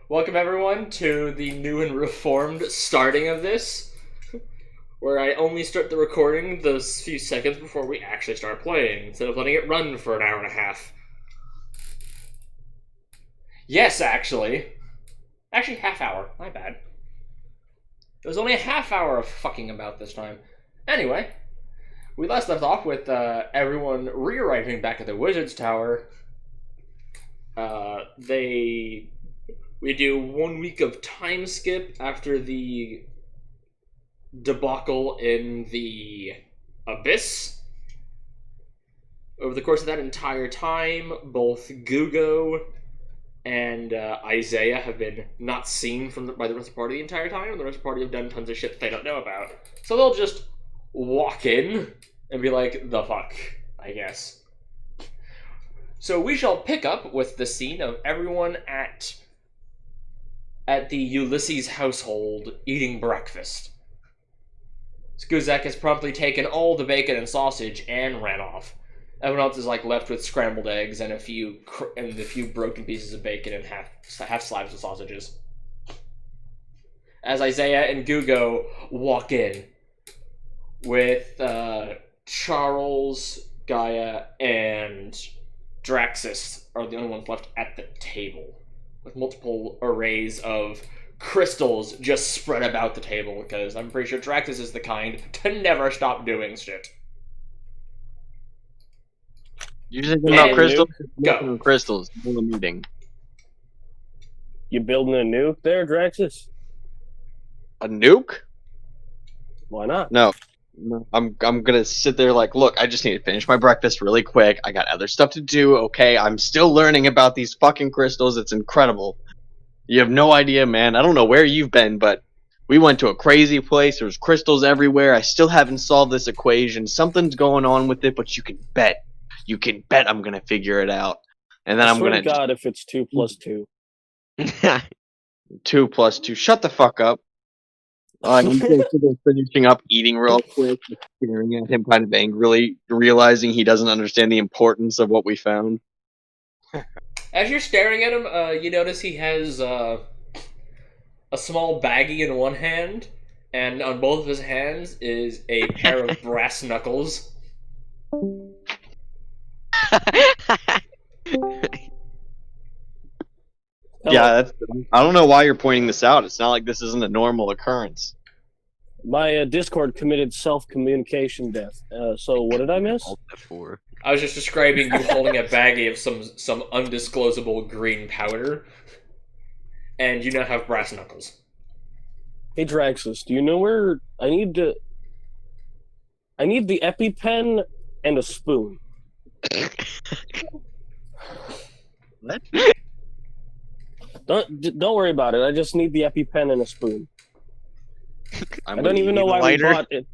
Welcome everyone to the new and reformed starting of this, where I only start the recording those few seconds before we actually start playing, instead of letting it run for an hour and a half. Yes, actually. Actually, half hour. My bad. It was only a half hour of fucking about this time. Anyway, we last left off with everyone re-arriving back at the Wizard's Tower. We do 1 week of time skip after the debacle in the Abyss. Over the course of that entire time, both Gugo and Isaiah have been not seen by the rest of the party the entire time, and the rest of the party have done tons of shit that they don't know about. So they'll just walk in and be like, the fuck, I guess. So we shall pick up with the scene of everyone at the Ulysses household eating breakfast. Skuzak has promptly taken all the bacon and sausage and ran off. Everyone else is left with scrambled eggs and a few broken pieces of bacon and half slabs of sausages. As Isaiah and Gugo walk in with Charles, Gaia, and Draxus are the only ones left at the table, with multiple arrays of crystals just spread about the table, because I'm pretty sure Draxus is the kind to never stop doing shit. You're thinking about crystals? Go. Crystals. In the meeting. You building a nuke there, Draxus? A nuke? Why not? No. I'm gonna sit there look, I just need to finish my breakfast really quick. I got other stuff to do, okay? I'm still learning about these fucking crystals. It's incredible. You have no idea, man. I don't know where you've been, but we went to a crazy place. There was crystals everywhere. I still haven't solved this equation. Something's going on with it, but you can bet. You can bet I'm gonna figure it out. And then I'm gonna God, if it's 2 plus 2. 2 plus 2. Shut the fuck up. I'm finishing up eating real quick, staring at him kind of angrily, realizing he doesn't understand the importance of what we found. As you're staring at him, you notice he has a small baggie in one hand, and on both of his hands is a pair of brass knuckles. Yeah, I don't know why you're pointing this out. It's not like this isn't a normal occurrence. My Discord committed self-communication death. So what did I miss? I was just describing you holding a baggie of some undisclosable green powder, and you now have brass knuckles. Hey Draxus, do you know where I need the EpiPen and a spoon. What? Don't worry about it. I just need the EpiPen and a spoon. I don't even know why we bought it.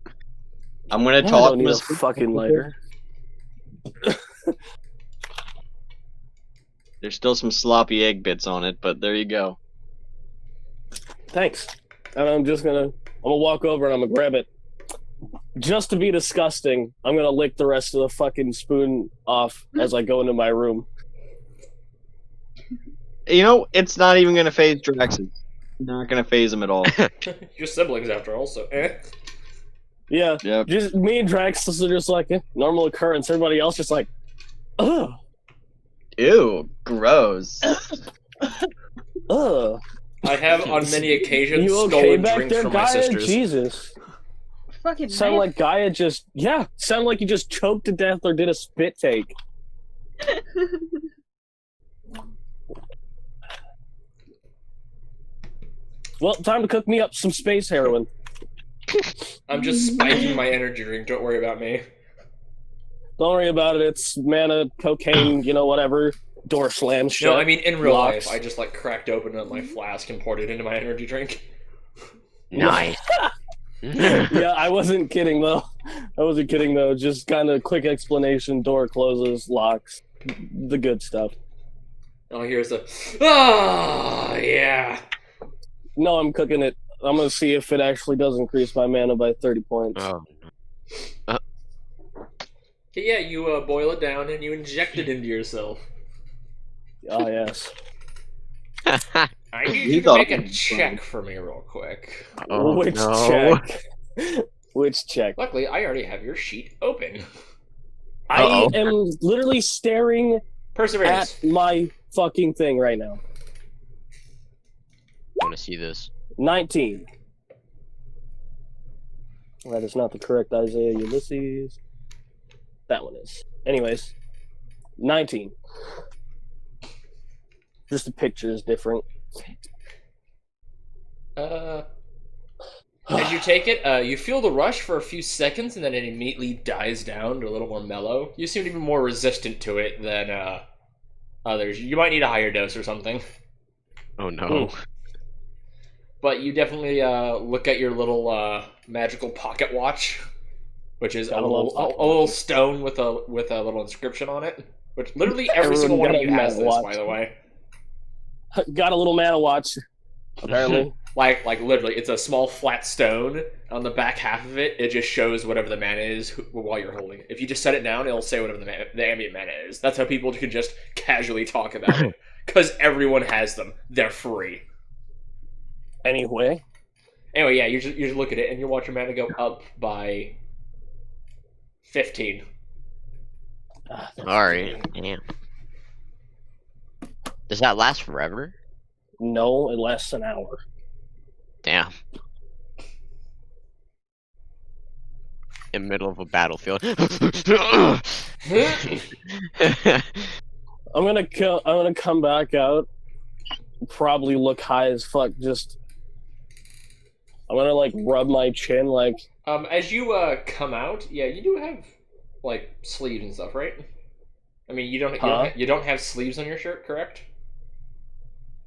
I'm gonna I talk don't need to a fucking lighter. There's still some sloppy egg bits on it, but there you go. Thanks. And I'm gonna walk over and I'm gonna grab it. Just to be disgusting, I'm gonna lick the rest of the fucking spoon off as I go into my room. You know, it's not even gonna phase Draxus. Not gonna phase him at all. Your siblings, after all, so Yeah, Yep. just me and Draxus are just normal occurrence. Everybody else just ugh. Ew, gross. Ugh. I have on many occasions You okay stolen back drinks there, from my Gaia? sisters. Jesus. Fucking Sound like Gaia sound like you just choked to death or did a spit take. Well, time to cook me up some space heroin. I'm just spiking my energy drink, don't worry about me. Don't worry about it, it's mana, cocaine, whatever. Door slam shit. No, I mean, in real Locks. life, I just cracked open my flask and poured it into my energy drink. Nice. Yeah, I wasn't kidding though. Just kind of quick explanation. Door closes, locks, the good stuff. Oh, here's the yeah. No, I'm cooking it. I'm gonna see if it actually does increase my mana by 30 points. Oh. Yeah, you boil it down and you inject it into yourself. Oh yes. I need He you to thought make it a was check for me real quick. Oh, Which no. check? Which check? Luckily, I already have your sheet open. I Uh-oh. am literally staring Perseverance. at my fucking thing right now. I want to see this. 19. That is not the correct Isaiah Ulysses. That one is. Anyways, 19. Just the picture is different. As you take it, you feel the rush for a few seconds, and then it immediately dies down to a little more mellow. You seem to be more resistant to it than others. You might need a higher dose or something. Oh no. But you definitely look at your little magical pocket watch, which is a Gotta love little, pocket a little watches. stone with a little inscription on it. Which literally every Everyone single one got of a you has metal this, watch. by the way. Got a little mana watch, apparently. Like literally, it's a small flat stone. On the back half of it, it just shows whatever the mana is while you're holding it. If you just set it down, it'll say whatever the ambient mana is. That's how people can just casually talk about it. Because everyone has them. They're free. Anyway, Anyway, yeah, you just look at it and you watch your mana go up by 15. Alright. Damn. Does that last forever? no, it lasts an hour. Damn. In the middle of a battlefield. I'm gonna come back out. Probably look high as fuck. I'm gonna like rub my chin like. As you come out, yeah, you do have like sleeves and stuff, right? I mean, you don't have sleeves on your shirt, correct?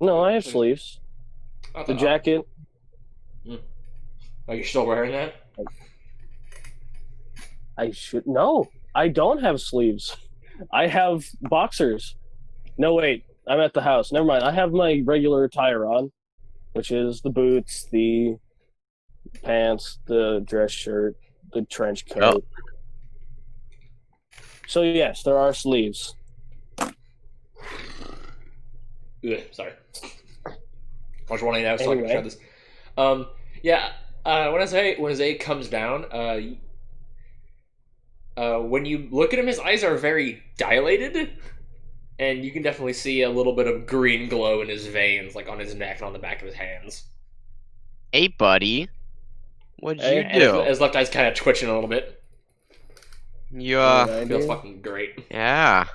No, I have sleeves. The jacket. Oh, you're still wearing that? I should no. I don't have sleeves. I have boxers. No, wait. I'm at the house. Never mind. I have my regular attire on, which is the boots, the pants, the dress shirt, the trench coat. So yes, there are sleeves. Ugh, sorry. I was wanting to know so I can Anyway. share this. Yeah. When Isaiah comes down, when you look at him, his eyes are very dilated, and you can definitely see a little bit of green glow in his veins, like on his neck and on the back of his hands. Hey, buddy. What'd Hey, you And do? his left eye's kind of twitching a little bit. You, Feels fucking great. yeah.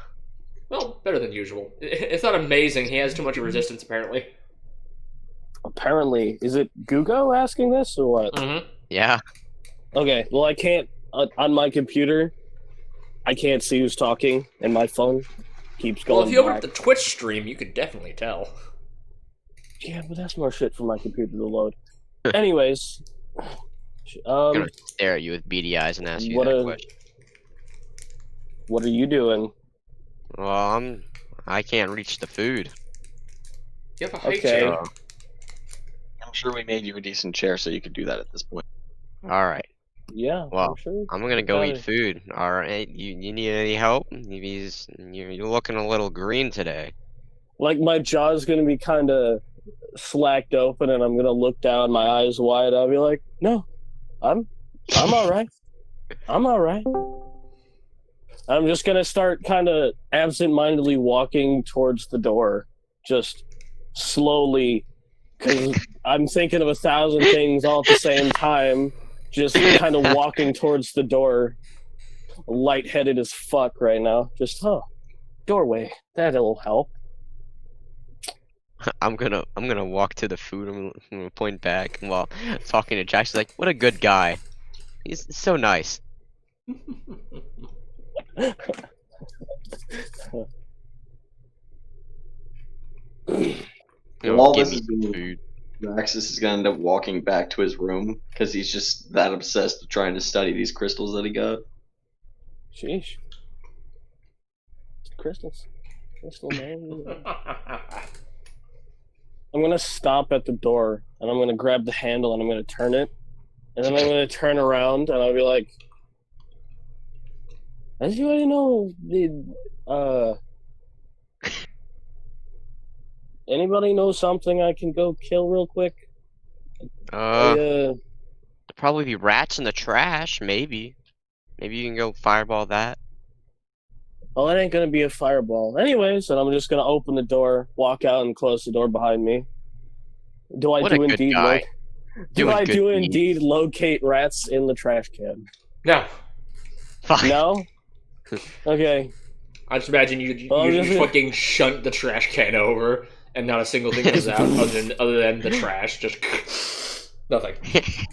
Well, better than usual. It's not amazing. He has too much resistance, apparently. Apparently, is it Gugo asking this or what? Mm-hmm. Yeah. Okay, well I can't on my computer. I can't see who's talking, and my phone keeps going. Well, if you open up black. the Twitch stream, you could definitely tell. Yeah, but that's more shit for my computer to load. Anyways, I'm gonna stare at you with beady eyes and ask you what that a- question. what are you doing? Well, I can't reach the food. You have a height Okay. chain. I'm sure we made you a decent chair so you could do that at this point. Alright. Yeah, Well, I'm sure. I'm gonna go eat Better. food. Alright. You need any help? You're looking a little green today. Like my jaw's gonna be kind of slacked open, and I'm gonna look down, my eyes wide. I'll be like, "No, I'm all right. I'm all right." I'm just gonna start kind of absent-mindedly walking towards the door, just slowly, because I'm thinking of 1,000 things all at the same time. Just kind of walking towards the door, lightheaded as fuck right now. Just doorway. That'll help. I'm gonna walk to the food. I'm gonna point back while talking to Jack. She's like, "What a good guy. He's so nice." While Give this me is some being- food. Maxis is gonna end up walking back to his room because he's just that obsessed with trying to study these crystals that he got. Sheesh. Crystals. Crystal man. I'm gonna stop at the door and I'm gonna grab the handle and I'm gonna turn it. And then I'm gonna turn around and I'll be like, as you already know, Anybody know something I can go kill real quick? There'll probably be rats in the trash, maybe. Maybe you can go fireball that. Well, it ain't gonna be a fireball. Anyways, and I'm just gonna open the door, walk out, and close the door behind me. Do I What a do good indeed guy. do Doing I good do deeds. indeed locate rats in the trash can? No. Fine. No? Okay. I just imagine you Well, you I'm just- fucking shunt the trash can over, and not a single thing comes out other than the trash. Just nothing.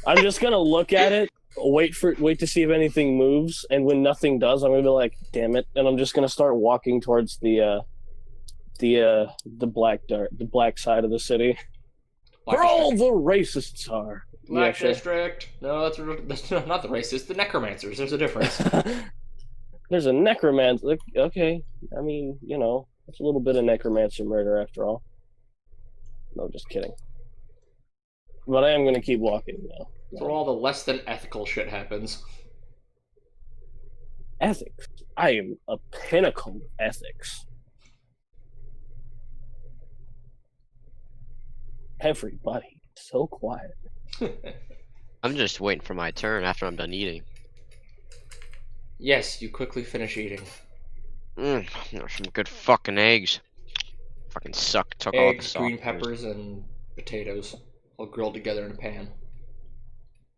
I'm just gonna look at it, wait to see if anything moves, and when nothing does, I'm gonna be like, damn it, and I'm just gonna start walking towards the black side of the city. Where all the racists are. Black Yeah, sure. District. No, that's not the racist. The necromancers. There's a difference. There's a necromancer. Okay, I mean, you know, it's a little bit of necromancer murder after all. No, just kidding. But I am going to keep walking now. That's where all the less than ethical shit happens. Ethics. I am a pinnacle of ethics. Everybody, so quiet. I'm just waiting for my turn after I'm done eating. Yes, you quickly finish eating. There's some good fucking eggs. Fucking suck. Took all the Eggs, sauce. green peppers, and potatoes all grilled together in a pan.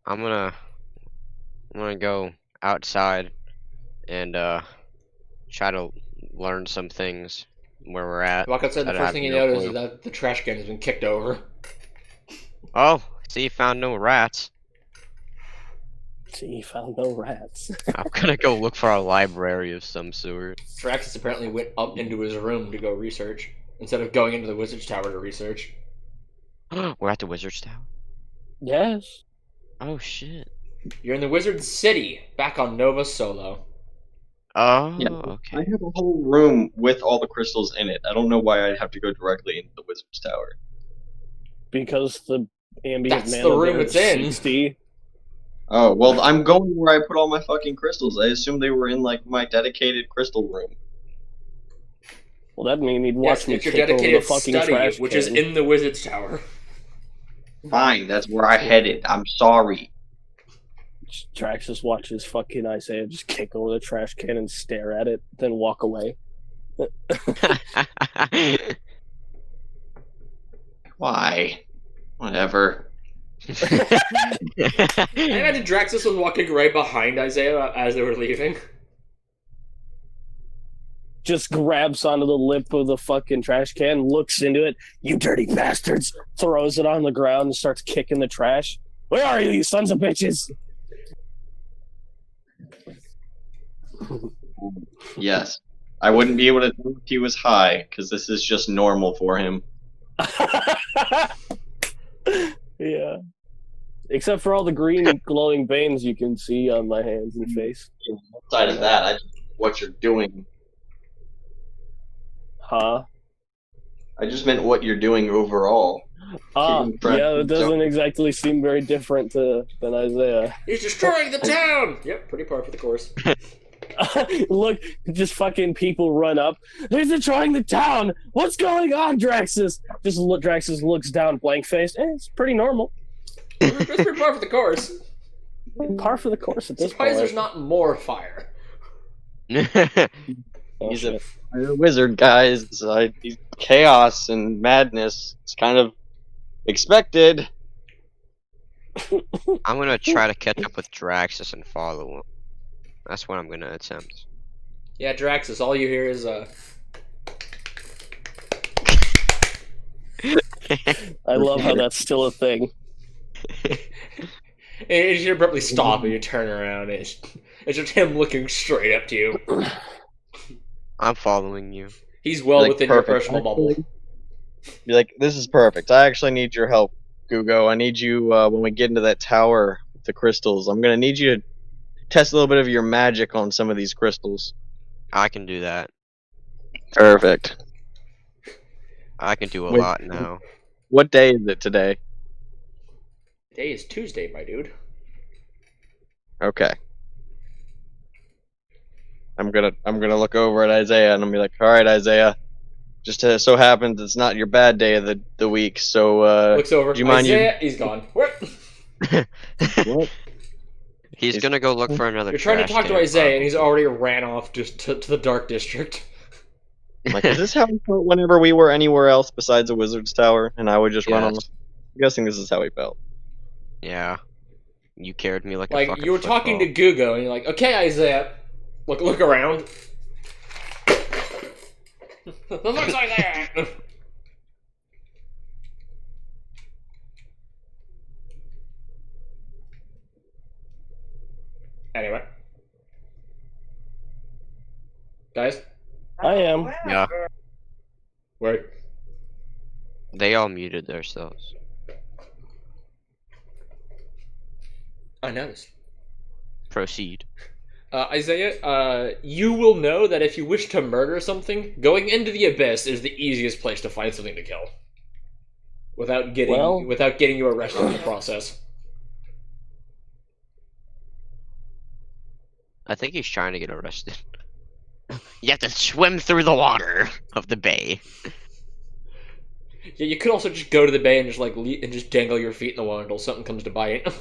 I'm gonna go outside and try to learn some things where we're at. Walk outside, the I'd first have thing you no notice clue. is that the trash can has been kicked over. Oh, see, you found no rats. See, found no rats. I'm gonna go look for a library of some sort. Draxus apparently went up into his room to go research, instead of going into the wizard's tower to research. We're at the wizard's tower. Yes. Oh shit. You're in the wizard's city, back on Nova Solo. Oh, Yeah. okay. I have a whole room with all the crystals in it. I don't know why I'd have to go directly into the wizard's tower. Because the ambient That's mana the room there it's is in. 60. Oh, well, I'm going where I put all my fucking crystals. I assume they were in, like, my dedicated crystal room. Well, that means he'd watch Yes, me it's your kick over the dedicated fucking study, trash which is can. in the wizard's tower. Fine, that's where I headed. I'm sorry. Drax just watches fucking Isaiah just kick over the trash can and stare at it, then walk away. Why? Whatever. I imagine Draxus was walking right behind Isaiah as they were leaving. Just grabs onto the lip of the fucking trash can, looks into it, you dirty bastards, throws it on the ground and starts kicking the trash. Where are you, you sons of bitches? Yes. I wouldn't be able to tell if he was high, because this is just normal for him. Yeah. Except for all the green glowing veins you can see on my hands and face. Outside of that, I just what you're doing. Huh? I just meant what you're doing overall. Ah, Keeping track yeah, of it doesn't exactly seem very different than Isaiah. He's destroying the town! Yep, pretty par for the course. Look, just fucking people run up. They're destroying the town! What's going on, Draxus? Draxus looks down blank faced. It's pretty normal. It's pretty par for the course. Par for the course at this Surprised point. there's not more fire. Oh, He's shit. a fire wizard, guys. He's chaos and madness. It's kind of expected. I'm gonna try to catch up with Draxus and follow him. That's what I'm gonna attempt. Yeah, Draxus, all you hear is I love how that's still a thing. you should abruptly stop and you turn around. It's just him looking straight up to you. I'm following you. He's well Like, within your perfect. personal bubble. Be like, this is perfect. I actually need your help, Gugo. I need you when we get into that tower with the crystals. I'm gonna need you to test a little bit of your magic on some of these crystals. I can do that. Perfect. I can do a Wait. lot now. What day is it today? Today is Tuesday, my dude. Okay. I'm gonna look over at Isaiah and I'm be like, all right, Isaiah, Just so happens it's not your bad day of the week. So Looks over. do you mind Isaiah, he's gone. What? What? He's gonna go look for another. You're trying to trash talk to can, Isaiah, and he's probably. already ran off just to the Dark District. Like, is this how he felt whenever we were anywhere else besides a wizard's tower, and I would just run on? Yes. I'm guessing this is how he felt. Yeah. You carried me like a Like, fucking you were talking to football. Gugo, and you're like, okay, Isaiah, look around. The fuck's Isaiah at? Anyway. Guys, I am. Yeah. word. They all muted themselves. I noticed. Proceed. Isaiah, you will know that if you wish to murder something, going into the abyss is the easiest place to find something to kill. Without getting you arrested in the process. I think he's trying to get arrested. You have to swim through the water of the bay. Yeah, you could also just go to the bay and just and just dangle your feet in the water until something comes to bite.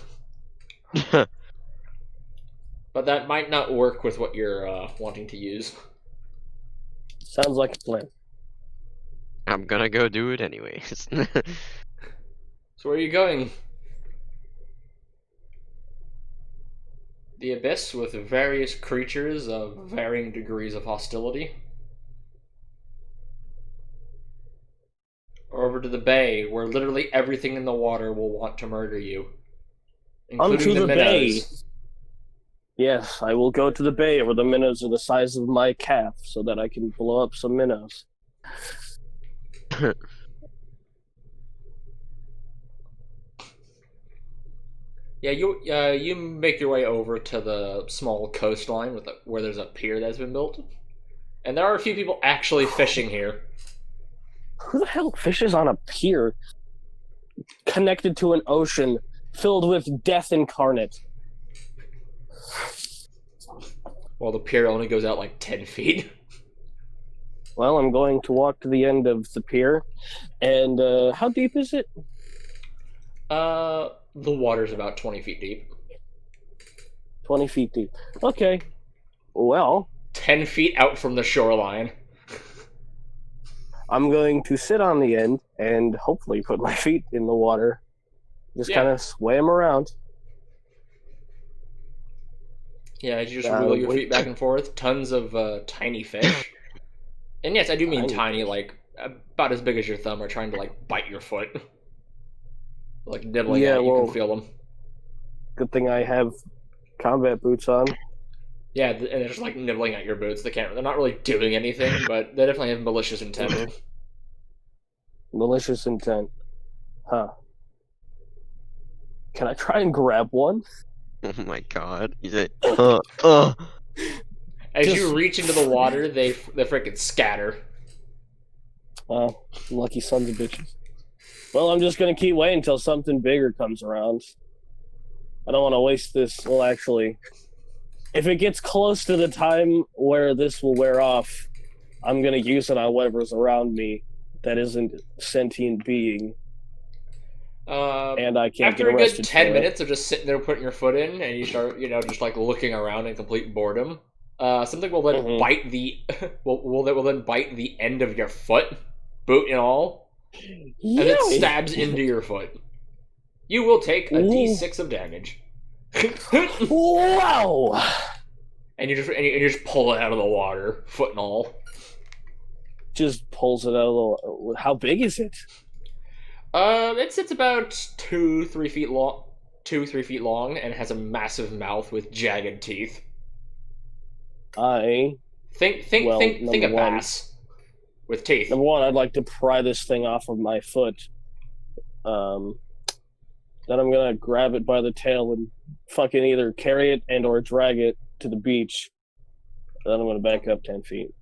But that might not work with what you're wanting to use. Sounds like a plan. I'm gonna go do it anyways. So where are you going? The abyss with various creatures of varying degrees of hostility. Or over to the bay, where literally everything in the water will want to murder you. Onto the bay. minnows. Yes, I will go to the bay where the minnows are the size of my calf so that I can blow up some minnows. Yeah, you make your way over to the small coastline where there's a pier that's been built. And there are a few people actually fishing here. Who the hell fishes on a pier connected to an ocean filled with death incarnate? Well, the pier only goes out like 10 feet. Well, I'm going to walk to the end of the pier. And how deep is it? The water's about 20 feet deep. 20 feet deep. Okay. Well, 10 feet out from the shoreline. I'm going to sit on the end and hopefully put my feet in the water. Just Yeah. kind of swam around. Yeah, you just wiggle your feet back and forth. Tons of tiny fish. And yes, I do mean tiny, like about as big as your thumb, are trying to like bite your foot. Like nibbling at it, you can feel them. Good thing I have combat boots on. Yeah, and they're just like nibbling at your boots. They're not really doing anything, but they definitely have malicious intent. Malicious intent. Huh. Can I try and grab one? Oh my god. He's like, As you reach into the water, they freaking scatter. Lucky sons of bitches. Well, I'm just gonna keep waiting until something bigger comes around. I don't want to waste this. Well, actually, if it gets close to the time where this will wear off, I'm gonna use it on whatever's around me that isn't sentient being, and I can't After get a good arrested 10 for it. minutes of just sitting there putting your foot in, and you start, just like looking around in complete boredom, something will then bite the will then bite the end of your foot, boot and all, and it stabs into your foot. You will take a D6 of damage. Wow! And you just pull it out of the water, foot and all. Just pulls it out of the... How big is it? It's about 2-3 feet long. 2-3 feet long, and has a massive mouth with jagged teeth. I... Think Well, a number one. bass with teeth. Number one, I'd like to pry this thing off of my foot. Then I'm gonna grab it by the tail and fucking either carry it and or drag it to the beach. Then I'm gonna back up 10 feet.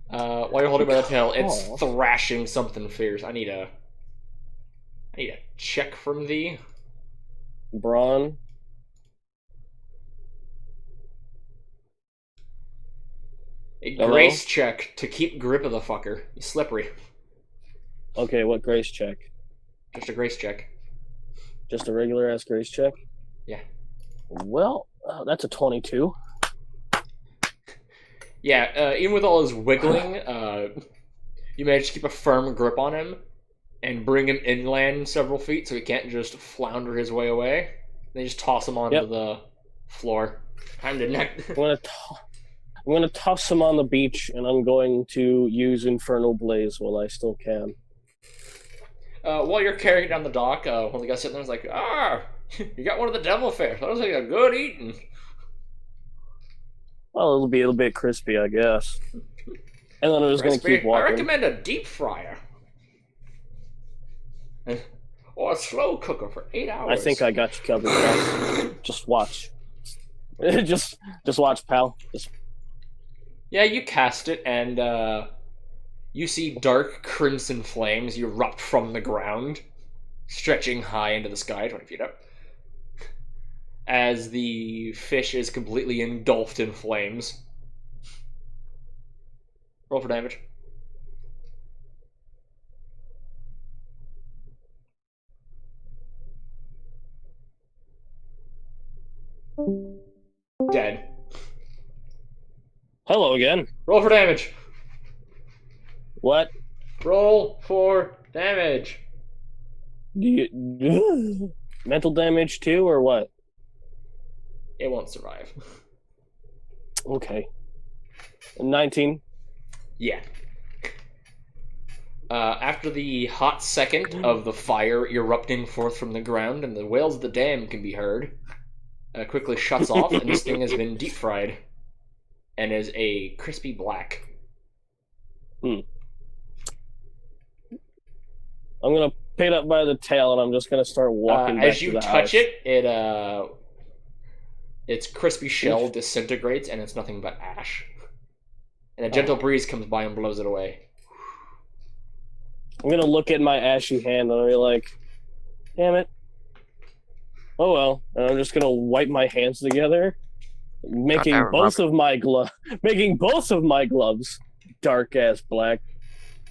While you're holding by the tail, it's thrashing something fierce. I need a check from thee. Brawn. A Hello? grace check to keep grip of the fucker. He's slippery. Okay, what grace check? Just a grace check. Just a regular ass grace check? Yeah. Well, that's a 22. Yeah, even with all his wiggling, you manage to keep a firm grip on him and bring him inland several feet so he can't just flounder his way away. They just toss him onto Yep. the floor. Time to neck. I'm gonna toss him on the beach, and I'm going to use Infernal Blaze while I still can. While you're carrying down the dock, one of the guys sitting there is like, you got one of the devilfish. That was like a good eating. Well, it'll be a little bit crispy, I guess. And then I was gonna keep I walking. recommend a deep fryer. Or a slow cooker for 8 hours. I think I got you covered, pal. Just watch. just watch, pal. Yeah, you cast it, and you see dark crimson flames erupt from the ground, stretching high into the sky, 20 feet up, as the fish is completely engulfed in flames. Roll for damage. Dead. Hello again. Roll for damage. What? Roll for damage. Do you mental damage too, or what? It won't survive. Okay. 19. Yeah. After the hot second of the fire erupting forth from the ground and the wails of the dam can be heard, quickly shuts off, and this thing has been deep fried and is a crispy black. I'm gonna pick it up by the tail, and I'm just gonna start walking back As to you the touch house. its crispy shell disintegrates, and it's nothing but ash. And a gentle breeze comes by and blows it away. I'm gonna look at my ashy hand, and I'll be like, "Damn it! Oh well." And I'm just gonna wipe my hands together, making Goddamn, both of my gloves dark ass black,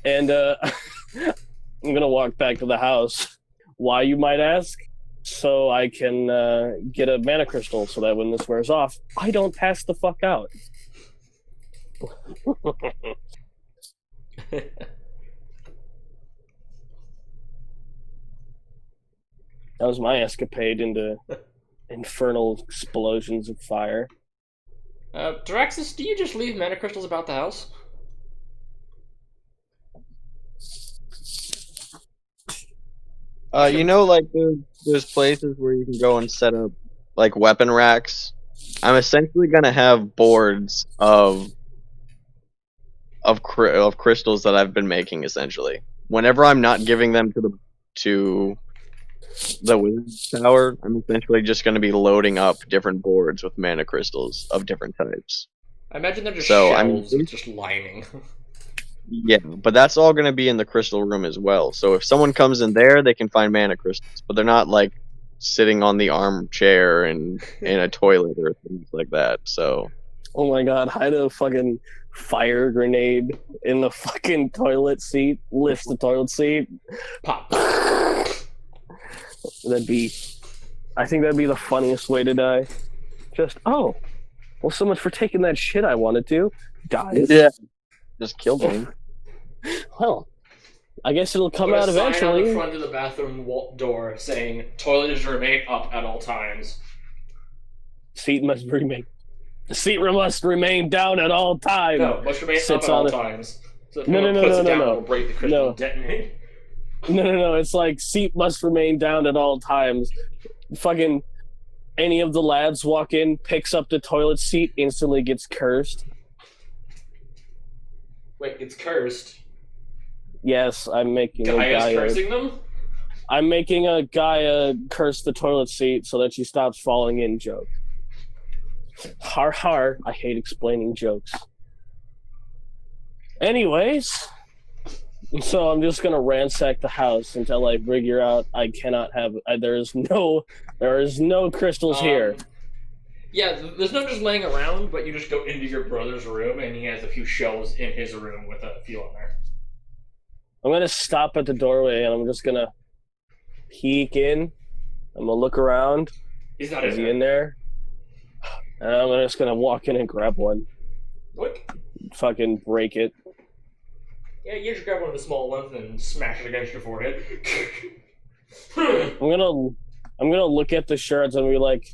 and I'm gonna walk back to the house. Why, you might ask? So I can get a mana crystal, so that when this wears off, I don't pass the fuck out. That was my escapade into infernal explosions of fire. Diraxis, do you just leave mana crystals about the house? You know, like there's places where you can go and set up like weapon racks. I'm essentially gonna have boards of crystals that I've been making. Essentially, whenever I'm not giving them to the wizard's tower, I'm essentially just gonna be loading up different boards with mana crystals of different types. I imagine they're just So, shelves with just lining. Yeah, but that's all going to be in the crystal room as well. So if someone comes in there, they can find mana crystals, but they're not like sitting on the armchair and in a toilet or things like that. So Oh my god, hide a fucking fire grenade in the fucking toilet seat, lift the toilet seat. Pop. I think that'd be the funniest way to die. Just, oh, well, so much for taking that shit I wanted to. Dies. yeah, just killed me. Well, I guess it'll come Put a out sign on the eventually. front of the bathroom door saying "Toilet is to remain up at all times." Seat must remain down at all times. No, must remain up Sits at all on it. times. So if No, anyone no, puts no, it no, down, no. it'll break the crystal No. and detonate. No. It's like seat must remain down at all times. Fucking any of the lads walk in, picks up the toilet seat, instantly gets cursed. Wait, it's cursed. Yes, I'm making a Gaia's Gaia. cursing them? I'm making a Gaia curse the toilet seat so that she stops falling in joke. Har har. I hate explaining jokes. Anyways, so I'm just gonna ransack the house until I figure out I cannot have. There is no crystals here. Yeah, there's none just laying around, but you just go into your brother's room, and he has a few shelves in his room with a few on there. I'm gonna stop at the doorway and I'm just gonna peek in. I'm gonna look around. He's not Is in he there. in there? And I'm just gonna walk in and grab one. What? Fucking break it. Yeah, you just grab one of the small ones and smash it against your forehead. I'm gonna look at the shards and be like,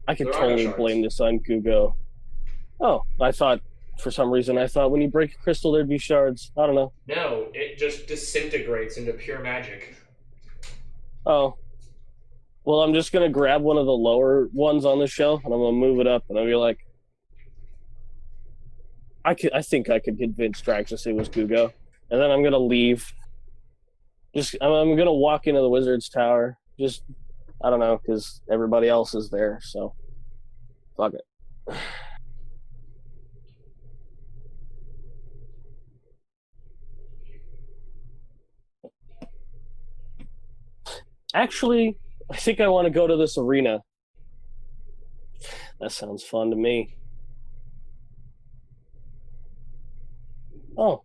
I could There are no totally shards. blame this on Gugo. Oh, for some reason I thought when you break a crystal there'd be shards. I don't know. No, it just disintegrates into pure magic. Oh. Well, I'm just gonna grab one of the lower ones on the shelf and I'm gonna move it up and I'll be like, I think I could convince Drax to say it was Gugo. And then I'm gonna leave. I'm gonna walk into the wizard's tower. Just, I don't know, because everybody else is there, so fuck it. Actually, I think I want to go to this arena. That sounds fun to me. Oh.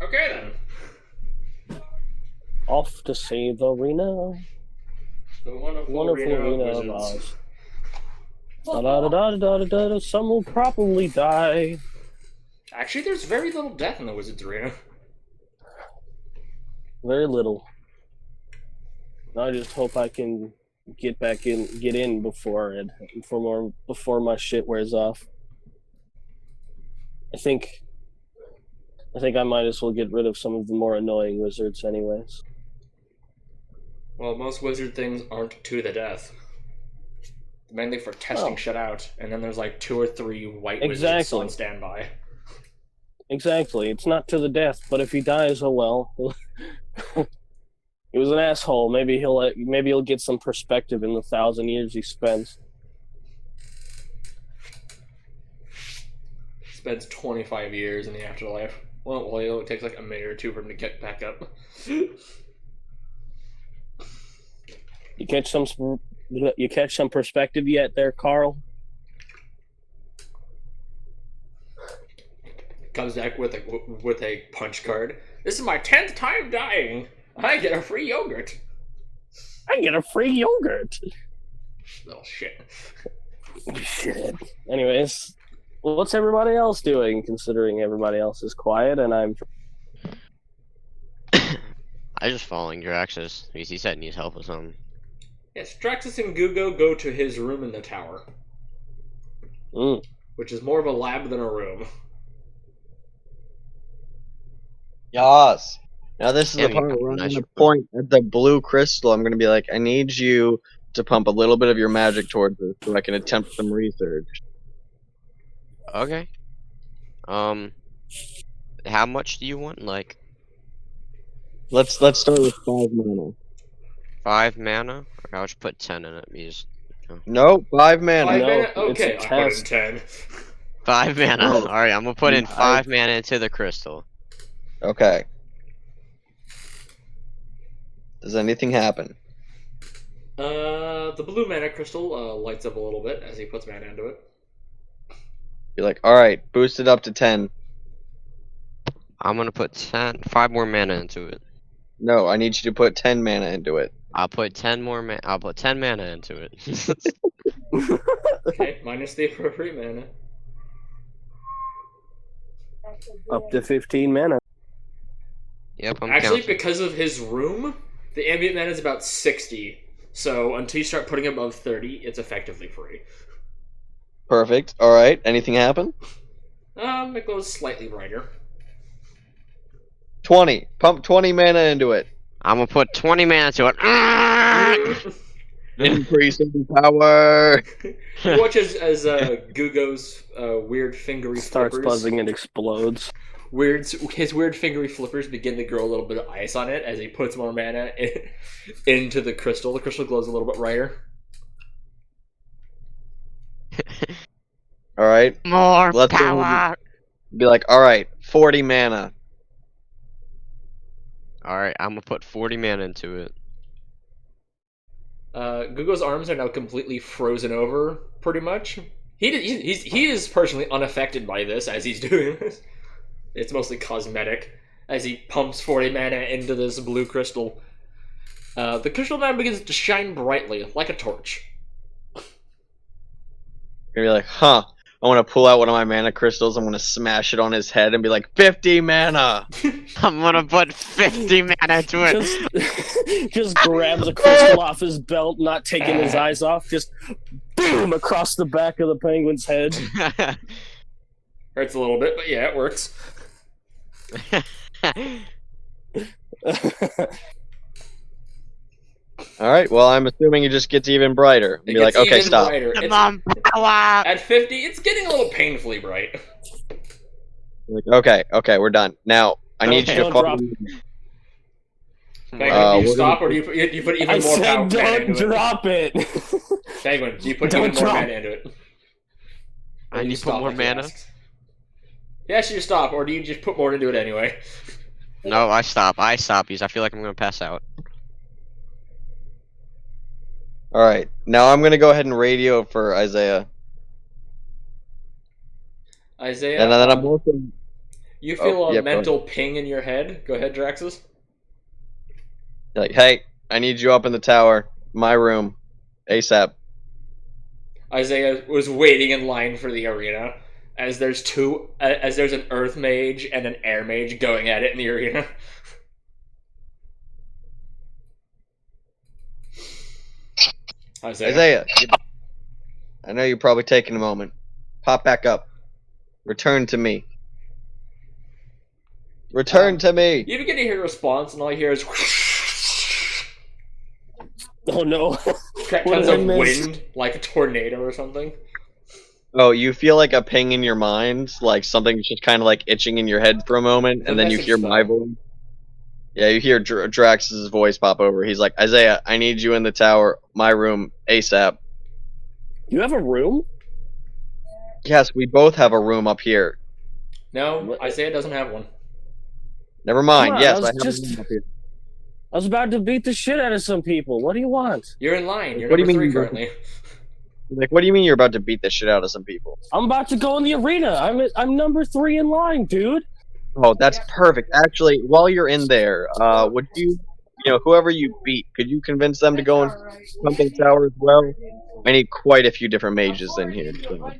Okay then. Off to see the arena. The wonderful, Wonderful arena of wizards. Oz. Da-da-da-da-da-da-da. Some will probably die. Actually, there's very little death in the wizards arena. Very little. I just hope I can get in before my shit wears off. I think I might as well get rid of some of the more annoying wizards anyways. Well, most wizard things aren't to the death. Mainly for testing Oh. shit out, and then there's like 2 or 3 white wizards Exactly. on standby. Exactly. It's not to the death, but if he dies, oh well. He was an asshole. Maybe he'll get some perspective in the 1,000 years he spends. Spends 25 years in the afterlife. Well, it takes like a minute or two for him to get back up. You catch some perspective yet there, Carl? Comes back with a punch card. This is my 10th time dying. I get a free yogurt. I get a free yogurt. Oh shit. Shit. Anyways, well, what's everybody else doing? Considering everybody else is quiet and I'm. I just following Draxus because he said he needs help with something. Yes, Draxus and Gugo go to his room in the tower, which is more of a lab than a room. Yas. Now this is Yeah, the part you got where I'm nice gonna food. point at the blue crystal. I'm gonna be like, I need you to pump a little bit of your magic towards this so I can attempt some research. Okay. How much do you want? Like Let's start with 5 mana. 5 mana? Or I'll just put 10 in it. Because Nope, 5 mana. 5 No, mana? it's a Okay, I put in test. 10. 5 mana. Oh. All right, I'm gonna put in I- 5 mana into the crystal. Okay. Does anything happen? The blue mana crystal lights up a little bit as he puts mana into it. Be like, alright, boost it up to 10. I'm gonna put 5 more mana into it. No, I need you to put 10 mana into it. I'll put 10 more I'll put 10 mana into it. Okay, minus the appropriate mana. Up to 15 mana. Yep, I'm Actually, counting. because of his room, the ambient mana is about 60. So until you start putting above 30, it's effectively free. Perfect. Alright, anything happen? It goes slightly brighter. 20. Pump 20 mana into it. I'm gonna put 20 mana into it. Increasing power. You watch as Gugo's weird fingery Starts flippers. buzzing and explodes. His weird fingery flippers begin to grow a little bit of ice on it as he puts more mana into the crystal. The crystal glows a little bit brighter. Alright. More Let's go power. Be like, alright, 40 mana. Alright, I'm gonna put 40 mana into it. Gugo's arms are now completely frozen over, pretty much. He is personally unaffected by this as he's doing this. It's mostly cosmetic as he pumps 40 mana into this blue crystal. The crystal now begins to shine brightly like a torch. You're like, huh? I want to pull out one of my mana crystals. I'm gonna smash it on his head and be like, 50 mana. I'm gonna put 50 mana into it. Just grabs a crystal off his belt, not taking his eyes off. Just boom across the back of the penguin's head. Hurts a little bit, but yeah, it works. All right. Well, I'm assuming it just gets even brighter. It Be like, gets okay, even stop. brighter. Come It's- on, power! At 50, it's getting a little painfully bright. Like, okay, we're done. Now, I need you to Don't follow drop- me. Penguin, do you we're stop, or do you put even I more power said mana don't into it? drop it. Penguin, do you put Don't even more drop. mana into it? Or I do you need to put stop more like he mana. asks? Yes, you stop, or do you just put more into it anyway? No, I stop because I feel like I'm gonna pass out. All right. Now I'm gonna go ahead and radio for Isaiah, Isaiah, and then I'm also you feel a yeah, go mental ping in your head. Go ahead, Draxus. like, hey, I need you up in the tower, my room, ASAP. Isaiah was waiting in line for the arena as there's an earth mage and an air mage going at it in the arena. Isaiah, I know you're probably taking a moment. Pop back up. Return to me. Return to me. You begin to hear a response, and all you hear is Oh no. tons I of miss? wind, like a tornado or something. Oh, you feel like a ping in your mind, like something's just kind of like itching in your head for a moment, The and then you message hear my spell. voice. Yeah, you hear Drax's voice pop over. He's like, Isaiah, I need you in the tower, my room, ASAP. You have a room? Yes, we both have a room up here. No, What? Isaiah doesn't have one. Never mind. Come on, Yes, I was I have just- a room up here. I was about to beat the shit out of some people. What do you want? You're in line. You're What do you number mean 3 you don't- currently. Like, what do you mean you're about to beat the shit out of some people? I'm about to go in the arena. I'm number 3 in line, dude. Oh, that's perfect. Actually, while you're in there, would you, whoever you beat, could you convince them to go in Pumpkin Tower as well? I need quite a few different mages in here. So.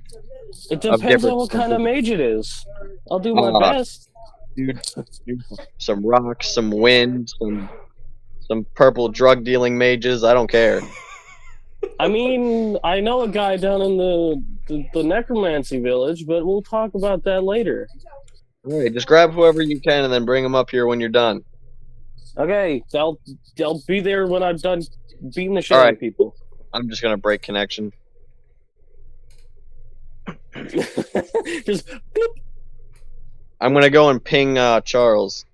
It Of depends different- on what kind of mage it is. I'll do my best. Dude, some rocks, some wind, some purple drug dealing mages. I don't care. I mean, I know a guy down in the necromancy village, but we'll talk about that later. All right, just grab whoever you can and then bring them up here when you're done. Okay, I'll be there when I'm done beating the shit All out right. of people. I'm just gonna break connection. Just bloop. I'm gonna go and ping Charles.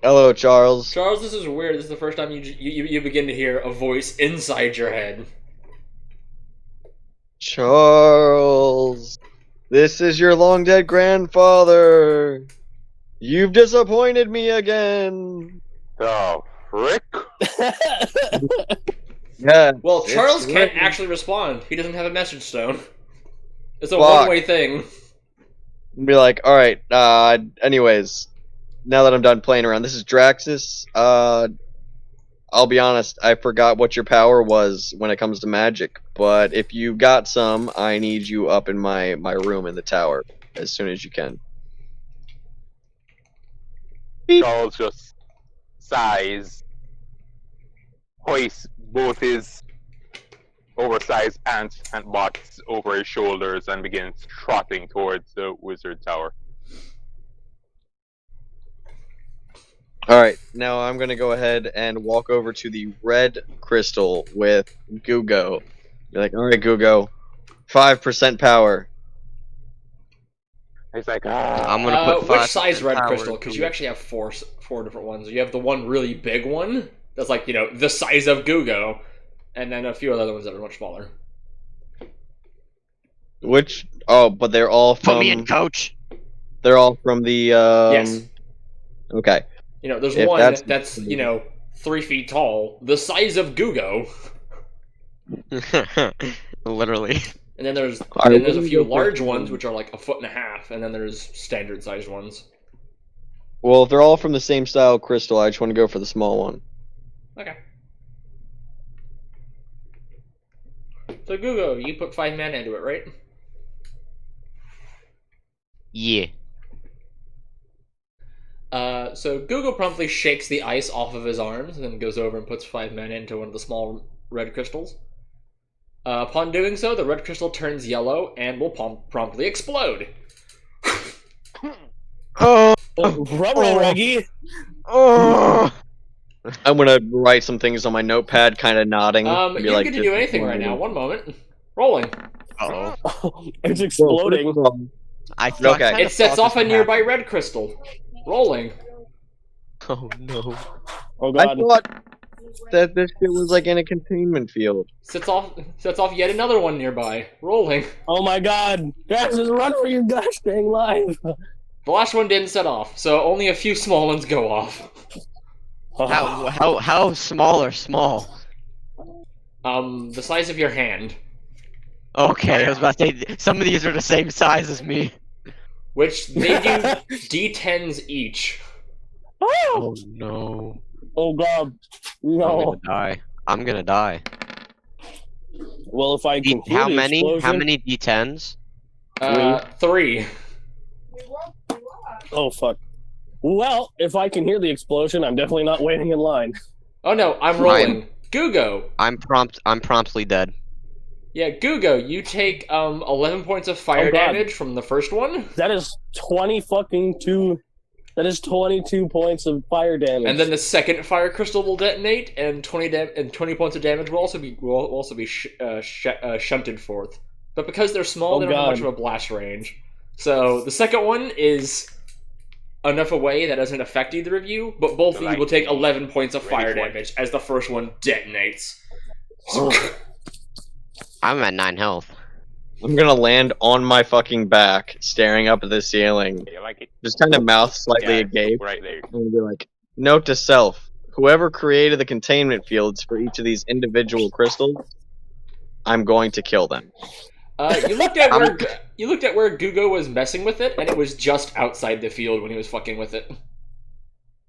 Hello, Charles. Charles, this is weird. This is the first time you begin to hear a voice inside your head. Charles, this is your long dead grandfather. You've disappointed me again. The frick? Yeah. Well, it's Charles can't written. actually respond. He doesn't have a message stone. It's a Fuck. one-way thing. Be like, all right. Anyways, now that I'm done playing around, this is Draxus. I'll be honest. I forgot what your power was when it comes to magic. But if you got some, I need you up in my room in the tower as soon as you can. Charles just sighs, hoists both his oversized pants and bots over his shoulders, and begins trotting towards the wizard tower. All right. Now I'm gonna go ahead and walk over to the red crystal with Gugo. Be like, all right, Gugo, 5% power. He's like, I'm gonna put Which 5 size red power crystal? Because into you it. actually have four different ones. You have the one really big one that's like the size of Gugo, and then a few other ones that are much smaller. Which? Oh, but they're all Put me in, from. coach. They're all from the. Yes. Okay. You know, there's If one that's- that's, 3 feet tall, the size of Gugo. Literally. And then there's Alright, then there's a we'll few go large for- ones which are like 1.5 feet, and then there's standard sized ones. Well, if they're all from the same style crystal, I just want to go for the small one. Okay. So Gugo, you put 5 mana into it, right? Yeah. So Gugo promptly shakes the ice off of his arms, and then goes over and puts 5 mana into one of the small red crystals. Upon doing so, the red crystal turns yellow and will promptly explode. Oh. Ruh-roh, Reggie. Oh. I'm gonna write some things on my notepad, kind of nodding. and be You're like, good to "This do is anything what right I now. do." 1 moment. Rolling. Uh-oh. It's Well, exploding. first of all, I Okay. kinda It sets thought off this a would nearby red crystal. Rolling. happen. Oh no. Oh I god. thought that this shit was like in a containment field. Sets off yet another one nearby. Rolling. Oh my god. Guys, just run for your gosh dang life. The last one didn't set off, so only a few small ones go off. How small or small? The size of your hand, Okay, I was about to say some of these are the same size as me. which they do D10s each. Oh no. Oh god. I'm No. gonna die. I'm gonna die. Well, if I can hear How the many? How explosion- many D10s? 3. Oh fuck. Well, if I can hear the explosion, I'm definitely not waiting in line. Oh no, I'm rolling. Gugo. I'm promptly dead. Yeah, Gugo, you take 11 points of fire Oh, God. damage from the first one, That is 22. That is 22 points of fire damage. and then the second fire crystal will detonate, and 20 points of damage will also be shunted forth. But because they're small, Oh, they don't have much God. of a blast range. So the second one is enough away that doesn't affect either of you, but both of you will take 11 points of fire Ready for it. damage as the first one detonates. I'm at 9 health. I'm gonna land on my fucking back, staring up at the ceiling, You like it? just kind of mouth slightly Yeah, agape, right there. and be like, "Note to self: whoever created the containment fields for each of these individual crystals, I'm going to kill them." You looked at where Gugo was messing with it, and it was just outside the field when he was fucking with it.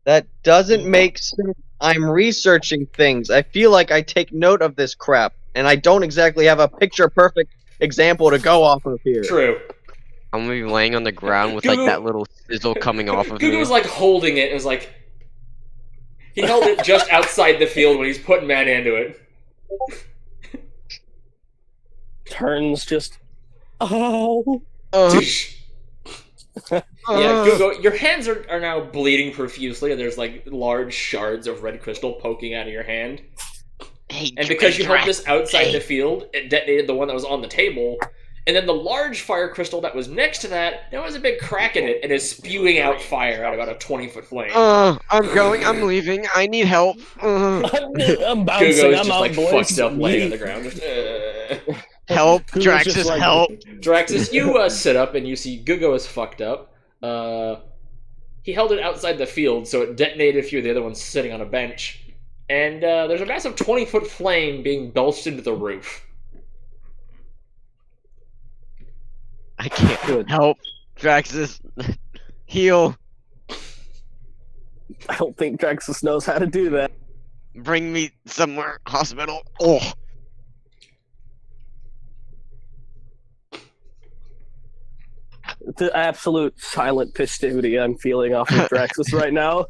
That doesn't make sense. I'm researching things. I feel like I take note of this crap, and I don't exactly have a picture-perfect example to go off of here. True. I'm gonna be laying on the ground with like Gugu- that little sizzle coming off of Gugo me. was like holding it. It was like he held it just outside the field when he's putting mana into it. turns just. Oh. Yeah, Gugo, your hands are now bleeding profusely, and there's like large shards of red crystal poking out of your hand. Hey, And because you held Drac- this outside hey. the field, it detonated the one that was on the table. And then the large fire crystal that was next to that, now has a big crack in it and is spewing out fire at about a 20-foot flame. I'm going. I'm leaving. I need help. I'm Gugo bouncing. is I'm just out, like boys. fucked up laying on the ground. Just, Help, Gugu's Draxus, just like- help. Draxus, you sit up and you see Gugo is fucked up. He held it outside the field, so it detonated a few of the other ones sitting on a bench. And there's a massive 20-foot flame being belched into the roof. I can't help. Draxus, heal. I don't think Draxus knows how to do that. Bring me somewhere. Hospital. Oh. The absolute silent festivity I'm feeling off of Draxus right now.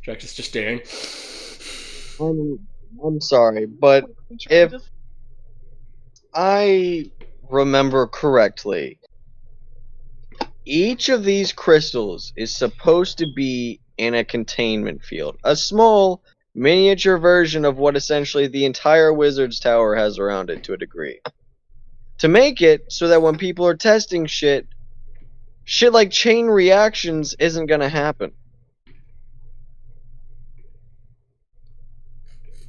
Draxus just staring. I'm sorry, but if I remember correctly, each of these crystals is supposed to be in a containment field. A small, miniature version of what essentially the entire Wizard's Tower has around it to a degree. To make it so that when people are testing shit like chain reactions isn't gonna happen.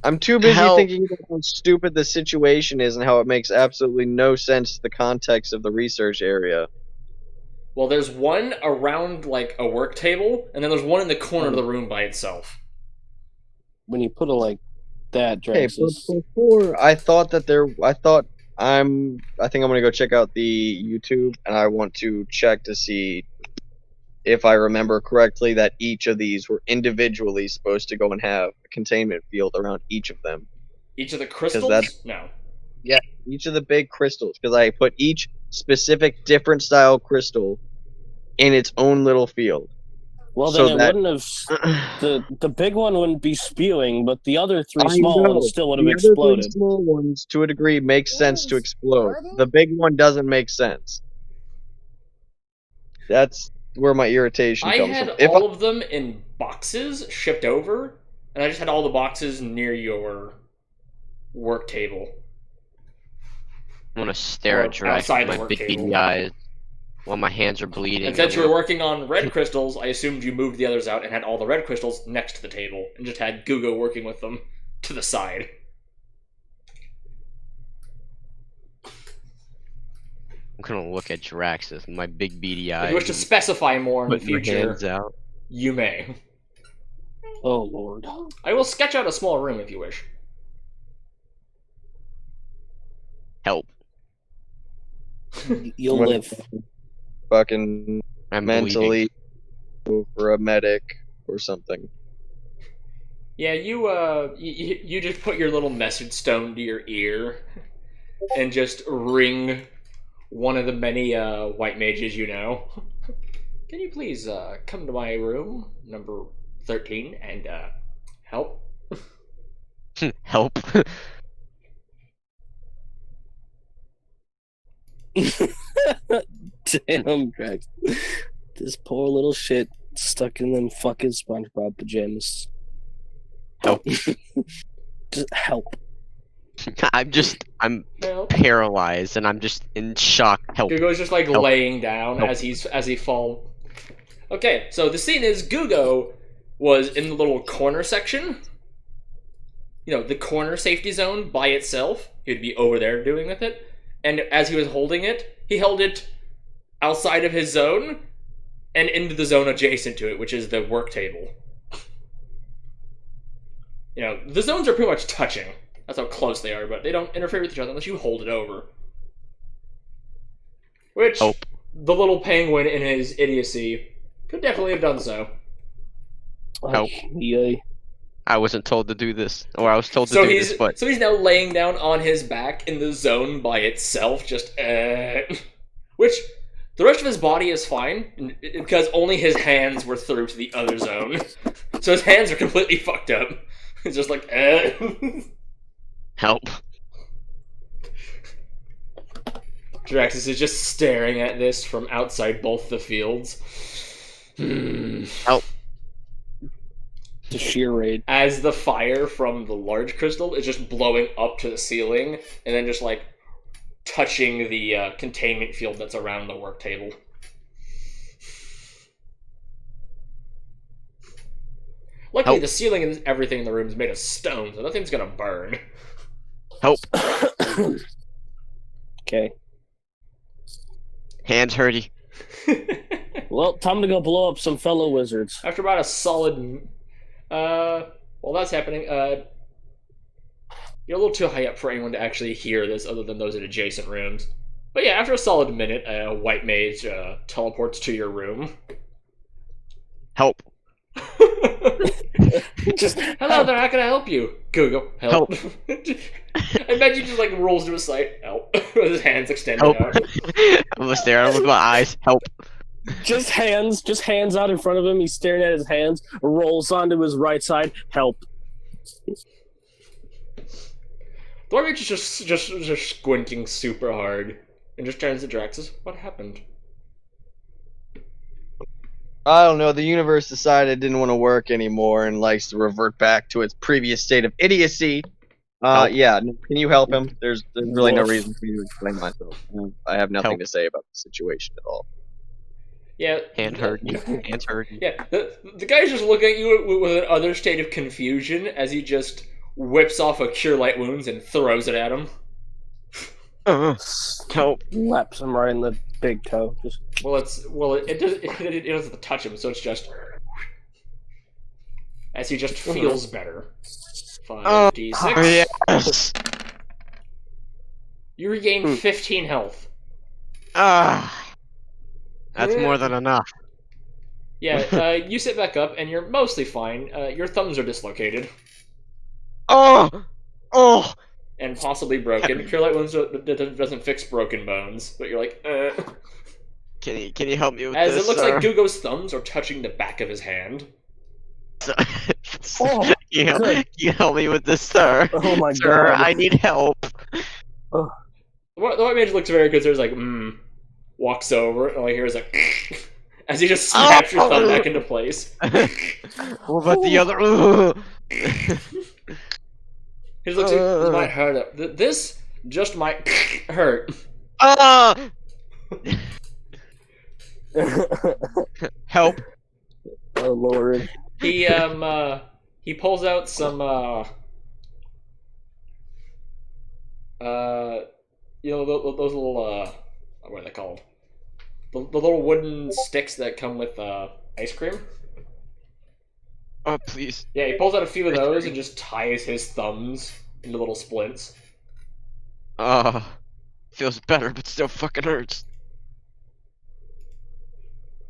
I'm too busy Help. thinking about how stupid the situation is and how it makes absolutely no sense to the context of the research area. Well, there's one around like a work table, and then there's one in the corner of the room by itself. When you put it like that, Hey, Draxus. but before I thought that I think I'm gonna go check out the YouTube, and I want to check to see if I remember correctly that each of these were individually supposed to go and have a containment field around each of them. Each of the crystals? that's- No. Each of the big crystals, because I put each specific different style crystal in its own little field. Well, so then it that- wouldn't have. The big one wouldn't be spewing, but the other three I small know. ones still would have The other three exploded. small ones, to a degree, make sense to explode. The big one doesn't make sense. That's where my irritation I comes had from. If all of them in boxes shipped over, and I just had all the boxes near your work table. I want to stare Or at Drax outside with the my work big table. beady eyes while my hands are bleeding. And since you were working on red crystals, I assumed you moved the others out and had all the red crystals next to the table, and just had Gugo working with them to the side. I'm gonna look at Drax with my big beady eyes. If you wish to and specify more in the put my future, hands out. you may. Oh lord. I will sketch out a small room if you wish. Help! You'll When- live. fucking I'm mentally go for a medic or something. Yeah, you just put your little message stone to your ear and just ring one of the many white mages you know. Can you please come to my room, number 13, and help? bleeding. Help! Damn, Drax. This poor little shit stuck in them fucking SpongeBob pajamas. Help! Just help. I'm Help. paralyzed and I'm just in shock. Help! Gugo's just like Help. laying down Help. as he fall. Okay, so the scene is Gugo was in the little corner section. You know, the corner safety zone by itself. He'd be over there doing with it. And as he was holding it, he held it outside of his zone and into the zone adjacent to it, which is the work table. You know, the zones are pretty much touching. That's how close they are, but they don't interfere with each other unless you hold it over. Which, Help. the little penguin in his idiocy could definitely have done so. Help. Yay. I wasn't told to do this, or I was told to So do he's this, but so he's now laying down on his back in the zone by itself, just which the rest of his body is fine because only his hands were through to the other zone, so his hands are completely fucked up. It's just like help! Draxus is just staring at this from outside both the fields. Help! The sheer raid. As the fire from the large crystal is just blowing up to the ceiling and then just like touching the containment field that's around the work table. Luckily, Help. the ceiling and everything in the room is made of stone, so nothing's gonna burn. Help! Okay. Hands hurty. Well, time to go blow up some fellow wizards. After about a solid, while that's happening, you're a little too high up for anyone to actually hear this, other than those in adjacent rooms. But yeah, after a solid minute, White Mage teleports to your room. Help! Just Hello there, how can I help you? Gugo, help. I bet you just like rolls to his side, help, with his hands extended Help! out. I'm gonna stare at him with my eyes. Help! just hands out in front of him. He's staring at his hands. Rolls onto his right side. Help. Thorvich is just squinting super hard and just turns to Draxus. What happened? I don't know. The universe decided it didn't want to work anymore and likes to revert back to its previous state of idiocy. Help. Yeah. Can you help him? There's really no Woof. reason for me to explain myself. I have nothing Help. to say about the situation at all. Yeah. Hand hurty. Hands hurty. Yeah, the guy's just looking at you with an other state of confusion as he just whips off a Cure Light Wounds and throws it at him. Help! Slaps him right in the big toe. Just It doesn't touch him, so it's just as he just feels better. 5d6. Yes. You regain 15 health. Ah. That's more than enough. Yeah, you sit back up and you're mostly fine. Your thumbs are dislocated Oh. Oh. and possibly broken. Cure Light Wounds doesn't fix broken bones, but you're like, Can you help me with As this? it looks sir? like Gugo's thumbs are touching the back of his hand. Oh, can you help me with this, sir? oh my Sir, god. I need help. The White Mage looks very good, so he's like, walks over, and all I hear is like, as he just snaps your thumb back into place. What about the other? He just looks like, this might hurt. This just might hurt. Ah! Help! Oh lord. He pulls out some those little what are they called? The little wooden sticks that come with ice cream. Oh please! Yeah, he pulls out a few of those and just ties his thumbs into little splints. Feels better, but still fucking hurts.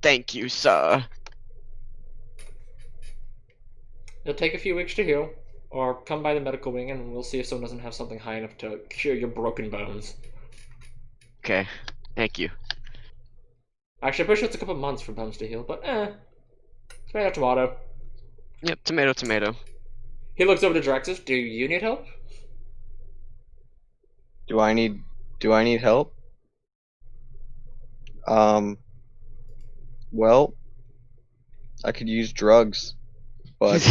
Thank you, sir. It'll take a few weeks to heal, or come by the medical wing and we'll see if someone doesn't have something high enough to cure your broken bones. Okay, thank you. Actually, I'm pretty sure it's a couple months for bones to heal, but tomato, tomato. Yep, tomato, tomato. He looks over to Draxus. Do you need help? Do I need help? Well, I could use drugs, but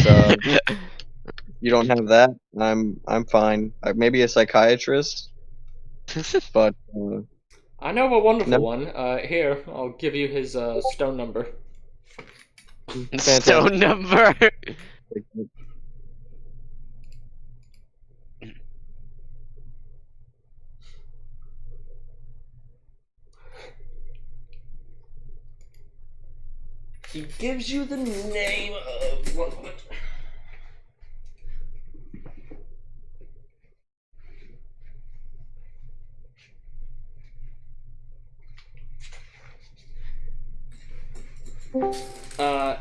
you don't have that. I'm fine. Maybe a psychiatrist, but I know of a wonderful No. one. Here, I'll give you his stone number. Stone number. He gives you the name of one moment.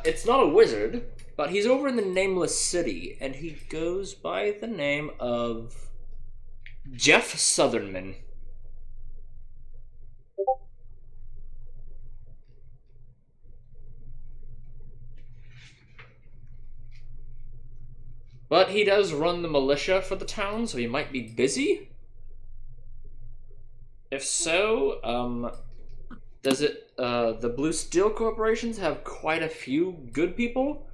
It's not a wizard, but he's over in the Nameless City, and he goes by the name of Jeff Southernman. But he does run the militia for the town, so he might be busy. If so, does it, the Blue Steel Corporations have quite a few good people?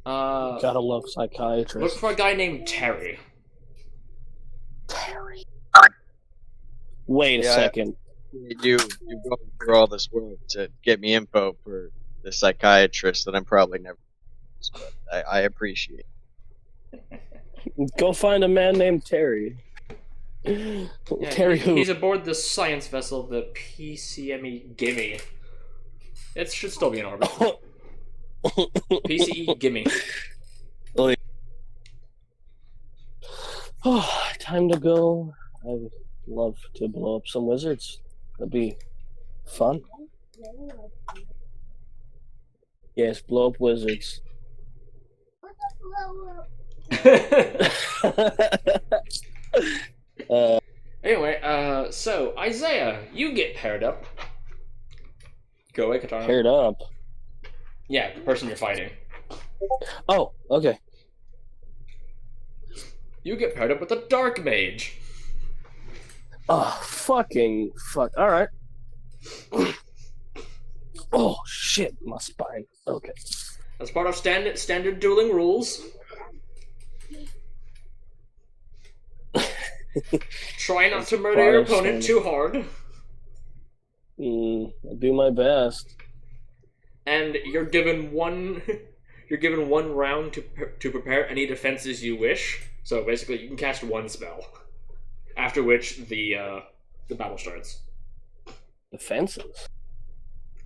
Gotta love Look psychiatrists. for a guy named Terry. Terry. Wait a Yeah. second. you going through all this work to get me info for the psychiatrist that I'm probably never. But I appreciate. Go find a man named Terry. Yeah, Terry who? He's aboard the science vessel, the PCME Gimme. It should still be in orbit. PCE Gimme. Oh, time to go. I would love to blow up some wizards. That'd be fun. Yes, blow up wizards. Anyway, so Isaiah, you get paired up. Go away, Katana. Paired up. Yeah, the person you're fighting. Oh, okay. You get paired up with a dark mage. Oh, fucking fuck. All right. Oh shit, my spine. Okay. As part of standard dueling rules. Try not to murder your opponent too hard. I'll do my best. And you're given one. You're given 1 round to prepare any defenses you wish. So basically, you can cast 1 spell. After which the battle starts. Defenses?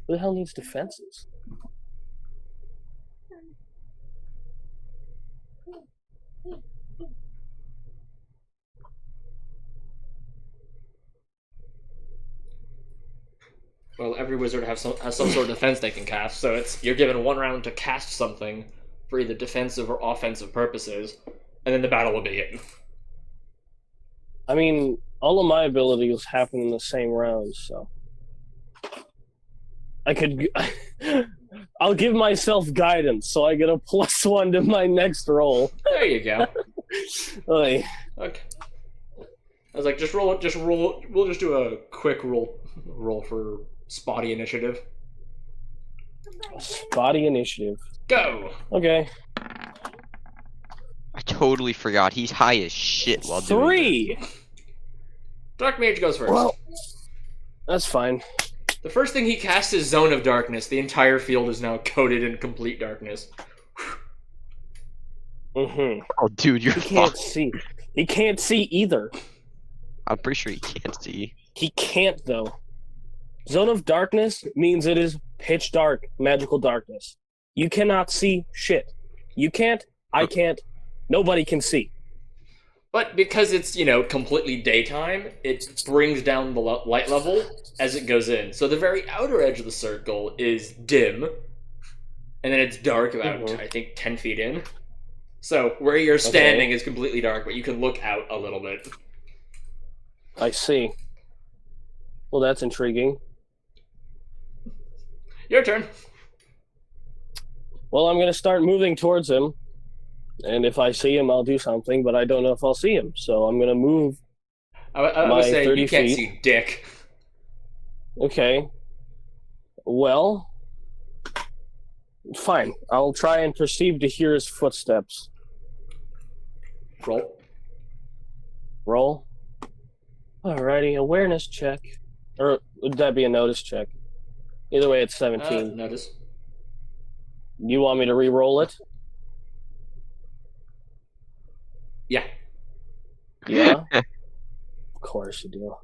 Who the hell needs defenses? Well, every wizard has some sort of defense they can cast, so you're given 1 round to cast something for either defensive or offensive purposes, and then the battle will begin. I mean, all of my abilities happen in the same round, so I could. I'll give myself guidance, so I get a +1 to my next roll. There you go. Oy. Okay. I was like, just roll. We'll just do a quick roll for spotty initiative. Spotty initiative. Go. Okay. I totally forgot. He's high as shit while doing 3. Dark Mage goes first. Well, that's fine. The first thing he casts is Zone of Darkness. The entire field is now coated in complete darkness. Mm-hmm. Oh, dude, you're He can't fucked. see. He can't see either. I'm pretty sure he can't see. He can't, though. Zone of Darkness means it is pitch dark, magical darkness. You cannot see shit. You can't, I can't, nobody can see. But because it's, completely daytime, it brings down the light level as it goes in. So the very outer edge of the circle is dim, and then it's dark about, I think, 10 feet in. So where you're standing is completely dark, but you can look out a little bit. I see. Well, that's intriguing. Your turn. Well, I'm going to start moving towards him. And if I see him, I'll do something, but I don't know if I'll see him. So I'm going to move. I My would say 30 you can't feet. see dick. Okay. Well, fine. I'll try and perceive to hear his footsteps. Roll. Roll. Alrighty, awareness check. Or would that be a notice check? Either way, it's 17. Notice. You want me to re-roll it? Yeah. Yeah? Of course you do.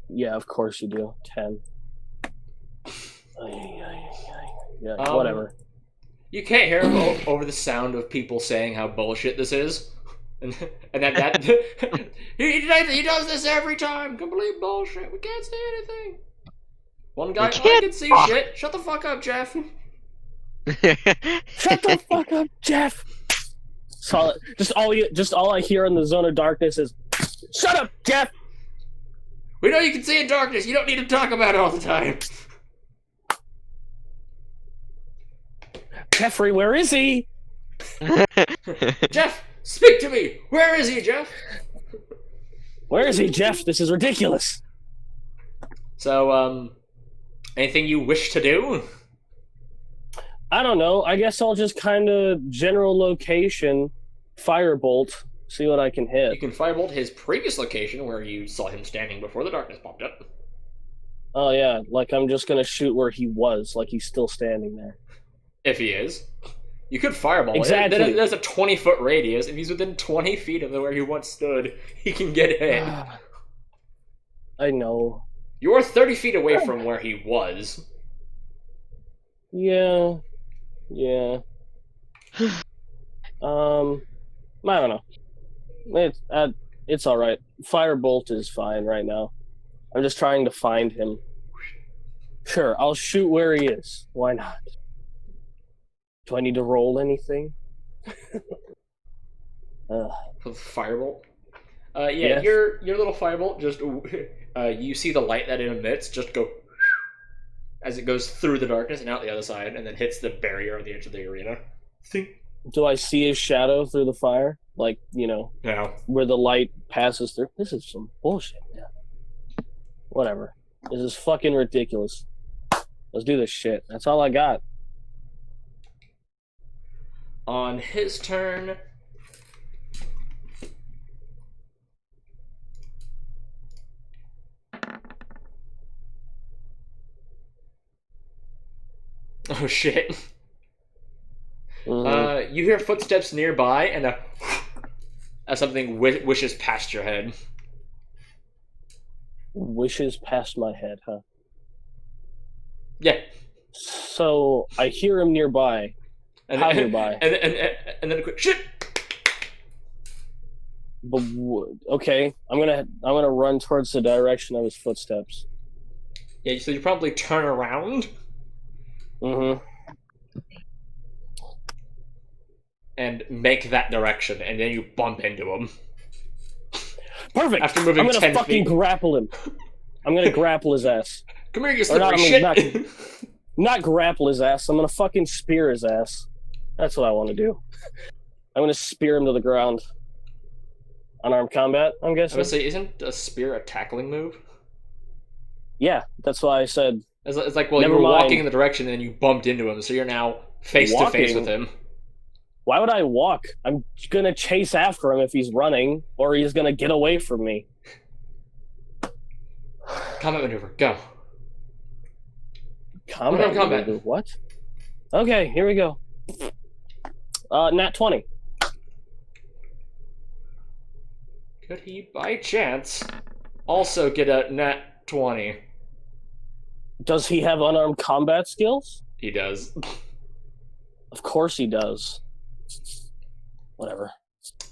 Yeah, of course you do. 10. Yeah, whatever. You can't hear him over the sound of people saying how bullshit this is. And that he does this every time. Complete bullshit. We can't see anything. One guy, I can see shit. Shut the fuck up, Jeff. Shut the fuck up, Jeff! Solid. Just all I hear in the Zone of Darkness is, "Shut up, Jeff!" We know you can see in darkness. You don't need to talk about it all the time. Jeffrey, where is he? Jeff, speak to me. Where is he, Jeff? Where is he, Jeff? This is ridiculous. So, anything you wish to do? I don't know. I guess I'll just kind of general location, firebolt, see what I can You hit. can firebolt his previous location where you saw him standing before the darkness popped up. Oh yeah, like I'm just gonna shoot where he was, like he's still standing there. If he is. You could fireball Exactly. it. There's a 20-foot radius. If he's within 20 feet of where he once stood, he can get hit. I know. You're 30 feet away from where he was. Yeah. I don't know. It's all right. Firebolt is fine right now. I'm just trying to find him. Sure, I'll shoot where he is. Why not? Do I need to roll anything? Firebolt? Yeah. your little firebolt just you see the light that it emits just go as it goes through the darkness and out the other side, and then hits the barrier on the edge of the arena. Do I see his shadow through the fire? Like, No. where the light passes through? This is some bullshit, man. Whatever. This is fucking ridiculous. Let's do this shit. That's all I got. On his turn, oh shit. You hear footsteps nearby, and as something wishes past your head. wishes past my head, huh? Yeah. So I hear him nearby. How nearby? And then a quick shit. But okay, I'm gonna run towards the direction of his footsteps. Yeah, so you probably turn around Mm-hmm. and make that direction, and then you bump into him. Perfect. After moving I'm gonna 10 fucking feet. grapple him. I'm gonna grapple his ass. Come here, you Or not, slippery I mean, shit. Not grapple his ass. I'm gonna fucking spear his ass. That's what I want to do. I'm gonna spear him to the ground. Unarmed combat, I'm I guessing. would say, isn't a spear a tackling move? Yeah, that's why I said It's like, well, Never you were mind. walking in the direction and you bumped into him, so you're now face to face Walking? with him. why would I walk? I'm gonna chase after him if he's running, or he's gonna get away from me. Combat maneuver, go. Combat. Unarmed combat. maneuver, What? Okay, here we go. Nat 20. Could he, by chance, also get a nat 20? Does he have unarmed combat skills? He does. Of course he does. Whatever.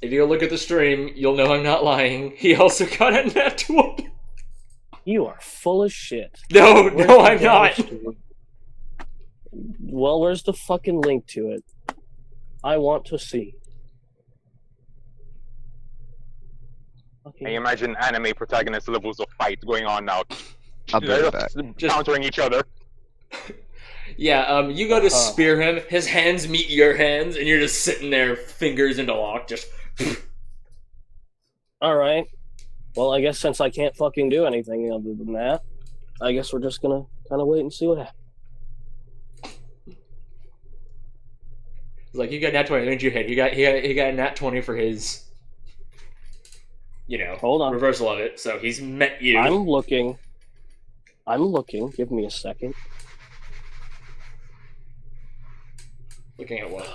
If you look at the stream, you'll know I'm not lying. He also got a nat 20. You are full of shit. No, Where's no, the I'm not. damage to it? Well, where's the fucking link to it? I want to see. Can you imagine anime protagonist levels of fight going on now? I'll be They're right back. Just- countering each other. Yeah, you go to Uh-huh. spear him, his hands meet your hands, and you're just sitting there, fingers interlocked, just... Alright. Well, I guess since I can't fucking do anything other than that, I guess we're just gonna kind of wait and see what happens. It's like, you got a nat 20, didn't you hit? He got a nat 20 for his, Hold on. reversal of it, so he's met you. I'm looking. Give me a second. Looking at what?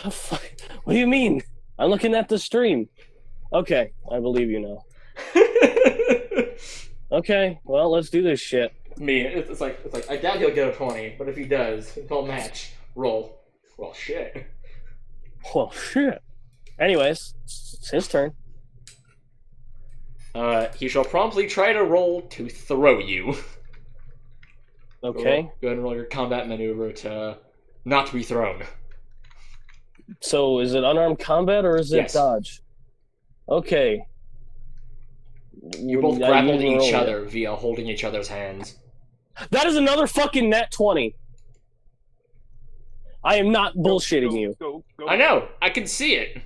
The fuck? What do you mean? I'm looking at the stream. Okay, I believe you now. Okay, well, let's do this shit. It's like, I doubt he'll get a 20, but if he does, he'll match. Roll. Well, shit. Well, shit. Anyways, it's his turn. He shall promptly try to roll to throw you. Okay, Go ahead and roll your combat maneuver to not be thrown. so is it unarmed combat or is it Yes. dodge? Okay. You both I grappled usually each roll it. other via holding each other's hands. That is another fucking nat 20. I am not bullshitting you. Go. I know! I can see it!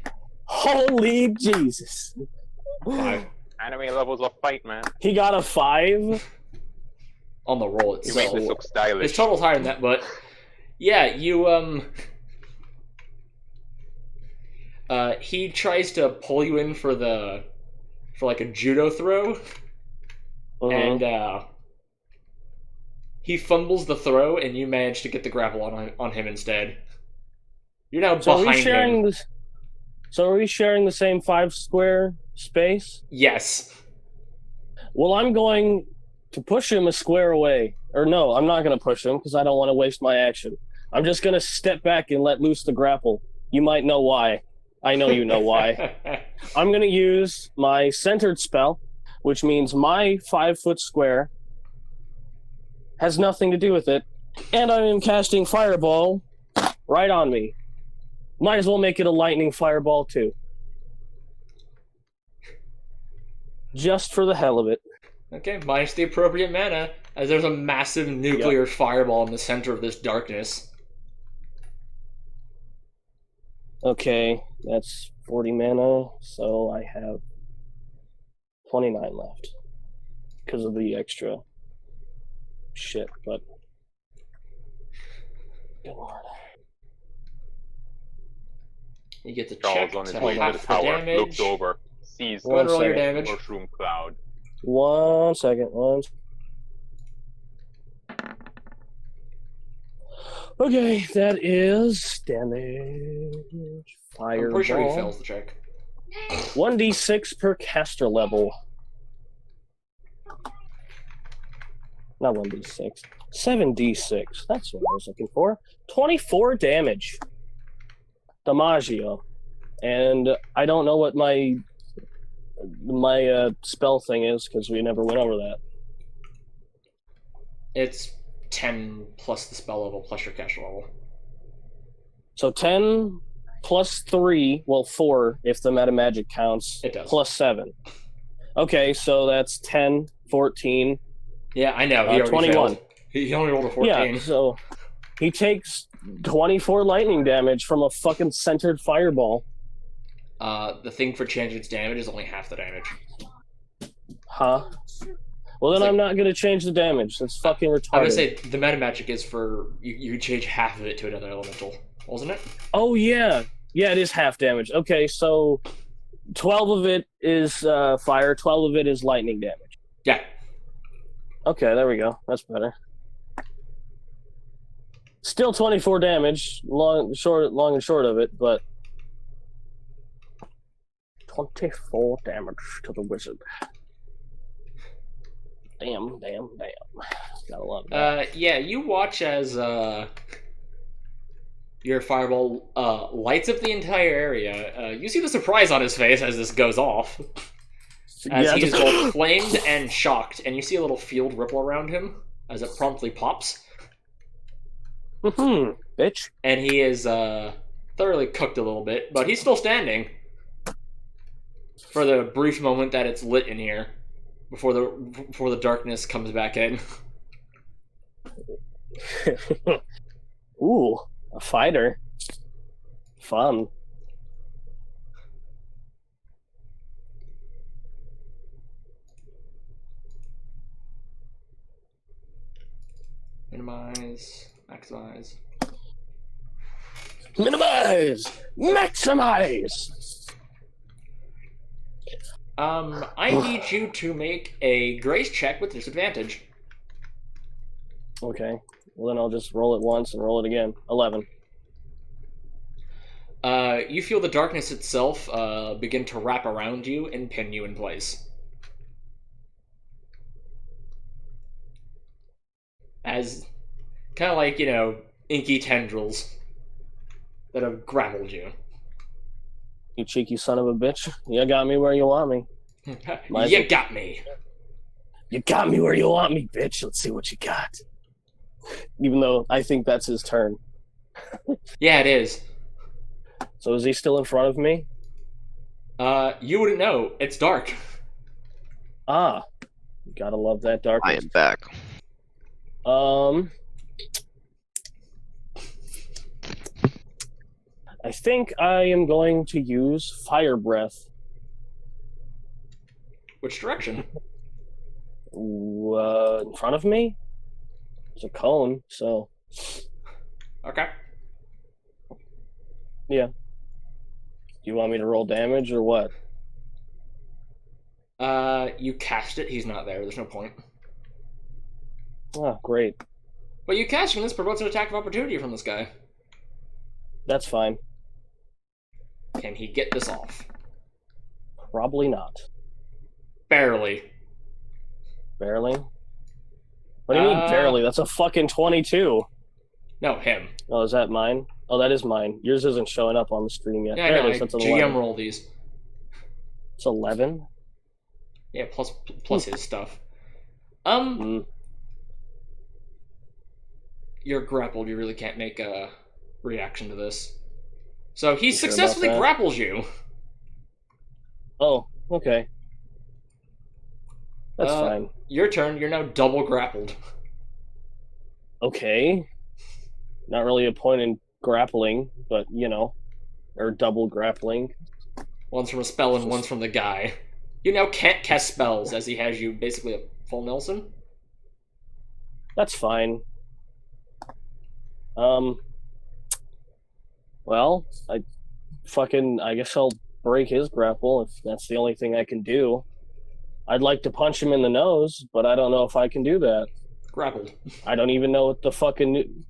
Holy Jesus. 5. Anime levels of fight, man. He got a 5. On the roll You make itself. this look His stylish. total's higher than that, but... Yeah, you, he tries to pull you in for like a judo throw, and he fumbles the throw, and you manage to get the grapple on him instead. You're now So are we behind sharing him. this? So are we sharing the same 5 square space? Yes. Well, I'm going to push him a square away. Or no, I'm not going to push him because I don't want to waste my action. I'm just going to step back and let loose the grapple. You might know why. I know you know why. I'm going to use my centered spell, which means my 5-foot square has nothing to do with it, and I am casting Fireball right on me. Might as well make it a lightning fireball too. Just for the hell of it. Okay, minus the appropriate mana, as there's a massive nuclear fireball in the center of this darkness. Okay, that's 40 mana, so I have 29 left. Because of the extra shit, but... Good lord. You get to Charles check on his to way to the half the tower, damage. looks over, sees Go ahead and roll your second. damage. mushroom cloud. 1 second. Okay, that is damage. I'm pretty sure he Fireball. fails the check. 1d6 per caster level. Not 1d6. 7d6. That's what I was looking for. 24 damage. Damaggio. And I don't know what my spell thing is, because we never went over that. It's 10 plus the spell level plus your caster level. So 10 plus 3, well, 4 if the meta magic counts, It does. plus 7. Okay, so that's 10, 14. Yeah, I know. He already 21. failed. He only rolled a 14. Yeah, so he takes 24 lightning damage from a fucking centered fireball. The thing for changing its damage is only half the damage. Huh? Well, then It's like- I'm not going to change the damage. That's fucking retarded. I'm gonna say the meta magic is for you can change half of it to another elemental, wasn't it? Oh, yeah. Yeah, it is half damage. Okay, so 12 of it is fire, 12 of it is lightning damage. Yeah. Okay, there we go. That's better. Still 24 damage, long and short of it, but 24 damage to the wizard. Damn. Gotta love that. Yeah, you watch as your fireball lights up the entire area. You see the surprise on his face as this goes off. As Yeah, he is just- both flamed and shocked, and you see a little field ripple around him as it promptly pops. Bitch. And he is thoroughly cooked a little bit, but he's still standing for the brief moment that it's lit in here before the darkness comes back in. Ooh, a fighter. Fun. Minimize, maximize. Minimize! Maximize! I need you to make a grace check with disadvantage. Okay. Well, then I'll just roll it once and roll it again. 11. You feel the darkness itself begin to wrap around you and pin you in place. As kind of like, inky tendrils that have grappled you. You cheeky son of a bitch. You got me where you want me. You got me. You got me where you want me, bitch. Let's see what you got. Even though I think that's his turn. Yeah, it is. So is he still in front of me? You wouldn't know. It's dark. Ah. Gotta love that I darkness. am back. I think I am going to use Fire Breath. Which direction? In front of me? There's a cone, so... Okay. Yeah. Do you want me to roll damage or what? You cast it. He's not there. There's no point. Ah, great. But you cast him. This provokes an attack of opportunity from this guy. That's fine. Can he get this off? Probably not. Barely. Barely? What do you mean barely? That's a fucking 22. No, him. Oh, is that mine? Oh, that is mine. Yours isn't showing up on the screen yet. Yeah, there no, it is. That's an GM 11. roll these. It's 11? Yeah, plus his stuff. Mm. You're grappled. You really can't make a reaction to this. So he You sure about successfully that? grapples you. Oh, okay. That's Uh, fine. Your turn. You're now double grappled. Okay. Not really a point in grappling, but, or double grappling. One's from a spell and one's from the guy. You now can't cast spells as he has you basically a full Nelson. That's fine. Well, I guess I'll break his grapple if that's the only thing I can do. I'd like to punch him in the nose, but I don't know if I can do that. Grappled. I don't even know what the fucking...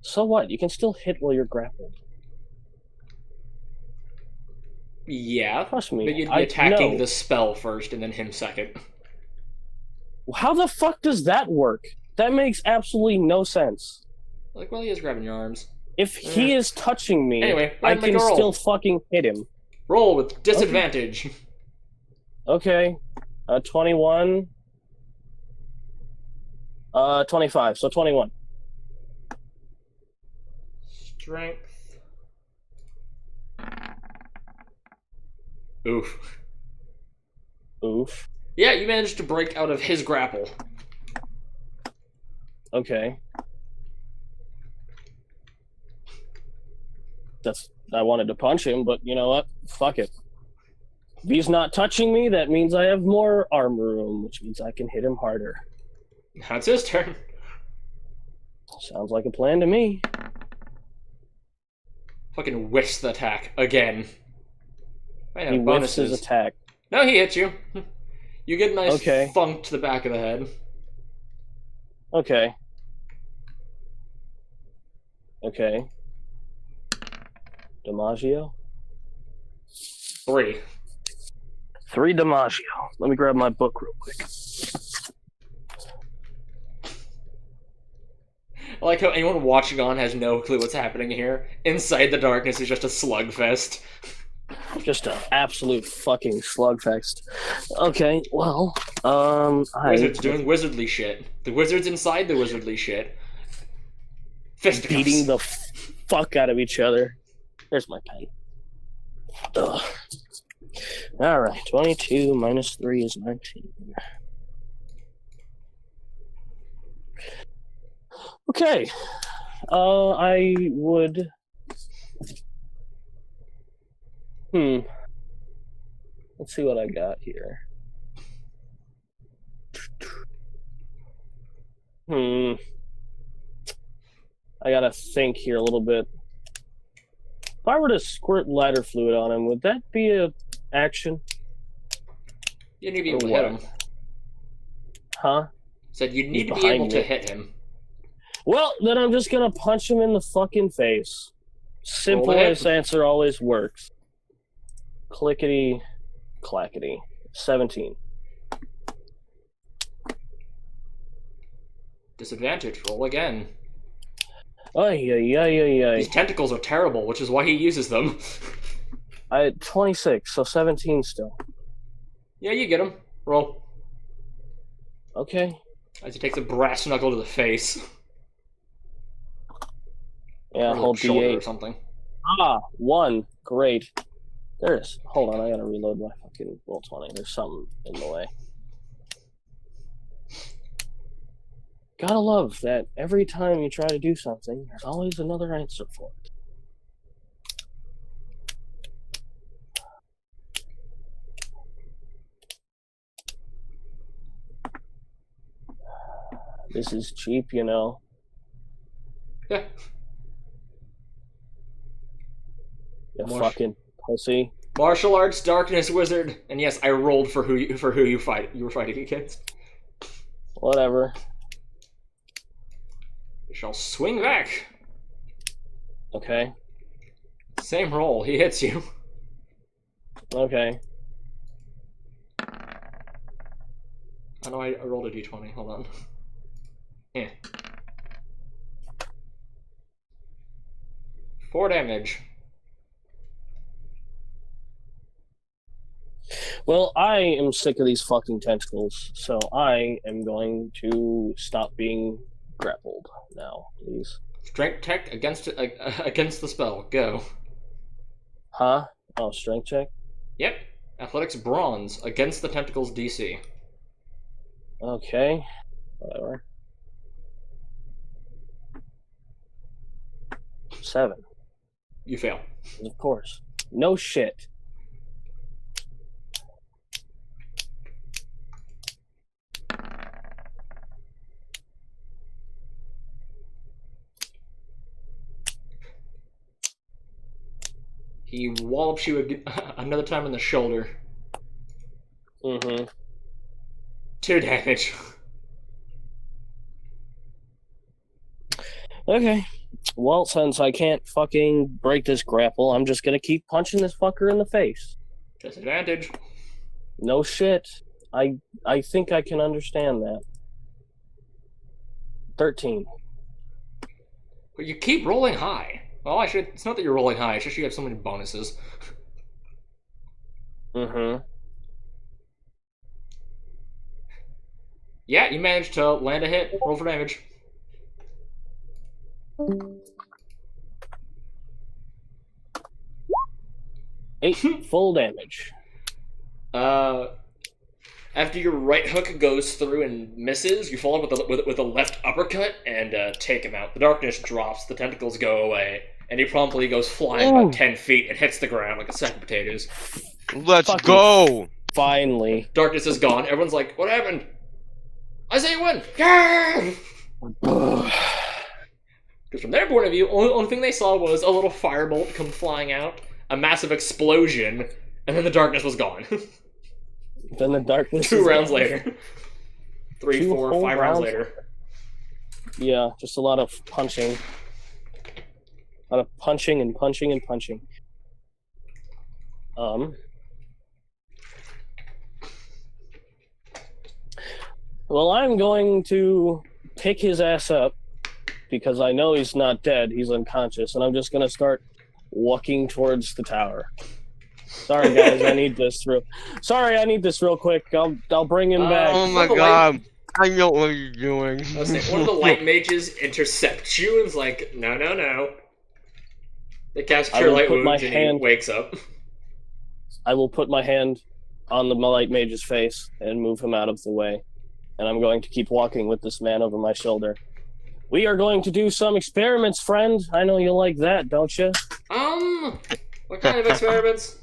So what? You can still hit while you're grappled. Yeah, Trust me. but you'd be I attacking know. the spell first and then him second. How the fuck does that work? That makes absolutely no sense. Like, well, he is grabbing your arms. If he is touching me, Anyway, I make can a roll. still fucking hit him. Roll with disadvantage. Okay. 21. 25, so 21. Strength. Oof. Oof. Yeah, you managed to break out of his grapple. Okay. I wanted to punch him, but you know what? Fuck it. If he's not touching me, that means I have more armor room, which means I can hit him harder. Now it's his turn. Sounds like a plan to me. Fucking whiffs the attack again. Might He have whiffs his bonuses. attack. No, he hits you. You get a nice Okay. funk to the back of the head. Okay. Okay. DiMaggio? 3. 3 DiMaggio. Let me grab my book real quick. I like how anyone watching on has no clue what's happening here. Inside the darkness is just a slugfest. Just an absolute fucking slugfest. Okay, well, Wizards doing wizardly shit. The wizards inside the wizardly shit. Fisticuffs. beating the fuck out of each other. There's my pen. Ugh. Alright, 22 minus 3 is 19. Okay. I would... Let's see what I got here. I gotta think here a little bit. If I were to squirt lighter fluid on him, would that be a action? You need to be Or able to what? hit him. Huh? Said you need to be behind able to me. hit him. Well, then I'm just gonna punch him in the fucking face. Simplest hit. answer always works. Clickety, clackety. 17. Disadvantage. Roll again. Ay, ay, ay, ay, ay. These tentacles are terrible, which is why he uses them. I had 26, so 17 still. Yeah, you get him. Roll. Okay. As he takes a brass knuckle to the face. Yeah, Or the hold shoulder or D8. something. 1. Great. There it is. Hold on, I gotta reload my fucking roll 20. There's something in the way. Gotta love that every time you try to do something, there's always another answer for it. This is cheap, you know. Yeah. You More- fucking pussy. Martial arts, darkness, wizard, and yes, I rolled for who you were fighting against. Whatever. You shall swing back. Okay. Same roll. He hits you. Okay. I know I rolled a d20. Hold on. Yeah. 4 damage. Well, I am sick of these fucking tentacles, so I am going to stop being grappled now, please. Strength check against the spell. Go. Huh? Oh, strength check? Yep. Athletics bronze against the tentacles DC. Okay. Whatever. 7. You fail. Of course. No shit. He wallops you another time in the shoulder. Mm-hmm. 2 damage. Okay. Well, since I can't fucking break this grapple, I'm just gonna keep punching this fucker in the face. Disadvantage. No shit. I think I can understand that. 13. But you keep rolling high. Well, it's not that you're rolling high, it's just you have so many bonuses. Mm-hmm. Yeah, you managed to land a hit. Roll for damage. 8 full damage. After your right hook goes through and misses, you follow with a left uppercut and take him out. The darkness drops, the tentacles go away, and he promptly goes flying about 10 feet and hits the ground like a sack of potatoes. Let's Fucking- go! Finally. Darkness is gone. Everyone's like, "What happened?" Isaiah won! Yeah! Because from their point of view, only thing they saw was a little firebolt come flying out, a massive explosion, and then the darkness was gone. Then the darkness. 2 is rounds gone. later. 3, 2 4, whole 5 rounds rounds? later. Yeah, just a lot of punching. A lot of punching and punching and punching. Well, I'm going to pick his ass up because I know he's not dead. He's unconscious, and I'm just going to start walking towards the tower. Sorry, guys, I need this real quick. I'll bring him back. Oh my the god. I know what you're doing. I was saying, one of the light mages intercepts you and's like, no. They cast I Cure will Light put my Wounds and he hand- wakes up. I will put my hand on the light mage's face and move him out of the way. And I'm going to keep walking with this man over my shoulder. We are going to do some experiments, friend. I know you like that, don't you? What kind of experiments?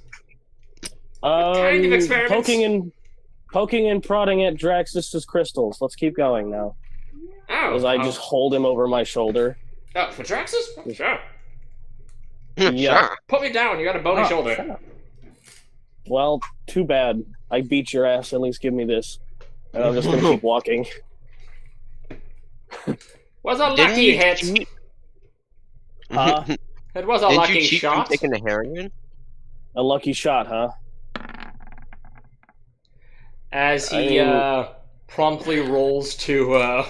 Kind of experiments? Poking and prodding at Draxus's crystals. Let's keep going now. Oh. As I just hold him over my shoulder. Oh, for Traxxas? Sure. Yeah. Sure. Put me down, you got a bony Oh, shoulder. shut up. Well, too bad. I beat your ass. At least give me this. And I'm just gonna keep walking. Was a Didn't lucky you hit. cheat? It was a Didn't lucky you cheat from shot. taking the heroin? A lucky shot, huh? As he promptly rolls to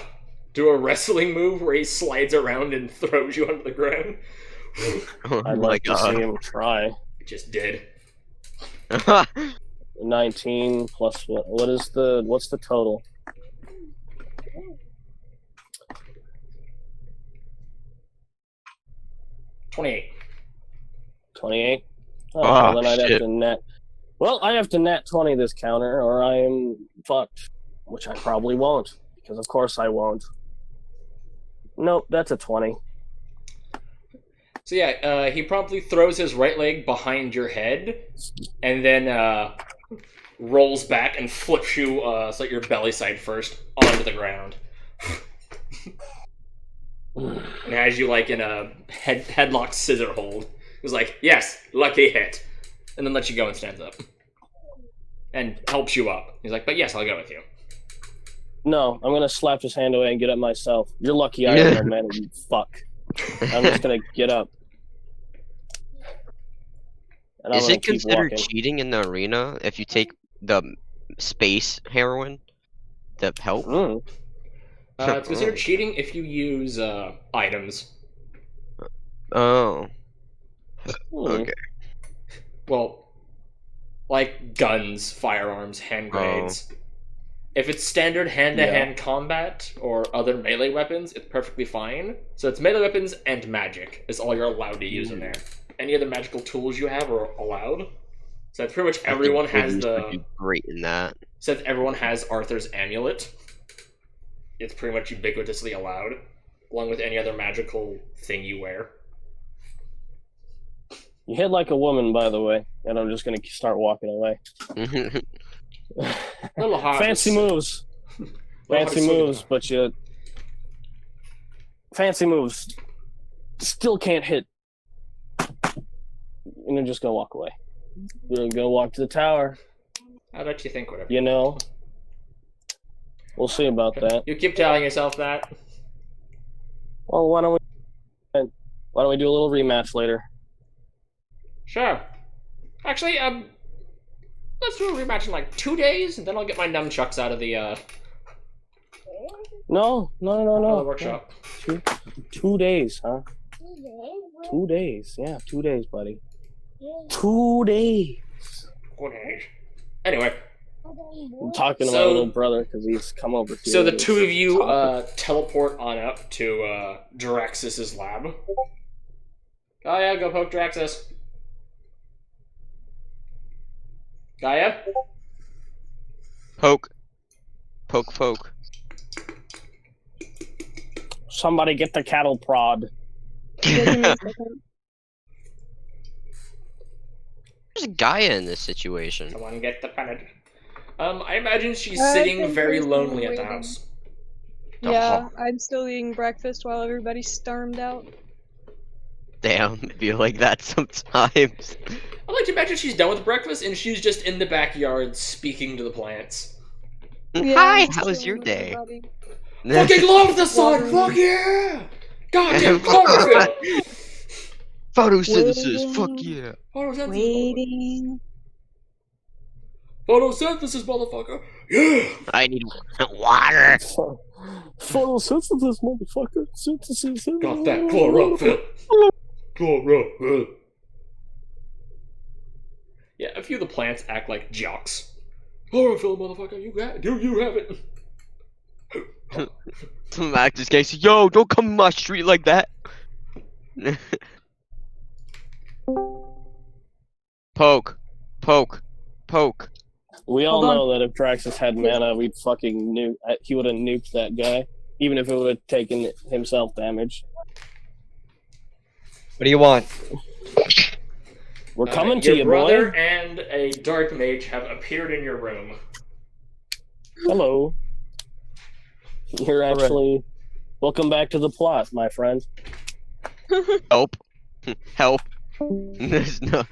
do a wrestling move where he slides around and throws you onto the ground. Oh I'd my like to see god. him try. He just did. 19 plus what's the total? $28. 28? Oh, Oh, well, then I'd have shit. to net. Well, I have to net 20 this counter, or I am fucked. Which I probably won't, because of course I won't. Nope, that's a 20. So yeah, he promptly throws his right leg behind your head, and then rolls back and flips you so that your belly side first onto the ground, and has you like in a headlock scissor hold. He's like, "Yes, lucky hit," and then lets you go and stands up, and helps you up. He's like, "But yes, I'll go with you." No, I'm gonna slap his hand away and get up myself. You're lucky I am, man. You fuck. I'm just gonna get up. And I'm Is gonna it keep considered walking. cheating in the arena if you take the space heroin to help? Mm. It's considered cheating if you use items. Oh. Hmm. Okay. Well, like guns, firearms, hand grenades. If it's standard hand-to-hand combat or other melee weapons, it's perfectly fine. So it's melee weapons and magic is all you're allowed to use in there. Any other magical tools you have are allowed. So that's pretty much everyone I think has Ruby's would the. be great in that. Since everyone has Arthur's amulet, it's pretty much ubiquitously allowed, along with any other magical thing you wear. You hit like a woman, by the way, and I'm just gonna start walking away. Little hot. Fancy moves. Fancy moves, but you. Fancy moves. Still can't hit. And I'm just gonna walk away. We're gonna walk to the tower, I'll let you think whatever. you know. We'll see about that. You keep telling yourself that. Well, why don't we do a little rematch later? Sure. Actually, let's do a rematch in like 2 days, and then I'll get my nunchucks out of the. No. Oh, the workshop. 2 days, huh? 2 days. Yeah, 2 days, buddy. 2 days. Anyway, I'm talking to my So- little brother because he's come over here. so the and two of you talking. teleport on up to Draxus's lab. Oh yeah, go poke Draxus. Gaia? Poke. Poke, poke. Somebody get the cattle prod. Yeah, give me a second. There's Gaia in this situation. Someone get the planet. I imagine she's I sitting think very there's lonely no at the waiting. house. Yeah, I'm still eating breakfast while everybody stormed out. Damn, I feel like that sometimes. I like to imagine she's done with breakfast and she's just in the backyard speaking to the plants. Yeah, Hi, I'm how was chilling your with day? everybody. Fucking love the sun! Watering. Fuck yeah! Goddamn chlorophyll! Photosynthesis, fuck Waiting. yeah. Photosynthesis, Waiting. photosynthesis, motherfucker! Yeah! I need water. Photosynthesis, motherfucker. Synthesis. Got that chlorophyll. Chlorophyll. Yeah, a few of the plants act like jocks. Chlorophyll, motherfucker, you got it. Do you have it? Some actors guys, yo, don't come in my street like that. Poke, poke, poke. We all Hold on. know that if Draxus had mana, we'd fucking nuke. He would have nuked that guy, even if it would have taken himself damage. What do you want? We're coming to your you, brother boy. and a dark mage have appeared in your room. Hello. You're actually. Welcome back to the plot, my friend. Help, help. There's no.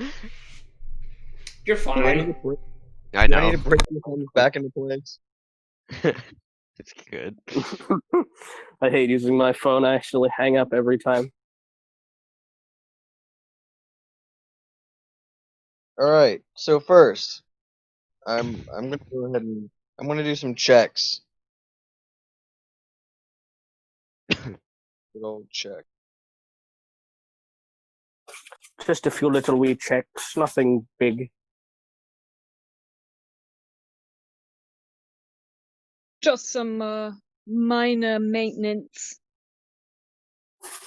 You're Do I fine. need to break, I do I know. need to break this one back into place? It's good. I hate using my phone. I actually hang up every time. All right. So first, I'm gonna go ahead and I'm gonna do some checks. Good old check. Just a few little wee checks, nothing big. Just some minor maintenance.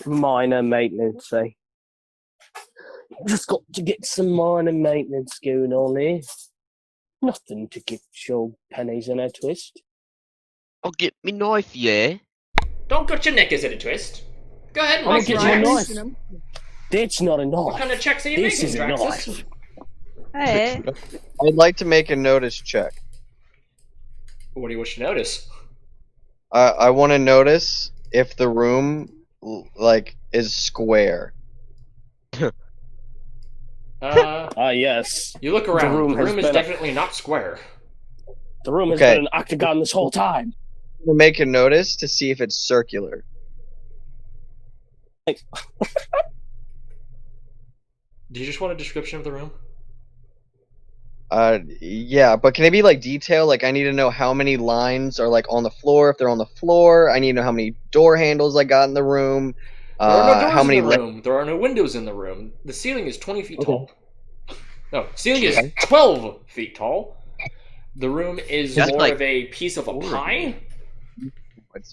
Minor maintenance, eh? Just got to get some minor maintenance going on here. Nothing to get your pennies in a twist. I'll get me knife, yeah. Don't cut your neck as in a twist. Go ahead and I'll make get some you a checks. knife. You know? That's not a What kind knife. of checks are you This making, is a Draxus? knife. Hey. I'd like to make a notice check. What do you wish to notice? I want to notice if the room like is square. Ah, yes. You look around. room The has room is been a- definitely not square. The room has Okay. been an octagon this whole time. I'm gonna make a notice to see if it's circular. Do you just want a description of the room? Yeah, but can it be like detailed? Like I need to know how many lines are like on the floor. If they're on the floor, I need to know how many door handles I got in the room. There are no doors How many in the room. There are no windows in the room. The ceiling is 20 feet tall. No, ceiling is 12 feet tall. The room is That's more like- of a piece of a pie, What's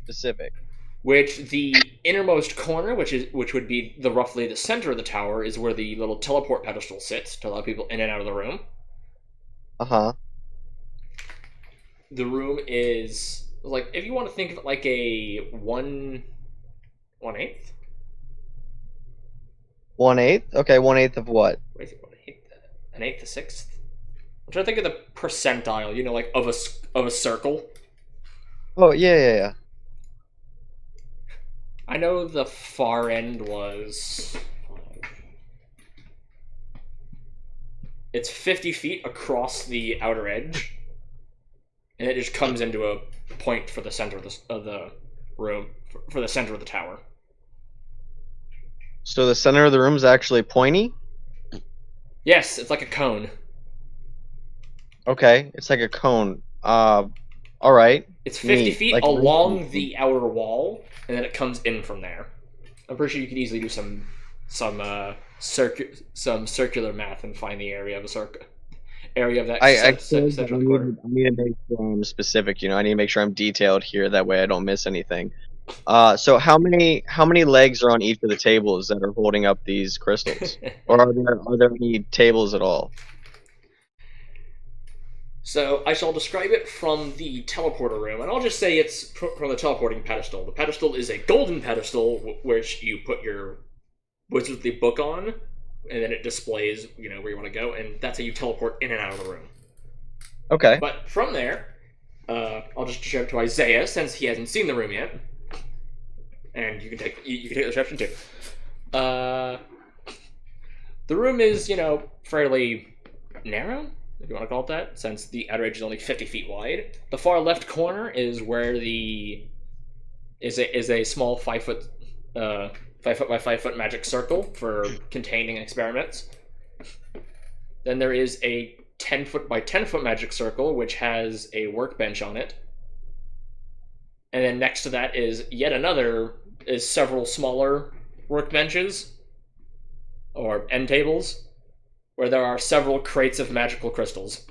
specific? which the innermost corner, which would be the roughly the center of the tower, is where the little teleport pedestal sits to allow people in and out of the room. Uh-huh. The room is like, if you want to think of it like a 1/8. 1/8? Okay, 1/8 of what? What is it? 1/8? An eighth, a sixth? I'm trying to think of the percentile. You know, like of a circle. Oh, yeah. I know the far end was. It's 50 feet across the outer edge, and it just comes into a point for the center of the room, for the center of the tower. So the center of the room is actually pointy? Yes, it's like a cone. Okay, it's like a cone. I'll All right. It's 50 Neat. feet Like- along the outer wall, and then it comes in from there. I'm pretty sure you can easily do some circular math and find the area of a area of that central corner. I need to make sure I'm specific. I need to make sure I'm detailed here. That way I don't miss anything. So how many legs are on each of the tables that are holding up these crystals, or are there any tables at all? So I shall describe it from the teleporter room, and I'll just say it's from the teleporting pedestal. The pedestal is a golden pedestal, which you put your Wizardly book on, and then it displays, where you want to go, and that's how you teleport in and out of the room. Okay. But from there, I'll just show it to Isaiah, since he hasn't seen the room yet, and you can take the reception too. The room is, fairly narrow, if you want to call it that, since the outer edge is only 50 feet wide. The far left corner is where is a small 5 foot by 5 foot magic circle for containing experiments. Then there is a 10 foot by 10 foot magic circle which has a workbench on it. And then next to that is several smaller workbenches or end tables, where there are several crates of magical crystals.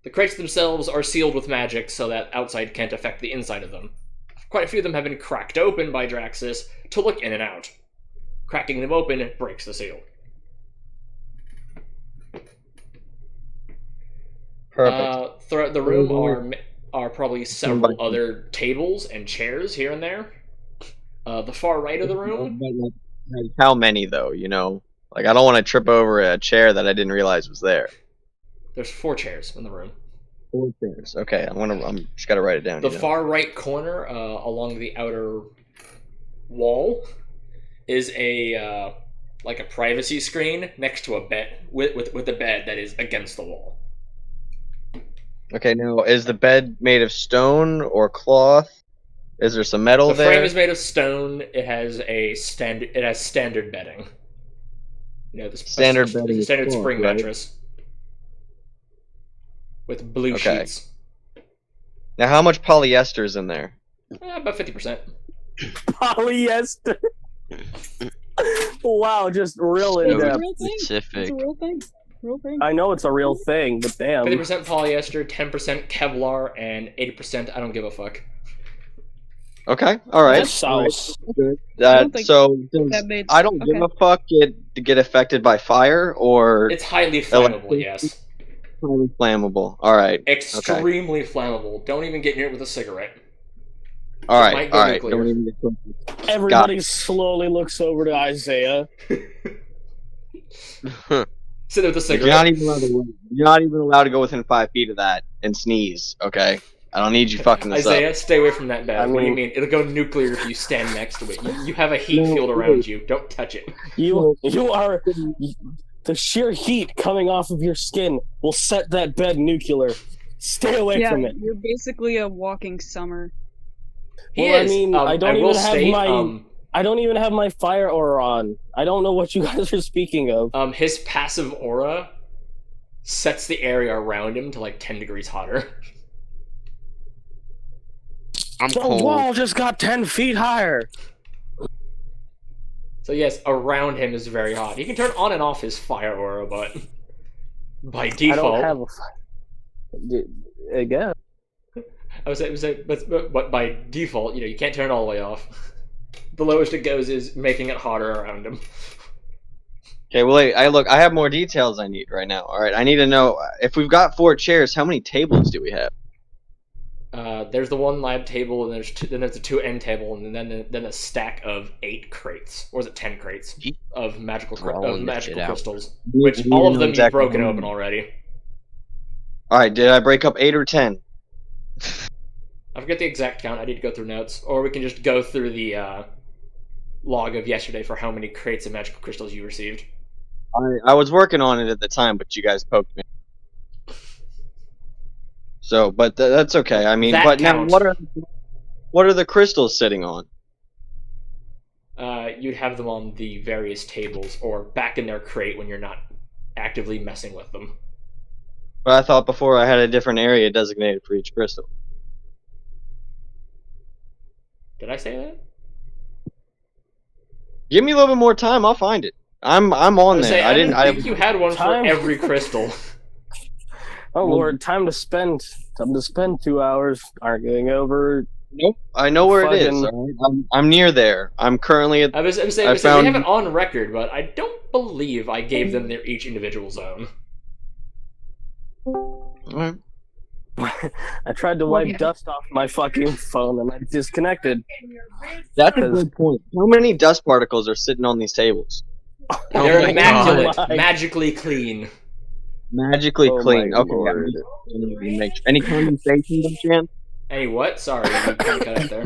The crates themselves are sealed with magic so that outside can't affect the inside of them. Quite a few of them have been cracked open by Draxus to look in and out. Cracking them open breaks the seal. Perfect. Throughout the room are probably several other tables and chairs here and there. The far right of the room... How many though? Like I don't want to trip over a chair that I didn't realize was there. There's 4 chairs in the room. 4 chairs. Okay, I'm just gotta write it down. The far right corner, along the outer wall, is a privacy screen next to a bed with a bed that is against the wall. Okay, now is the bed made of stone or cloth? Is there some metal there? The frame is made of stone. It has standard bedding. Standard bedding. Standard spring right? mattress with blue sheets. Now, how much polyester is in there? About 50%. Polyester. Wow, just real in It's a depth. real thing. Specific. It's a real thing. Real thing. I know it's a real thing, but damn. 50% polyester, 10% Kevlar, and 80% I don't give a fuck. Okay, all right. That's sauce. don't think So that made- I don't give okay. a fuck get affected by fire or It's highly flammable, yes. highly flammable. All right, Extremely flammable. Don't even get near it with a cigarette. all might right, go all right. nuclear. Don't even get close. Everybody slowly looks over to Isaiah. Sit there with a You're cigarette. not even allowed to go within 5 feet of that and sneeze. Okay, I don't need you fucking this Isaiah, up. stay away from that bed. I What do you mean- mean? It'll go nuclear if you stand next to it. You have a heat No, field around you. Don't touch it. You are the sheer heat coming off of your skin will set that bed nuclear. Stay away Yeah, from it. you're basically a walking summer. He Well, I is. mean, I don't will even have state, my- I don't even have my fire aura on. I don't know what you guys are speaking of. his passive aura sets the area around him to like 10 degrees hotter. I'm The cold. wall just got 10 feet higher. So yes, around him is very hot. He can turn on and off his fire aura, but by I default, don't have a fire. Again. I would say, but by default, you can't turn it all the way off. The lowest it goes is making it hotter around him. Okay, well, wait, I have more details I need right now. All right, I need to know if we've got 4 chairs. How many tables do we have? There's the 1 lab table, and then there's the 2 end table, and then a stack of 8 crates, or is it 10 crates of magical Throwing the shit out. crystals, which all of them you've broken open already. All right, did I break up 8 or 10? I forget the exact count. I need to go through notes, or we can just go through the log of yesterday for how many crates of magical crystals you received. I was working on it at the time, but you guys poked me. So, but that's okay. I mean, That but now counts. what are the crystals sitting on? You'd have them on the various tables, or back in their crate when you're not actively messing with them. But I thought before I had a different area designated for each crystal. Did I say that? Give me a little bit more time. I'll find it. I'm on there. I didn't think you had one Time. for every crystal. Oh Lord, time to spend 2 hours arguing over. Nope. I know where it is. Fucking- all right? I'm near there. I'm currently at. I'm saying I we found- have it on record, but I don't believe I gave them their each individual zone. Alright. I tried to wipe dust off my fucking phone and I disconnected. That's a good point. How many dust particles are sitting on these tables? Oh They're my immaculate, God. magically clean. Magically Oh clean. my Okay. Lord. Any condensation by chance? Hey, what? Sorry, you cut out there.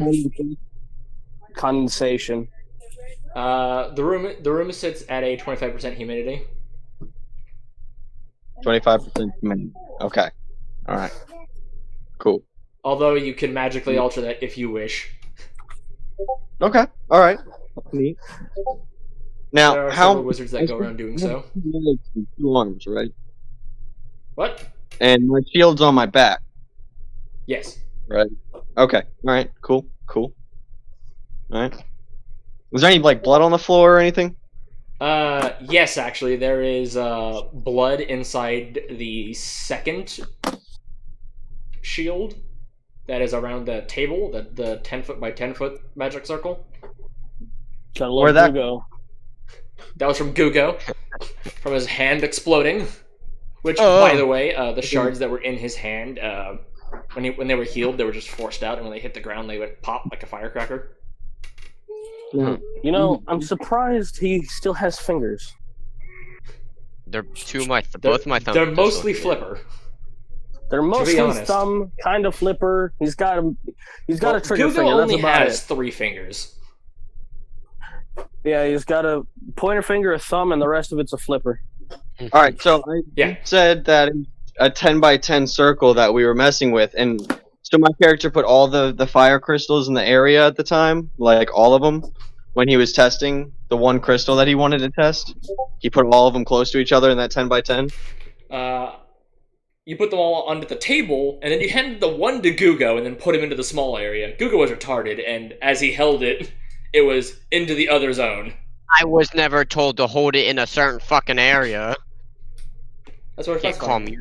Condensation. The room sits at a 25% humidity. 25% humidity. Okay. All right. Cool. Although you can magically alter that if you wish. Okay. All right. Neat. There Now, are how several wizards that go around doing so. 2 legs and 2 arms, right? What? And my shield's on my back, Yes. right? Okay. All right. Cool. Cool. All right. Was there any like blood on the floor or anything? Yes, actually, there is blood inside the second shield that is around the table, the 10-foot by 10-foot magic circle. Gotta Where'd love that- Hugo. That was from Gugo, from his hand exploding. Which, Oh. by the way, the shards that were in his hand, when they were healed, they were just forced out, and when they hit the ground, they would pop like a firecracker. No. You know, I'm surprised he still has fingers. They're both my thumbs. They're are mostly still here. flipper. They're mostly honest. thumb, kind of flipper. He's got a trigger Gugo finger. That's only about has it. 3 fingers. Yeah, he's got a pointer finger, a thumb, and the rest of it's a flipper. All right. So I Yeah. said that it's a 10 by 10 circle that we were messing with, and so my character put all the fire crystals in the area at the time, like all of them, when he was testing the one crystal that he wanted to test. He put all of them close to each other in that 10 by 10. You put them all onto the table, and then you handed the one to Gugo, and then put him into the small area. Gugo was retarded, and as he held it, it was into the other zone. I was never told to hold it in a certain fucking area. That's what You can't it's call me.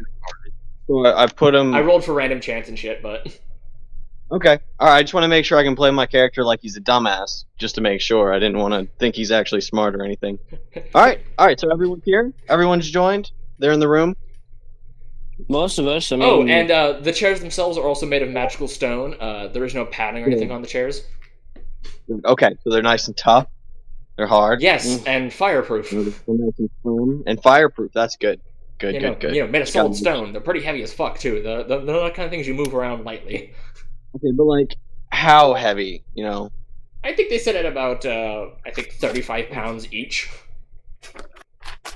So I put him. I rolled for random chance and shit, but Okay. All right. I just want to make sure I can play my character like he's a dumbass, just to make sure. I didn't want to think he's actually smart or anything. All right. All right. So everyone's here. Everyone's joined. They're in the room. Most of us, I mean. oh, and the chairs themselves are also made of magical stone. There is no padding or anything on the chairs. Okay. So they're nice and tough. They're hard. Yes, and fireproof. They're nice and firm and fireproof. That's good. Good. Good. Made of It's solid gotta be- stone. They're pretty heavy as fuck too. They're not the kind of things you move around lightly. Okay, but like, how heavy? You know. I think they sit at about 35 pounds each.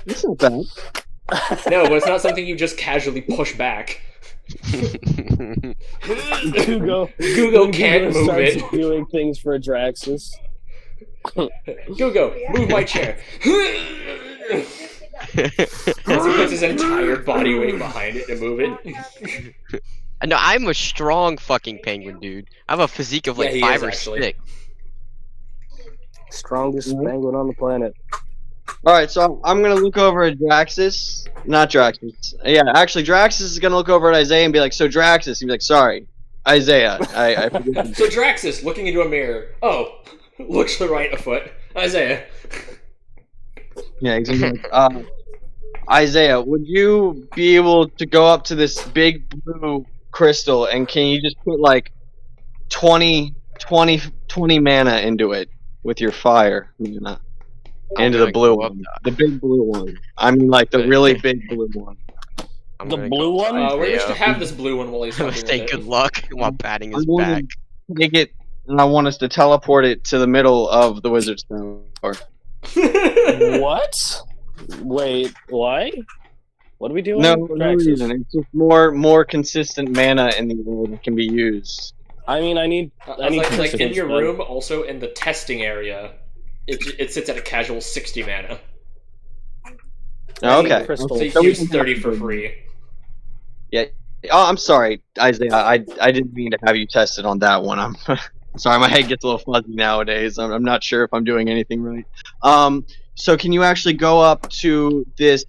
That's not bad. No, but it's not something you just casually push back. Gugo. Gugo can't move starts it. doing things for Adraxis. Gugo, move my chair. As he puts his entire body weight behind it to move it. No, I'm a strong fucking penguin, dude. I have a physique of like Yeah, he 5 is, or actually. 6. Strongest penguin on the planet. All right, so I'm gonna look over at Draxus. Not Draxus. Yeah, actually, Draxus is gonna look over at Isaiah and be like, "So Draxus," he'd be like, "Sorry, Isaiah, I forget." So Draxus, looking into a mirror. Oh, looks to the right a foot. Isaiah. Yeah, he's gonna be like, Isaiah, would you be able to go up to this big blue crystal and can you just put like 20 mana into it with your fire mana? I'm Into the gonna blue go up one. The big blue one. I mean, like the really big blue one. I'm The gonna blue go one? up to We're just to Isaiah. have this blue one while he's I'm gonna talking say with good it. luck while patting his I wanna back. take it and I want us to teleport it to the middle of the Wizard's Tower. What? Wait, why? What are we doing? No Adraxis? reason. It's just more consistent mana in the air that can be used. I mean, I need. I need like in crystals, your man. room, also in the testing area, it sits at a casual 60 mana. Okay. crystals. So you So we use can 30 have for the- free. Yeah. Oh, I'm sorry, Isaiah. I didn't mean to have you tested on that one. I'm sorry. My head gets a little fuzzy nowadays. I'm not sure if I'm doing anything right. So can you actually go up to this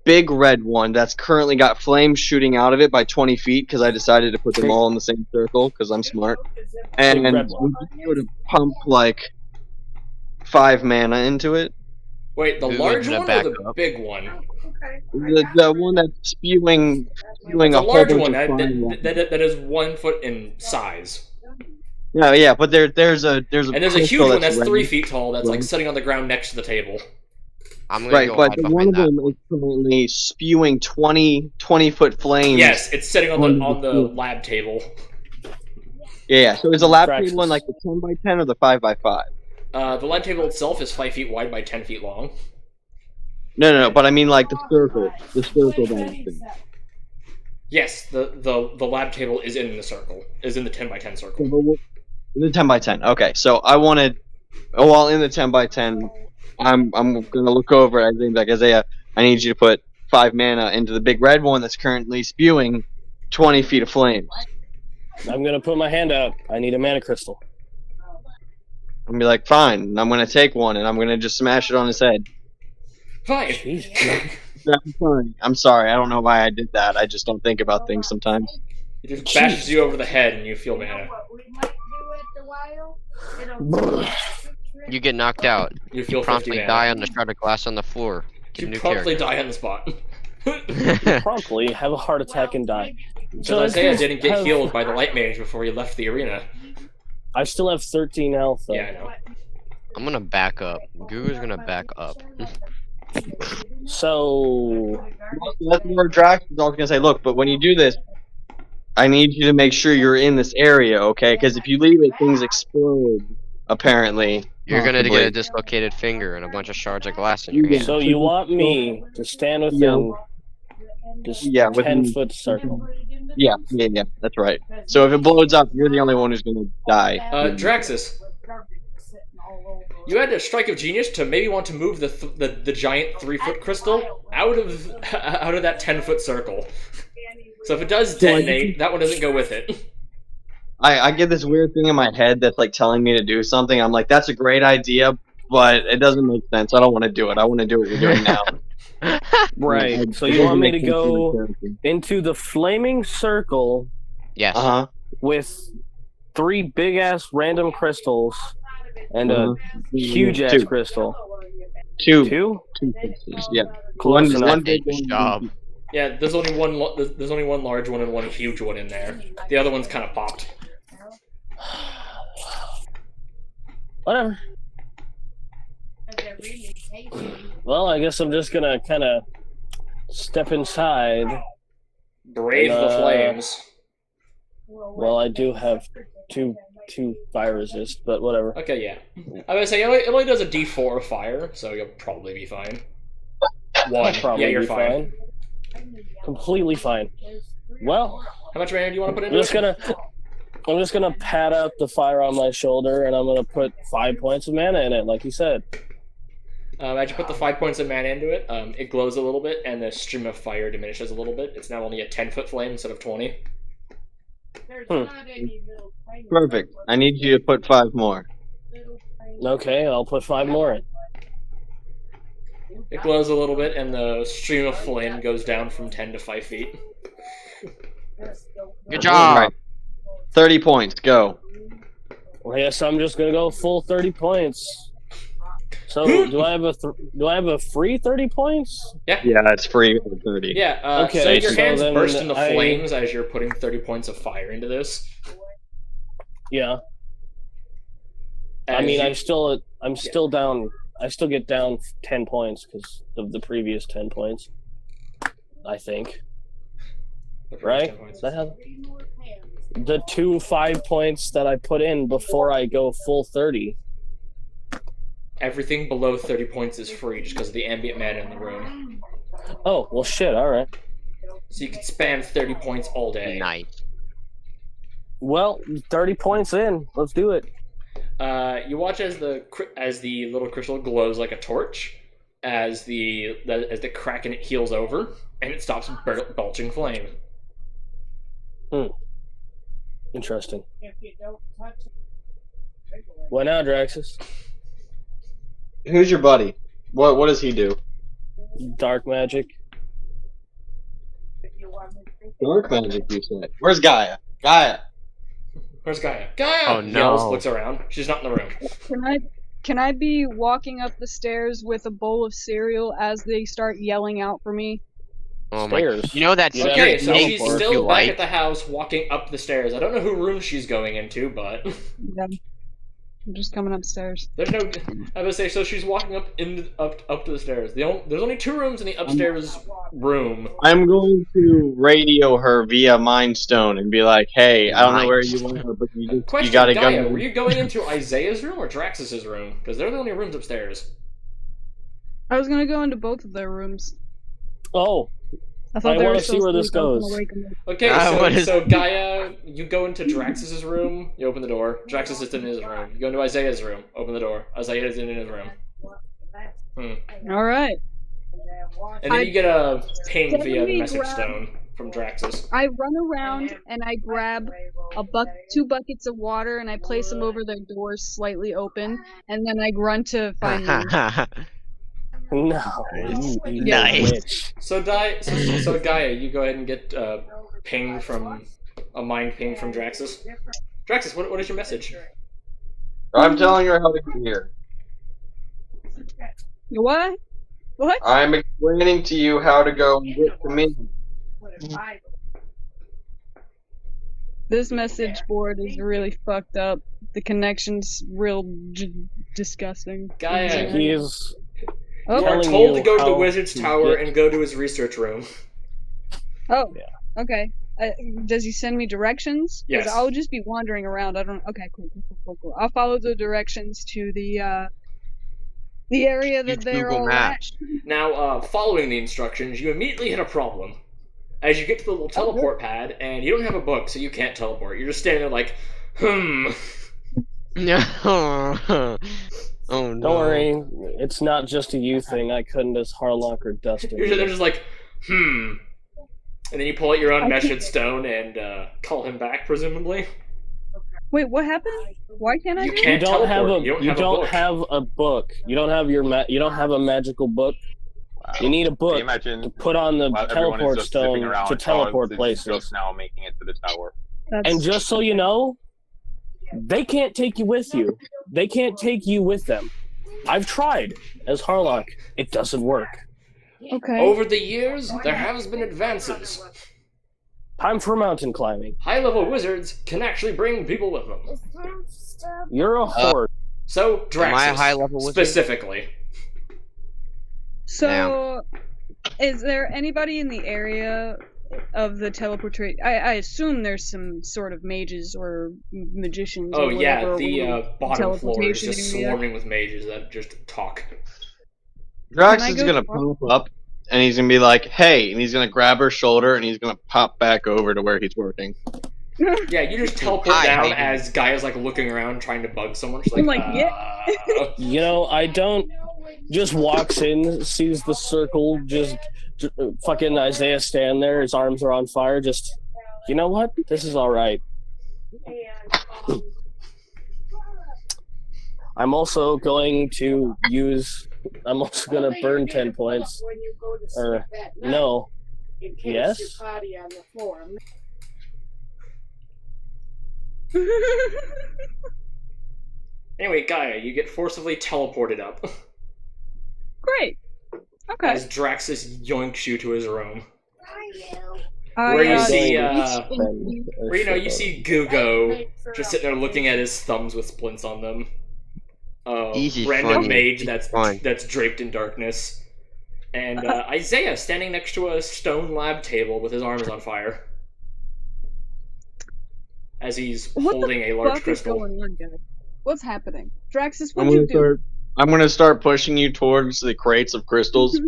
big red one that's currently got flames shooting out of it by 20 feet? Because I decided to put them all in the same circle because I'm smart. And Big we red one. just sort of pump like 5 mana into it. Wait, the Who's large gonna one or back the up? big one? The one that's spewing The a whole large bunch one of fire. that is 1 foot in size. No, yeah, but there's a And there's a crystal huge one that's red. 3 feet tall that's like Right. sitting on the ground next to the table. I'm gonna Right, go but hide the behind one of that. them is currently spewing 20-foot flames. Yes, it's sitting on the on the lab table. Yeah, so is the lab Praxis. table in like the 10 by 10 or the 5 by 5? The lab table itself is 5 feet wide by 10 feet long. No, but I mean like the circle that it's in. Yes, the lab table is in the circle. Is in the 10 by 10 circle. The 10 by 10. Okay, so I wanted, well, in the 10 by 10, I'm gonna look over at Isaiah, like, Isaiah, I need you to put 5 mana into the big red one that's currently spewing 20 feet of flames. I'm gonna put my hand out. I need a mana crystal. I'm gonna be like, fine, and I'm gonna take one and I'm gonna just smash it on his head. Fine. Jesus. I'm sorry. I'm sorry. I don't know why I did that. I just don't think about things sometimes. It just bashes you over the head and you feel mana. You get knocked out. You feel 50 Promptly mana. die on the shard of glass on the floor. Get a You new promptly die on the spot. character. Promptly have a heart attack and die. Because Isaiah didn't get have- healed by the light mage before he left the arena. I still have 13 health though. Yeah, I know. I'm gonna back up. Gugu's gonna back up. So That's where Drax is always gonna say, look, but when you do this, I need you to make sure you're in this area, okay? Because if you leave it, things explode. Apparently, You're gonna possibly. get a dislocated finger and a bunch of shards of glass in your Yeah. hand. so you want me to stand within this Yeah, within- 10-foot circle? Yeah, that's right. So if it blows up, you're the only one who's gonna die. Draxus, you had a strike of genius to maybe want to move the giant 3-foot crystal out of that 10-foot circle. So if it does detonate, that one doesn't go with it. I get this weird thing in my head that's like telling me to do something. I'm like, that's a great idea, but it doesn't make sense. I don't want to do it. I want to do what you're doing now. Right. So you want me to go into the flaming circle Yes. Uh huh. with 3 big ass random crystals and Uh-huh. a huge ass Two. crystal. Two 2? pieces, yeah. Close One enough. big Good one. job. Yeah, there's only one large one and one huge one in there. The other one's kind of popped. Whatever. Well, I guess I'm just gonna kind of step inside. Brave the Uh, flames. Well, I do have two fire resist, but whatever. Okay, yeah. I was gonna say it only does a D4 of fire, so you'll probably be fine. One. I'll probably Yeah, you're be fine. Completely fine. Well, How much mana do you want to put I'm into just it? gonna pat out the fire on my shoulder, and I'm gonna put 5 points of mana in it, like you said. As you put the 5 points of mana into it, it glows a little bit, and the stream of fire diminishes a little bit. It's now only a 10-foot flame instead of 20. Perfect. I need you to put 5 more. Okay, I'll put 5 more in. It glows a little bit, and the stream of flame goes down from 10 to 5 feet. Good job. Alright. 30 points. Go. Well, yes, I'm just gonna go full 30 points. So, do I have a free 30 points? Yeah, it's free for 30. Yeah, Okay, so your so hands then burst into I- flames as you're putting 30 points of fire into this. Yeah. I As mean, you- I'm still down. I still get down 10 points because of the previous 10 points. I think. the first Right? 10 points. Is that how- the 2 5 points that I put in before I go full 30. Everything below 30 points is free just because of the ambient mana in the room. Oh, well, shit, alright. So you can spam 30 points all day. Nice. Well, 30 points in. Let's do it. You watch as the little crystal glows like a torch, as the kraken heals over, and it stops belching flame. Interesting. What now, Draxus? Who's your buddy? What does he do? Dark magic. Dark magic, you said. Where's Gaia? Gaia. Where's Gaia? Gaia! Oh, Yells, no. looks around. She's not in the room. Can I be walking up the stairs with a bowl of cereal as they start yelling out for me? Oh my! Stairs. You know that Yeah. Okay, secret so teleport she's if still you back like? at the house, walking up the stairs. I don't know who room she's going into, but Yeah. I'm just coming upstairs. there's no. I would say so. She's walking up to the stairs. There's only 2 rooms in the upstairs room. I'm going to radio her via Mind Stone and be like, "Hey, I don't know where you are, but you Question, gotta Gaia, go." were you going into Isaiah's room or Draxus's room? Because they're the only rooms upstairs. I was gonna go into both of their rooms. Oh, I thought I they were wanna see where supposed this to be goes. awake and- Okay, What is- so Gaia, you go into Draxus's room, you open the door. Draxus is in his room. You go into Isaiah's room, open the door. Isaiah is in his room. All right. And then you get a ping via the definitely message grab- stone from Draxus. I run around and I grab 2 buckets of water and I place them over their doors slightly open, and then I run to find them. no. You Nice. witch. So Gaia, you go ahead and get a mind ping from Draxus. Draxus, what is your message? I'm telling her how to get here. What? What? I'm explaining to you how to go and get to me. This message board is really fucked up. The connection's real disgusting. Gaia, He is. Oh, you are telling told to you go to the how wizard's to tower get- and go to his research room. oh, okay. Does he send me directions? 'Cause Yes. I'll just be wandering around. I don't. Okay, cool. I'll follow the directions to the area that Use they're Google all Maps. at. Now, following the instructions, you immediately hit a problem. As you get to the little teleport pad, and you don't have a book, so you can't teleport. You're just standing there like, No. Oh no. Don't worry, it's not just a you thing. I couldn't as Harlock or Dustin. You're just like, And then you pull out your own I message stone and call him back, presumably. Wait, what happened? Why can't I You do You can't don't have a. teleport. You don't have a book. You don't have your. You don't have a magical book. You need a Can book you imagine to put on the while everyone is teleport just zipping stone around, to teleport Charles is places. just now making it to the tower. That's And just so you know, they can't take you with you. They can't take you with them. I've tried as Harlock. It doesn't work. okay. Over the years, there has been advances. Time for mountain climbing. High-level wizards can actually bring people with them. You're a horde. So, Draxus, Am I a high-level wizard? specifically. So, is there anybody in the area of the teleportation? I assume there's some sort of mages or magicians. Oh or yeah, whatever the around bottom floor is teleportation just area. swarming with mages that just talk. Drax Can I is go gonna talk? pop up and he's gonna be like, "Hey," and he's gonna grab her shoulder and he's gonna pop back over to where he's working. Yeah, you just teleport Hi, down hi. as Gaia's like looking around trying to bug someone. She's I'm like, like, yeah. You know, I don't. Just walks in, sees the circle, just fucking Isaiah stand there. His arms are on fire. Just, you know what? This is all right. I'm also going to use. I'm also going to burn 10 points. Or no. Yes. Anyway, Gaia, you get forcibly teleported up Great. Okay. as Draxus yoinks you to his room. I, Where you uh, see, each- Where you see Gugo just sitting there looking at his thumbs with splints on them. Easy Random fun. mage Fun. that's draped in darkness, and Isaiah standing next to a stone lab table with his arms on fire as he's What holding a the large fuck is crystal. going on, guys? What's happening? Draxus, I'm what'd you gonna do? start pushing you towards the crates of crystals.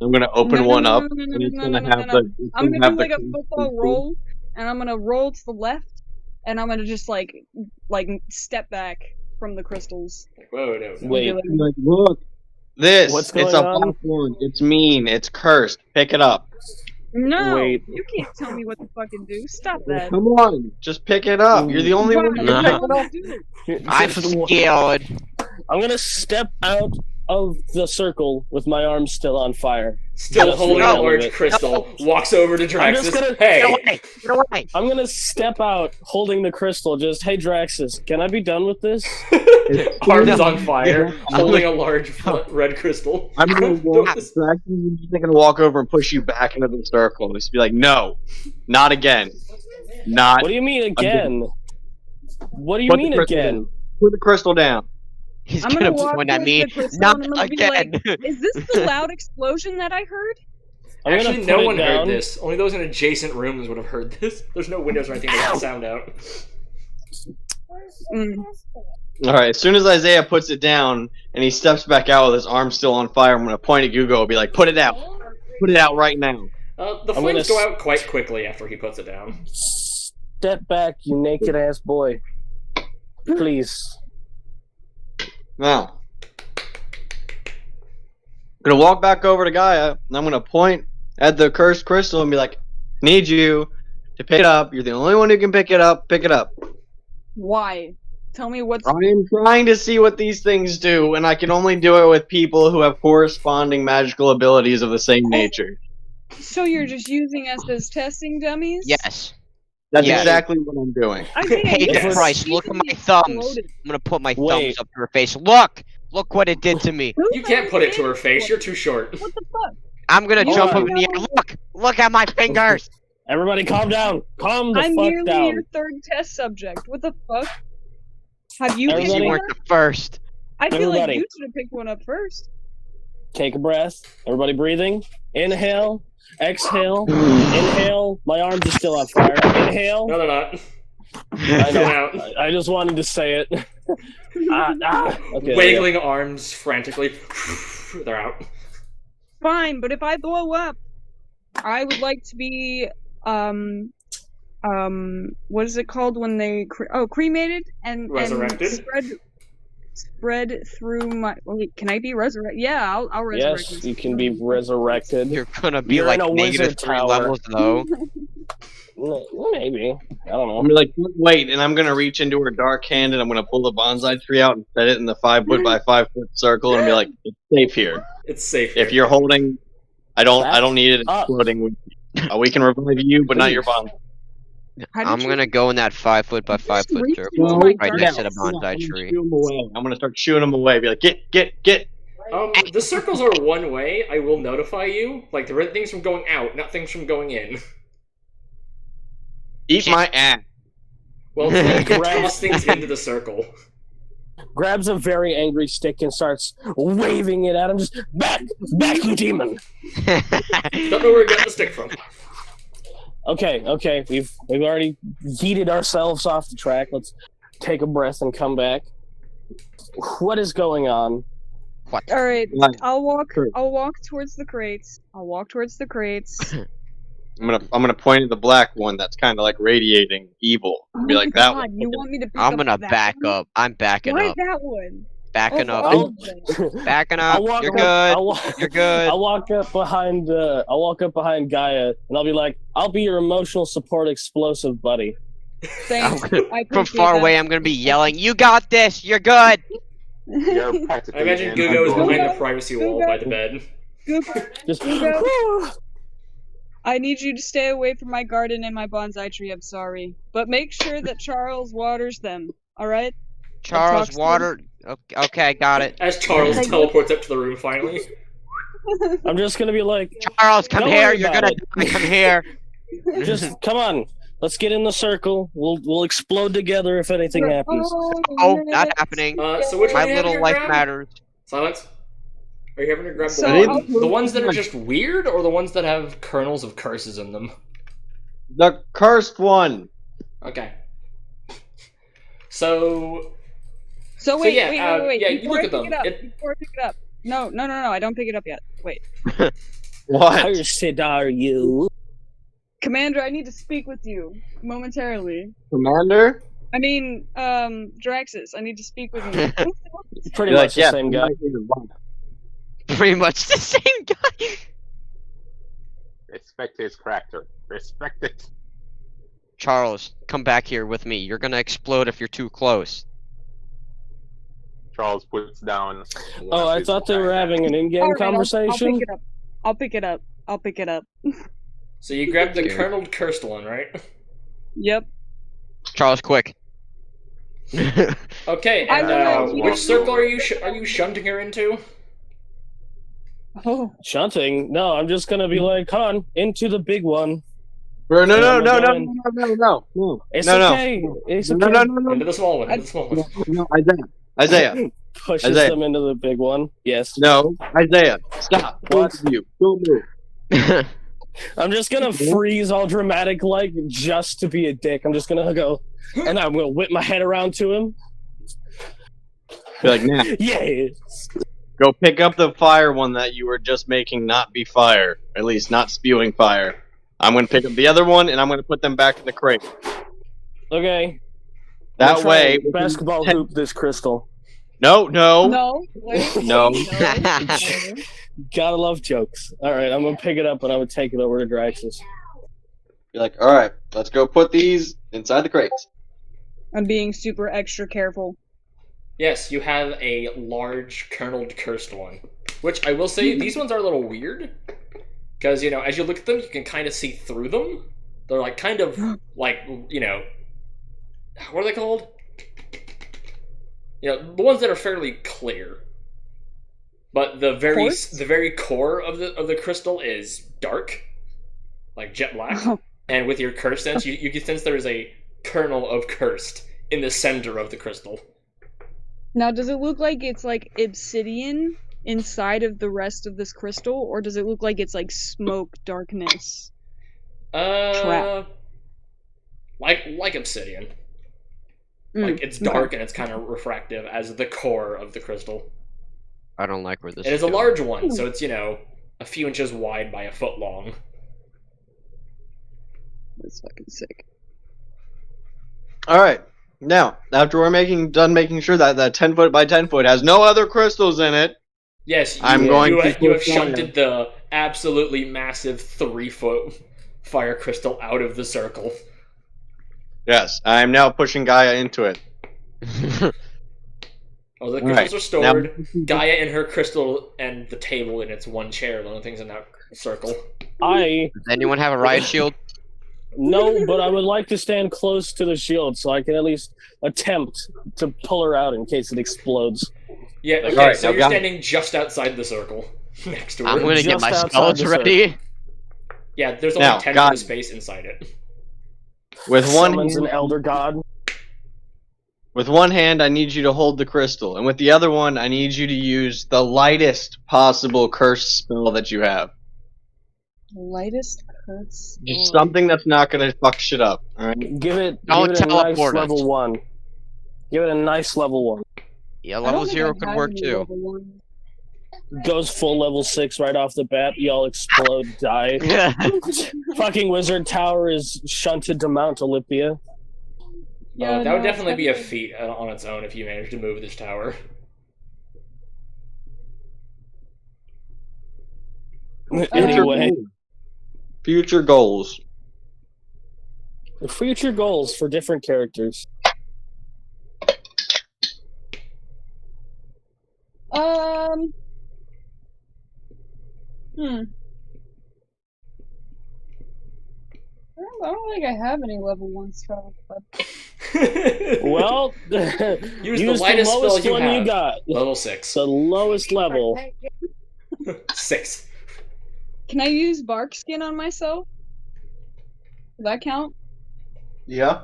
I'm gonna open No, one no, up, no, no, and it's no, gonna no, have no, the. it's I'm gonna gonna have do like the a football roll, and I'm gonna roll to the left, and I'm gonna just like step back from the crystals. Whoa, no. Wait. Be like, Like, look, this. What's It's going a on? black one. It's mean. It's cursed. Pick it up. No, Wait. you can't tell me what to fucking do. Stop that. Come on, just pick it up. You're the only one. Why? Who Nah. can What pick it do up. I do? I'm scared. I'm gonna step out of the circle with my arms still on fire. Still Just holding a no. large crystal, walks over to I'm just Draxus. gonna- Get Hey, away! Get away! I'm gonna step out holding the crystal. Just, hey Draxus, can I be done with this? arms on fire, Yeah. holding a large red crystal. I'm gonna walk. This- I'm just gonna walk over and push you back into the circle. Just be like, no, not again, not. What do you mean again? What do you Put the mean crystal again? down. Put the crystal down. He's I'm gonna gonna walk point at towards me. the crystal Not and I'm gonna be again. Is this the loud explosion that I heard? I'm gonna Actually, put no it one down. heard this. Only those in adjacent rooms would have heard this. There's no windows or anything to let sound out. Mm. All right. As soon as Isaiah puts it down and he steps back out with his arm still on fire, I'm gonna point at Gugo and be like, "Put it out. Put it out right now." The I'm flames gonna go out quite quickly after he puts it down. Step back, you naked ass boy. Please. Now, I'm gonna walk back over to Gaia and I'm gonna point at the cursed crystal and be like, "Need you to pick it up. You're the only one who can pick it up. Pick it up." Why? Tell me what's. I am trying to see what these things do, and I can only do it with people who have corresponding magical abilities of the same nature. So you're just using us as testing dummies? Yes. That's Yeah. exactly what I'm doing. I think Hey, Yes. Christ, look at my easily thumbs. exploded. I'm gonna put my Wait. thumbs up to her face. Look! Look what it did to me. Who You can't put it to her fucking face. You're too short. What the fuck? I'm gonna You jump don't up in the know- air. Look! Look at my fingers! Everybody calm down. Calm the I'm fuck nearly down. your third test subject. What the fuck? Have you At least picked you Everybody- one weren't up? the first. I feel like Everybody. you should have picked one up first. Take a breath. Everybody breathing. Inhale. Exhale. Inhale. My arms are still on fire. Inhale. No, they're not. I Get know. out. I just wanted to say it. Okay. Wiggling arms frantically. They're out. Fine, but if I blow up, I would like to be what is it called when they cremated and Resurrected? spread through my. Wait, can I be resurrected? Yeah, I'll resurrect. Yes, myself. you can be resurrected. You're gonna be You're like in a negative wizard 3 tower. levels though. Maybe. I don't I'm know. gonna be like, wait, and I'm gonna reach into her dark hand and I'm gonna pull the bonsai tree out and set it in the 5 foot by 5 foot circle and be like, "It's safe here. It's safe. If here. you're holding, I don't need it up. exploding. We can revive you, but not your bonsai." How did I'm you- gonna go in that 5 foot by 5 foot reach circle into my right dark next to the house? bonsai I'm gonna tree. shoo 'em away. I'm gonna start shooing them away. Be like, get. The circles are one way. I will notify you. Like, to prevent things from going out, not things from going in. Eat my ass. Well, you can toss things into the circle. Grabs a very angry stick and starts waving it at him. Just back, you demon. Don't know where he got the stick from. Okay. We've already yeeted ourselves off the track. Let's take a breath and come back. What is going on? What? All right, Right. I'll walk. Sure. I'll walk towards the crates. I'm gonna point at the black one that's kind of like radiating evil. Oh Be my like that God, one. you want me to? Pick I'm up gonna that back one? up. I'm backing Why up. that one? Backing Oh, up. all of them. Backing up. I'll walk You're up- good. I'll walk- You're good. I'll walk up behind Gaia and I'll be like, I'll be your emotional support explosive buddy. Thanks. I From appreciate far that. away, I'm gonna be yelling, "You got this! You're good!" You're practically I imagine in Gugo is control. behind the privacy wall by the bed. Just I need you to stay away from my garden and my bonsai tree. I'm sorry, but make sure that Charles waters them. All right? Charles, talks to water. Okay, got it. As Charles Thank you. teleports up to the room finally. I'm just gonna be like, Charles, come Don't here. worry You're about gonna die. Come here. just come on. Let's get in the circle. We'll explode together if anything happens. Oh, not happening. So which one My are you having little her life grab? matters. Silence. Are you having to grab So the ones that are just weird, or the ones that have kernels of curses in them? The cursed one. Okay. So So wait, yeah, wait. yeah, you Before look I at them. pick it up, It- before I pick it up. No, I don't pick it up yet. Wait. What? Cursed are you? Commander, I need to speak with you momentarily. Commander? I mean, Draxus, I need to speak with you. Pretty Be much like, the "Yeah, same you guy. might need to run." Pretty much the same guy. Respect his character. Respect it. Charles, come back here with me. You're gonna explode if you're too close. Charles puts down. one Oh, of I his thought they were giant- having an in-game Alright, conversation. I'll pick it up. I'll pick it up. I'll pick it up. So you grabbed the Dude. kerneled cursed one, right? Yep. Charles, quick. Okay, I and don't know, you which don't circle are you shunting her into? Oh. Shunting? No, I'm just gonna be like, "Con, into the big one." Bro, no, no, I'm no, no, going- no, no, no, no. It's No, no. okay. It's okay. No, no, no, no, Into the small one. Into the small one. no, Isaiah. Pushes Isaiah. them into the big one. Yes. No, Isaiah. Stop. What? Both of you. Don't move. I'm just gonna freeze all dramatic, like, just to be a dick. I'm just gonna go, and I'm gonna whip my head around to him. Be like, nah. Yeah. Go pick up the fire one that you were just making not be fire. At least not spewing fire. I'm gonna pick up the other one and I'm gonna put them back in the crate. Okay. That We'll try way. and basketball hoop this crystal. No, no. No. Wait. No. Gotta love jokes. All right, I'm gonna pick it up and I'm gonna take it over to Draxus. Be like, alright, let's go put these inside the crates. I'm being super extra careful. Yes, you have a large kerneled cursed one. Which I will say, these ones are a little weird. Because, you know, as you look at them, you can kind of see through them. They're like, kind of, like, you know... What are they called? You know, the ones that are fairly clear. But the very core of the crystal is dark. Like jet black. And with your curse sense, you can sense there is a kernel of cursed in the center of the crystal. Now, does it look like it's like obsidian inside of the rest of this crystal, or does it look like it's like smoke darkness? Trap. Like obsidian. Mm, Like it's dark and it's kind of refractive as the core of the crystal. I don't like where this It is a going. large one, so it's, you know, a few inches wide by a foot long. That's fucking sick. Alright. Now, after we're done making sure that that 10 foot by 10 foot has no other crystals in it, Yes, I'm going you to have, you have put fire. shunted the absolutely massive 3-foot fire crystal out of the circle. yes, I'm now pushing Gaia into it. Oh, the Alright, crystals are stored. Gaia and her crystal and the table in its one chair, the only things in that circle. I Does anyone have a riot shield? no, but I would like to stand close to the shield so I can at least attempt to pull her out in case it explodes. Yeah, okay, Alright, so now you're Gaia- standing just outside the circle. Next to her. I'm gonna get Just my outside spells the ready. Yeah, there's only Now, 10 Gaia- of the space inside it. With one Summons an hand, elder god. with one hand, I need you to hold the crystal, and with the other one, I need you to use the lightest possible curse spell that you have. Lightest curse. Just something that's not gonna fuck shit up. Alright? Give it a Don't nice teleport us. level 1. Give it a nice level 1. Yeah, I don't level think 0 I could have work any too. level one. Goes full level 6 right off the bat. Y'all explode, die. Fucking wizard tower is shunted to Mount Olympia. Yeah, That would no, definitely be a that's- feat on its own if you managed to move this tower. Anyway, Future goals. future goals for different characters. I don't think I have any level 1 spells, but Well, Use use the lightest spell lowest you one have. you got. Level 6. The lowest level. 6. can I use bark skin on myself? Does that count? Yeah.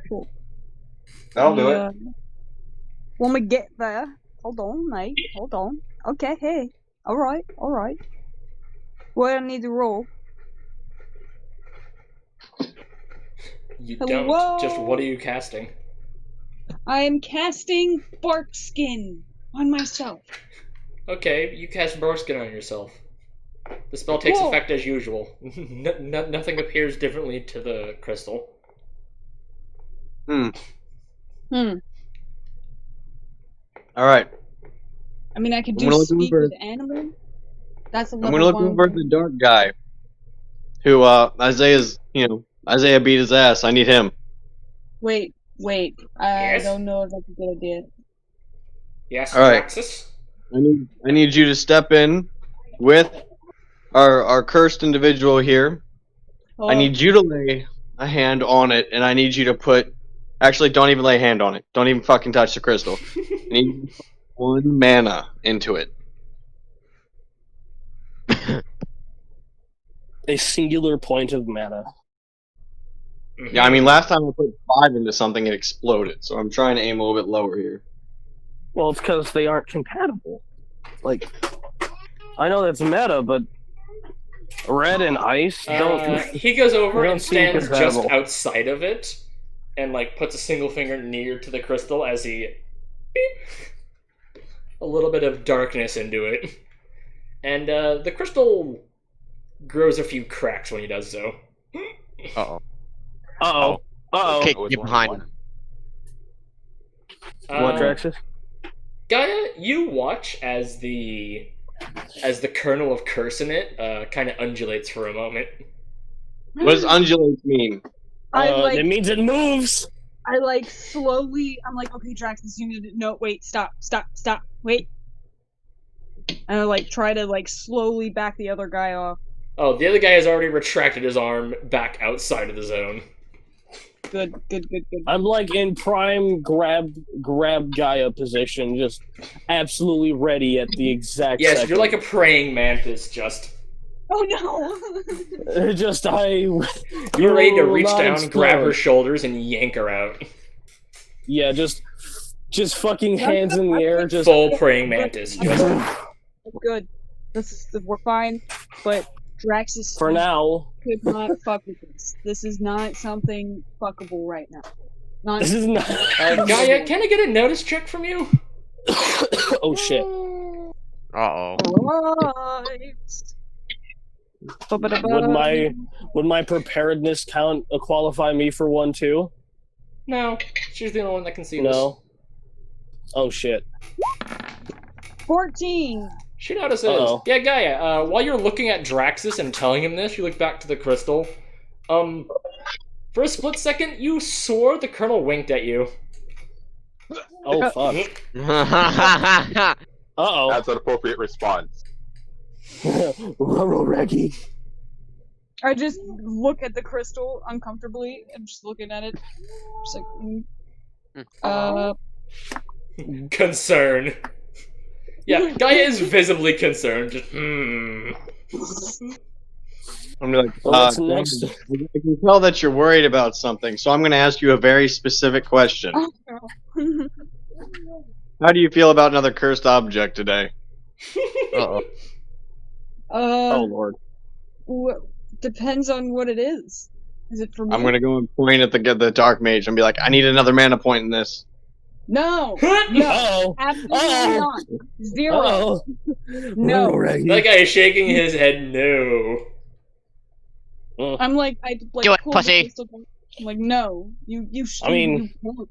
Cool. That'll do it. Yeah. When we get there, hold on, mate. Hold on. Okay, hey. All right. What do I need to roll? You Hello? don't. Just what are you casting? I am casting bark skin on myself. Okay, you cast Barskin on yourself. The spell takes Cool. effect as usual. Nothing appears differently to the crystal. Hmm. I Alright. mean, I could I'm do gonna look speak over- with animal. That's a I'm level gonna look 1. over the dark guy. Who Isaiah beat his ass. I need him. Wait. I Yes? don't know if that's a good idea. Yes, All right. Draxus? I need you to step in with our cursed individual here. Oh, I need you to lay a hand on it, and I need you to put. Actually, don't even lay a hand on it. Don't even fucking touch the crystal. I need you to put 1 mana into it. A singular point of mana. Yeah, I mean, last time I put 5 into something, it exploded. So I'm trying to aim a little bit lower here. Well, it's because they aren't compatible. Like, I know that's meta, but red and ice don't. He goes over They don't and seem stands just compatible. outside of it, and like puts a single finger near to the crystal as he beep, a little bit of darkness into it, and the crystal grows a few cracks when he does so. Uh-oh. Uh-oh. Uh-oh. Okay, It was get only behind one. him. What, Draxus? Gaia, you watch as the kernel of curse in it kind of undulates for a moment. What does undulate mean? It means it moves! I like slowly. I'm like, okay, Draxus, you need to. No, wait, stop, wait. And I like try to like slowly back the other guy off. Oh, the other guy has already retracted his arm back outside of the zone. Good. I'm like in prime grab Gaia position, just absolutely ready at the exact Yes, second. you're like a praying mantis, just. Oh no! Just You're ready to will reach not down, grab her explode. shoulders, and yank her out. Yeah, just fucking hands in the air, just Full praying mantis. Just. Good. We're fine, but Draxus for now. could not fuck with this. This is not something fuckable right now. Not. This is not. Gaia, can I get a notice check from you? Oh shit! Uh-oh. Would my preparedness count qualify me for one too? No, she's the only one that can see No. Oh shit! 14. She notices. Uh-oh. Yeah, Gaia, while you're looking at Draxus and telling him this, you look back to the crystal. For a split second, you swore the Colonel winked at you. Oh fuck! Uh That's an appropriate response. oh! Rural Reggie. I just look at the crystal uncomfortably. I'm just looking at it. Just like, Concern. Yeah, Gaia is visibly concerned. Just, I'm gonna be like, Well, what's next? I can tell that you're worried about something, so I'm gonna ask you a very specific question. oh, no. How do you feel about another cursed object today? Uh-oh. Oh lord. Depends on what it is. Is it for me? I'm gonna go and point at the dark mage and be like, I need another mana point in this. No! Oh. Absolutely Uh-oh. not. 0. Oh. No. Rural Reggie. that guy is shaking his head no. I'm like, I like Do it, pull pussy. the crystal back. I'm like, no. You I mean- you won't.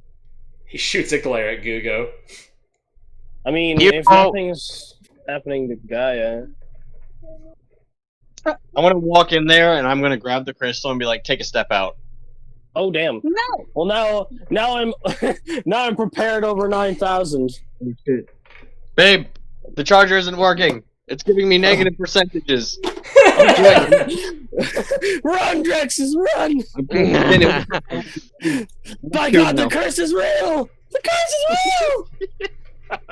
He shoots a glare at Gugo. I mean, You- if nothing's happening to Gaia. I'm gonna walk in there and I'm gonna grab the crystal and be like, take a step out. Oh damn. No! Well now I'm now I'm prepared over 9,000. Babe, the charger isn't working. It's giving me negative percentages. Run, Drexus, run! By Here God, the now. curse is real! The curse is real!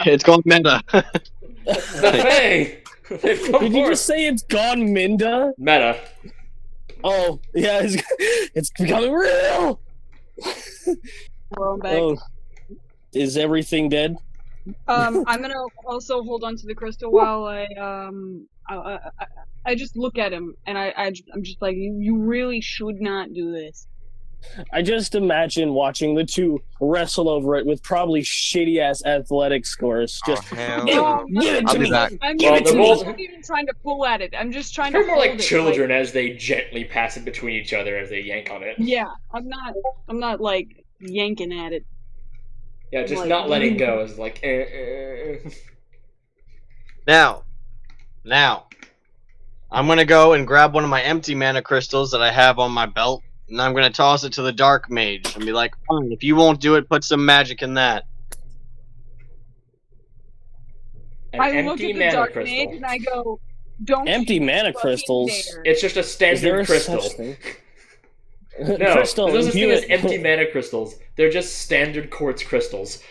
It's gone meta. The Fae! They've come Did you forth. just say it's gone Minda? Meta. Oh, yeah, it's becoming real! Well, I'm back. Oh. Is everything dead? I'm gonna also hold on to the crystal while I just look at him and I'm just like, you really should not do this. I just imagine watching the two wrestle over it with probably shitty ass athletic scores. Just Oh, hell give, no. give it I'll to be me. back. I'm Give it to me. not even trying to pull at it. I'm just trying They're to more hold like it, children as they gently pass it between each other as they yank on it. yeah, I'm not like yanking at it. Yeah, just Like- not letting go is like. Now, I'm gonna go and grab one of my empty mana crystals that I have on my belt, and I'm gonna toss it to the Dark Mage and be like, fine, if you won't do it, put some magic in that. An I look empty at the mana Dark crystal. Mage and I go, don't Empty you mana fucking crystals? dare. It's just a Is there standard a crystal. such thing? No, Crystal, there's this thing imbue as it. empty mana crystals. They're just standard quartz crystals.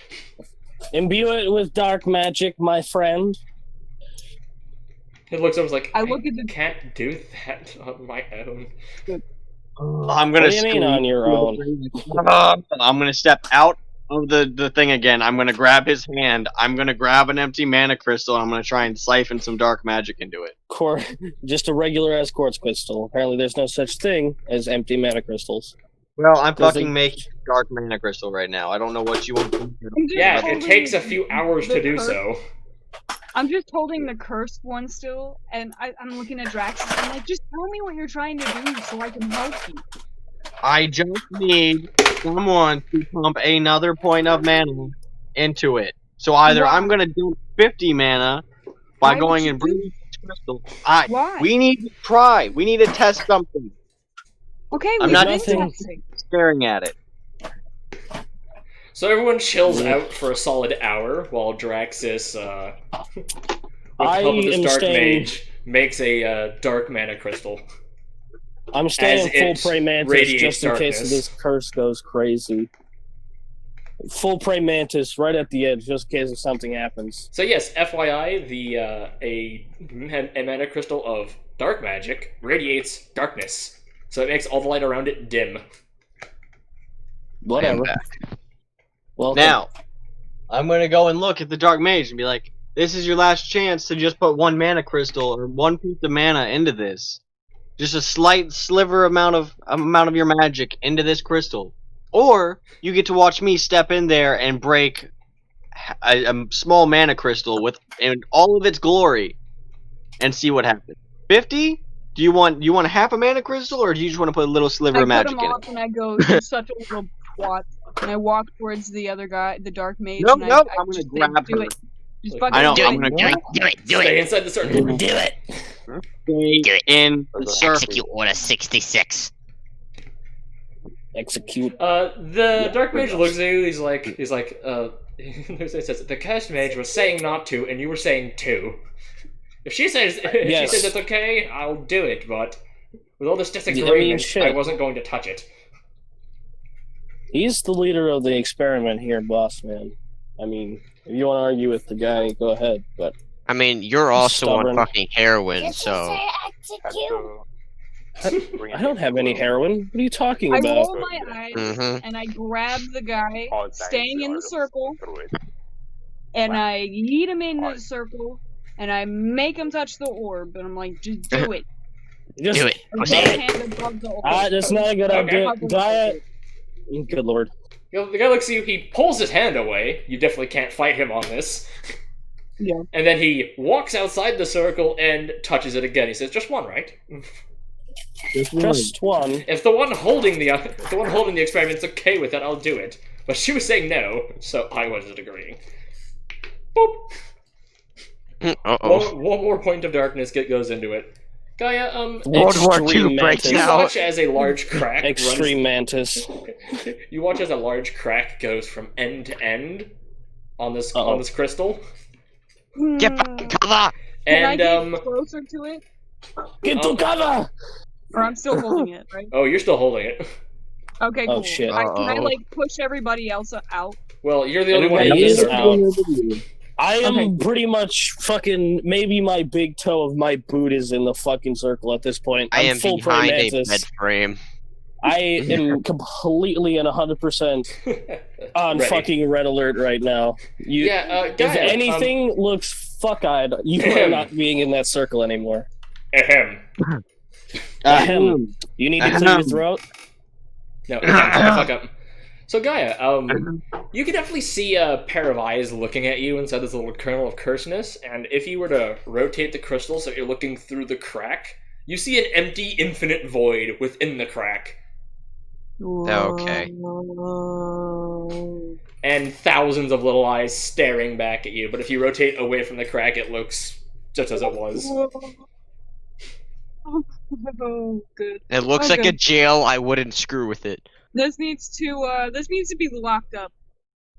Imbue it with dark magic, my friend. It looks almost like I look at the can't do that on my own. I'm gonna What do you mean on your own? I'm gonna step out of the thing again. I'm gonna grab his hand. I'm gonna grab an empty mana crystal. And I'm gonna try and siphon some dark magic into it. Just a regular ass quartz crystal. Apparently, there's no such thing as empty mana crystals. Well, I'm Does fucking it- making dark mana crystal right now. I don't know what you want. I'm just Yeah, it holding takes a few hours the to do curse- so. I'm just holding the cursed one still, and I'm looking at Draxus. I'm like, just tell me what you're trying to do so I can help you. I just need someone to pump another point of mana into it. So either Why? I'm gonna do 50 mana by Why would going you and do- bringing this crystal. Why? We need to try. We need to test something. Okay, I'm we've not been nothing- testing. Staring at it. So everyone chills out for a solid hour while Draxus, with the I help of this am Dark staying- Mage, makes a dark mana crystal. I'm staying As full it prey mantis radiates just in case darkness. this curse goes crazy. Full prey mantis right at the edge, just in case if something happens. So yes, FYI, a mana crystal of dark magic radiates darkness, so it makes all the light around it dim. Whatever. Well, Now, I'm gonna go and look at the Dark Mage and be like, this is your last chance to just put one mana crystal or one piece of mana into this. Just a slight sliver amount of your magic into this crystal. Or you get to watch me step in there and break a small mana crystal with in all of its glory and see what happens. 50? Do you want half a mana crystal, or do you just want to put a little sliver I of cut magic him in off it? and I go, you're such a little twat. And I walk towards the other guy, the Dark Mage. No, and no, I I'm gonna just say, grab do her. it. Just I fucking know, do I'm it. gonna Stay inside the circle. Do it. Stay in the circle. Execute order 66. execute. The Dark Mage looks at you. He's like, he says, the Cursed Mage was saying not to, and you were saying to. If she says, Yes. she says it's okay, I'll do it. But with all this disagreement, shit. I wasn't going to touch it. He's the leader of the experiment here, boss man. I mean, if you want to argue with the guy, go ahead. But I mean, you're also Stubborn. on fucking heroin, so. Have to bring I don't have any heroin. What are you talking I about? roll my eyes Mm-hmm. and I grab the guy all sides staying in the are circle through it. and I yeet him in the circle and I make him touch the orb. And I'm like, just do it. Just, Do it. And Do one it. hand above the orb. That's not a good Okay. idea. Diet. Good lord. The guy looks at you. He pulls his hand away. You definitely can't fight him on this. Yeah. And then he walks outside the circle and touches it again. He says, "Just one, right? Just one. If the one holding the experiment's okay with it, I'll do it." But she was saying no, so I wasn't agreeing. Boop. Uh-oh. One more point of darkness goes into it. Gaia, World War Extreme II breaks mantis. you out. watch as a large crack Extreme mantis. You watch as a large crack goes from end to end on this Uh-oh. crystal, Get fucking cover! Can I and get closer to it? Get to cover! Or I'm still holding it, right? oh, you're still holding it. Okay, Oh, cool. shit. Can I Uh-oh. like push everybody else out? Well, you're the only one in Everybody the is circle. out. I am Okay. pretty much fucking. Maybe my big toe of my boot is in the fucking circle at this point. I I'm am full behind prey a mantis. bed frame. I am completely and 100% on Ready. fucking red alert right now. You, Yeah, if Gaia, anything looks fuck-eyed, you are not being in that circle anymore. Ahem. Ahem. You need to clear your throat. No, shut the fuck up. So Gaia, you can definitely see a pair of eyes looking at you inside this little kernel of curseness, and if you were to rotate the crystal so you're looking through the crack, you see an empty, infinite void within the crack, Okay. and thousands of little eyes staring back at you. But if you rotate away from the crack, it looks just as it was. Oh, good. It looks like Okay. a jail. I wouldn't screw with it. This needs to be locked up.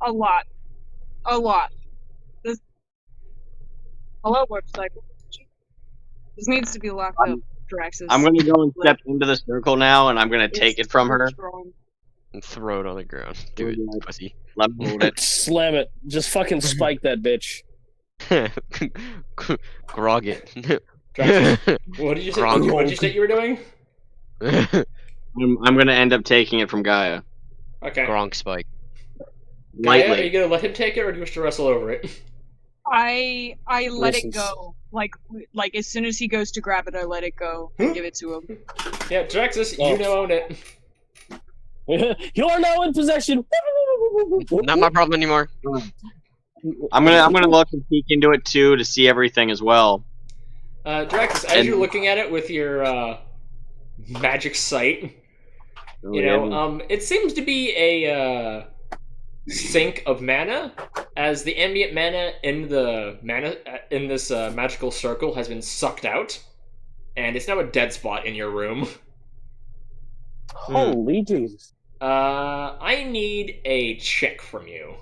A lot. This. Hello, motorcycle. This needs to be locked up, Draxus. I'm gonna go and step into the circle now, and I'm gonna take it from her. Strong. And throw it on the ground. Do it, Yeah. pussy. Let me hold it. Slam it. Just fucking spike that bitch. Grog it. What did you say? Wrong. What did you say you were doing? I'm gonna end up taking it from Gaia. Okay. Gronk spike. Gaia, are Lightly. you gonna let him take it, or do you wish to wrestle over it? I let it Listen. go. Like as soon as he goes to grab it, I let it go and give it to him. Yeah, Draxus, Oh. you now own it. You're now in possession. Not my problem anymore. I'm gonna look and peek into it too to see everything as well. Draxus, as And- you're looking at it with your magic sight, you know, it seems to be a sink of mana, as the ambient mana in this magical circle has been sucked out, and it's now a dead spot in your room. Holy Jesus. I need a check from you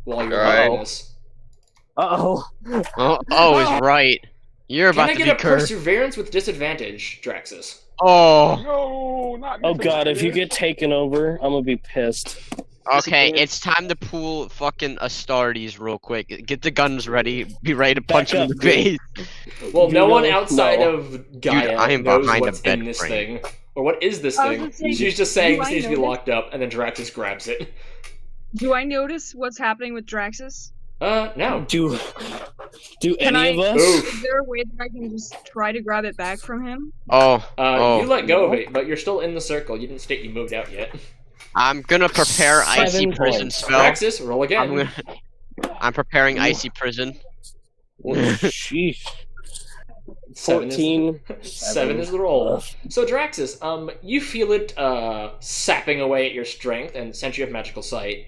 while you're Alright. on this. Uh-oh. Oh, he's right. You're Can about I to get be a cursed. perseverance with disadvantage, Draxus? Oh. No, not Oh god, if you disadvantage. get taken over, I'm gonna be pissed. Okay, it's time to pull fucking Astartes real quick. Get the guns ready. Be ready to punch him in the up, dude. face. Well, You no one know- outside no. of Gaia I am knows behind a what's bed in this frame. thing. Or what is this I was thing? just saying, She's just saying do this I needs to be notice- locked up, and then Draxus grabs it. Do I notice what's happening with Draxus? No. Do Can any I- of us? Oof. Is there a way that I can just try to grab it back from him? Oh. Oh. You let go of it, but you're still in the circle. You didn't state you moved out yet. I'm gonna prepare icy 7 prison points. spell. Draxus, roll again. I'm preparing icy prison. Sheesh. 7 is- 14. 7 is the roll. Ugh. So Draxus, you feel it sapping away at your strength, and since you have magical sight,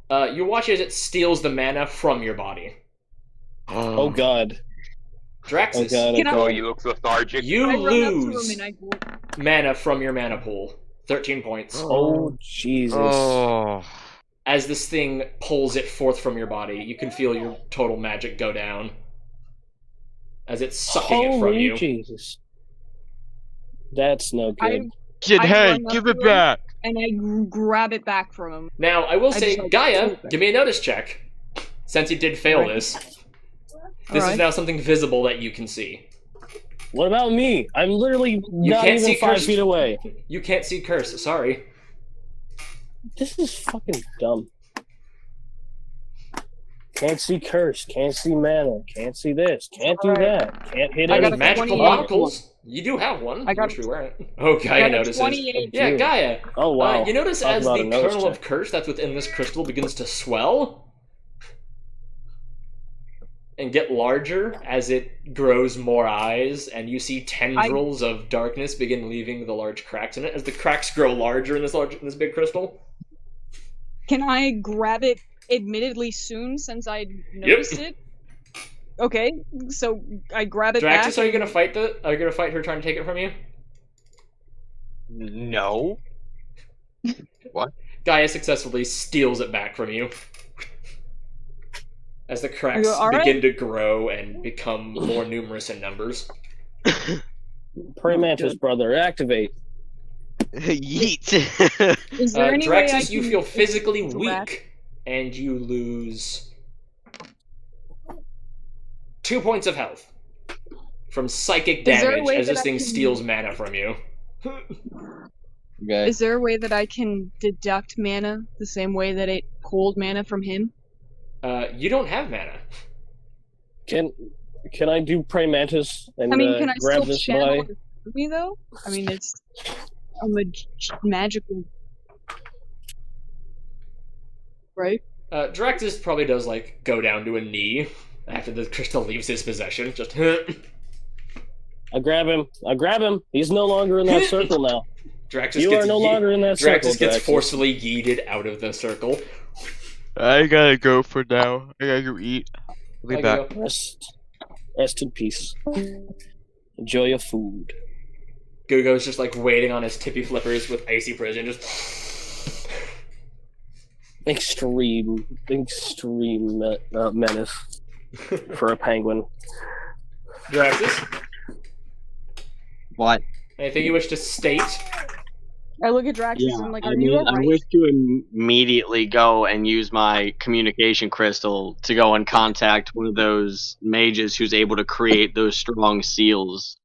you watch as it steals the mana from your body. Oh god. Draxus, Oh god. Can I- Oh, you look lethargic. you I run up to him lose and I go, mana from your mana pool. 13 points. Oh Jesus. Oh. As this thing pulls it forth from your body, you can feel your total magic go down. As it's sucking it from Holy you. Jesus. That's no good. Kid, I hey, run up give to it him. back. and I grab it back from him. Now, I will I say, just, like, Gaia, swoop it. give me a notice check. Since you did fail Alright. this. This is Alright. now something visible that you can see. What about me? I'm literally not can't even see 5 cursed. feet away. You can't see curse, sorry. This is fucking dumb. Can't see curse, can't see mana, can't see this, can't do that, can't hit I got anything. a Magical 28. monocles? You do have one. I got wish a- we weren't. Oh, I Gaia got a notices. 28. Yeah, Dude. Gaia. Oh wow. You notice Talk as about the a notice kernel of check. curse that's within this crystal begins to swell and get larger as it grows more eyes, and you see tendrils of darkness begin leaving the large cracks in it as the cracks grow larger in this big crystal. Can I grab it admittedly soon since I noticed it? Okay, so I grab it back. Draxus, are you gonna fight Are you gonna fight her trying to take it from you? No. Gaia successfully steals it back from you. As the cracks "All right." begin to grow and become more numerous in numbers. Prey Mantis, brother, activate. Yeet. Is there any way I Draxus, you can feel physically extract- weak, and you lose 2 points of health from psychic Is there a damage way as that this I thing can- steals mana from you. Okay. Is there a way that I can deduct mana the same way that it pulled mana from him? You don't have mana. Can I do Prey Mantis and I mean, can I grab still this channel by? it through me though? I mean, it's a magical, right? Draxus probably does, like, go down to a knee after the crystal leaves his possession. Just, I grab him. He's no longer in that circle now. Draxus You gets are no longer in that circle, Draxus gets Draxus. forcefully yeeted out of the circle. I gotta go for now. I gotta go eat. I'll be I back. go, Rest in peace. Enjoy your food. Gugo's just like waiting on his tippy flippers with icy prison, just. Extreme menace for a penguin. Draxus, What? anything you wish to state? I look at Draxus and I'm like, I are you mean, I alright? wish to immediately go and use my communication crystal to go and contact one of those mages who's able to create those strong seals.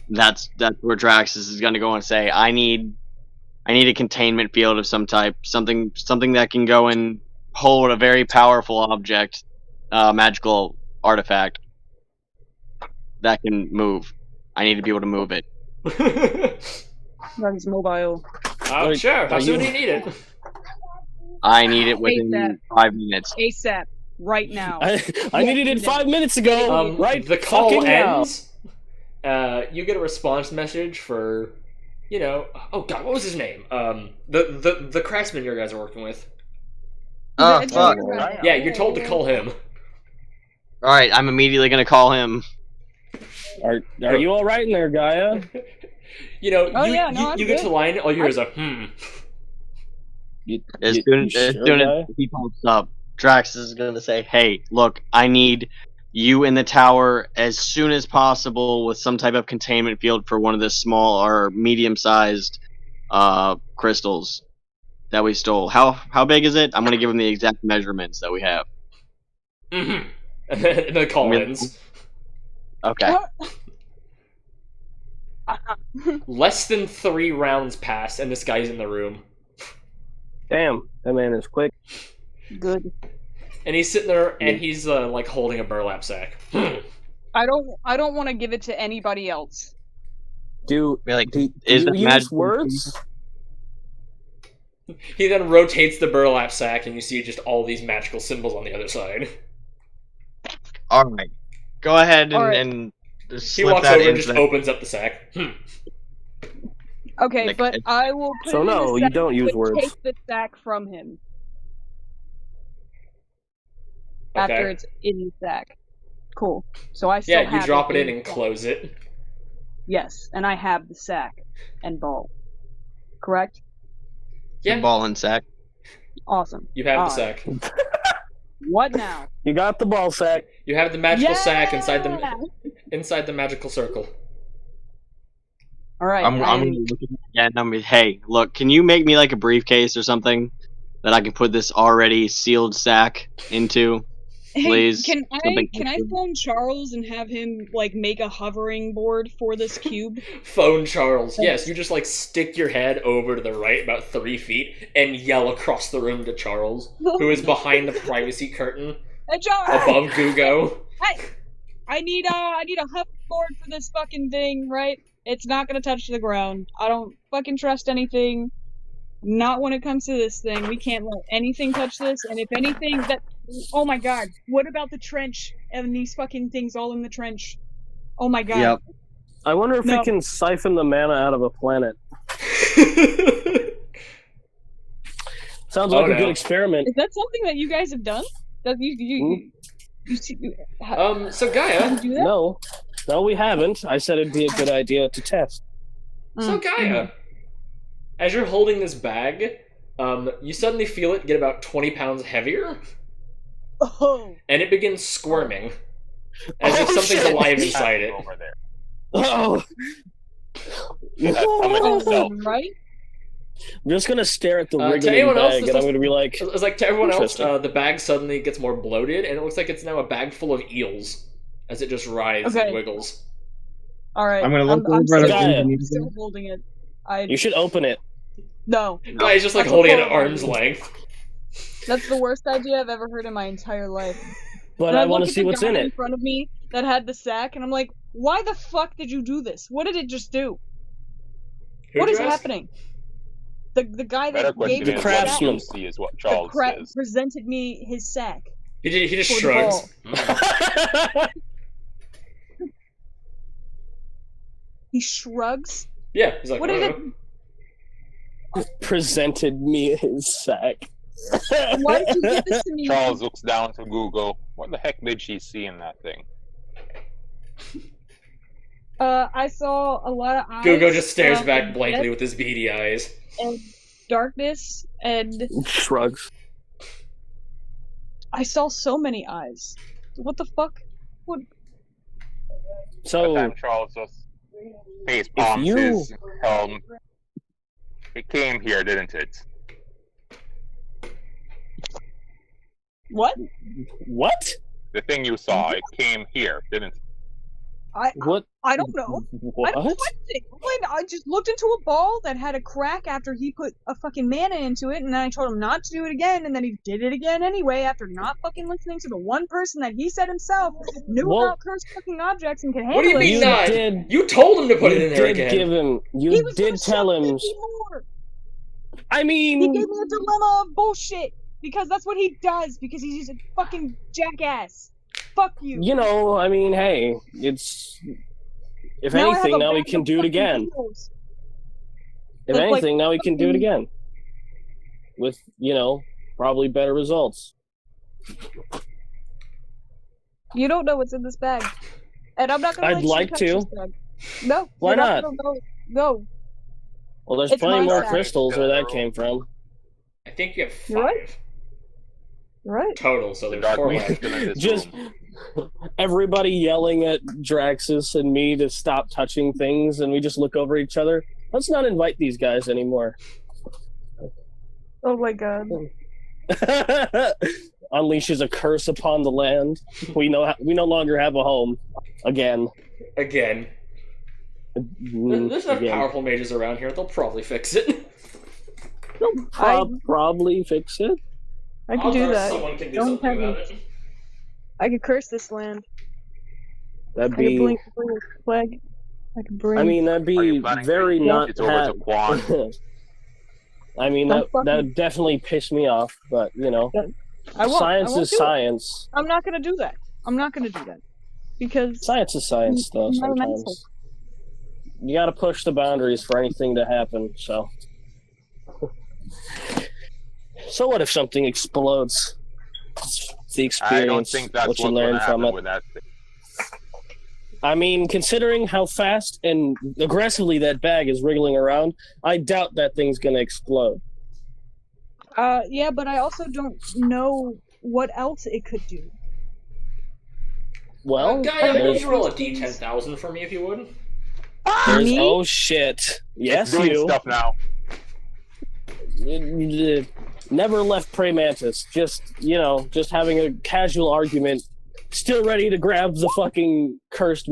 That's where Draxus is going to go and say, I need a containment field of some type, something that can go and hold a very powerful object, magical artifact that can move. I need to be able to move it. Runs mobile. Oh, sure. How soon do you need it? I need it within ASAP. 5 minutes. ASAP. Right now. I needed it 5 minutes ago. Right. The call fucking now. ends. You get a response message for, oh god, what was his name? The craftsman you guys are working with. Oh, It's fuck. alright. Yeah, you're told to call him. Alright, I'm immediately going to call him. Are you all right in there, Gaia? You know, Oh, you, yeah, no, you, I'm you get good. to the line, all you hear is a As soon sure, as Gaia? he pops up, Drax is going to say, hey, look, I need you in the tower as soon as possible with some type of containment field for one of the small or medium-sized crystals that we stole. How big is it? I'm going to give him the exact measurements that we have. mm-hmm. And then the call Really? ends. Okay. Less than 3 rounds pass, and this guy's in the room. Damn, that man is quick. Good. And he's sitting there, and he's like holding a burlap sack. I don't want to give it to anybody else. Do Like, do is you that use magical? words? He then rotates the burlap sack, and you see just all these magical symbols on the other side. Alright. Go ahead and, All right. and just He slip walks that over and into just that. opens up the sack. Okay, Like, but it's- I will put So him in no, the you sack, don't use but words. take the sack from him after Okay. it's in the sack. Cool. So I still Yeah, have you drop it in the and sack. close it. Yes, and I have the sack and ball. Correct? Yeah, Ball and sack. Awesome. you have the Alright. sack. What now? You got the ball sack. You have the magical sack Yeah! inside the magical circle. All right. I'm gonna look at it again and I'm gonna, hey, look, can you make me like a briefcase or something that I can put this already sealed sack into? please, Can something I phone Charles and have him like make a hovering board for this cube? Phone Charles. Yes, you just like stick your head over to the right about 3 feet and yell across the room to Charles, who is behind the privacy curtain Hey, Charles! above Gugo. I need a hoverboard for this fucking thing, right? It's not gonna touch the ground. I don't fucking trust anything. Not when it comes to this thing. We can't let anything touch this, and if anything oh my god, what about the trench and these fucking things all in the trench? Oh my god. Yep. I wonder if No. we can siphon the mana out of a planet. Sounds like Oh, a good no. experiment. Is that something that you guys have done? That So how Gaia, do you do that? No, we haven't. I said it'd be a good idea to test. so Gaia, as you're holding this bag, you suddenly feel it get about 20 pounds heavier, Oh. and it begins squirming, as if Oh, something's shit. alive inside it. Over there. Oh. Right? I'm just gonna stare at the To wriggling anyone else, bag, this and I'm looks- gonna be like, It's like to everyone else, Interesting. the bag suddenly gets more bloated, and it looks like it's now a bag full of eels, as it just writhes Okay. and wiggles. Alright. I'm gonna look I'm over still, at Gaia. I'm still holding it. you should open it. No. Guy's just like That's a holding it at horrible arm's idea. length. That's the worst idea I've ever heard in my entire life. But And I look want to at see the what's guy in in it. front of me that had the sack, and I'm like, why the fuck did you do this? What did it just do? Who'd What you is ask? happening? The guy Better that question gave The me is the what sack, craftsman. you see is what the Charles says. presented me his sack. He just For the shrugs. ball. He shrugs. Yeah, he's like, What did "Oh." it? Presented me his sack. Why did you give this to me? Charles looks down to Google. What the heck did she see in that thing? I saw a lot of eyes. Gugo just stares back and blankly death with his beady eyes. and darkness, and Shrugs. I saw so many eyes. What the fuck? What? So, Then Charles just face palms you- his helm. It came here, didn't it? What? what? The thing you saw, it came here, didn't it? What? I don't know. I What? don't know anything. I just looked into a ball that had a crack after he put a fucking mana into it, and then I told him not to do it again, and then he did it again anyway after not fucking listening to the one person that he said himself knew Well- about cursed fucking objects and can handle What do you it. mean You not? did- You told him to put it in You there did again. give him. He You was did gonna tell shut him. me more. I He mean, gave me a dilemma of bullshit because that's what he does because he's a fucking jackass. Fuck you. you know, I mean, hey, it's. If Now I have anything, a now we bag can of do it fucking again. heels. If Like, anything, now we can do it fucking- again. With, probably better results. You don't know what's in this bag, and I'm not gonna. I'd let you like touch to. this bag. No. Why you're not? gonna go. Well, there's It's plenty my more side. crystals where that came from. I think you have 5 You're right. Right. total, so The there's 4 darkness is left. still in this Just room. everybody yelling at Draxus and me to stop touching things, and we just look over each other. Let's not invite these guys anymore. Oh my god. Unleashes a curse upon the land. We no longer have a home. Again. Again. There's enough Again. powerful mages around here, they'll probably fix it. They'll probably fix it. I can do Odds are that. Someone can do Don't something have about it. it. I could curse this land. That'd I could be. bring a plague. I could bring. I mean, that'd Are you be planning very to- not. It's over to Quan. I mean, Don't fucking- that definitely pissed me off, but I won't. science I won't is do it. science. I'm not gonna do that. I'm not gonna do that because Science is science, though. I'm not an Sometimes asshole. you got to push the boundaries for anything to happen. So, so what if something explodes? It's the experience. I don't think that's what you what's learn going to from happen it. with that thing. I mean, considering how fast and aggressively that bag is wriggling around, I doubt that thing's gonna explode. Yeah, but I also don't know what else it could do. Well, Gaia, there's- would you roll a d10,000 for me if you would? there's Me? oh shit. Yes, It's doing you. stuff now. Never left Prey Mantis. Just having a casual argument. Still ready to grab the fucking cursed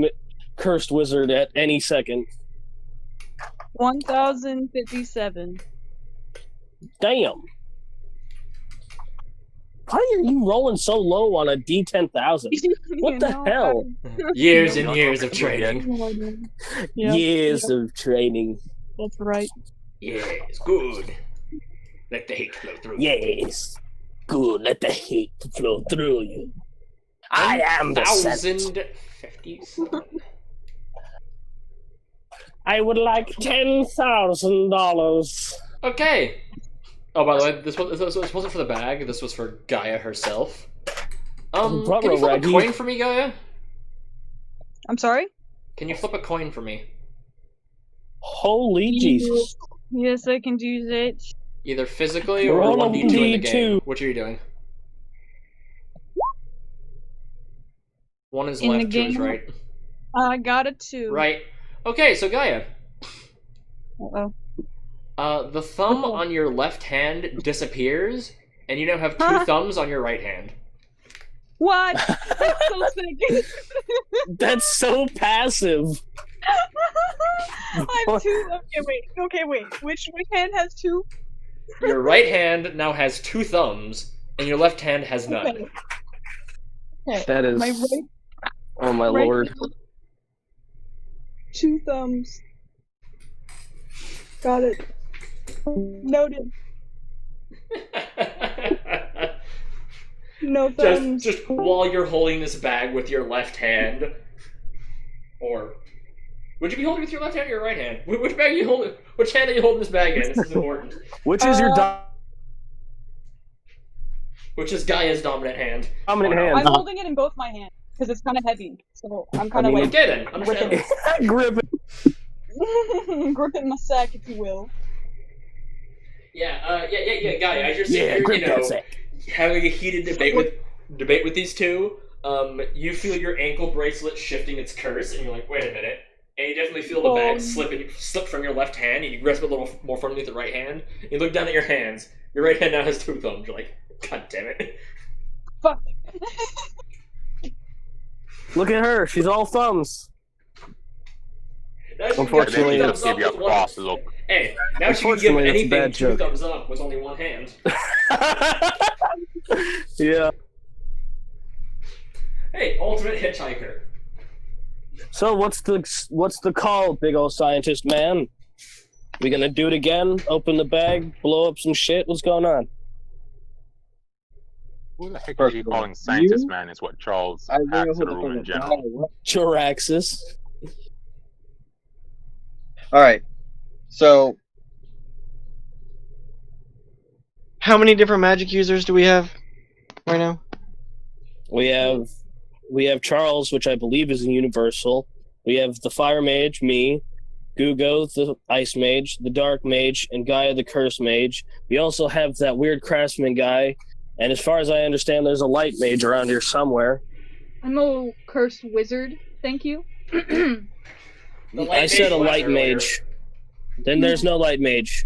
wizard at any second. 1057. Damn. Why are you rolling so low on a D10,000? What the hell? Years No, and years of no, training. Yeah, Years of training. that's right. Yes, good. Let the hate flow through. Yes. Good. Let the hate flow through you. I am the Senate. 1,057. I would like $10,000. Okay. Oh, by the way, this wasn't for the bag. This was for Gaia herself. Can you Brother, flip a Raggy. coin for me, Gaia? I'm sorry? Can you flip a coin for me? Holy Jesus. Yes, I can do that. Either physically or Roll a 1d2 in the D2. game. Which are you doing? One is In the left, two is game? right. I got a 2. Right. Okay, so Gaia. Uh-oh. The thumb Oh. on your left hand disappears, and you now have two Huh? thumbs on your right hand. What? That's so sick. That's so passive. I have 2. Okay, wait. Which hand has 2? Your right hand now has two thumbs, and your left hand has none. Okay. Okay. That is. My right, Oh my right lord. hand, 2 thumbs. Got it. Noted. No thumbs. just while you're holding this bag with your left hand, or would you be holding it with your left hand or your right hand? Which bag are you holding? Which hand are you holding this bag in? This is important. Which is your Which is Gaia's dominant hand? dominant Oh, no. hand? I'm holding it in both my hands. because it's kind of heavy. So I'm kind of mean, like Okay then, understandable. Grip it. grip it in my sack, if you will. Yeah, Guy. As you're sitting Yeah, here, grip you know, that sack. having a heated debate with these two, you feel your ankle bracelet shifting its curse, and you're like, wait a minute. And you definitely feel the bag slip from your left hand, and you grasp it a little more firmly with the right hand. And you look down at your hands. Your right hand now has 2 thumbs. You're like, God damn it. Fuck. Look at her. She's all thumbs. Now she can Unfortunately, give just 2 give you a thumbs up with cross one. look. Hey, now she can give Unfortunately, that's a anything bad 2 joke. thumbs up with only 1 hand. Yeah. Hey, ultimate hitchhiker. So what's the call, big old scientist man? We gonna do it again? Open the bag, blow up some shit? What's going on? Who the heck First are you of all, calling scientist you- man is what Charles I really acts to hope the room in it general. doesn't- Juraxis. All right. So, how many different magic users do we have right now? We have Charles, which I believe is a universal. We have the Fire Mage, me, Gugo, the Ice Mage, the Dark Mage, and Gaia, the Curse Mage. We also have that weird Craftsman guy, and as far as I understand, there's a Light Mage around here somewhere. I'm a cursed wizard. Thank you. I said a Light Mage. Then there's no Light Mage.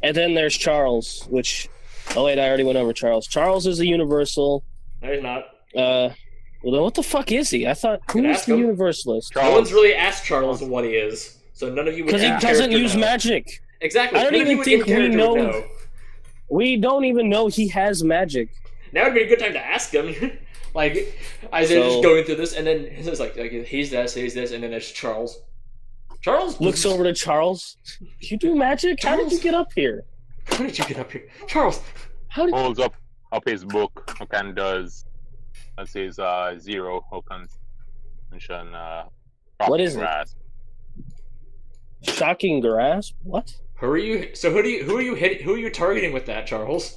And then there's Charles, which... Oh wait, I already went over Charles. Charles is a universal. No, he's not. Well, then what the fuck is he? I thought, who Could is ask the him. universalist? No one's really asked Charles what he is, so none of you would Because he in doesn't character use know. magic. Exactly. I don't none of even you think in we character would know. We don't even know he has magic. Now would be a good time to ask him. Like, Isaiah's just So- going through this, and then it's like he's this, and then there's Charles. Charles Looks over to Charles. You do magic? How did you get up here? How did you get up here, Charles? How did Holds up his book and does that says 0 mention What is it? grasp. shocking grasp? What? Who are you? So who are you targeting with that, Charles?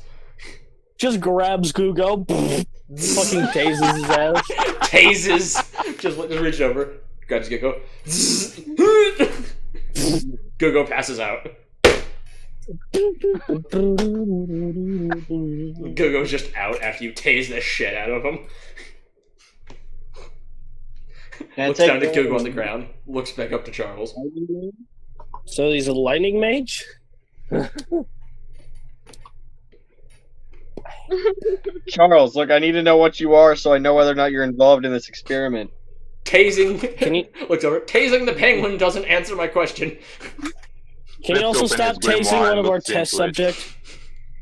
Just grabs Gugo, fucking tases his ass. Tases. just reach over, grabs Gecko. Gugo passes out. Gugo's just out after you tase the shit out of him. Can I Looks take down to one? Gugo on the ground. Looks back up to Charles. So he's a lightning mage? Charles, look, I need to know what you are so I know whether or not you're involved in this experiment. Tasing. Can you- looks over. Tasing the penguin doesn't answer my question. Can you also Let's open stop his tasing grimoire one and of our look test into it. subjects?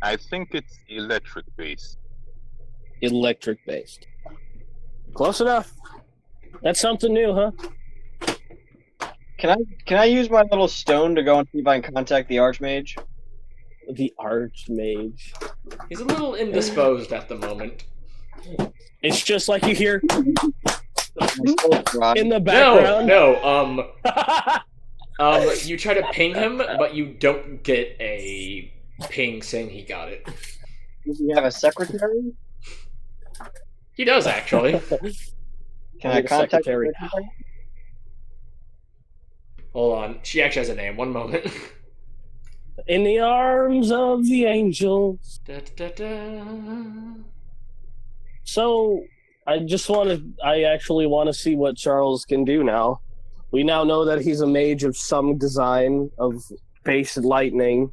I think it's electric based. Electric based. Close enough. That's something new, huh? Can I use my little stone to go and see if I can contact the Archmage? The Archmage. He's a little indisposed at the moment. It's just like you hear Right. in the No, background. no. You try to ping him, but you don't get a ping saying he got it. Does he have a secretary? He does actually. Can I I need a contact secretary. the secretary? Hold on. She actually has a name. One moment. In the arms of the angels. Da, da, da. So I actually want to see what Charles can do now. We now know that he's a mage of some design of base lightning.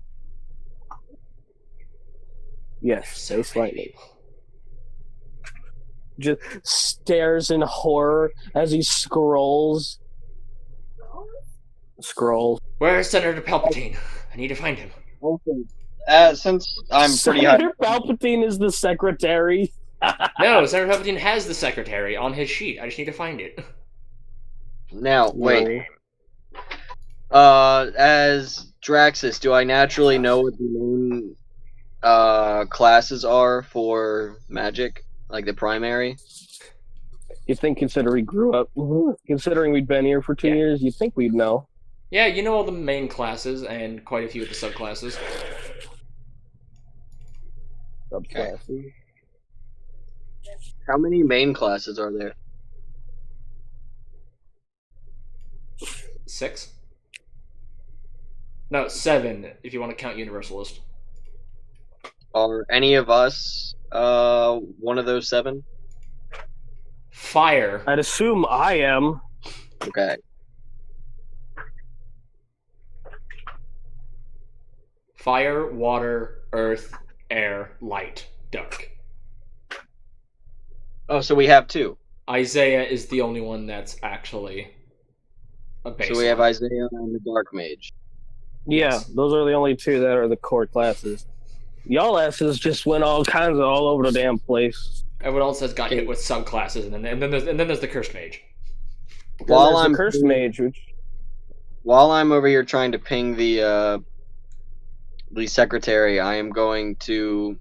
Yes, base lightning. Just stares in horror as he scrolls. Where's Senator Palpatine? I need to find him. Since I'm pretty high. Senator Palpatine is the secretary. No, Senator Palpatine has the secretary on his sheet. I just need to find it. Now, wait. As Draxus, do I naturally know what the main classes are for magic? Like the primary? You think, considering we grew up, considering we'd been here for 2 Yeah. years, you'd think we'd know. Yeah, you know all the main classes and quite a few of the subclasses. Subclasses. How many main classes are there? 6? No, 7 if you want to count Universalist. Are any of us one of those 7? Fire. I'd assume I am. Okay. Fire, water, earth, air, light, dark. Oh, so we have 2. Isaiah is the only one that's actually a baseline. So we have Isaiah and the Dark Mage. Yeah, Yes. those are the only 2 that are the core classes. Y'all asses just went all over the damn place. Everyone else has got hit with subclasses, and then there's the cursed mage. While There's I'm the cursed mage, which While I'm over here trying to ping the secretary, I am going to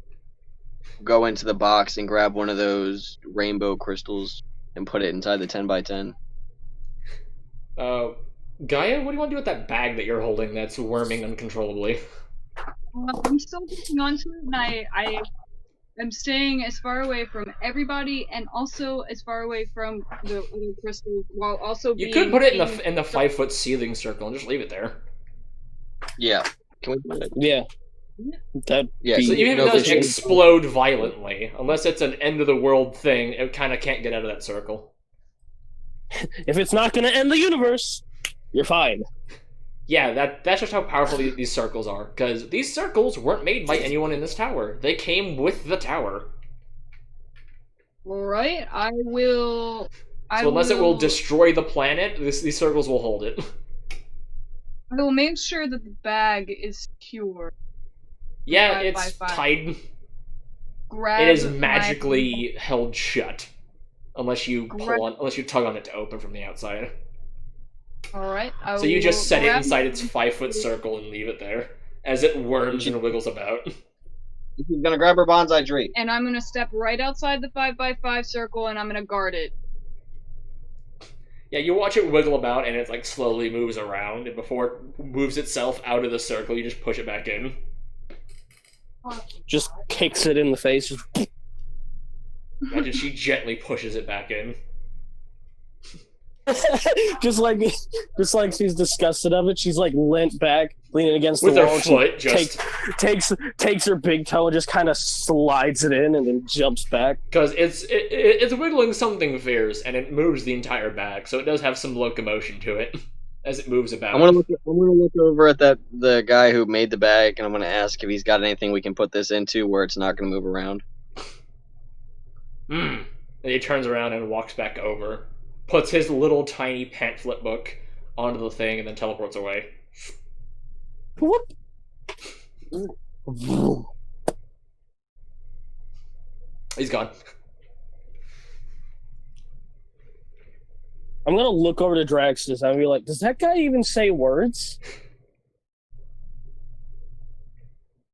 go into the box and grab one of those rainbow crystals and put it inside the 10x10. Gaia, what do you want to do with that bag that you're holding that's worming uncontrollably? I'm still holding on to it, and I am staying as far away from everybody, and also as far away from the other crystals, while also You being could put it in the 5-foot ceiling circle and just leave it there. Yeah. Can we do that? yeah, that Yeah, be So even if No, it does but- explode violently, unless it's an end of the world thing, it kind of can't get out of that circle. if it's not gonna end the universe, you're fine. Yeah, that's just how powerful these circles are. Because these circles weren't made by anyone in this tower. They came with the tower. Alright, I will. So unless it will destroy the planet, these circles will hold it. I will make sure that the bag is secure. Yeah, Five it's by five. tied. Grab It is my- magically held shut, unless you Grab- unless you tug on it to open from the outside. Alright, I So you just will set it grab inside its my- 5-foot circle and leave it there, as it worms and wiggles about. She's gonna grab her bonsai tree. And I'm gonna step right outside the 5x5 circle, and I'm gonna guard it. Yeah, you watch it wiggle about, and it like slowly moves around, and before it moves itself out of the circle, you just push it back in. Just kicks it in the face. Just, Imagine she gently pushes it back in. just like she's disgusted of it. She's like leaning against With the her wall. She foot, just takes her big toe and just kind of slides it in and then jumps back. because it's wiggling something fierce, and it moves the entire bag, so it does have some locomotion to it as it moves about. I'm gonna look over at the guy who made the bag, and I'm gonna ask if he's got anything we can put this into where it's not gonna move around. And he turns around and walks back over, puts his little tiny pamphlet book onto the thing, and then teleports away. Whoop. He's gone. I'm gonna look over to Draxus and I'll be like, does that guy even say words?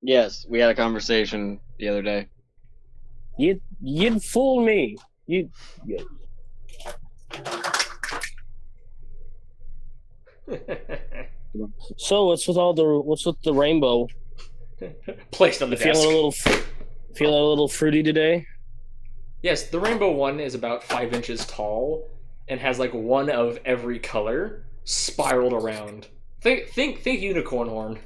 Yes, we had a conversation the other day. You'd fool me. You So what's with the rainbow? Placed on the desk. Feeling a little fruity today? Yes, the rainbow one is about 5 inches tall and has like one of every color spiraled around. Think unicorn horn.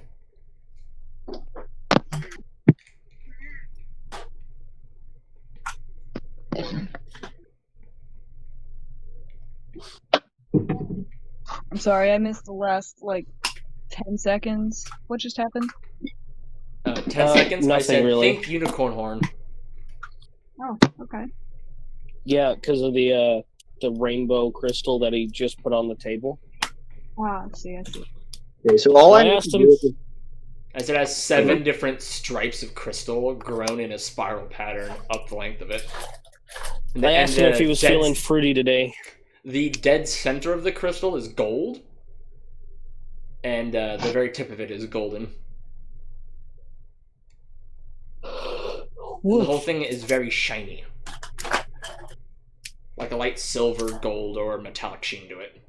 I'm sorry, I missed the last, 10 seconds. What just happened? 10 seconds. I nothing said really. think unicorn horn. Oh, okay. Yeah, because of the rainbow crystal that he just put on the table. Ah, I see. Okay, so all I I need asked to him- do is As it has 7 different stripes of crystal grown in a spiral pattern up the length of it. I asked him if he was dead- feeling fruity today. The dead center of the crystal is gold, and the very tip of it is golden. And the whole thing is very shiny, like a light silver, gold, or metallic sheen to it.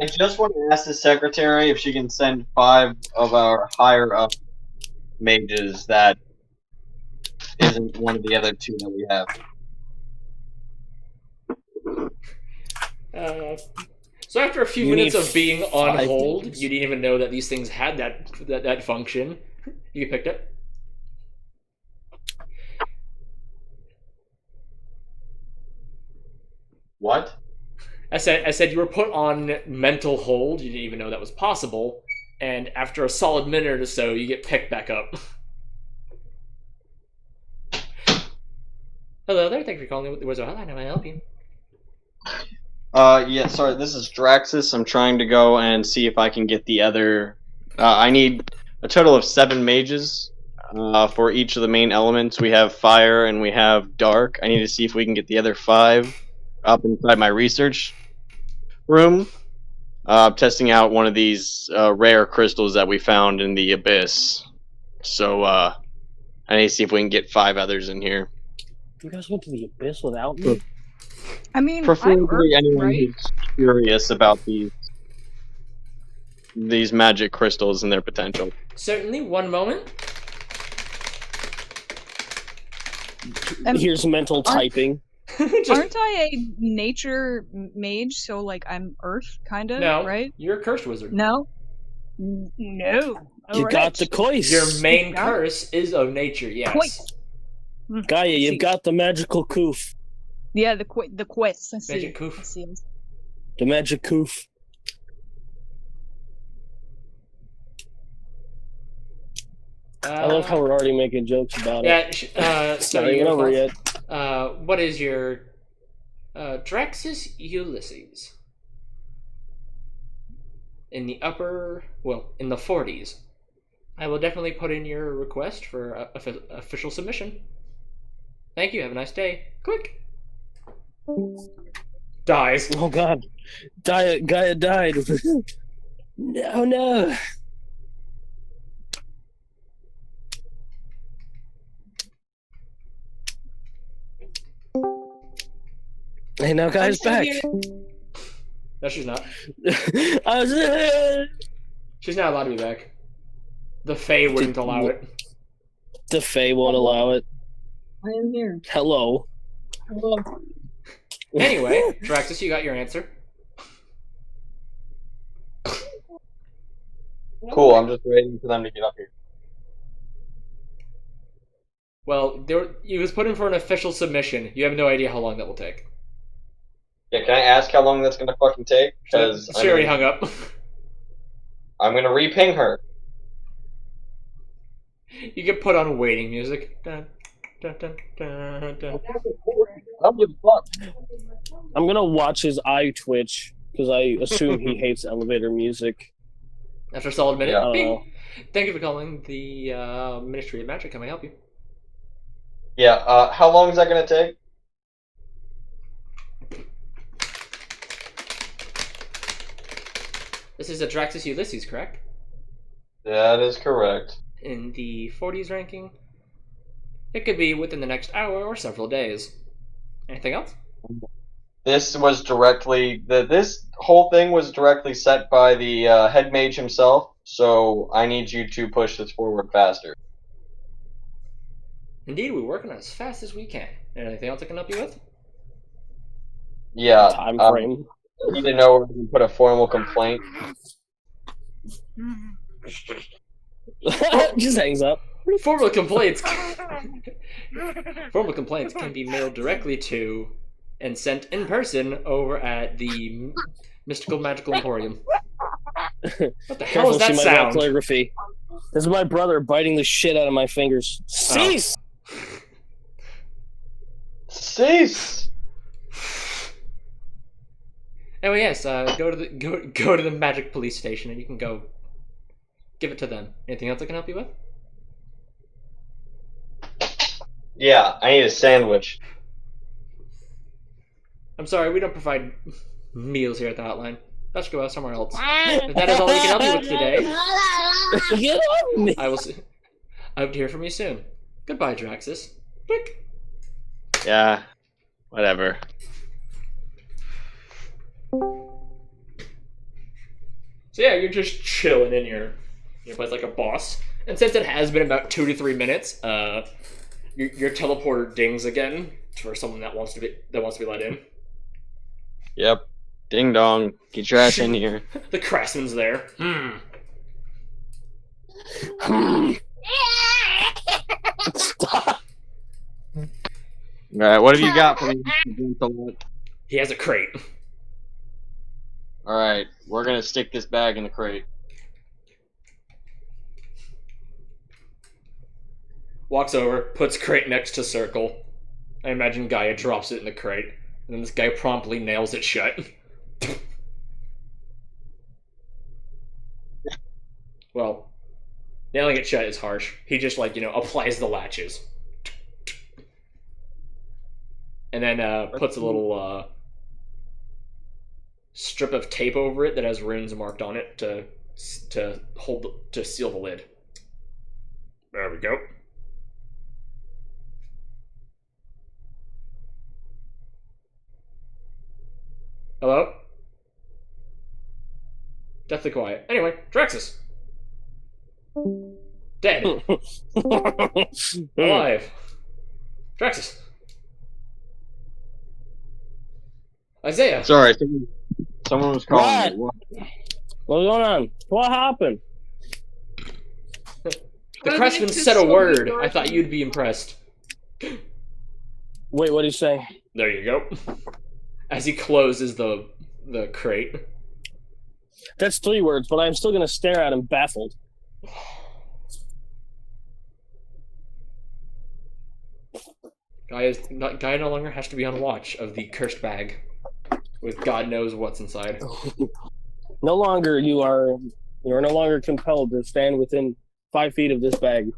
I just want to ask the secretary if she can send 5 of our higher up mages that isn't one of the other 2 that we have. So after a few You minutes need of being on 5 hold, mages. you didn't even know that these things had that function. You get picked up. What? I said you were put on mental hold. You didn't even know that was possible. And after a solid minute or so, you get picked back up. Hello there. Thank you for calling the Wizard Hotline. How may I help you? Yeah, sorry, this is Draxus. I'm trying to go and see if I can get the other... I need a total of 7 mages for each of the main elements. We have fire and we have dark. I need to see if we can get the other 5 up inside my research room. Testing out one of these rare crystals that we found in the abyss. So, I need to see if we can get 5 others in here. You guys went to the abyss without me? I mean, I'm Preferably Earth, anyone right? who's curious about these magic crystals and their potential. Certainly. One moment. Here's mental typing. Just, Aren't I a nature mage? So like I'm Earth, kind of, no, right? you're a cursed wizard. No. No. You Alright. got the cois. Your main Got it. curse is of nature. Yes. Quite. Gaia, See. you've got the magical coof. Yeah, the quest. I see. Magic coof. I see. The magic coof. I love how we're already making jokes about it. Yeah. It's So not even you over yet. what is your Draxus Ulysses? In the in the 40s. I will definitely put in your request for official submission. Thank you. Have a nice day. Click. Dies. Oh god. Gaia died. No. Hey, now Gaia's still back. here. No, she's not. I was, She's not allowed to be back. The Fae wouldn't allow it. the Fae won't allow it. I am here. Hello. Hello. Anyway, Draxus, you got your answer. Cool, I'm just waiting for them to get up here. Well, he was put in for an official submission. You have no idea how long that will take. Yeah, can I ask how long that's gonna fucking take? Because She already hung up. I'm gonna re-ping her. You get put on waiting music. Dun, dun, dun, dun, dun. I don't give a fuck. I'm gonna watch his eye twitch because I assume he hates elevator music. After a solid minute. Yeah. I don't Bing. know. Thank you for calling the Ministry of Magic. How may I help you? Yeah, how long is that gonna take? This is a Draxus Ulysses, correct? That is correct. In the 40s ranking. It could be within the next hour or several days. Anything else? This was directly this whole thing was directly set by the head mage himself. So I need you to push this forward faster. Indeed, we're working as fast as we can. Anything else I can help you with? Yeah. Time frame. I need to know where we can put a formal complaint. Just hangs up. Formal complaints. Formal complaints can be mailed directly to and sent in person over at the Mystical Magical Emporium. What the hell is Careful, she that might got sound? calligraphy. This is my brother biting the shit out of my fingers. Cease! Cease! Anyway, yes, go to the Magic Police Station and you can go give it to them. Anything else I can help you with? Yeah, I need a sandwich. I'm sorry, we don't provide meals here at the hotline. Let's go out somewhere else. If that is all we can help you with today, Get on me! I hope to hear from you soon. Goodbye, Draxus. Click. Yeah, whatever. So yeah, you're just chilling in your place like a boss. And since it has been about 2 to 3 minutes, your teleporter dings again for someone that wants to be let in. Yep. Ding dong. Get your ass in here. The craftsman's there. Stop. Alright, what have you got for me? He has a crate. Alright, we're gonna stick this bag in the crate. Walks over, puts crate next to circle. I imagine Gaia drops it in the crate, and then this guy promptly nails it shut. Well, nailing it shut is harsh. He just, applies the latches. And then puts a little strip of tape over it that has runes marked on it to seal the lid. There we go. Hello? Deathly quiet. Anyway, Draxus. Dead. Alive. Draxus. Isaiah. Sorry, someone was calling me. What's going on? What happened? The craftsman said a word. I thought you'd be impressed. Wait, what did he say? There you go. As he closes the crate. That's 3 words, but I'm still gonna stare at him baffled. Guy no longer has to be on watch of the cursed bag with God knows what's inside. You're no longer compelled to stand within 5 feet of this bag.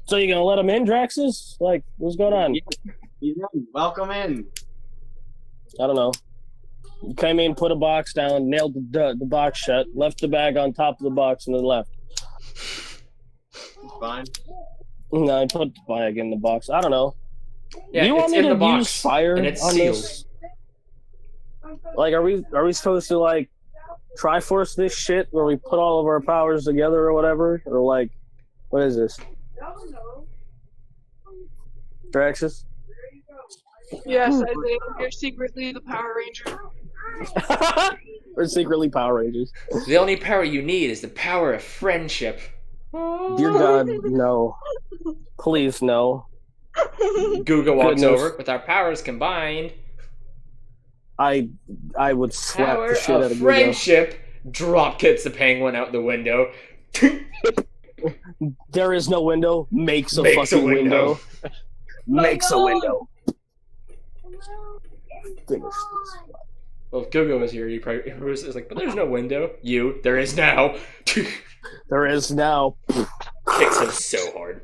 So you gonna let him in, Draxus? Like, what's going on? Welcome in. I don't know. You came in, put a box down, nailed the box shut, left the bag on top of the box, and then left. Fine. No, I put the bag in the box. I don't know. Yeah, Do you want it's me in to the box, use fire and it's on sealed. this? Like, are we supposed to like Triforce this shit where we put all of our powers together or whatever? Or like, what is this? Draxus? Yes, Isaiah, you're secretly the Power Ranger. We're secretly Power Rangers. The only power you need is the power of friendship. Dear God, no. Please, no. Guga walks Goodness. over. With our powers combined, I would slap power the shit out of of Guga. friendship. Drop kicks the penguin out the window. There is no window. Makes a Makes a fucking window. window. Makes a window. Finish this. Well, if Guga was here, he probably was like, but there's no window. There is now. There is now. Kicks him so hard.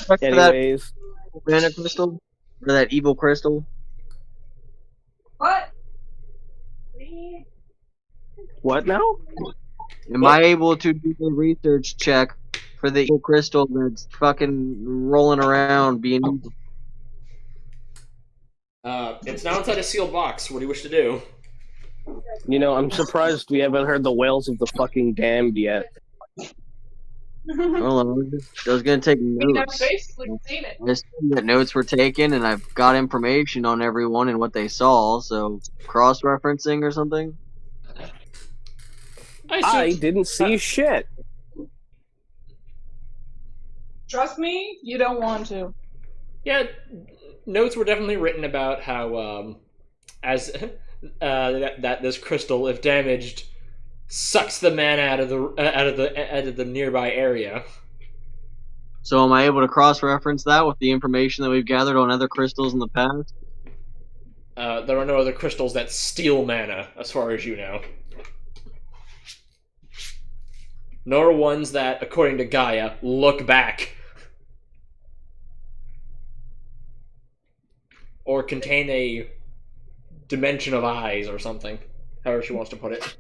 Back to that Anyways, mana crystal? Or that evil crystal? What? what now? Am I able to do a research check for the evil crystal that's fucking rolling around being evil? It's now inside a sealed box. What do you wish to do? You know, I'm surprised we haven't heard the wails of the fucking damned yet. Hold on, I was gonna take I mean, I've notes. basically seen it. I assume that notes were taken, and I've got information on everyone and what they saw, so cross-referencing or something? I didn't see shit. Trust me, you don't want to. Yeah, notes were definitely written about how, that this crystal, if damaged, sucks the mana out of the nearby area. So am I able to cross-reference that with the information that we've gathered on other crystals in the past? There are no other crystals that steal mana, as far as you know. Nor ones that, according to Gaia, look back. Or contain a dimension of eyes or something. However she wants to put it.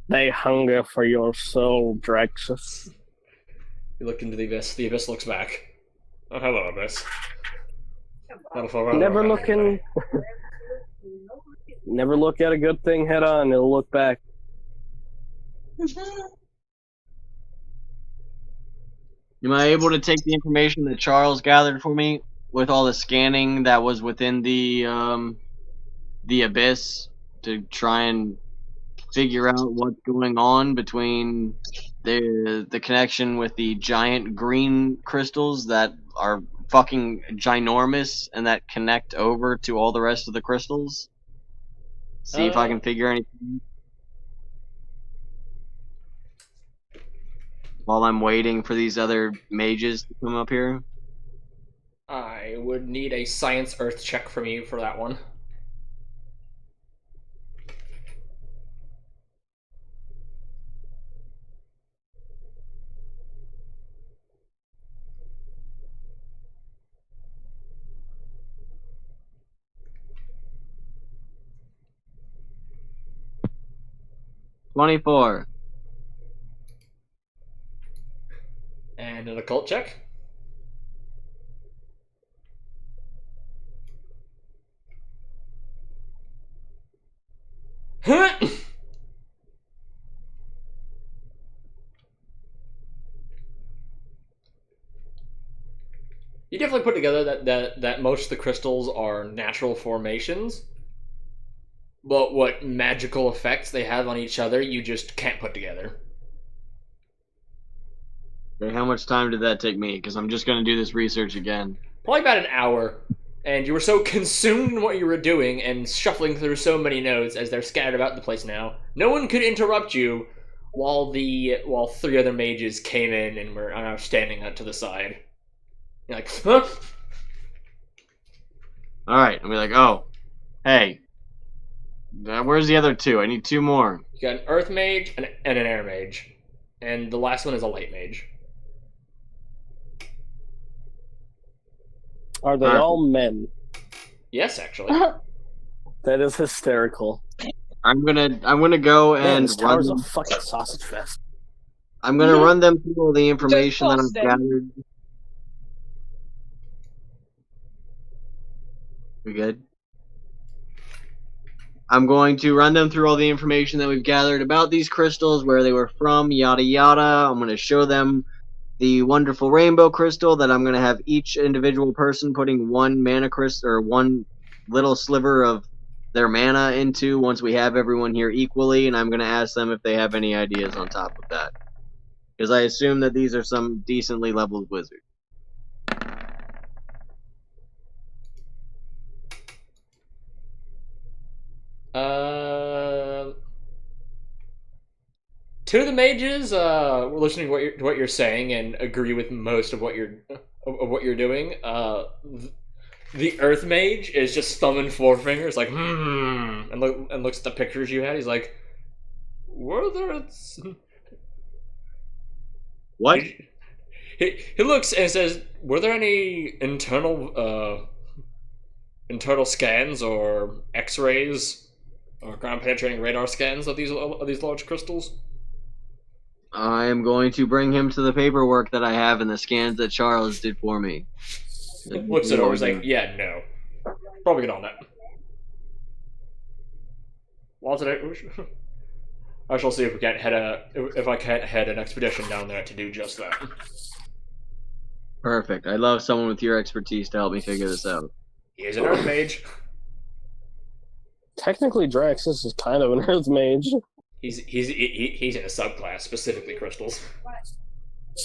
They hunger for your soul, Draxus. You look into the abyss. The abyss looks back. Oh, hello, abyss. That'll fall right Never around looking. anyway. Never look at a good thing head on. It'll look back. Am I able to take the information that Charles gathered for me with all the scanning that was within the abyss to try and figure out what's going on between the connection with the giant green crystals that are fucking ginormous and that connect over to all the rest of the crystals? See if I can figure anything while I'm waiting for these other mages to come up here. I would need a science earth check from you for that one. $24. And an occult check. You definitely put together that most of the crystals are natural formations, but what magical effects they have on each other you just can't put together. Okay, how much time did that take me? Because I'm just going to do this research again. Probably about an hour, and you were so consumed in what you were doing and shuffling through so many notes as they're scattered about the place now, no one could interrupt you while three other mages came in and were now standing up to the side. You're like, huh? Alright, I'll be like, oh, hey, where's the other two? I need two more. You got an earth mage and an air mage, and the last one is a light mage. Are they all men? Yes, actually. That is hysterical. I'm gonna go Man, and this run tower's a them. fucking sausage fest. I'm gonna run them through all the information that I've Justin. gathered. We good? I'm going to run them through all the information that we've gathered about these crystals, where they were from, yada yada. I'm going to show them the wonderful rainbow crystal that I'm going to have each individual person putting one mana crystal or one little sliver of their mana into once we have everyone here equally, and I'm going to ask them if they have any ideas on top of that. Because I assume that these are some decently leveled wizards. Two of the mages were listening to what you're saying and agree with most of what you're doing. The Earth Mage is just thumbing forefingers, like and looks at the pictures you had. He's like, "Were there?" What? He looks and says, "Were there any internal scans or X-rays or ground-penetrating radar scans of these large crystals?" I am going to bring him to the paperwork that I have and the scans that Charles did for me. Looks it over, he's like, "Yeah, no, probably good on that." Well, today I shall see if I can't head an expedition down there to do just that. Perfect. I love someone with your expertise to help me figure this out. He is an Earth Mage. Technically, Draxus is kind of an Earth Mage. He's in a subclass, specifically crystals.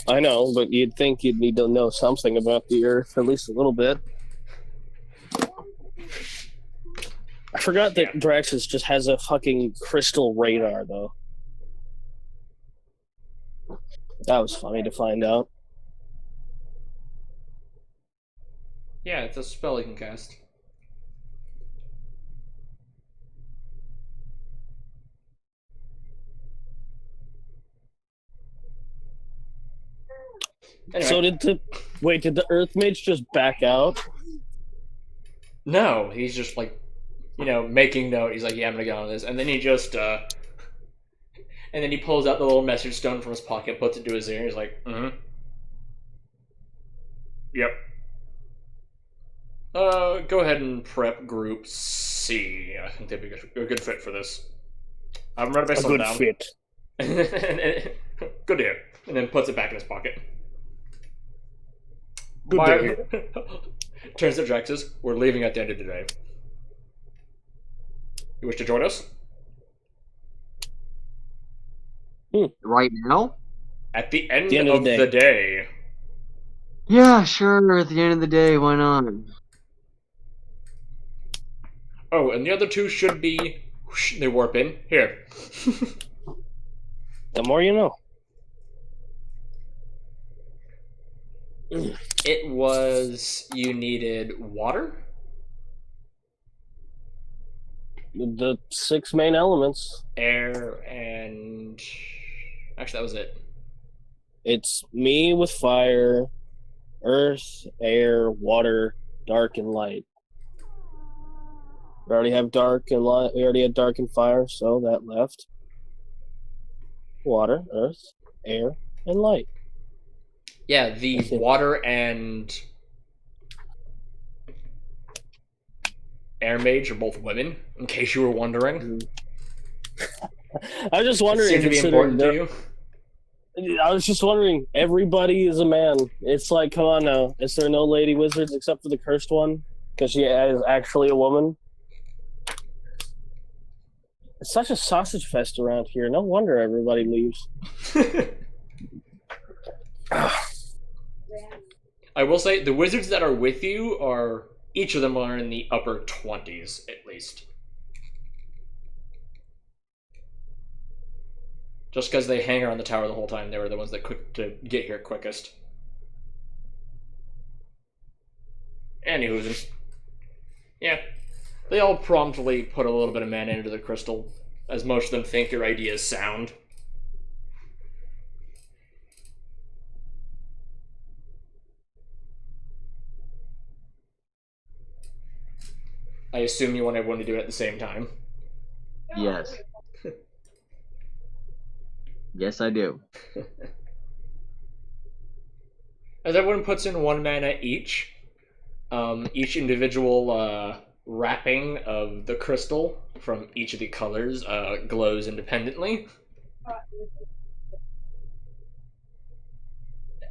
I know, but you'd think you'd need to know something about the Earth, at least a little bit. I forgot that Draxus just has a fucking crystal radar, though. That was funny to find out. Yeah, it's a spell you can cast. Anyway. So did the Earth Mage just back out? No, he's just like, making note. He's like, "Yeah, I'm gonna go on this," and then he just, and then he pulls out the little message stone from his pocket, puts it to his ear. He's like, "Mm-hmm. Yep. go ahead and prep Group C. I think they'd be a good fit for this. I'm ready to A base good down. fit. Good to hear. And then puts it back in his pocket. Good My- day. Turns to Draxus. We're leaving at the end of the day. You wish to join us? Right now? At the end, The end of the day. Yeah, sure. At the end of the day, why not? Oh, and the other two should be... Whoosh, they warp in. Here. The more you know. It was... You needed water? The 6 main elements. Air, and... Actually, that was it. It's me with fire, earth, air, water, dark, and light. We already have dark and light. We already had dark and fire, so that left. Water, earth, air, and light. Yeah, the That's it. water and... Air Mage are both women, in case you were wondering. I was just wondering. Seem to be considering important to there- you. I was just wondering. Everybody is a man. It's like, come on now. Is there no lady wizards except for the cursed one? Because she is actually a woman. It's such a sausage fest around here. No wonder everybody leaves. I will say, the wizards that are with you are... Each of them are in the upper 20s, at least. Just because they hang around the tower the whole time, they were the ones that quick to get here quickest. Anywho, yeah. They all promptly put a little bit of mana into the crystal, as most of them think your idea is sound. I assume you want everyone to do it at the same time. Yes. Yes, I do. As everyone puts in 1 mana each individual wrapping of the crystal from each of the colors glows independently.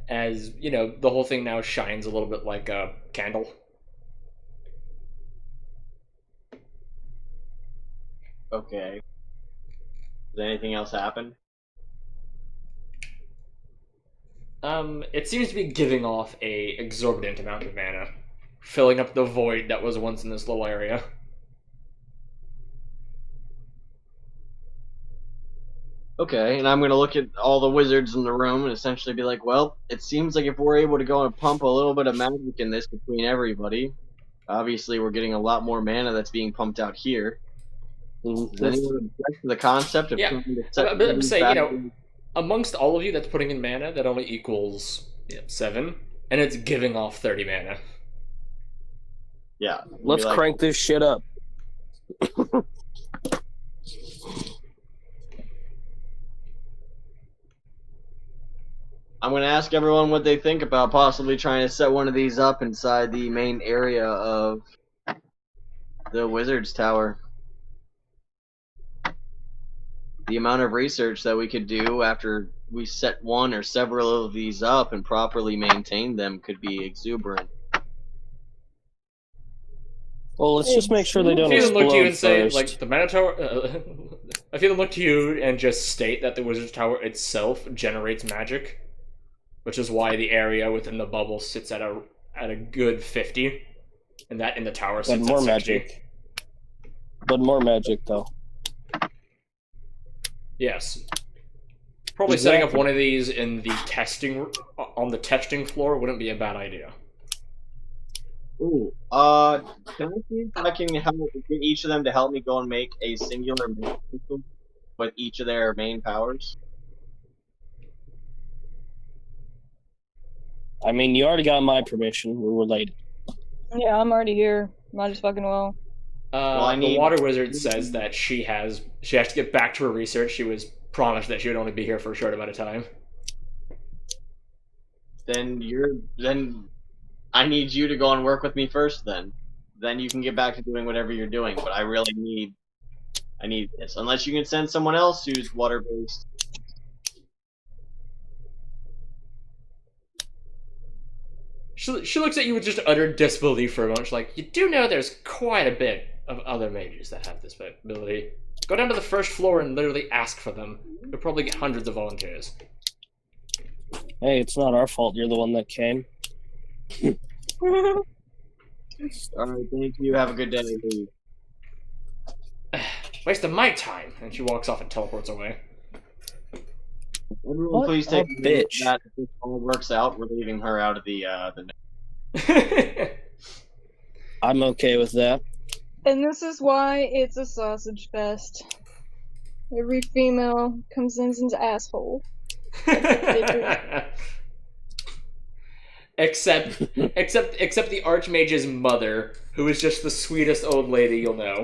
As, you know, the whole thing now shines a little bit like a candle. Okay. Does anything else happen? It seems to be giving off a exorbitant amount of mana, filling up the void that was once in this little area. Okay, and I'm gonna look at all the wizards in the room and essentially be like, well, it seems like if we're able to go and pump a little bit of magic in this between everybody, obviously we're getting a lot more mana that's being pumped out here. Does anyone object to the concept of Yeah, trying to set but I'm saying, you know, back- amongst all of you that's putting in mana, that only equals 7, and it's giving off 30 mana. Yeah. Let's be like, crank this shit up. I'm gonna ask everyone what they think about possibly trying to set one of these up inside the main area of the Wizard's Tower. The amount of research that we could do after we set one or several of these up and properly maintain them could be exuberant. Well, let's just make sure they I don't feel them look to you and explode say, first. like, the mana tower. I feel them look to you and just state that the Wizard's Tower itself generates magic, which is why the area within the bubble sits at a good 50, and that in the tower But sits more at 60. magic. But more magic, though. Yes. Probably setting up Exactly. one of these in the on the testing floor wouldn't be a bad idea. Ooh, can I see if I can help get each of them to help me go and make a singular main system with each of their main powers? I mean, you already got my permission. We're related. Yeah, I'm already here. Might as fucking well. I The need- Water Wizard says that she has to get back to her research. She was promised that she would only be here for a short amount of time. Then I need you to go and work with me first. Then then you can get back to doing whatever you're doing. But I need this. Unless you can send someone else who's water-based. She looks at you with just utter disbelief for a moment. She's like, you do know there's quite a bit of other mages that have this ability. Go down to the first floor and literally ask for them. You'll probably get hundreds of volunteers. Hey, it's not our fault. You're the one that came. Alright, thank you. Have a good day. Wasting my time. And she walks off and teleports away. Everyone, What please a take bitch. that. If this all works out, we're leaving her out of the I'm okay with that. And this is why it's a sausage fest. Every female comes in's asshole. except the Archmage's mother, who is just the sweetest old lady you'll know.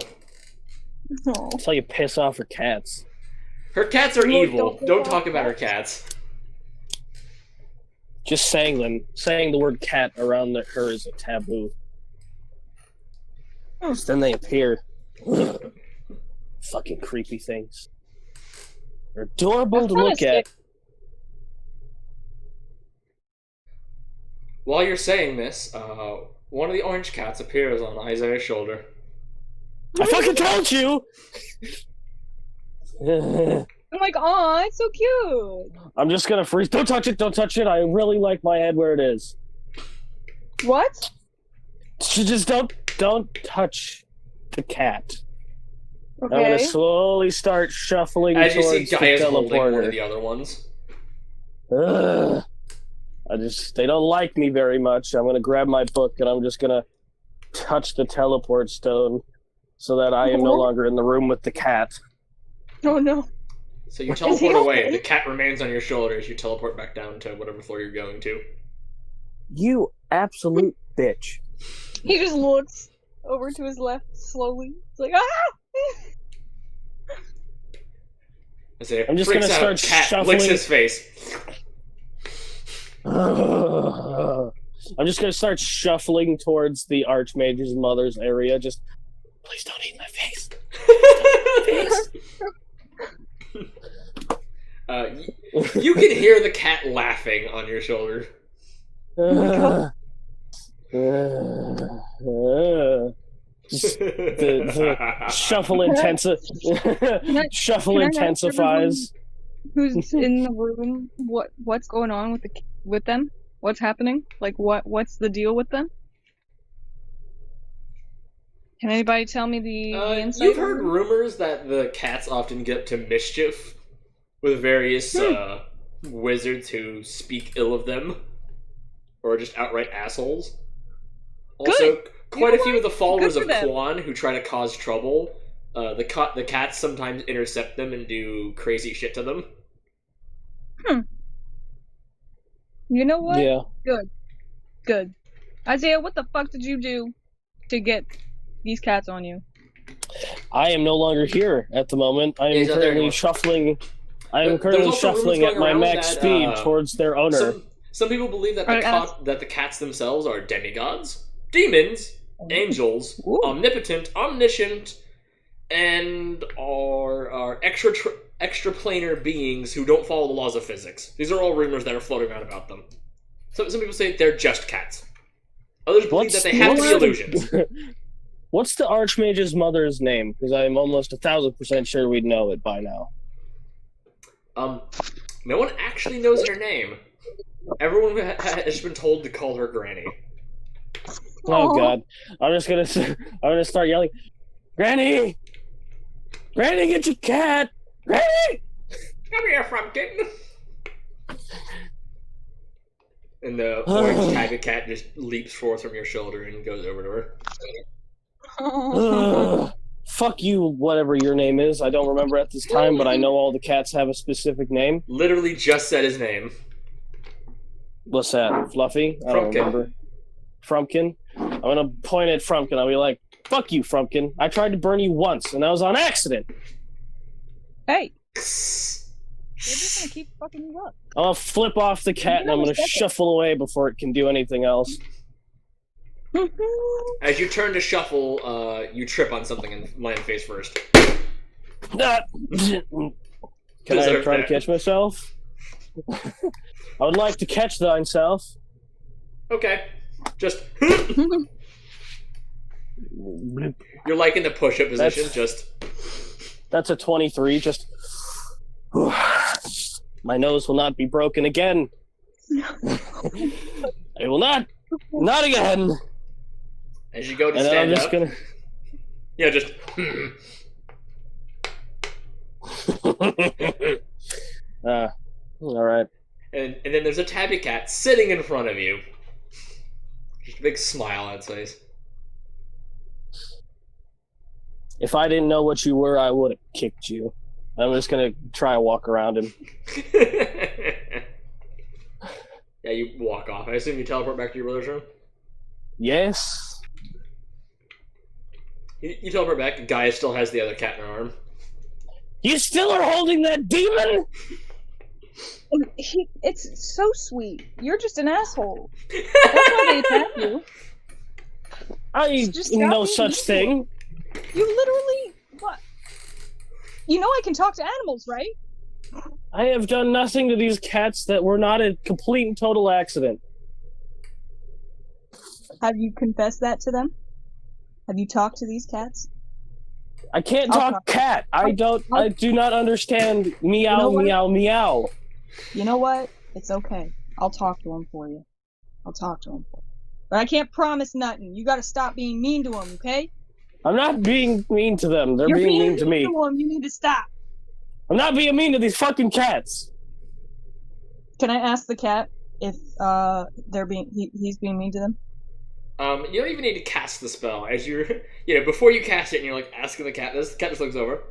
Oh. That's how you piss off her cats. Her cats are Lord, evil. Don't talk about her cats. Just saying the word cat around her is a taboo. Then they appear. Fucking creepy things. They're adorable to look at. While you're saying this, one of the orange cats appears on Isaiah's shoulder. I fucking told you! I'm like, aw, it's so cute. I'm just gonna freeze. Don't touch it, don't touch it. I really like my head where it is. What? Just don't touch the cat. Okay. I'm gonna slowly start shuffling As you towards see the Gaia's holding one of teleporter. the other ones. Ugh. They don't like me very much. I'm gonna grab my book and I'm just gonna touch the teleport stone so that I am no longer in the room with the cat. Oh no. So you Is teleport he away. okay? The cat remains on your shoulder as you teleport back down to whatever floor you're going to. You absolute bitch. He just looks over to his left slowly. It's like, ah! Isaiah I'm just freaks gonna out. start Cat shuffling. licks his face. I'm just gonna start shuffling towards the Archmage's mother's area. Just please don't eat my face. You can hear the cat laughing on your shoulder. The shuffle Can I ask intensifies. Who's in the room? What's going on with them? What's happening? Like what's the deal with them? Can anybody tell me the insight? You've heard rumors that the cats often get up to mischief with various wizards who speak ill of them, or just outright assholes. Also, quite a few of the followers of Quan who try to cause trouble, the cats sometimes intercept them and do crazy shit to them. You know what? Yeah. Good. Isaiah, what the fuck did you do to get these cats on you? I am no longer here at the moment. I am Is that there currently anymore? shuffling. I am There's currently also rumors shuffling going at my around max that, speed towards their owner. Some people believe that Alright, that the cats themselves are demigods, demons, angels, Ooh. omnipotent, omniscient, and are extraplanar beings who don't follow the laws of physics. These are all rumors that are floating around about them. Some people say they're just cats. Others believe that they have to be illusions. What's the Archmage's mother's name? Because I'm almost 1,000% sure we'd know it by now. No one actually knows her name. Everyone has been told to call her Granny. Oh God! I'm gonna start yelling, "Granny! Granny, get your cat! Granny!" Come here, Frumpkin! And the orange tiger cat just leaps forth from your shoulder and goes over to her. Ugh. Fuck you, whatever your name is. I don't remember at this time, but I know all the cats have a specific name. Literally just said his name. What's that? Fluffy? I don't Frumpkin. remember. Frumpkin? I'm gonna point at Frumpkin. I'll be like, "Fuck you, Frumpkin. I tried to burn you once, and that was on accident." Hey, they're just gonna keep fucking you up. I'm gonna flip off the cat, and I'm gonna shuffle away before it can do anything else. As you turn to shuffle, you trip on something and land face first. Can I Deserve try to that. catch myself? I would like to catch thyself. Okay. Just. You're like in the push-up position, That's- just. That's a 23. Just. My nose will not be broken again. I will not. Not again. As you go to And then I'm stand just up. gonna. Yeah, just. All right. And then there's a tabby cat sitting in front of you. Just a big smile on its face. If I didn't know what you were, I would have kicked you. I'm just gonna try and walk around him. Yeah, you walk off. I assume you teleport back to your brother's room? Yes. You teleport back, Gaia still has the other cat in her arm. You still are holding that demon? It's so sweet. You're just an asshole. That's why they attack you. I Just no stop being such thing. You literally what? You know I can talk to animals, right? I have done nothing to these cats that were not a complete and total accident. Have you confessed that to them? Have you talked to these cats? I can't I'll talk cat. I do not understand meow, You know what? meow, meow. You know what? It's okay. I'll talk to them for you. I'll talk to them for you. But I can't promise nothing. You gotta stop being mean to them, okay? I'm not being mean to them. They're You're being mean to me. them. You need to stop. I'm not being mean to these fucking cats. Can I ask the cat if he's being mean to them? You don't even need to cast the spell. As you're, before you cast it and you're like asking the cat this, the cat just looks over.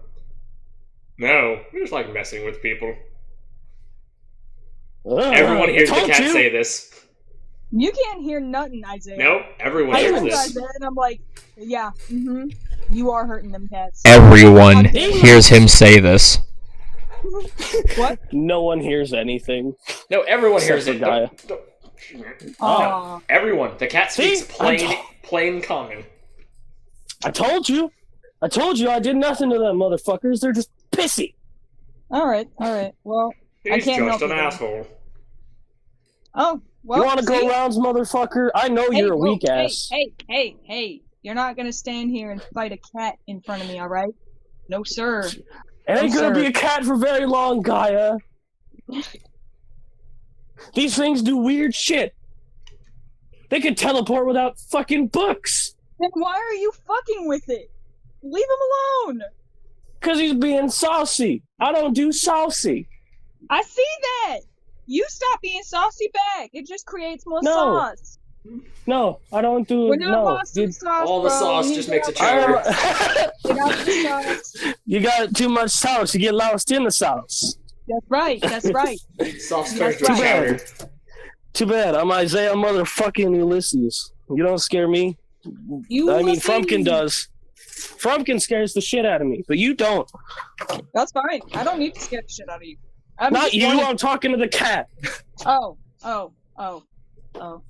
No, you're just like messing with people. Everyone hears the told cat you. say this. You can't hear nothing, Isaiah. No, everyone I hears haven't this. Isaiah, and I'm like, yeah, you are hurting them cats. Everyone hears him say this. What? No one hears anything. No, everyone Except hears for it. Gaia. Don't- Aw. Everyone. The cat speaks See? I plain common. I told you. I told you I did nothing to them motherfuckers. They're just pissy. Alright. Well, I He's can't just help an you then. asshole. Oh, well, you want to go see? rounds, motherfucker? I know Hey, you're a whoa, weak ass. Hey. You're not gonna stand here and fight a cat in front of me, alright? No, sir. It ain't No, gonna sir. be a cat for very long, Gaia. These things do weird shit. They can teleport without fucking books. Then why are you fucking with it? Leave him alone! Cause he's being saucy. I don't do saucy. I see that! You stop being saucy back! It just creates more No. sauce! No, I don't do We're not no. lost in sauce, All the bro. sauce You just need makes to it get cheddar. out the sauce. You got too much sauce. You get lost in the sauce. That's right. Sauce turns to That's a right. chowder. Too bad. I'm Isaiah motherfucking Ulysses. You don't scare me. You I mean, listen. Frumpkin does. Frumpkin scares the shit out of me, but you don't. That's fine. I don't need to scare the shit out of you. I'm Not just you. wanting- I'm talking to the cat. Oh.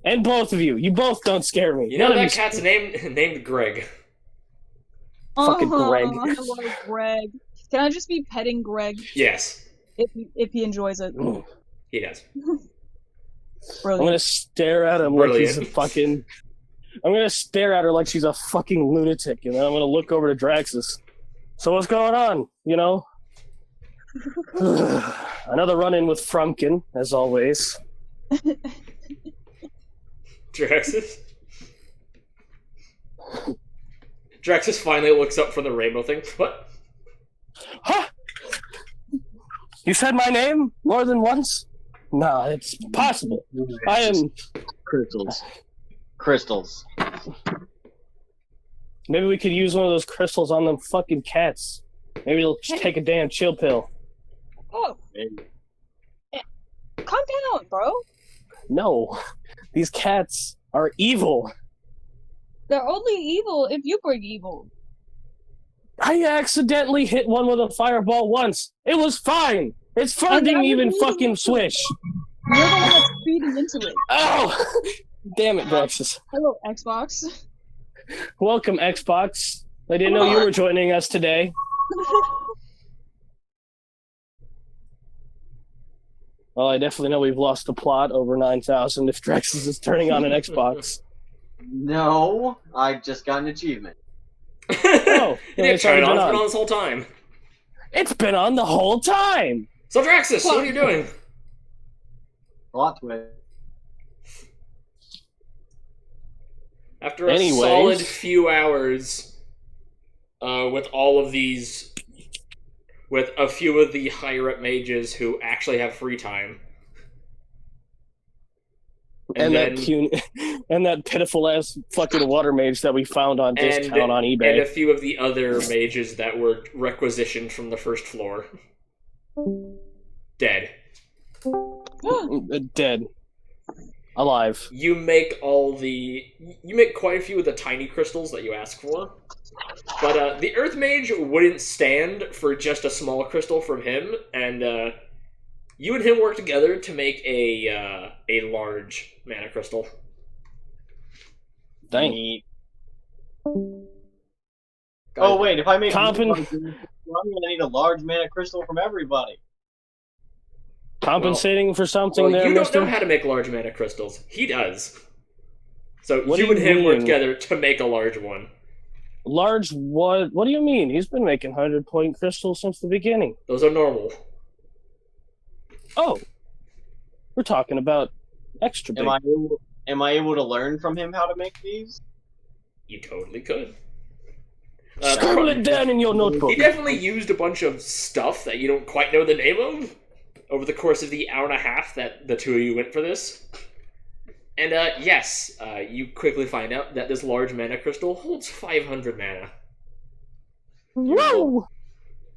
And both of you. You both don't scare me. You know None of that cat's named Greg. Fucking Greg. I like Greg. Can I just be petting Greg Yes, if he enjoys it? you. he does. I'm Brilliant. gonna stare at him like he's a Brilliant. fucking. I'm gonna stare at her like she's a fucking lunatic, and then I'm gonna look over to Draxus. So what's going on? You know. Another run-in with Frumpkin, as always. Draxus? Draxus finally looks up from the rainbow thing. What? Huh? You said my name more than once? No, it's possible. I am. Crystals. Maybe we could use one of those crystals on them fucking cats. Maybe they'll just take a damn chill pill. Oh, calm down, bro. No, these cats are evil. They're only evil if you bring evil. I accidentally hit one with a fireball once. It was fine. Its fur And didn't now you're even bleeding fucking into it. swish. You're the one that's feeding into it. Oh! Damn it, Brexus. Hello, Xbox. Welcome, Xbox. I didn't know you were joining us today. Well, I definitely know we've lost the plot over 9,000 if Drexus is turning on an Xbox. No, I just got an achievement. Oh, you didn't it's turn it already on. been It's been on. on this whole time. It's been on the whole time! So Draxus, what are you doing? Plot twist. After a Anyways. solid few hours, with all of these, with a few of the higher up mages who actually have free time, And then, that pitiful ass fucking water mage that we found on discount on and eBay. a few of the other mages that were requisitioned from the first floor, dead. Dead. Alive. You make quite a few of the tiny crystals that you ask for, but the Earth Mage wouldn't stand for just a small crystal from him, and you and him work together to make a large mana crystal. Dang. Neat. Oh wait, if I make Compen- one large mana crystal, I'm gonna need a large mana crystal from everybody. Compensating for something Well, there, you don't mister? know how to make large mana crystals. He does. So What you do and you him work mean? together to make a large one. Large what? What do you mean? He's been making 100-point crystals since the beginning. Those are normal. Oh. We're talking about extra big. Am I able to learn from him how to make these? You totally could. Scribble it down in your notebook. He definitely used a bunch of stuff that you don't quite know the name of over the course of the hour and a half that the two of you went for this. And yes, you quickly find out that this large mana crystal holds 500 mana. Woo!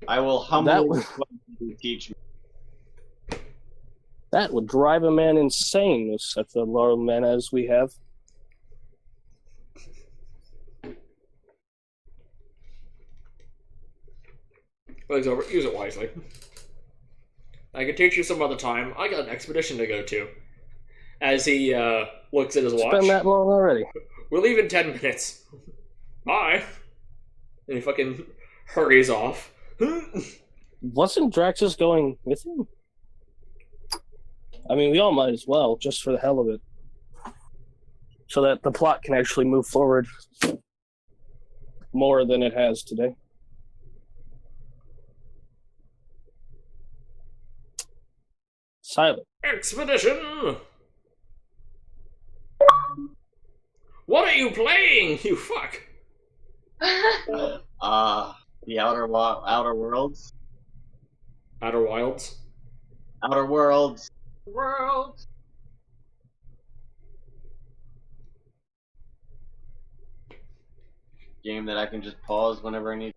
I will That humbly was- request you to teach me. That would drive a man insane with such a low mana as we have. Well, it's over. Use it wisely. I can teach you some other time. I got an expedition to go to. As he looks at his It's watch. been that long already. We'll leave in 10 minutes. Bye. And he fucking hurries off. Wasn't Draxus going with him? I mean, we all might as well, just for the hell of it. So that the plot can actually move forward more than it has today. Silent. Expedition! What are you playing, you fuck? The Outer Worlds. Outer Wilds? Outer Worlds. Worlds. Game that I can just pause whenever I need.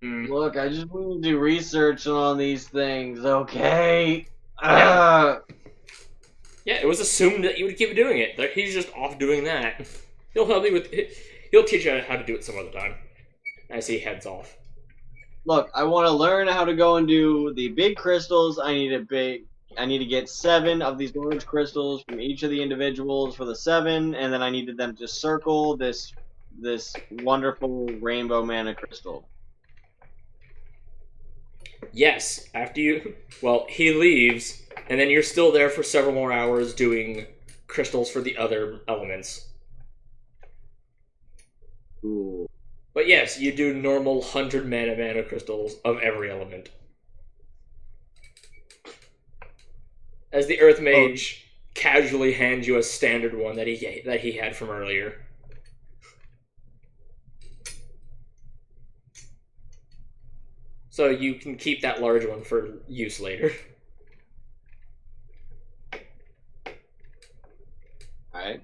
Look, I just need to do research on these things, okay? Yeah, it was assumed that you would keep doing it. That he's just off doing that. He'll help you with. He'll teach you how to do it some other time. As he heads off. Look, I want to learn how to go and do the big crystals. I need to get 7 of these large crystals from each of the individuals for the 7, and then I needed them to circle this wonderful rainbow mana crystal. Yes, after you. Well, he leaves, and then you're still there for several more hours doing crystals for the other elements. Ooh. But yes, you do normal 100 mana crystals of every element. As the Earth Mage casually hands you a standard one that he had from earlier. So you can keep that large one for use later. Alright.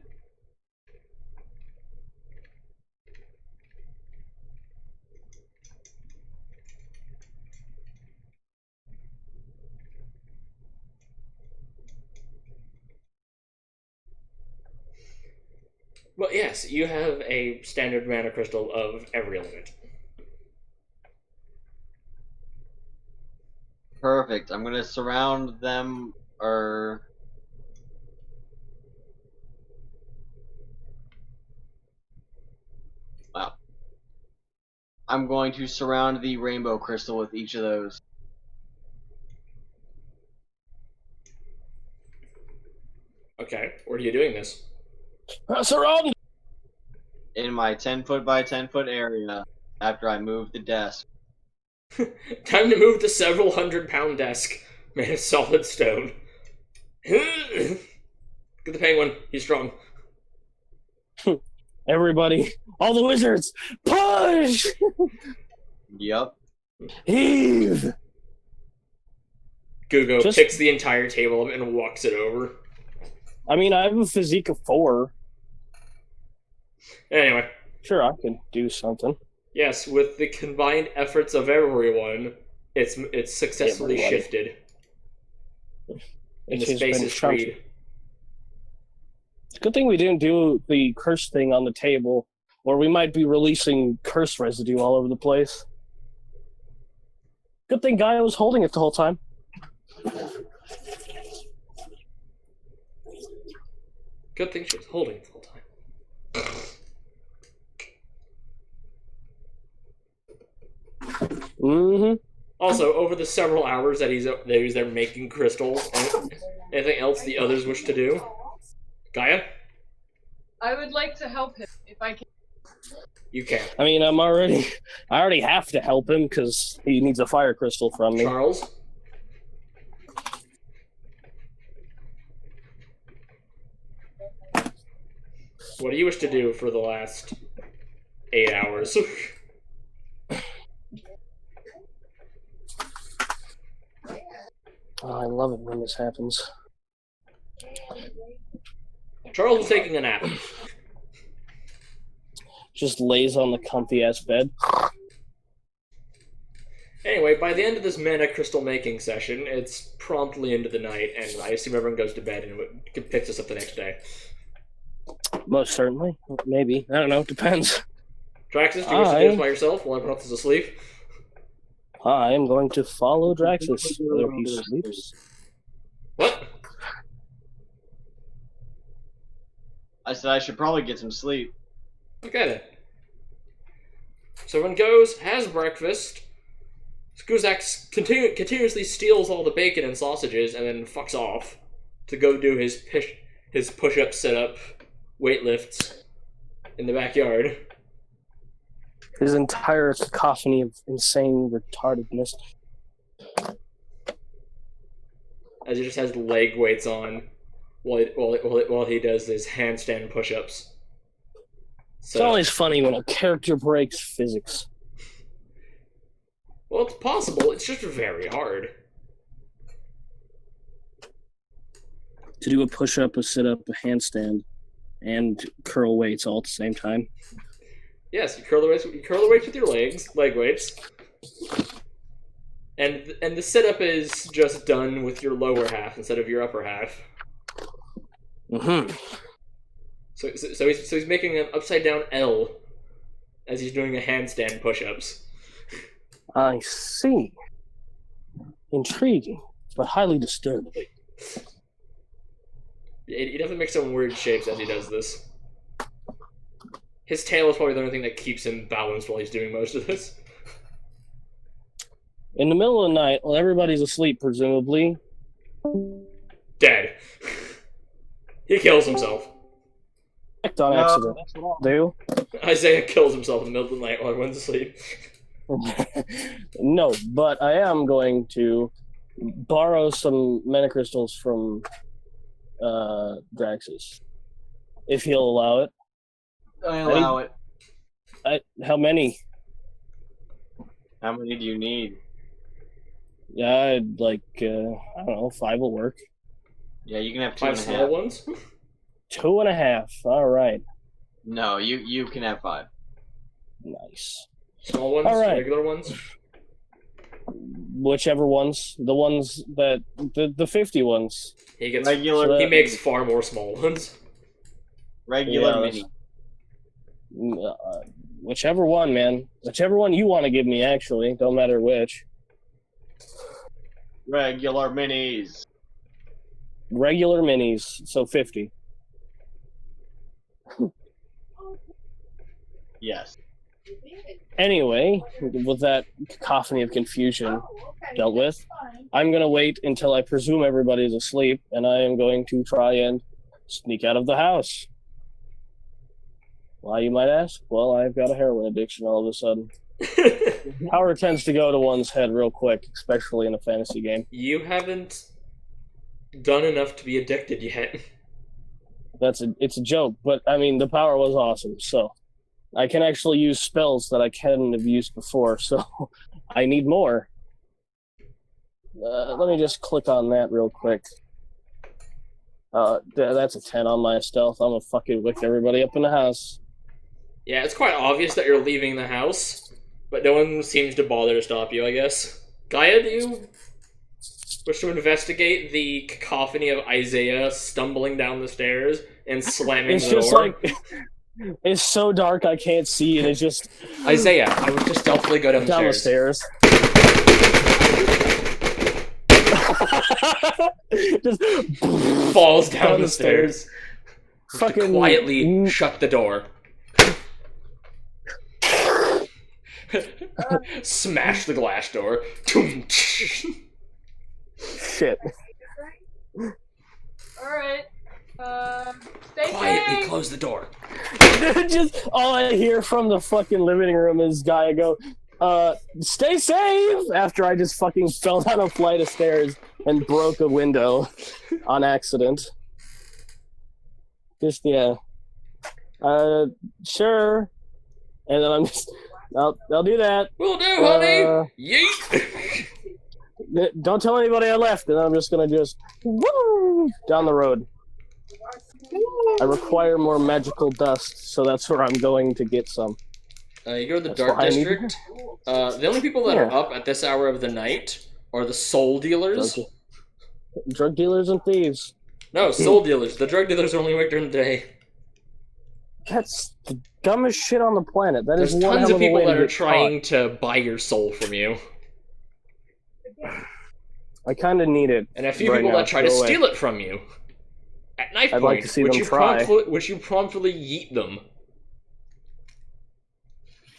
But yes, you have a standard mana crystal of every element. Perfect. I'm gonna surround them, or... Wow. I'm going to surround the rainbow crystal with each of those. Okay, where are you doing this? Surround! In my 10-foot by 10-foot area, after I move the desk. Time to move the several hundred-pound desk made of solid stone. Get the penguin. He's strong. Everybody, all the wizards, push! Yup. Heave! Gugo Just- picks the entire table up and walks it over. I mean, I have a physique of 4. Anyway, Sure, I can do something. yes, with the combined efforts of everyone, it's successfully Everybody. shifted. And the It's space been is chunky. freed. It's a good thing we didn't do the curse thing on the table, or we might be releasing curse residue all over the place. Good thing Gaia was holding it the whole time. Good thing she was holding it the whole time. Mm-hmm. Also, over the several hours that he's there making crystals, anything else the others wish to do? Gaia? I would like to help him if I can. You can. I mean, I already have to help him because he needs a fire crystal from me. Charles? What do you wish to do for the last 8 hours? Oh, I love it when this happens. Charles is taking a nap. Just lays on the comfy ass bed. Anyway, by the end of this mana crystal making session, it's promptly into the night, and I assume everyone goes to bed and picks us up the next day. Most certainly. Maybe. I don't know. Depends. Draxus, do you wish to do this by yourself while everyone else is asleep? I am going to follow Draxus, whether he sleeps. What? I said I should probably get some sleep. Okay then. So everyone goes, has breakfast. Skuzak continuously steals all the bacon and sausages and then fucks off to go do his push-up, sit-up, weight lifts in the backyard. His entire cacophony of insane retardedness. As he just has leg weights on while he does his handstand push-ups. It's always funny when a character breaks physics. Well, it's possible. It's just very hard. To do a push-up, a sit-up, a handstand, and curl weights all at the same time. Yes, you curl the weights with your leg weights. And the sit-up is just done with your lower half instead of your upper half. Mm-hmm. So he's making an upside-down L as he's doing a handstand push-ups. I see. Intriguing, but highly disturbing. He definitely makes some weird shapes as he does this. His tail is probably the only thing that keeps him balanced while he's doing most of this. In the middle of the night, while everybody's asleep, presumably, Dead. He kills himself. act on accident. That's what I'll do. Isaiah kills himself in the middle of the night while everyone's asleep. No, but I am going to borrow some mana crystals from Draxus, if he'll allow it. I allow it. How many? How many do you need? Yeah, I'd like I don't know, 5 will work. Yeah, you can have 5 2.5. small ones? 2.5. All right, No, you can have 5. nice. Small ones? All right. Regular ones? Whichever ones, the ones that the 50 ones. He gets Regular. he makes far more small ones. Regular Yeah. mini. Whichever one, man. Whichever one you want to give me, actually. Don't matter which. Regular minis. Regular minis, so 50. Yes. Anyway, with that cacophony of confusion dealt with, I'm going to wait until I presume everybody's asleep, and I am going to try and sneak out of the house. Why, you might ask? Well, I've got a heroin addiction all of a sudden. Power tends to go to one's head real quick, especially in a fantasy game. You haven't done enough to be addicted yet. It's a joke, but I mean, the power was awesome, so I can actually use spells that I couldn't have used before, so I need more. Let me just click on that real quick. That's a 10 on my stealth. I'm gonna fucking wake everybody up in the house. Yeah, it's quite obvious that you're leaving the house, but no one seems to bother to stop you, I guess. Gaia, do you wish to investigate the cacophony of Isaiah stumbling down the stairs and slamming It's the just door? like it's so dark I can't see, and it's just Isaiah, I wish to stealthily go down down the the stairs. Just Falls down the stairs. Fucking Quietly shut the door. Smash the glass door. shit. Alright. Stay Quietly safe! close the door. Just all I hear from the fucking living room is Gaia go, stay safe! After I just fucking fell down a flight of stairs and broke a window on accident. Just, yeah. Sure. And then I'm just, I'll do that. Will do, honey! Yeet! Don't tell anybody I left, and I'm just gonna just, woo, down the road. I require more magical dust, so that's where I'm going to get some. You go to the That's Dark what I need. District. The only people that are Yeah. up at this hour of the night are the soul dealers. Drug dealers and thieves. No, soul dealers. The drug dealers are only awake during the day. That's the dumbest shit on the planet. That There's is one tons hell of a people way to that are get trying to buy your soul from you. caught. I kind of need it. And a few right people now, that try to go away. steal it from you. At knife I'd point, like to see them try. which you promptly yeet them.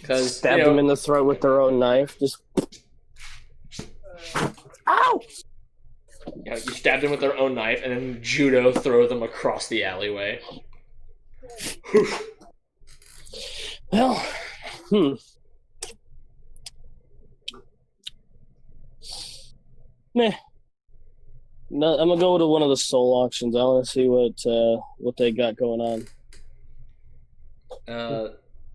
Because, Stab them in the throat with their own knife. Just. Ow! you stab them with their own knife and then judo throw them across the alleyway. Well, Meh. No, I'm gonna go to one of the soul auctions. I want to see what they got going on.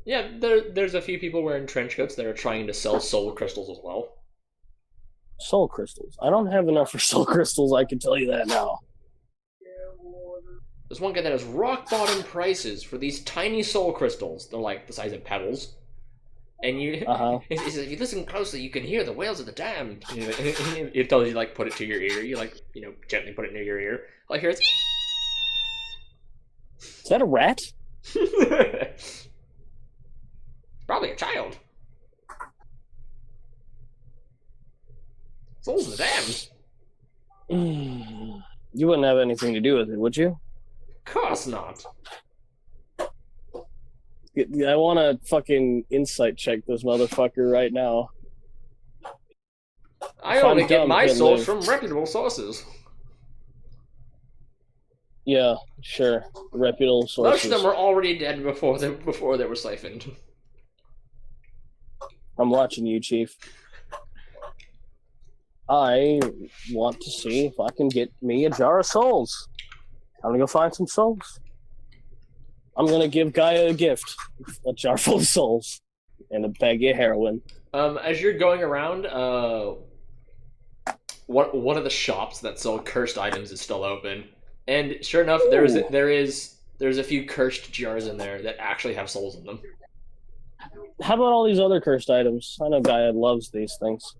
Yeah, there's a few people wearing trench coats that are trying to sell soul crystals as well. Soul crystals. I don't have enough for soul crystals. I can tell you that now. There's one guy that has rock bottom prices for these tiny soul crystals. They're like the size of pebbles. And you, he says, if you listen closely, you can hear the wails of the damned. It tells you, like, put it to your ear. You, like, gently put it near your ear. All I hear is, Is that a rat? probably a child. Souls of the damned. You wouldn't have anything to do with it, would you? Of course not. I want to fucking insight check this motherfucker right now. I If only I'm get dumb, my can souls live. from reputable sources. Yeah, sure. Reputable Most sources. of them were already dead before they were siphoned. I'm watching you, Chief. I want to see if I can get me a jar of souls. I'm gonna go find some souls. I'm gonna give Gaia a gift. A jar full of souls. And a bag of heroin. As you're going around, one of the shops that sell cursed items is still open, and sure enough, there's a few cursed jars in there that actually have souls in them. How about all these other cursed items? I know Gaia loves these things.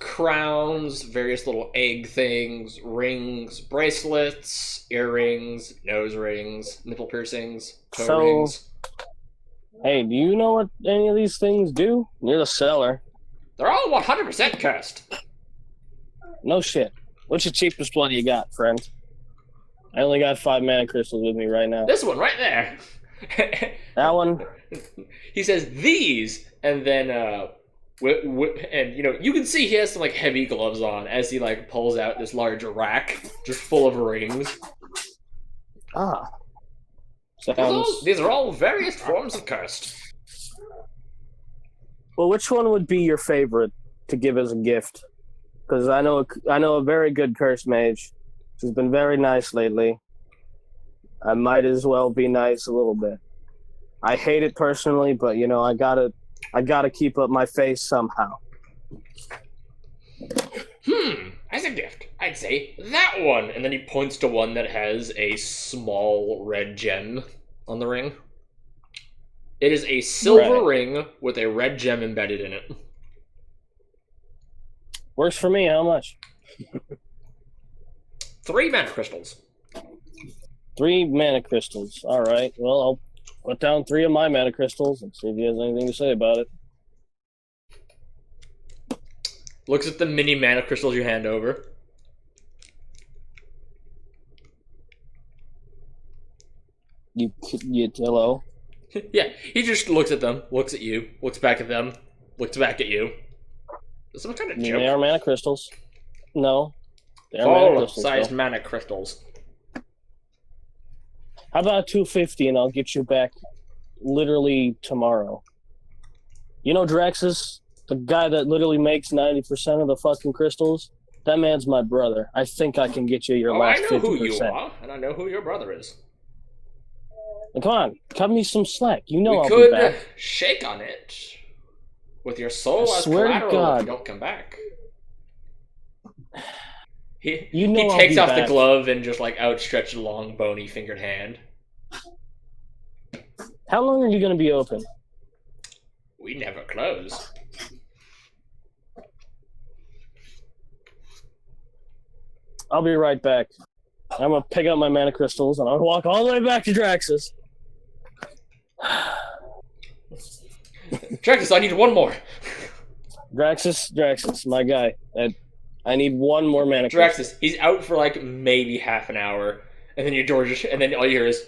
crowns, various little egg things, rings, bracelets, earrings, nose rings, nipple piercings, toe So- rings. Hey, do you know what any of these things do? You're the seller. They're all 100% cursed. No shit. What's the cheapest one you got, friend? I only got 5 mana crystals with me right now. This one right there. That one? He says these, and then and you know you can see he has some like heavy gloves on as he like pulls out this large rack just full of rings. Ah. Sounds... These are all various forms of cursed. Well, which one would be your favorite to give as a gift? Because I know a very good curse mage. She's been very nice lately. I might as well be nice a little bit. I hate it personally, but you know I gotta keep up my face somehow. As a gift, I'd say that one. And then he points to one that has a small red gem on the ring. It is a silver ring with a red gem embedded in it. Works for me. How much? 3 mana crystals. 3 mana crystals. All right. Well, I'll put down 3 of my mana crystals and see if he has anything to say about it. Looks at the mini mana crystals you hand over. You hello? Yeah, he just looks at them, looks at you, looks back at them, looks back at you. Some kind of joke. They are mana crystals. No. They are mana crystals. Full-sized though. mana crystals. How about 250 and I'll get you back literally tomorrow. You know Draxus? The guy that literally makes 90% of the fucking crystals? That man's my brother. I think I can get you your last 50%. I know who you are, and I know who your brother is. Now, come on, cut me some slack. You know We I'll could be back. shake on it with your soul I as swear to collateral God. if you don't come back. He You know I'll takes be off the back. glove and just like outstretched a long bony fingered hand. How long are you going to be open? We never close. I'll be right back. I'm going to pick up my mana crystals and I'll walk all the way back to Draxus. Draxus, I need one more. Draxus, my guy. I need one more mana crystal. Draxus, he's out for like maybe half an hour, and then your door just, and then all you hear is.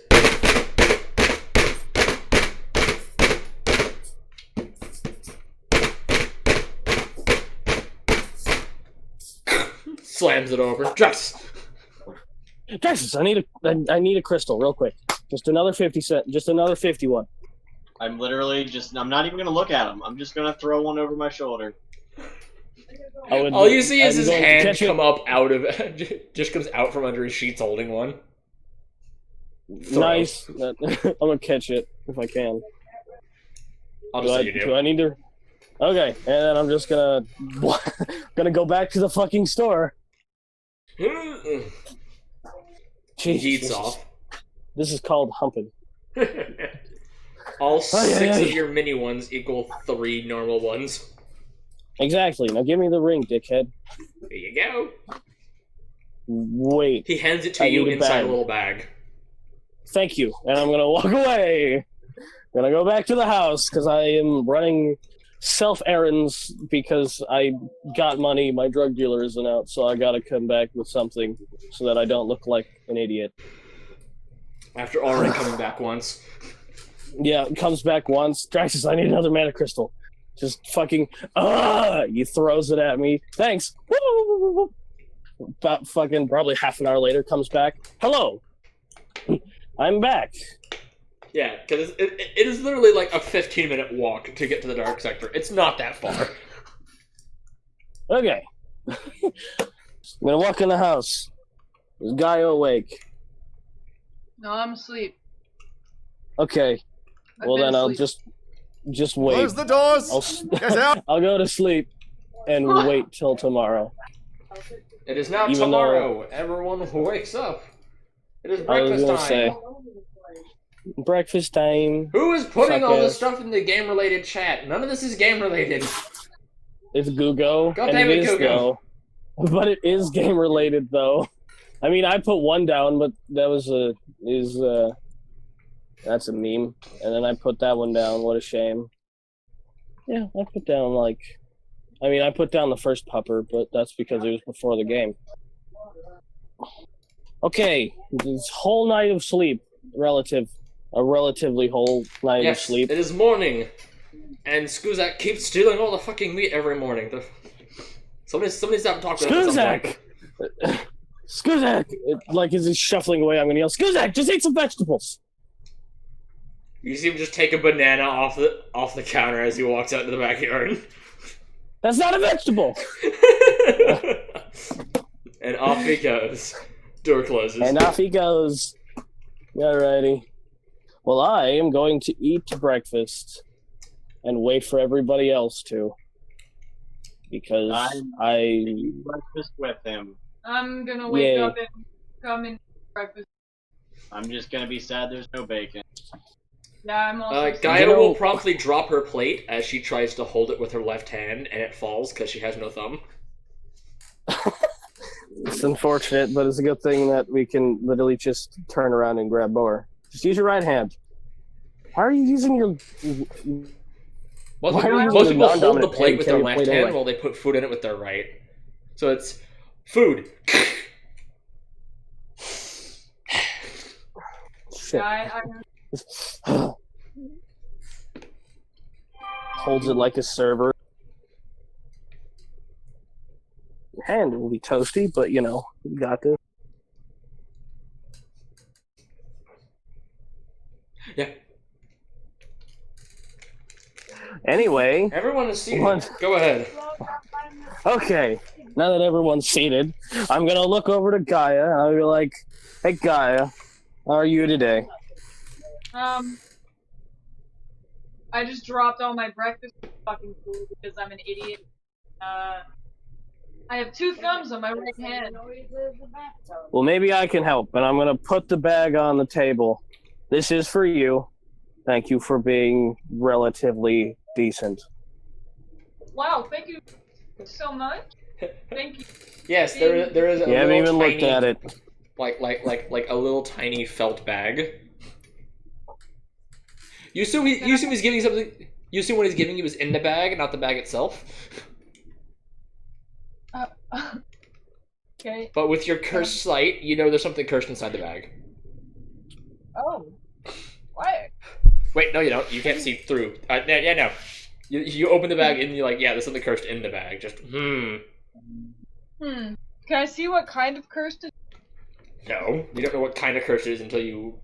Slams it over. Draxus! Draxus, I need a crystal real quick. Just another 50 cent. Just another 51. I'm literally I'm not even gonna look at him. I'm just gonna throw one over my shoulder. All you see is I'm his going to hand catch it. come up out of just comes out from under his sheets holding one. Throw. Nice. I'm gonna catch it if I can. I'll just say you Do do. I need to? Okay, and then I'm just gonna go back to the fucking store. Jeez, Yeets off. This is called humping. All six ay. of your mini ones equal 3 normal ones. Exactly. Now give me the ring, dickhead. There you go. Wait. He hands it to I you need a inside bag. a little bag. Thank you. And I'm gonna walk away. Gonna go back to the house because I am running self errands because I got money. My drug dealer isn't out, so I gotta come back with something so that I don't look like an idiot. After already coming back once. Yeah, it comes back once. Draxus, I need another mana crystal. Just fucking he throws it at me. Thanks. About fucking probably half an hour later comes back. Hello. I'm back. Yeah, because it is literally like a 15-minute walk to get to the dark sector. It's not that far. Okay. I'm gonna walk in the house. Is Gaio awake? No, I'm asleep. Okay. I've Well been then I'll asleep. just wait. Close the doors! I'll Get out! I'll go to sleep and wait till tomorrow. It is now Even tomorrow. Everyone wakes up. It is I was breakfast gonna time. say breakfast time. Who is putting Fuck all this yes. stuff in the game-related chat? None of this is game-related. It's Gugo. God and damn it, is, Gugo. though. But it is game related, though. I mean, I put one down, but that was that's a meme. And then I put that one down. What a shame. Yeah, I put down I put down the first pupper, but that's because it was before the game. Okay, this whole night of sleep, a relatively whole night of Yes, sleep. it is morning, and Skuzak keeps stealing all the fucking meat every morning. Somebody's having to talk to him at some point. Skuzak! Skuzak! As he's shuffling away, I'm gonna yell, Skuzak, just eat some vegetables! You see him just take a banana off the counter as he walks out into the backyard. That's not a vegetable! And off he goes. Door closes. And off he goes. Alrighty. Well, I am going to eat breakfast and wait for everybody else to. Because breakfast with him. I'm gonna wake Yay. up and come and eat breakfast. I'm just gonna be sad there's no bacon. Yeah, I'm also. Gaia You know- will promptly drop her plate as she tries to hold it with her left hand, and it falls because she has no thumb. It's unfortunate, but it's a good thing that we can literally just turn around and grab more. Just use your right hand. Why are you using your... Most Why are you people using the hold the non-dominant plate hand, with carry their your left plate hand anyway? while they put food in it with their right. So it's food. Shit. I Holds it like a server. Your hand will be toasty, but you got this. Yeah. Anyway, Everyone is seated. What? Go ahead. okay. Now that everyone's seated, I'm gonna look over to Gaia and I'll be like, "Hey Gaia, how are you today?" I just dropped all my breakfast fucking food because I'm an idiot. I have 2 thumbs on my right hand. Well, maybe I can help, and I'm gonna put the bag on the table. This is for you. Thank you for being relatively decent. Wow, thank you so much. Thank you. Yes, there is a You haven't little even tiny, looked at it. like a little tiny felt bag. You assume he's giving something. You assume what he's giving you is in the bag, not the bag itself. Okay. But with your cursed sight, you know there's something cursed inside the bag. Oh. What? Wait, no, you don't. You can't see through. Yeah, no. You open the bag and you're like, yeah, there's something cursed in the bag. Just Can I see what kind of curse it? No, you don't know what kind of curse it is until you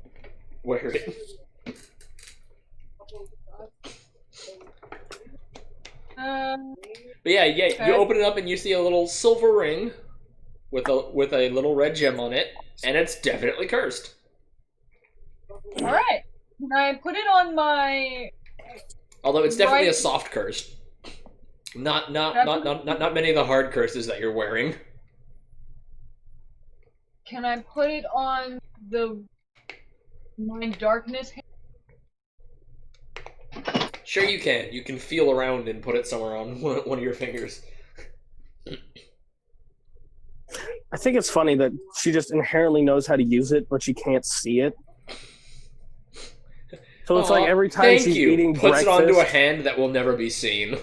wear it. But yeah, Okay. you open it up and you see a little silver ring with a little red gem on it, and it's definitely cursed. Alright. Can I put it on my... Although it's definitely a Right. soft curse. Not many of the hard curses that you're wearing. Can I put it on my darkness hand? Sure you can. You can feel around and put it somewhere on one of your fingers. I think it's funny that she just inherently knows how to use it, but she can't see it. So it's like Aw, every time thank she's you. eating Puts breakfast... it onto a hand that will never be seen.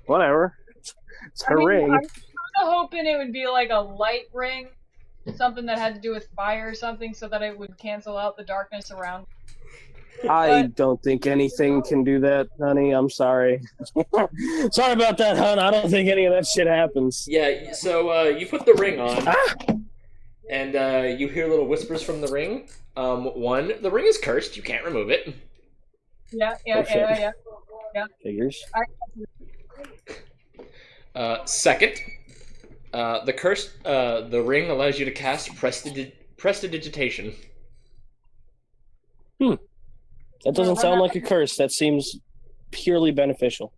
whatever. It's her ring. I was kind of hoping it would be like a light ring. Something that had to do with fire or something so that it would cancel out the darkness around. I don't think anything can do that, honey. I'm sorry. Sorry about that, hon. I don't think any of that shit happens. Yeah, so you put the ring on, Ah! and you hear little whispers from the ring. One, the ring is cursed. You can't remove it. Yeah. Figures. Second, the ring allows you to cast prestidigitation. That doesn't sound like a curse. That seems purely beneficial.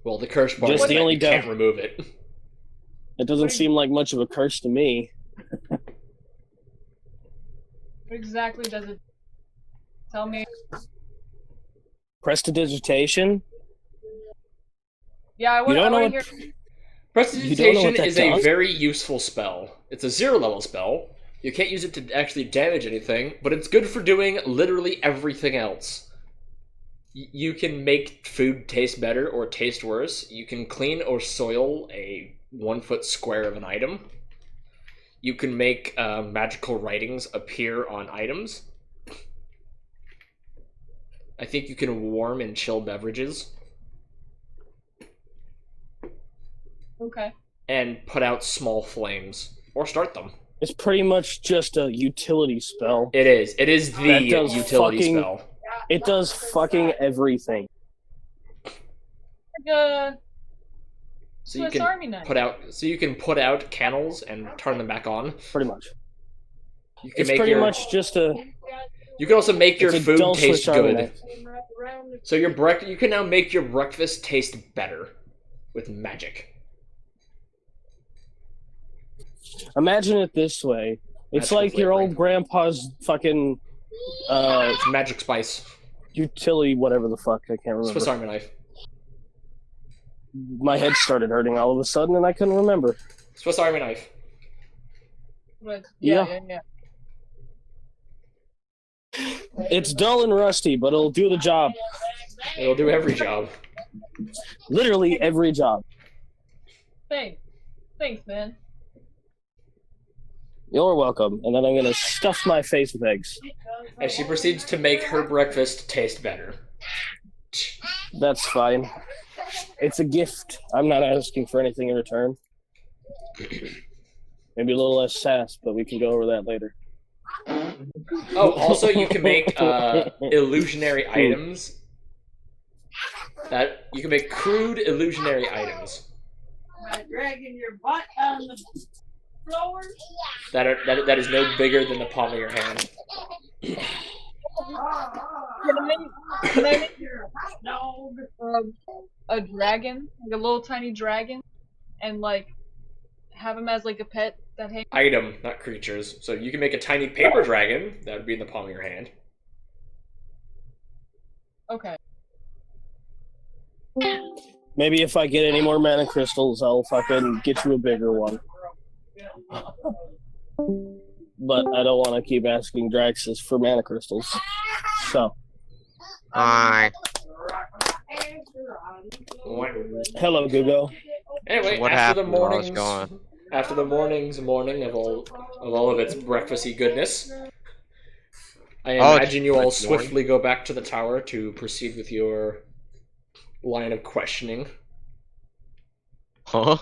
Well, the curse part Just is the that only you can't devil. remove it. It doesn't seem like much of a curse to me. What exactly does it... Tell me. Prestidigitation. Yeah, I You want don't know to what? hear. You don't know Prestidigitation what that is a does? very useful spell. It's a 0-level spell. You can't use it to actually damage anything, but it's good for doing literally everything else. You can make food taste better or taste worse. You can clean or soil a 1-foot square of an item. You can make magical writings appear on items. I think you can warm and chill beverages. Okay. and put out small flames or start them. It's pretty much just a utility spell. It is. It is the That does utility fucking- spell. It does fucking everything. Like a So you Swiss can Army knife. put out candles and turn them back on. Pretty much. You can It's make pretty your. much just a. You can also make your it's a food dull taste Swiss Army good. knife. So you can now make your breakfast taste better with magic. Imagine it this way. It's Magical like your flavoring. old grandpa's fucking It's magic spice. utility, whatever the fuck, I can't remember. Swiss Army knife. My head started hurting all of a sudden and I couldn't remember. Swiss Army knife. But Yeah. yeah. It's dull and rusty, but it'll do the job. It'll do every job. Literally every job. Thanks, man. You're welcome. And then I'm gonna stuff my face with eggs. As she proceeds to make her breakfast taste better. That's fine. It's a gift. I'm not asking for anything in return. Maybe a little less sass, but we can go over that later. Oh, also you can make illusionary items. That you can make crude illusionary items. Dragging your butt on the floor. That is no bigger than the palm of your hand. Can I make Dog. a dragon, like a little tiny dragon, and like have him as like a pet that hangs? Item, not creatures. So you can make a tiny paper dragon. That would be in the palm of your hand. Okay. Maybe if I get any more mana crystals, I'll fucking get you a bigger one. But I don't want to keep asking Draxus for mana crystals. So, Hi. hello, Gugo. Anyway, What after the happened while I was morning's gone? after the morning of all of its breakfasty goodness, I Oh, imagine you all it's morning. swiftly go back to the tower to proceed with your line of questioning. Huh?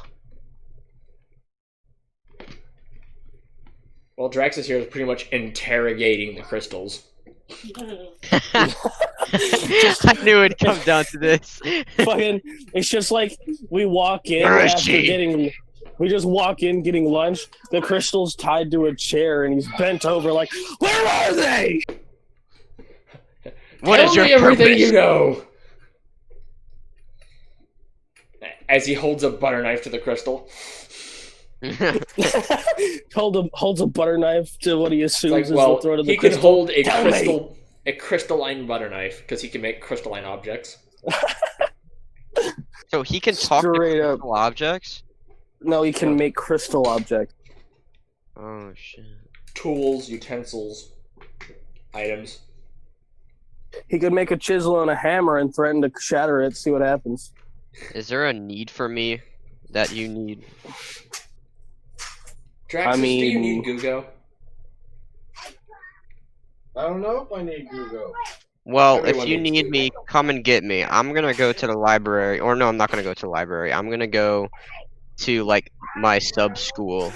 Well, Draxus here is pretty much interrogating the crystals. I knew it'd come down to this. Fucking, it's just like we walk in Where is after she? getting. We just walk in getting lunch. The crystal's tied to a chair, and he's bent over, like, "Where are they?" What Tell is your me everything purpose? you know. As he holds a butter knife to the crystal. holds a butter knife to what he It's assumes like, is well, the throat of the he crystal. can hold a Tell me. crystalline butter knife because he can make crystalline objects. So he can talk to Straight up. crystal objects? No, he can make crystal objects. Oh shit. Tools, utensils, items. He could make a chisel and a hammer and threaten to shatter it. See what happens. Is there a need for me that you need? Draxus, do you mean- need Gugo? I don't know if I need Google. Well, Everyone if you needs need to. me, come and get me. I'm gonna go to the library. Or no, I'm not gonna go to the library. I'm gonna go to like my sub school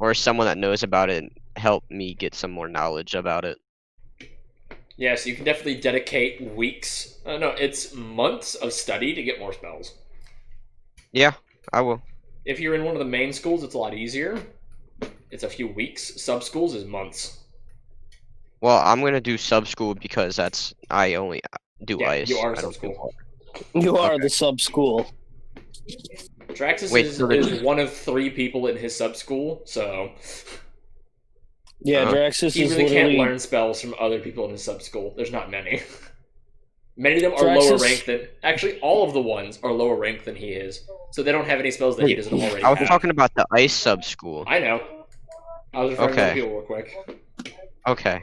or someone that knows about it and help me get some more knowledge about it. Yes, you can definitely dedicate weeks. No, it's months of study to get more spells. Yeah, I will. If you're in one of the main schools, it's a lot easier. It's a few weeks. Sub schools is months. Well, I'm gonna do sub school because I only do Yeah, ice. you are I don't sub do school. You are the sub school. Draxus Wait, is so there's- one of 3 people in his sub school, so Yeah, Huh? Draxus He is really can't literally learn spells from other people in his sub school. There's not many. Many of them are Draxus- lower rank than. Actually, all of the ones are lower rank than he is. So they don't have any spells that he Wait, doesn't already I was have. talking about the ice sub school. I know. I was referring to Okay. other people real quick. Okay.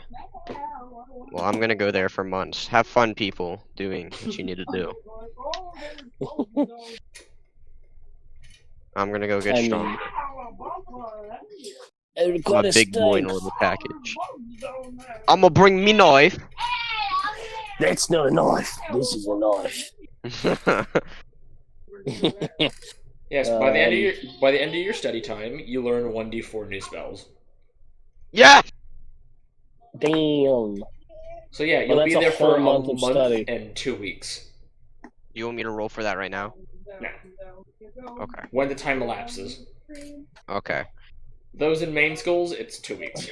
Well, I'm gonna go there for months. Have fun, people, doing what you need to do. I'm gonna go get I mean, strong. I'm I'm a big boy in a little package. I'ma bring me knife. That's not a knife. This is a knife. Yes, by the end of your study time, you learn 1d4 new spells. Yeah. Damn. So yeah, Well, you'll that's be a there for a whole month month of study. and 2 weeks. You want me to roll for that right now? No. Okay. When the time elapses. Okay. Those in main schools, it's 2 weeks.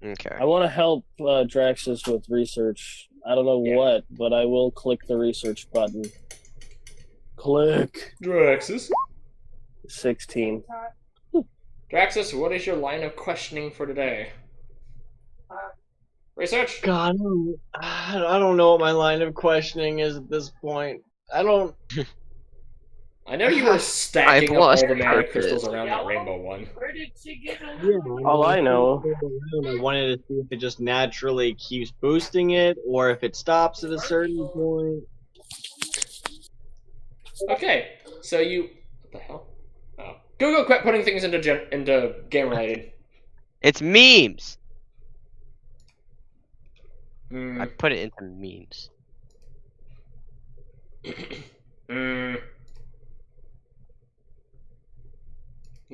Okay. I want to help Draxus with research. I don't know Yeah. what, but I will click the research button. Click. Draxus. 16. Draxus, what is your line of questioning for today? Research? God, I don't know what my line of questioning is at this point. I don't. I know you were stacking up all lost the mana purpose. crystals around that rainbow one. Where did she get a All I know. I wanted to see if it just naturally keeps boosting it, or if it stops at a certain point. Okay, so you... What the hell? Oh. Google, quit putting things into game-related. It's memes. Hmm. I put it into memes. No,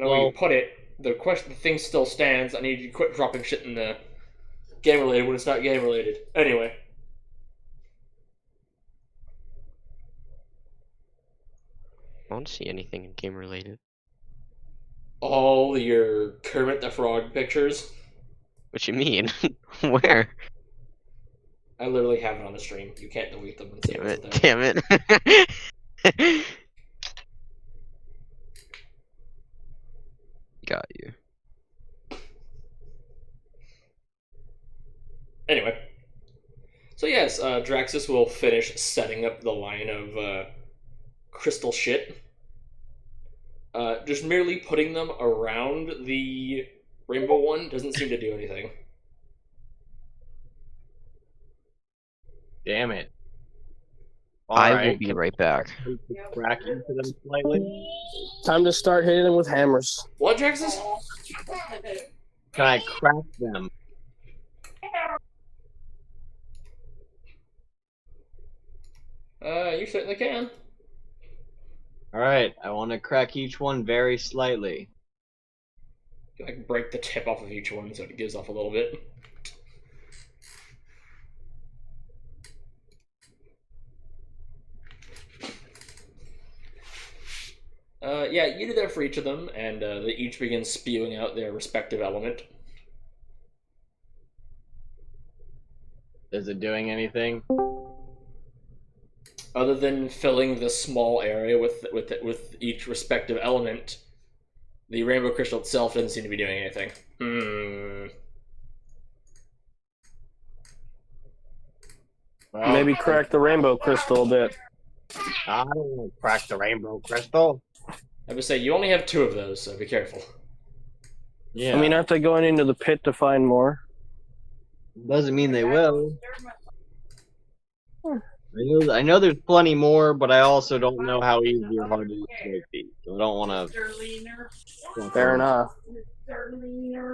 Well- you put it. The thing still stands. I need you to quit dropping shit in the game-related when it's not game-related. Anyway. I don't see anything in game related. All your Kermit the Frog pictures. What you mean? Where? I literally have it on the stream. You can't delete them. And say Damn it it! wasn't there. Damn it! Got you. Anyway. So yes, Draxus will finish setting up the line of crystal shit. Just merely putting them around the rainbow one doesn't seem to do anything. Damn it. I will Alright, be right back. crack into them slightly. Time to start hitting them with hammers. What, Draxus? Can I crack them? You certainly can. Alright, I want to crack each one very slightly. You like break the tip off of each one so it gives off a little bit. Yeah, you do that for each of them, and they each begin spewing out their respective element. Is it doing anything? Other than filling the small area with each respective element, the rainbow crystal itself doesn't seem to be doing anything. Well, Maybe crack the rainbow crystal a bit. I don't want to crack the rainbow crystal. I would say you only have 2 of those, so be careful. Yeah. I mean, aren't they going into the pit to find more? doesn't mean they will. I know there's plenty more, but I also don't know how easy or hard it is to make these. So I don't want to. Fair enough.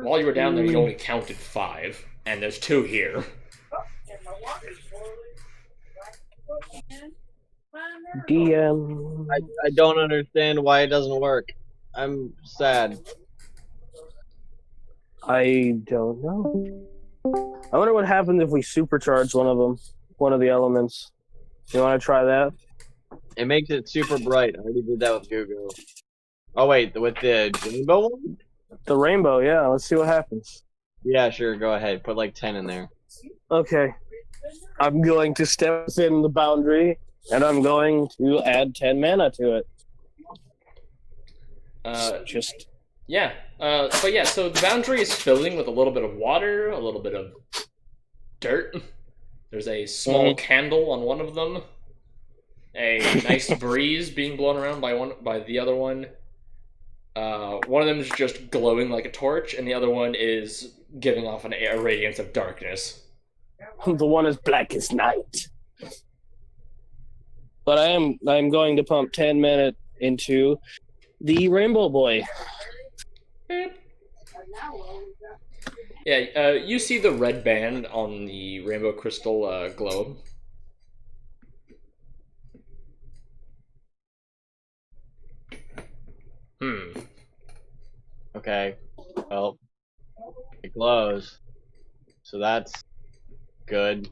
While you were down there, you only counted 5, and there's 2 here. DM. I don't understand why it doesn't work. I'm sad. I don't know. I wonder what happens if we supercharge one of them, one of the elements. You want to try that? It makes it super bright. I already did that with Google. Oh wait, with the rainbow one? The rainbow, yeah. Let's see what happens. Yeah, sure. Go ahead. Put like 10 in there. Okay. I'm going to step within the boundary, and I'm going to add 10 mana to it. Just Yeah. But yeah, so the boundary is filling with a little bit of water, a little bit of dirt. There's a small candle on one of them. A nice breeze being blown around by the other one. One of them is just glowing like a torch, and the other one is giving off a radiance of darkness. The one is black as night. But I'm going to pump 10 minute into the Rainbow Boy. Yeah, you see the red band on the rainbow crystal globe. Okay. Well, it glows. So that's good.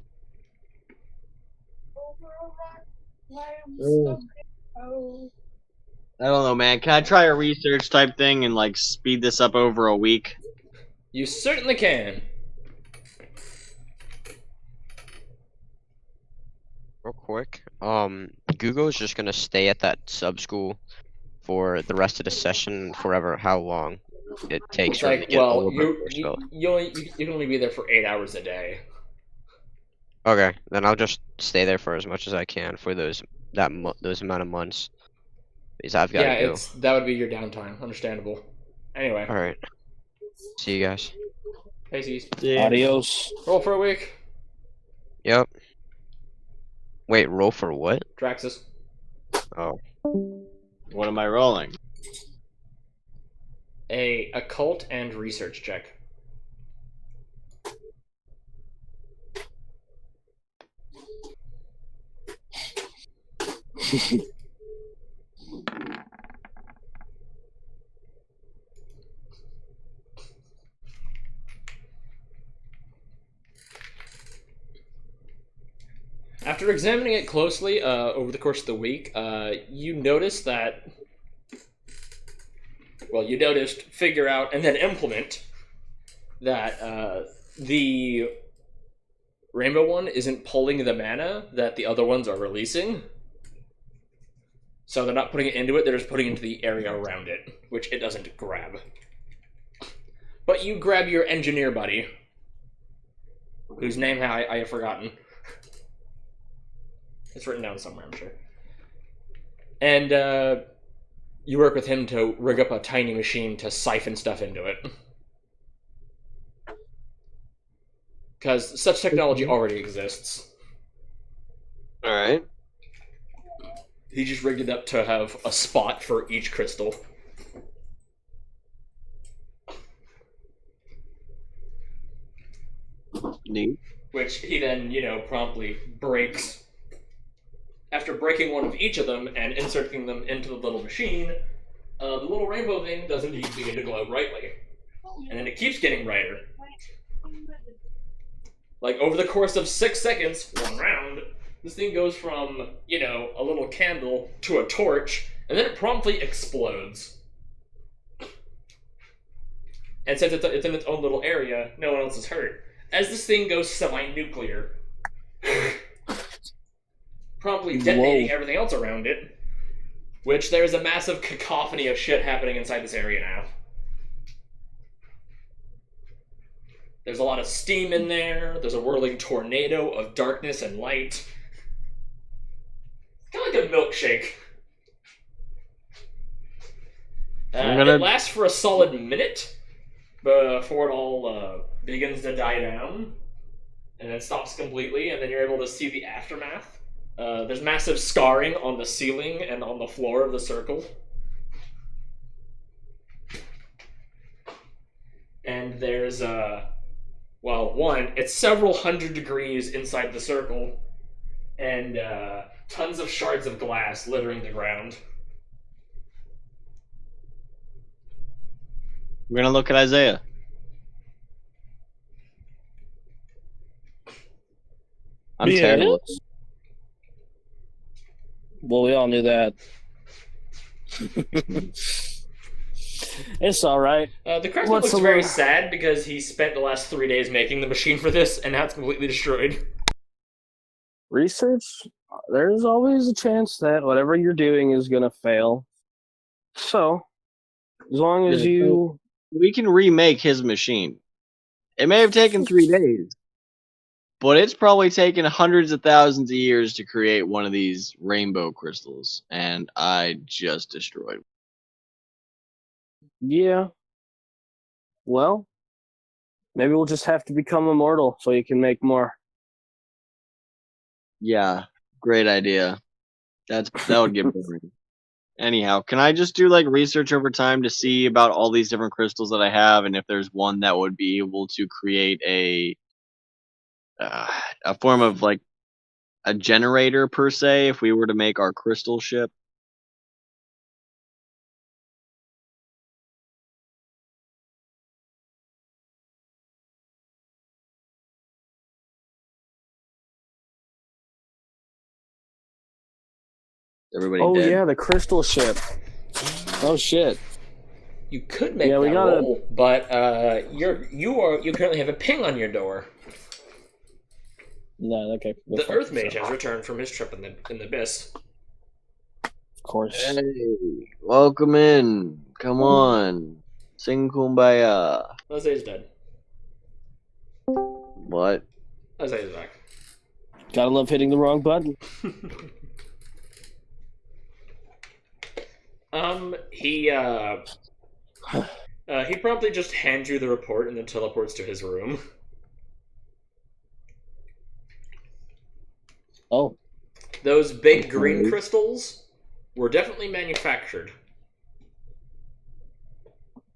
I don't know, man. Can I try a research type thing and like speed this up over a week? You certainly can. Real quick, Google is just gonna stay at that sub school for the rest of the session, forever. How long it takes It's for him to like, get well, all of you it. you can only be there for 8 hours a day. Okay, then I'll just stay there for as much as I can for those amount of months, because I've got to go. That would be your downtime. Understandable. Anyway. All right. See you guys. Hey, C's. Adios. Roll for a week. Yep. Wait, roll for what? Draxus. Oh. What am I rolling? A occult and research check. After examining it closely over the course of the week, you notice that, well, you noticed, figure out, and then implement that the rainbow one isn't pulling the mana that the other ones are releasing. So they're not putting it into it, they're just putting it into the area around it, which it doesn't grab. But you grab your engineer buddy, whose name I have forgotten. It's written down somewhere, I'm sure. And you work with him to rig up a tiny machine to siphon stuff into it. Because such technology already exists. Alright. He just rigged it up to have a spot for each crystal. Neat. Which he then, promptly breaks. After breaking one of each of them and inserting them into the little machine, the little rainbow thing does indeed begin to glow brightly. And then it keeps getting brighter. Like, over the course of 6 seconds, one round, this thing goes from, a little candle to a torch, and then it promptly explodes. And since it's in its own little area, no one else is hurt. As this thing goes semi-nuclear, promptly detonating everything else around it, which there's a massive cacophony of shit happening inside this area now. There's a lot of steam in there, there's a whirling tornado of darkness and light. It's kind of like a milkshake. It lasts for a solid minute before it all begins to die down, and then stops completely, and then you're able to see the aftermath. There's massive scarring on the ceiling and on the floor of the circle. And there's, it's several hundred degrees inside the circle, and tons of shards of glass littering the ground. We're gonna look at Isaiah. I'm terrible. Well, we all knew that. It's all right. The crystal looks very sad because he spent the last 3 days making the machine for this, and now it's completely destroyed. Research? There's always a chance that whatever you're doing is going to fail. So, As long as Yeah, you. We can remake his machine. It may have taken 3 days, but it's probably taken hundreds of thousands of years to create one of these rainbow crystals, and I just destroyed. Yeah. Well, maybe we'll just have to become immortal so you can make more. Yeah, great idea. That would get boring. Anyhow, can I just do like research over time to see about all these different crystals that I have, and if there's one that would be able to create a form of like a generator per se, if we were to make our crystal ship? Everybody Oh dead? yeah, the crystal ship. Oh shit. You could make Yeah, we that gotta- roll, but you currently have a ping on your door. No, okay. The Earth Mage has returned from his trip in the abyss. Of course. Hey, welcome in. Come on. Sing Kumbaya. Isaiah's dead. What? Isaiah's back. Gotta love hitting the wrong button. He promptly just hands you the report and then teleports to his room. Oh. Those big green crystals were definitely manufactured.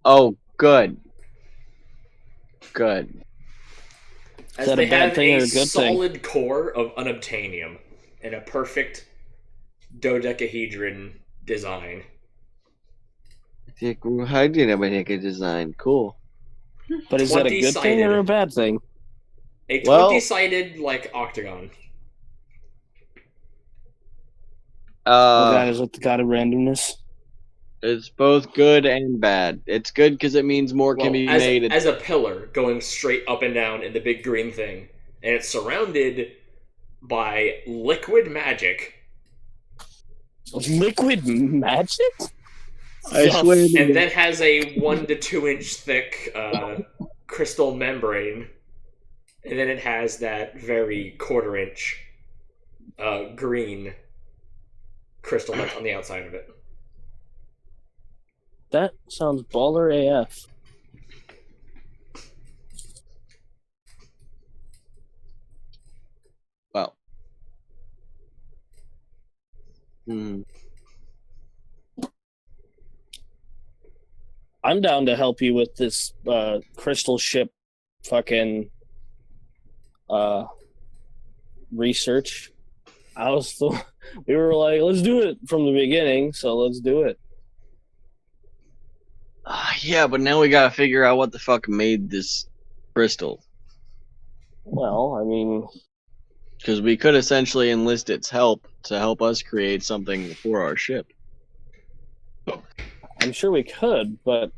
Oh, good. Good. As that they a bad have thing a or a good thing? solid core of unobtainium and a perfect dodecahedron design. How did I make a design? Cool. But is that a good thing or a bad thing? A Well- 20-sided, like, octagon. That is what the god of randomness. It's both good and bad. It's good because it means more can be as, made. as a pillar going straight up and down in the big green thing. And it's surrounded by liquid magic. Liquid magic? I swear. And then has a 1 to 2 inch thick crystal membrane. And then it has that very 1/4 inch green crystal that's on the outside of it. That sounds baller AF. Wow. I'm down to help you with this crystal ship fucking research. We were like, let's do it from the beginning, so let's do it. Yeah, but now we gotta figure out what the fuck made this crystal. Well, I mean, because we could essentially enlist its help to help us create something for our ship. I'm sure we could, but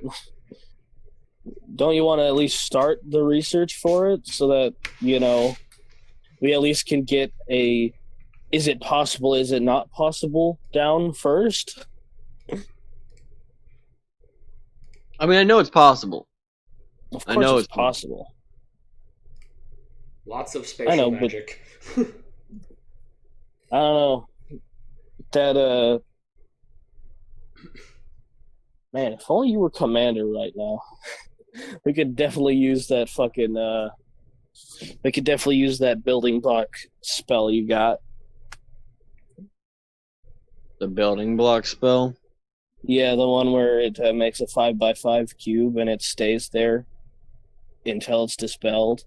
don't you want to at least start the research for it so that, you know, we at least can get a is it possible, is it not possible down first? I mean, I know it's possible. Of I course know it's possible. Lots of spatial magic. I don't know. That, man, if only you were commander right now. We could definitely use that fucking, we could definitely use that building block spell you got. The building block spell? Yeah, the one where it makes a 5x5 cube and it stays there until it's dispelled.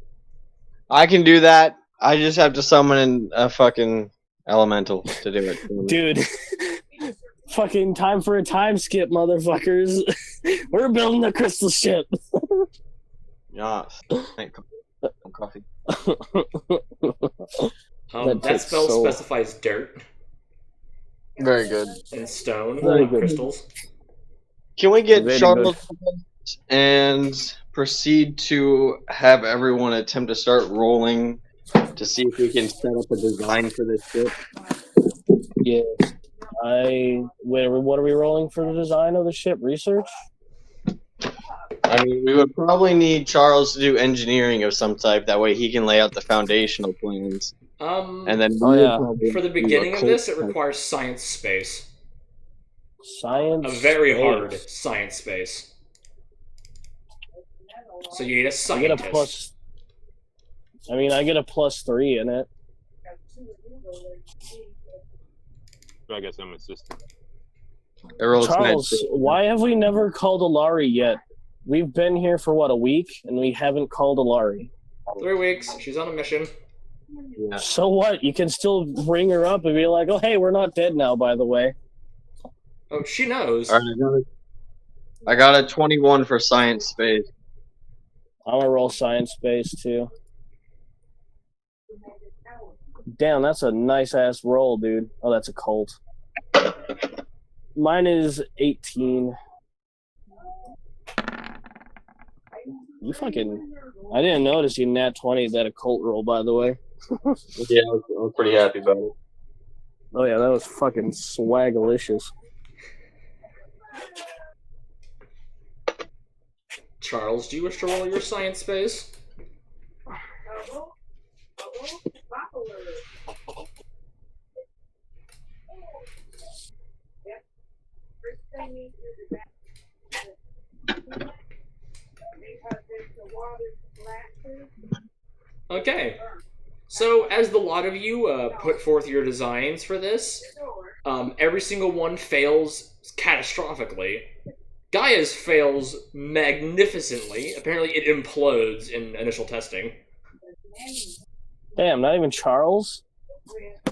I can do that. I just have to summon a fucking elemental to do it. Dude, fucking time for a time skip, motherfuckers. We're building a crystal ship. Yes. Coffee. That spell specifies dirt. Very good. And stone, Very not good. crystals. Can we get Very Charlotte and proceed to have everyone attempt to start rolling to see if we can set up a design for this ship? Yes. What are we rolling for the design of the ship? Research? I mean, we would probably need Charles to do engineering of some type. That way, he can lay out the foundational plans. And then Oh, yeah. For the beginning of this, it requires science space. Science. A very space. hard science space. So you need a I scientist. get a plus. I mean, I get a +3 in it. I guess I'm assistant. Charles, why have we never called Alari yet? We've been here for what, a week, and we haven't called Alari. 3 weeks. She's on a mission. Yeah. So what? You can still ring her up and be like, "Oh, hey, we're not dead now, by the way." Oh, she knows. All right, I got a 21 for science space. I'm gonna roll science space too. Damn, that's a nice ass roll, dude. Oh, that's a cult. Mine is 18. You fucking... I didn't notice you nat 20 that a cult roll, by the way. Yeah, I was pretty happy about it. Oh yeah, that was fucking swagalicious. Charles, do you wish to roll your science space? Okay. So, as the lot of you put forth your designs for this, every single one fails catastrophically. Gaia's fails magnificently. Apparently, it implodes in initial testing. Damn, not even Charles?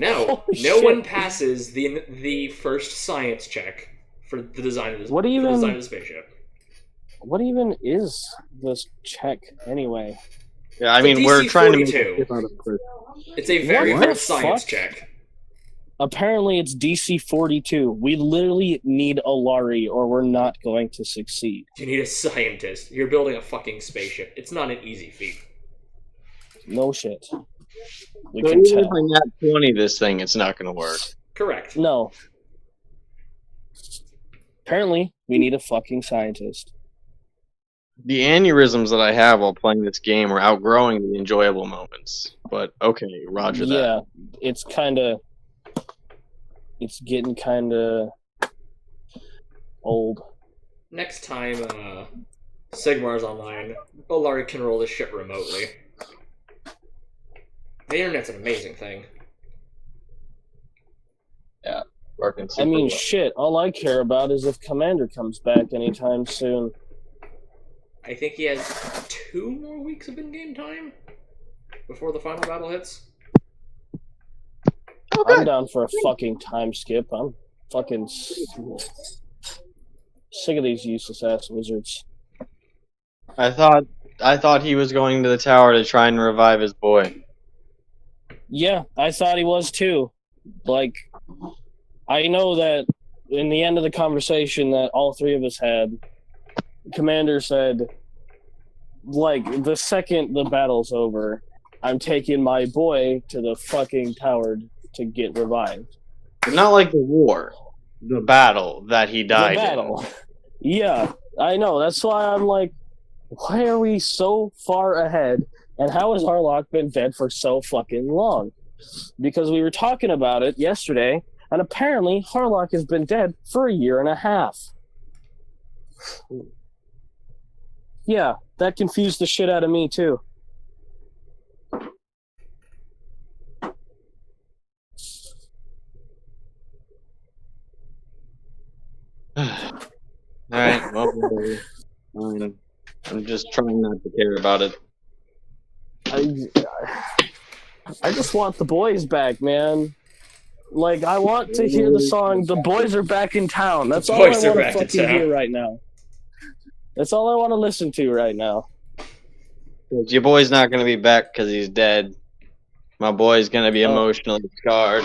No, Holy no shit. one passes the first science check for the design of this. What for the even- design of the spaceship? What even is this check, anyway? Yeah, I It's a mean, we're DC trying to make 42. a shit out of Chris. It's a very What the hard science fuck? check. Apparently it's DC 42. We literally need Alari or we're not going to succeed. You need a scientist. You're building a fucking spaceship. It's not an easy feat. No shit. We So can even if tell. I nat 20 this thing, it's not going to work. Correct. No. Apparently, we need a fucking scientist. The aneurysms that I have while playing this game are outgrowing the enjoyable moments. But okay, roger that. Yeah, it's getting kinda old. Next time Sigmar's online, Olari can roll this shit remotely. The internet's an amazing thing. Working I super mean, well. shit, all I care about is if Commander comes back anytime soon. I think he has 2 more weeks of in-game time before the final battle hits. I'm down for a fucking time skip. I'm fucking sick of these useless ass wizards. I thought he was going to the tower to try and revive his boy. Yeah, I thought he was too. Like, I know that in the end of the conversation that all three of us had, Commander said, like, the second the battle's over, I'm taking my boy to the fucking tower to get revived. Not like the war, the battle that he died The battle. Yeah, I know. That's why I'm like, why are we so far ahead? And how has Harlock been dead for so fucking long? Because we were talking about it yesterday, and apparently Harlock has been dead for 1.5 years. Yeah, that confused the shit out of me too. Alright, well, I'm just trying not to care about it. I just want the boys back, man. Like, I want to hear the song "The Boys Are Back in Town." That's all I Boys Are want to Back in fucking Town. hear right now. That's all I want to listen to right now. Your boy's not going to be back because he's dead. My boy's going to be Oh. emotionally scarred.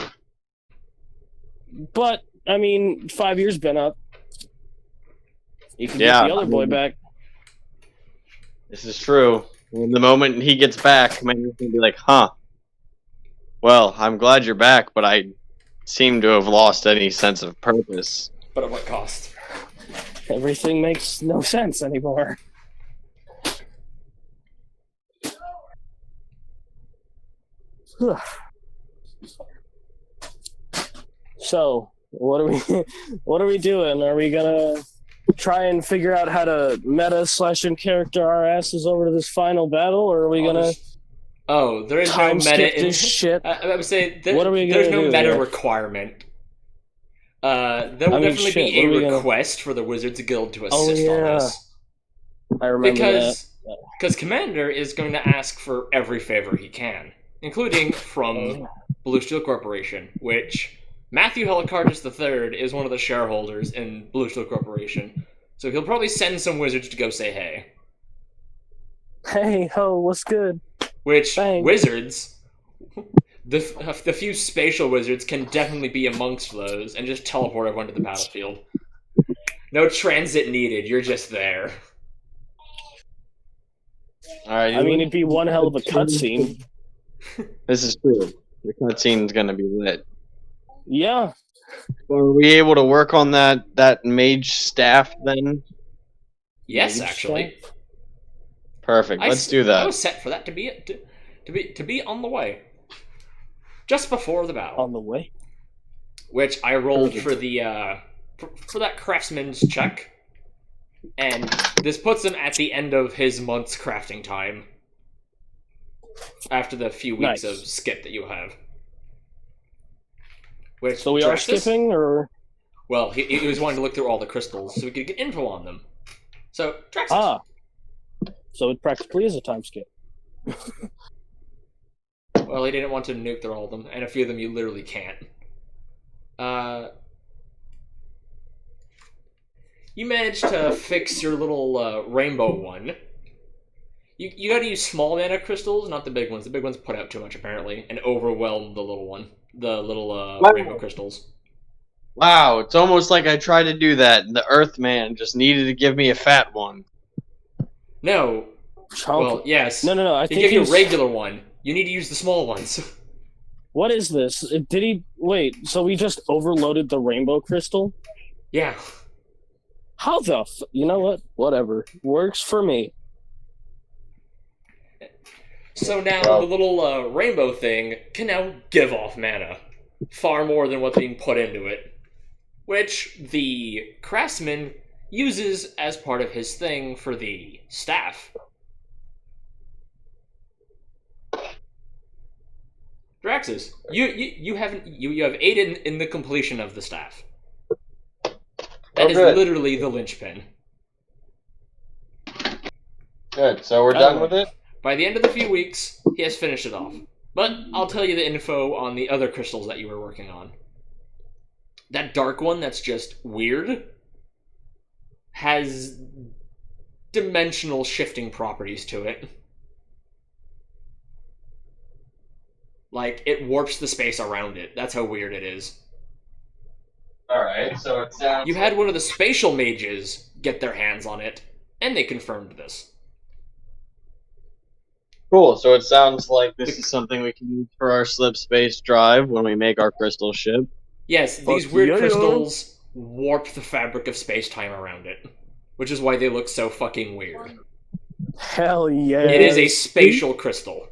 But I mean, 5 years been up. You can Yeah, get the other boy I mean- back. This is true. And the moment he gets back, Commander's going to be like, huh. Well, I'm glad you're back, but I seem to have lost any sense of purpose. But at what cost? Everything makes no sense anymore. So, what are we what are we doing? Are we gonna try and figure out how to meta slash in character our asses over to this final battle, or are we gonna Oh, there is no time skip meta in this shit? I would say What are we there's gonna no do meta here? requirement. There will I mean, definitely shit, be a what are we gonna- request for the Wizards Guild to Oh, assist on yeah. this. I remember that. Because Commander is going to ask for every favor he can, including from Blue Steel Corporation, which Matthew Helicardus III is one of the shareholders in Blue Steel Corporation, so he'll probably send some wizards to go say hey. Hey ho, what's good? Which Thanks. wizards, the few spatial wizards can definitely be amongst those and just teleport everyone to the battlefield. No transit needed, you're just there. Alright, I mean, it'd be one hell of a cutscene. this is true. The cutscene's gonna be lit. Yeah. Are we able to work on that mage staff then? Yes, Mage actually. Perfect. Let's do I that. was set for that to be on the way, just before the battle, On the way. which I rolled for the for that craftsman's check, and this puts him at the end of his month's crafting time after the few weeks Nice. of skip that you have. Which So we are Draxus- skipping, or Well, he was wanting to look through all the crystals so we could get info on them. So Draxus. ah. So it practically is a time skip. Well, he didn't want to nuke through all of them, and a few of them you literally can't. You managed to fix your little rainbow one. You gotta use small mana crystals, not the big ones. The big ones put out too much, apparently, and overwhelm the little one. The little Wow. rainbow crystals. Wow, it's almost like I tried to do that, and the Earthman just needed to give me a fat one. No. Chomp. Well, yes. No. I They think give you a he's- regular one. You need to use the small ones. What is this? Did he wait? So we just overloaded the rainbow crystal? Yeah. How the? You know what? Whatever works for me. So now Well- the little rainbow thing can now give off mana. Far more than what's being put into it. Which the craftsman uses as part of his thing for the staff. Draxus, you have aided in the completion of the staff. That is good. literally the linchpin. Good, so we're done with it? By the end of the few weeks, he has finished it off. But I'll tell you the info on the other crystals that you were working on. That dark one that's just weird has dimensional shifting properties to it. Like, it warps the space around it. That's how weird it is. Alright, so it sounds... You had one of the spatial mages get their hands on it, and they confirmed this. Cool, so it sounds like this is something we can use for our slip space drive when we make our crystal ship. Yes, these Fuck weird yeah. crystals warp the fabric of space-time around it, which is why they look so fucking weird. Hell yeah! It is a spatial crystal.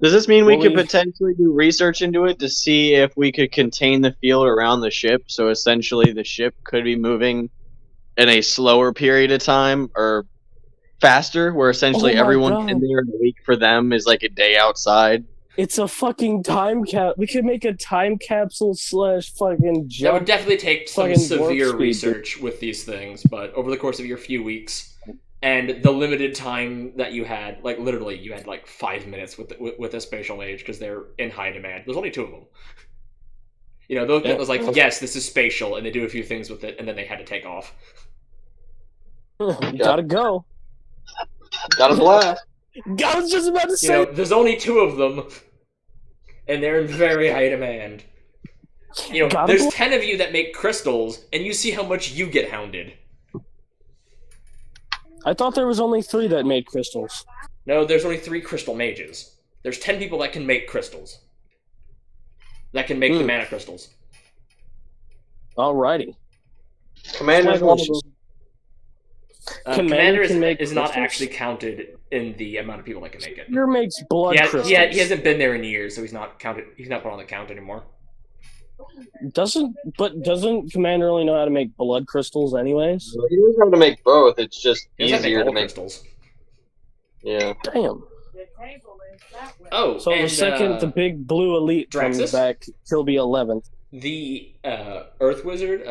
Does this mean we Well, could we- potentially do research into it to see if we could contain the field around the ship, so essentially the ship could be moving in a slower period of time, or faster, where essentially Oh my everyone God. in there in a week for them is like a day outside? It's a fucking time cap. We could make a time capsule slash fucking That would jump. definitely take some Fucking warp severe speed, research with these things, but over the course of your few weeks, and the limited time that you had, like literally, you had like 5 minutes with a spatial mage because they're in high demand. There's only 2 of them. You know, Yeah. it was like, yes, this is spatial, and they do a few things with it, and then they had to take off. Gotta go. Got a blast. I was just about to You say. know, there's only 2 of them, and they're in very high demand. You know, Gotta there's go. 10 of you that make crystals, and you see how much you get hounded. I thought there was only 3 that made crystals. No, there's only 3 crystal mages. There's 10 people that can make crystals. That can make the mana crystals. Alrighty. Commander's one of them. Commander can make is not crystals? actually counted in the amount of people that can make it. Commander makes blood crystals. He hasn't been there in years, so he's not counted. He's not put on the count anymore. Doesn't Commander only know how to make blood crystals anyways? He knows how to make both. It's just He doesn't easier make to all make. crystals. Yeah. Damn. The table is that way. Oh, So and, the second the big blue elite comes Draxus? back, he'll be 11th. the Earth Wizard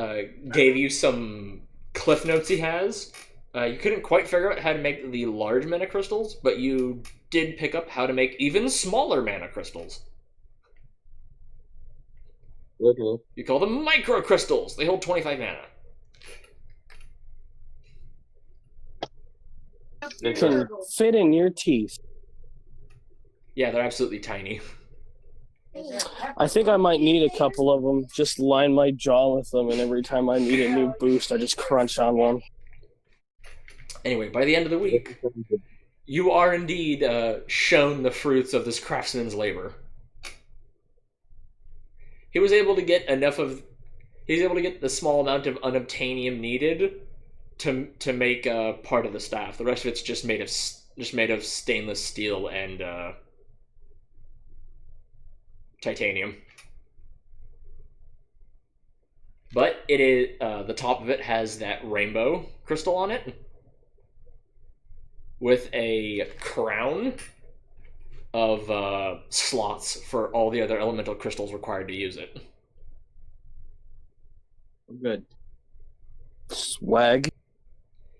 gave you some cliff notes he has. You couldn't quite figure out how to make the large mana crystals, but you did pick up how to make even smaller mana crystals. Okay. You call them micro crystals. They hold 25 mana. Can fit in your teeth. Yeah, they're absolutely tiny. I think I might need a couple of them. Just line my jaw with them, and every time I need a new boost, I just crunch on one. Anyway, by the end of the week, you are indeed shown the fruits of this craftsman's labor. He was able to get the small amount of unobtainium needed to make part of the staff. The rest of it's just made of stainless steel and titanium. But it is the top of it has that rainbow crystal on it, with a crown of slots for all the other elemental crystals required to use it. Good. Swag.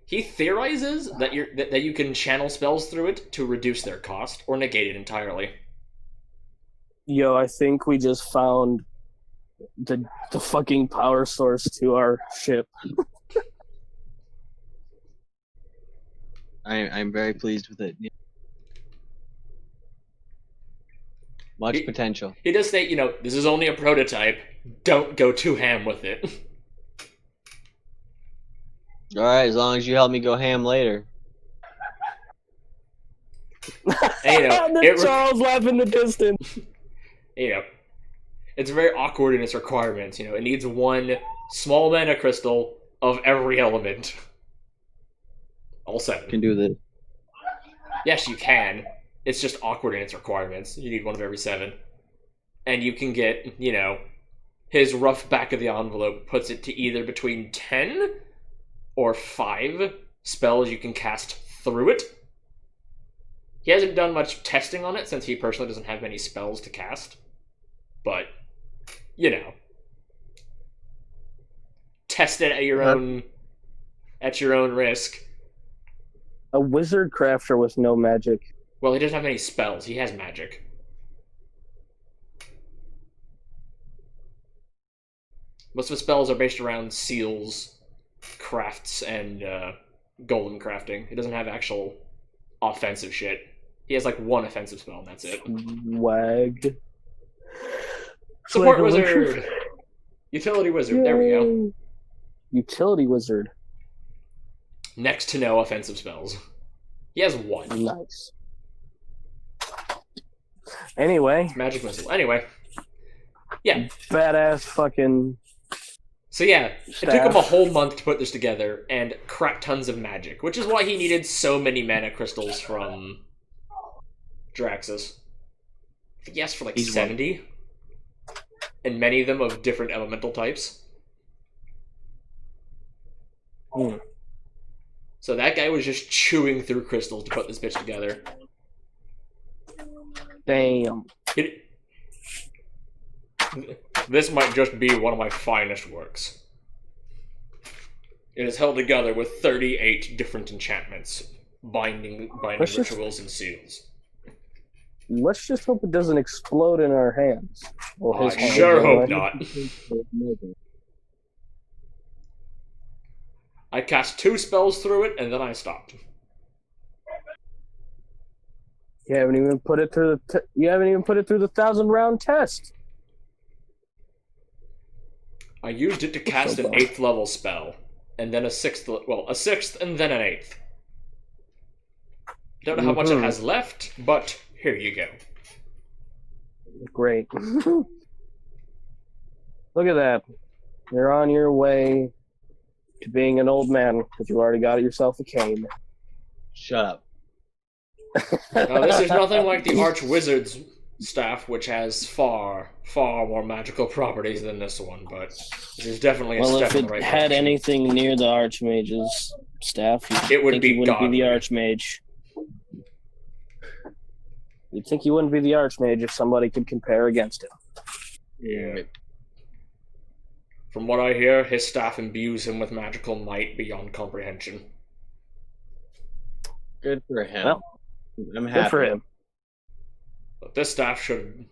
He theorizes that you can channel spells through it to reduce their cost or negate it entirely. Yo, I think we just found the fucking power source to our ship. I'm very pleased with it. Yeah. Much potential. He does state, this is only a prototype. Don't go too ham with it. All right, as long as you help me go ham later. And, The Charles laugh in the distance. It's very awkward in its requirements. It needs one small mana crystal of every element. All 7. Can do this. Yes, you can. It's just awkward in its requirements. You need one of every 7. And you can get, his rough back of the envelope puts it to either between 10 or 5 spells you can cast through it. He hasn't done much testing on it since he personally doesn't have many spells to cast. But, test it at your own risk. A wizard crafter with no magic. Well, he doesn't have any spells. He has magic. Most of his spells are based around seals, crafts, and golem crafting. He doesn't have actual offensive shit. He has like one offensive spell, and that's it. Swag. Support wizard! Utility wizard, there we go. Utility wizard. Next to no offensive spells. He has one. Nice. Anyway. Magic missile. Anyway. Yeah. Badass fucking... So yeah, it took him a whole month to put this together, and crap tons of magic, which is why he needed so many mana crystals from Draxus. I think he asked for like 70. And many of them of different elemental types. Mm. So that guy was just chewing through crystals to put this bitch together. Damn. This might just be one of my finest works. It is held together with 38 different enchantments, binding rituals and seals. Let's just hope it doesn't explode in our hands. Well, his I hands sure anyway. hope not. I cast 2 spells through it, and then I stopped. You haven't even put it through the 1,000-round test. I used it to cast an 8th level spell, and then a 6th and then an 8th. Don't know how much it has left, but here you go. Great. Look at that. You're on your way to being an old man because you already got yourself a cane. Shut up. Now, this is nothing like the Archwizard's staff, which has far, far more magical properties than this one, but this is definitely a Well, step if in it the right had direction. anything near the Archmage's staff, It would think be he wouldn't be the godly. Archmage. You'd think he wouldn't be the Archmage if somebody could compare against him. Yeah. From what I hear, his staff imbues him with magical might beyond comprehension. Good for him. Well, I'm happy. Good for him. But this staff should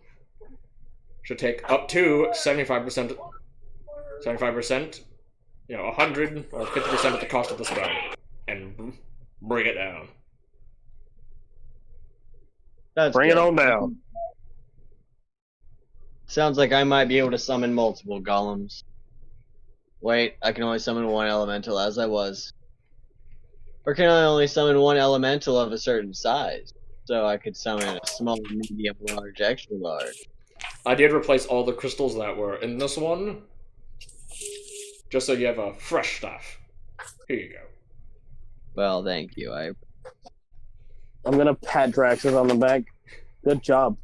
take up to 75%, 100 or 50% of the cost of the spell, and bring it down. That's Bring it good. on down. Sounds like I might be able to summon multiple golems. Wait, I can only summon one elemental as I was. Or can I only summon one elemental of a certain size? So I could summon a small, medium, large, extra large. I did replace all the crystals that were in this one, just so you have a fresh staff. Here you go. Well, thank you. I'm gonna pat Draxus on the back. Good job.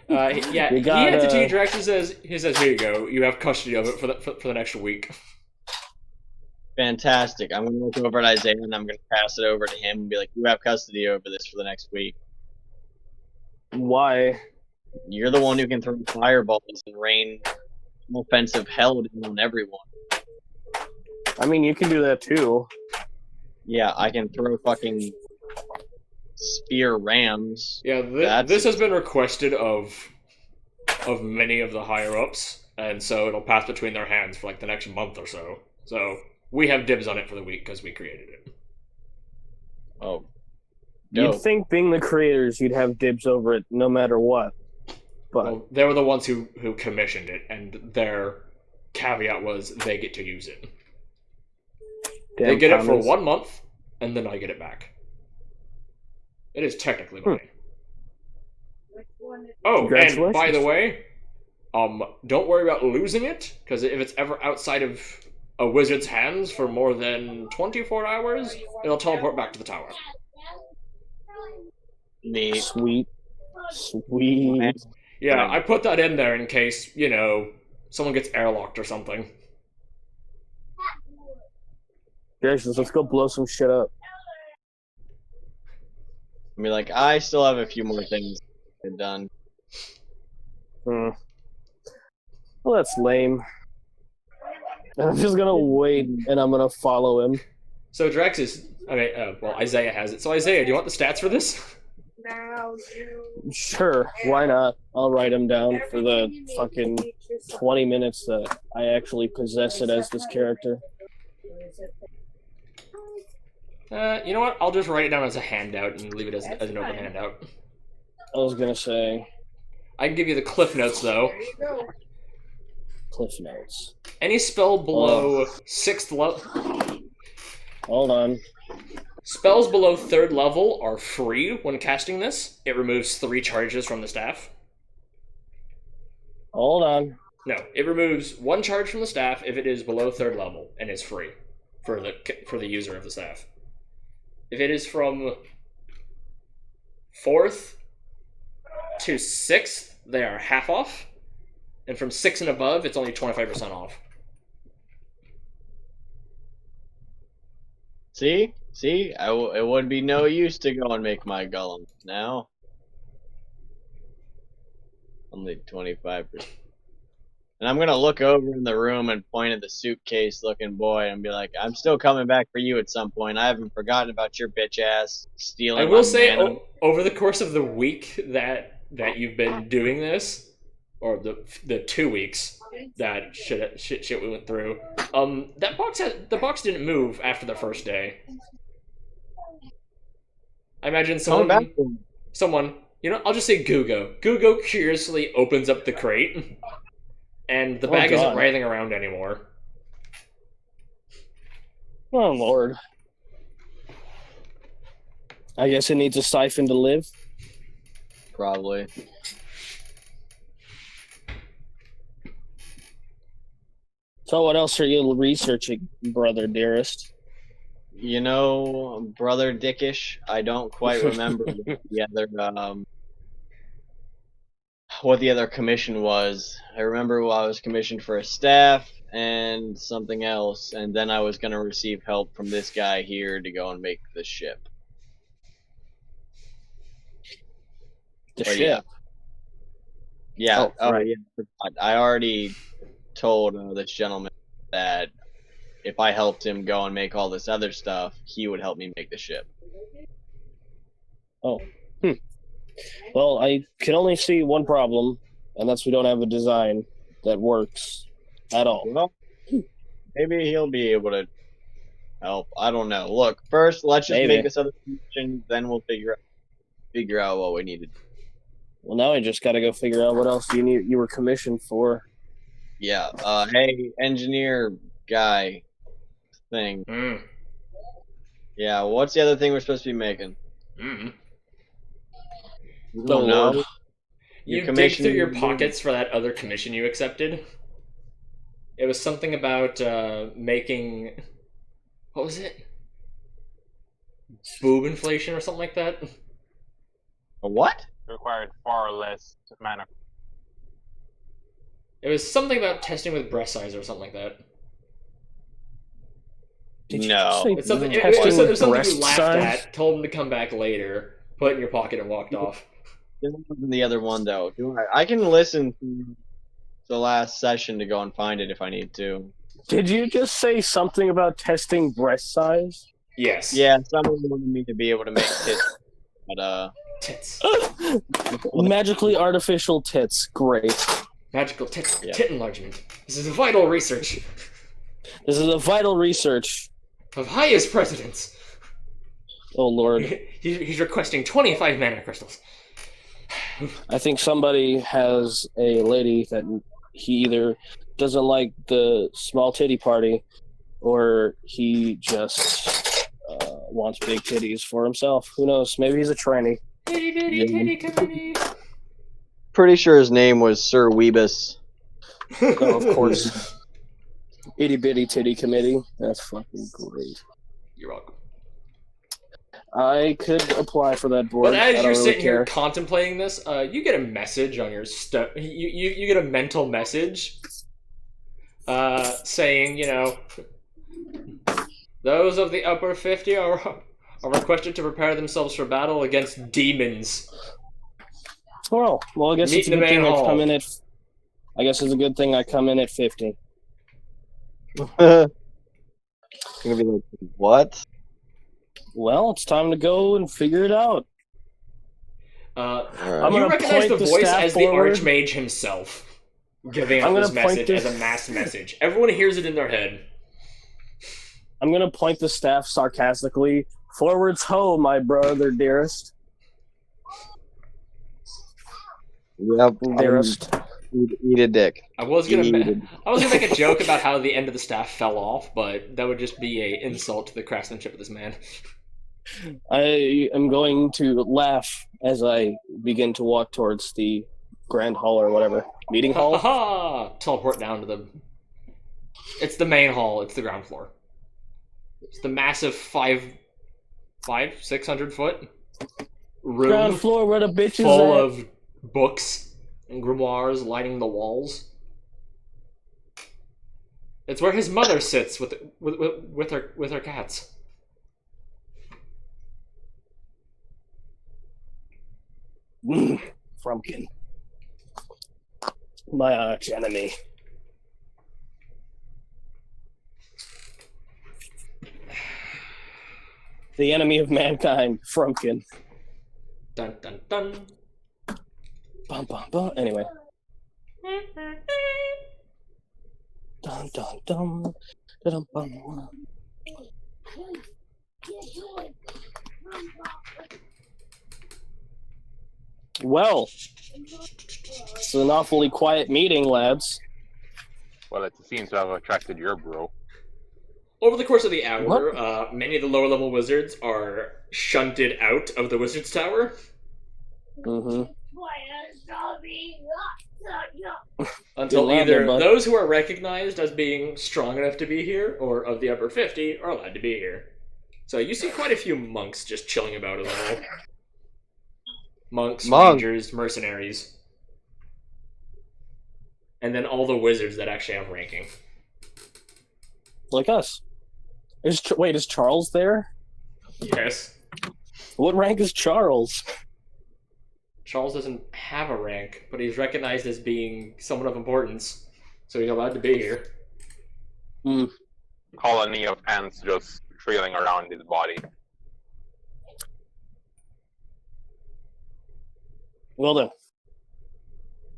Yeah, You he got, hands it to you, Drax. He says, "Here you go. You have custody of it for the next week." Fantastic. I'm gonna look over at Isaiah and I'm gonna pass it over to him and be like, "You have custody over this for the next week. Why? You're the one who can throw fireballs and rain offensive hell down on everyone." I mean, you can do that too. Yeah, I can throw fucking spear rams. Yeah, That's- this has been requested of many of the higher ups, and so it'll pass between their hands for like the next month or so. So we have dibs on it for the week because we created it. Oh. You'd Dope. think being the creators, you'd have dibs over it no matter what. But Well, they were the ones who commissioned it, and their caveat was they get to use it. They damn get it for commies. 1 month, and then I get it back. It is technically mine. Oh, and Congratulations. by the way, don't worry about losing it, because if it's ever outside of a wizard's hands for more than 24 hours, it'll teleport back to the tower. Neat. Sweet. Sweet. Yeah, I put that in there in case, someone gets airlocked or something. Gracious, let's go blow some shit up. I mean, like, I still have a few more things to get done. Well, that's lame. I'm just gonna wait and I'm gonna follow him. So Drax is... Isaiah has it. So Isaiah, do you want the stats for this? Sure, why not? I'll write him down for the fucking 20 minutes that I actually possess it as this character. You know what? I'll just write it down as a handout and leave it as an open handout. I was gonna say I can give you the cliff notes, though. Cliff Notes. Any spell below 6th level... Hold on. Spells below 3rd level are free when casting this. It removes 3 charges from the staff. Hold on. No, it removes 1 charge from the staff if it is below 3rd level and is free for the user of the staff. If it is from 4th to 6th, they are half off. And from 6 and above, it's only 25% off. See? It would be no use to go and make my golem now. Only 25%. And I'm gonna look over in the room and point at the suitcase-looking boy and be like, "I'm still coming back for you at some point. I haven't forgotten about your bitch ass stealing." I will my say, mana." over the course of the week that you've been doing this, or the 2 weeks that shit we went through, the box didn't move after the first day. I imagine Coming back. someone, I'll just say Gugo. Gugo curiously opens up the crate, and the bag isn't God. writhing around anymore. Oh Lord. I guess it needs a siphon to live. Probably. So what else are you researching, brother dearest? You know, brother Dickish, I don't quite remember what the other commission was. I remember I was commissioned for a staff and something else, and then I was going to receive help from this guy here to go and make the ship. The But ship. Yeah. Oh, right. Yeah. I already told this gentleman that if I helped him go and make all this other stuff, he would help me make the ship. Oh. Well, I can only see one problem, and that's we don't have a design that works at all. Well, maybe he'll be able to help. I don't know. Look, first let's just Maybe. make this other commission, then we'll figure out what we need to do. Well, now I just got to go figure out what else you were commissioned for. Yeah. Hey, engineer guy thing. Mm. Yeah. What's the other thing we're supposed to be making? Mm. You Oh, don't know. Lord. You dig commission- through your pockets for that other commission you accepted. It was something about making. What was it? Boob inflation or something like that? A what? Required far less mana. It was something about testing with breast size or something like that. Did you No. just say It's something, it testing was with something breast you laughed size? at, told him to come back later, put it in your pocket, and walked off. This wasn't the other one though. I can listen to the last session to go and find it if I need to. Did you just say something about testing breast size? Yes. Yeah, someone wanted me to be able to make tits, but Tits. Magically artificial tits. Great. Magical tit, Yeah. tit enlargement. This is vital research This is a vital research. of highest precedence. Oh, Lord. He's requesting 25 mana crystals. I think somebody has a lady that he either doesn't like the small titty party or he just wants big titties for himself. Who knows? Maybe he's a tranny. Itty bitty titty committee. pretty sure his name was Sir Weebus. Oh, of course. Itty bitty titty committee. That's fucking great. You're welcome. I could apply for that board. But I as don't you're really sitting here care. contemplating this, you get a message on your you get a mental message saying, you know, those of the upper 50 are requested to prepare themselves for battle against demons. Well, I guess Meet it's a in the good thing main I hall. come in at. I guess it's a good thing I come in at 50. Gonna be like, what? Well, it's time to go and figure it out. Alright. I'm You gonna recognize point the the voice staff as forward. the Archmage himself, giving out I'm this gonna point message this- as a mass message. Everyone hears it in their head. I'm gonna point the staff sarcastically. Forwards ho, my brother dearest. Yep. Dearest. Eat a dick. I was gonna Eat. make a joke about how the end of the staff fell off, but that would just be a insult to the craftsmanship of this man. I am going to laugh as I begin to walk towards the grand hall or whatever. Meeting Ha hall? ha! Teleport down to the. It's the main hall. It's the ground floor. It's the massive 600 foot room Ground floor where the bitch is full at. of books and grimoires lining the walls. It's where his mother sits with her cats. Frumpkin. My arch enemy. The enemy of mankind, Frumpkin. Dun dun dun. Bum, bum, bum. Anyway. Dun, dun, dun. Dun, bum. Well, it's an awfully quiet meeting, lads. Well, it seems to have attracted your bro. Over the course of the hour, What? many of the lower level wizards are shunted out of the wizard's tower. Mm-hmm. Until You're either laughing, bud. those who are recognized as being strong enough to be here, or of the upper 50, are allowed to be here. So you see quite a few monks just chilling about as well. Monks, rangers, mercenaries. And then all the wizards that actually have ranking. Like us. Wait, is Charles there? Yes. What rank is Charles? Charles doesn't have a rank, but he's recognized as being someone of importance, so he's allowed to be here. Colony of ants just trailing around his body. Well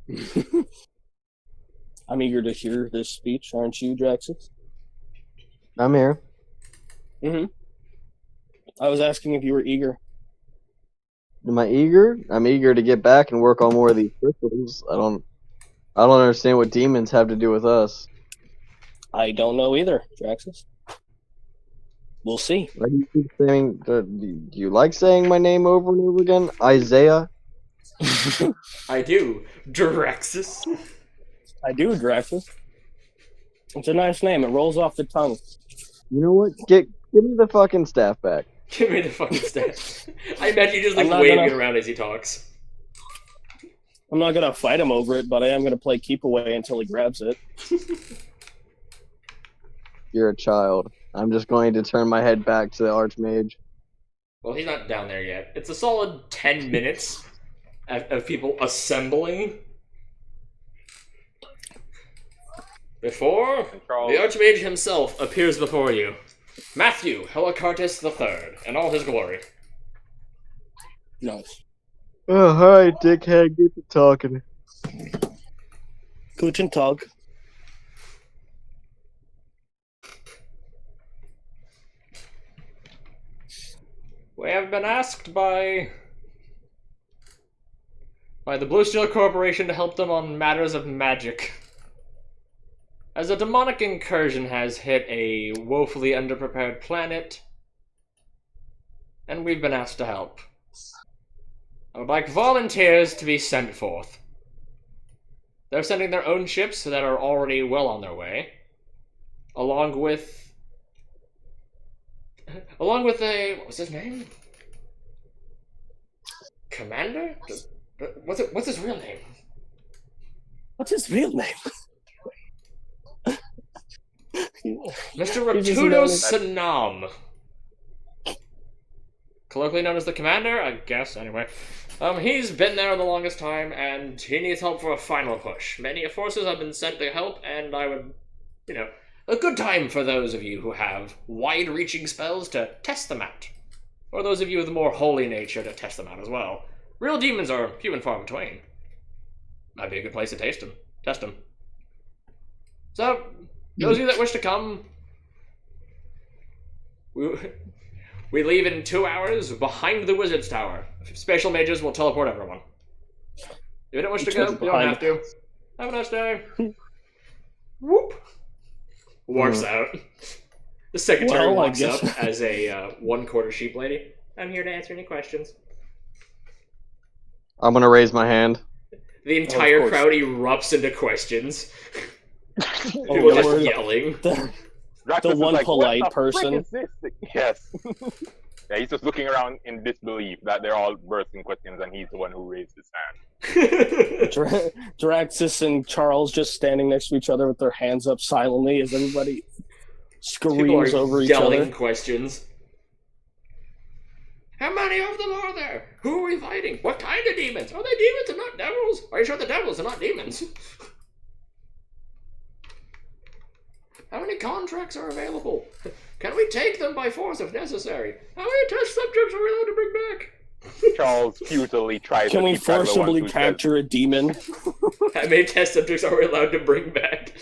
then. I'm eager to hear this speech, aren't you, Draxus? I'm here. Mm-hmm. I was asking if you were eager. Am I eager? I'm eager to get back and work on more of these crystals. I don't understand what demons have to do with us. I don't know either, Draxus. We'll see. Why do you keep saying? Do you like saying my name over and over again? Isaiah. I do. Draxus. I do, Draxus. It's a nice name. It rolls off the tongue. You know what? Give me the fucking staff back. Give me the fucking stat. I bet you just like I'm not waving gonna- it around as he talks. I'm not gonna fight him over it, but I am gonna play keep away until he grabs it. You're a child. I'm just going to turn my head back to the Archmage. Well, he's not down there yet. It's a solid 10 minutes of people assembling before Charles, the Archmage himself appears before you. Matthew Helicartus III, in all his glory. Nice. Oh, hi, dickhead. Get to talking. Guten Tag. We have been asked by the Blue Steel Corporation to help them on matters of magic. As a demonic incursion has hit a woefully underprepared planet, and we've been asked to help. I would like volunteers to be sent forth. They're sending their own ships that are already well on their way, along with a, what was his name? Commander? What's his real name? What's his real name? Mr. He's just Ratudo known Sanam. Colloquially known as the Commander, I guess, anyway. He's been there the longest time, and he needs help for a final push. Many forces have been sent to help, and I would, a good time for those of you who have wide-reaching spells to test them out. Or those of you with a more holy nature to test them out as well. Real demons are few and far between. Might be a good place to test them. So, those of you that wish to come, we leave in 2 hours behind the Wizard's Tower. Spatial mages will teleport everyone. If you don't wish to go, you don't have to. Have a nice day. Whoop. Walks out. The secretary Well, I walks guess- up as a one-quarter sheep lady. I'm here to answer any questions. I'm gonna raise my hand. The entire course. crowd erupts into questions. Oh, People just Lord. yelling. The Draxus is one like, polite "What the person." frick is this?" Yes. Yeah, he's just looking around in disbelief that they're all bursting questions and he's the one who raised his hand. Draxus and Charles just standing next to each other with their hands up silently as everybody People screams are over each yelling other. questions. How many of them are there? Who are we fighting? What kind of demons? Are they demons and not devils? Are you sure the devils are not demons? How many contracts are available? Can we take them by force if necessary? How many test subjects are we allowed to bring back? Charles futilely tries Can to we keep track of the ones forcibly who says, capture a demon? How many test subjects are we allowed to bring back?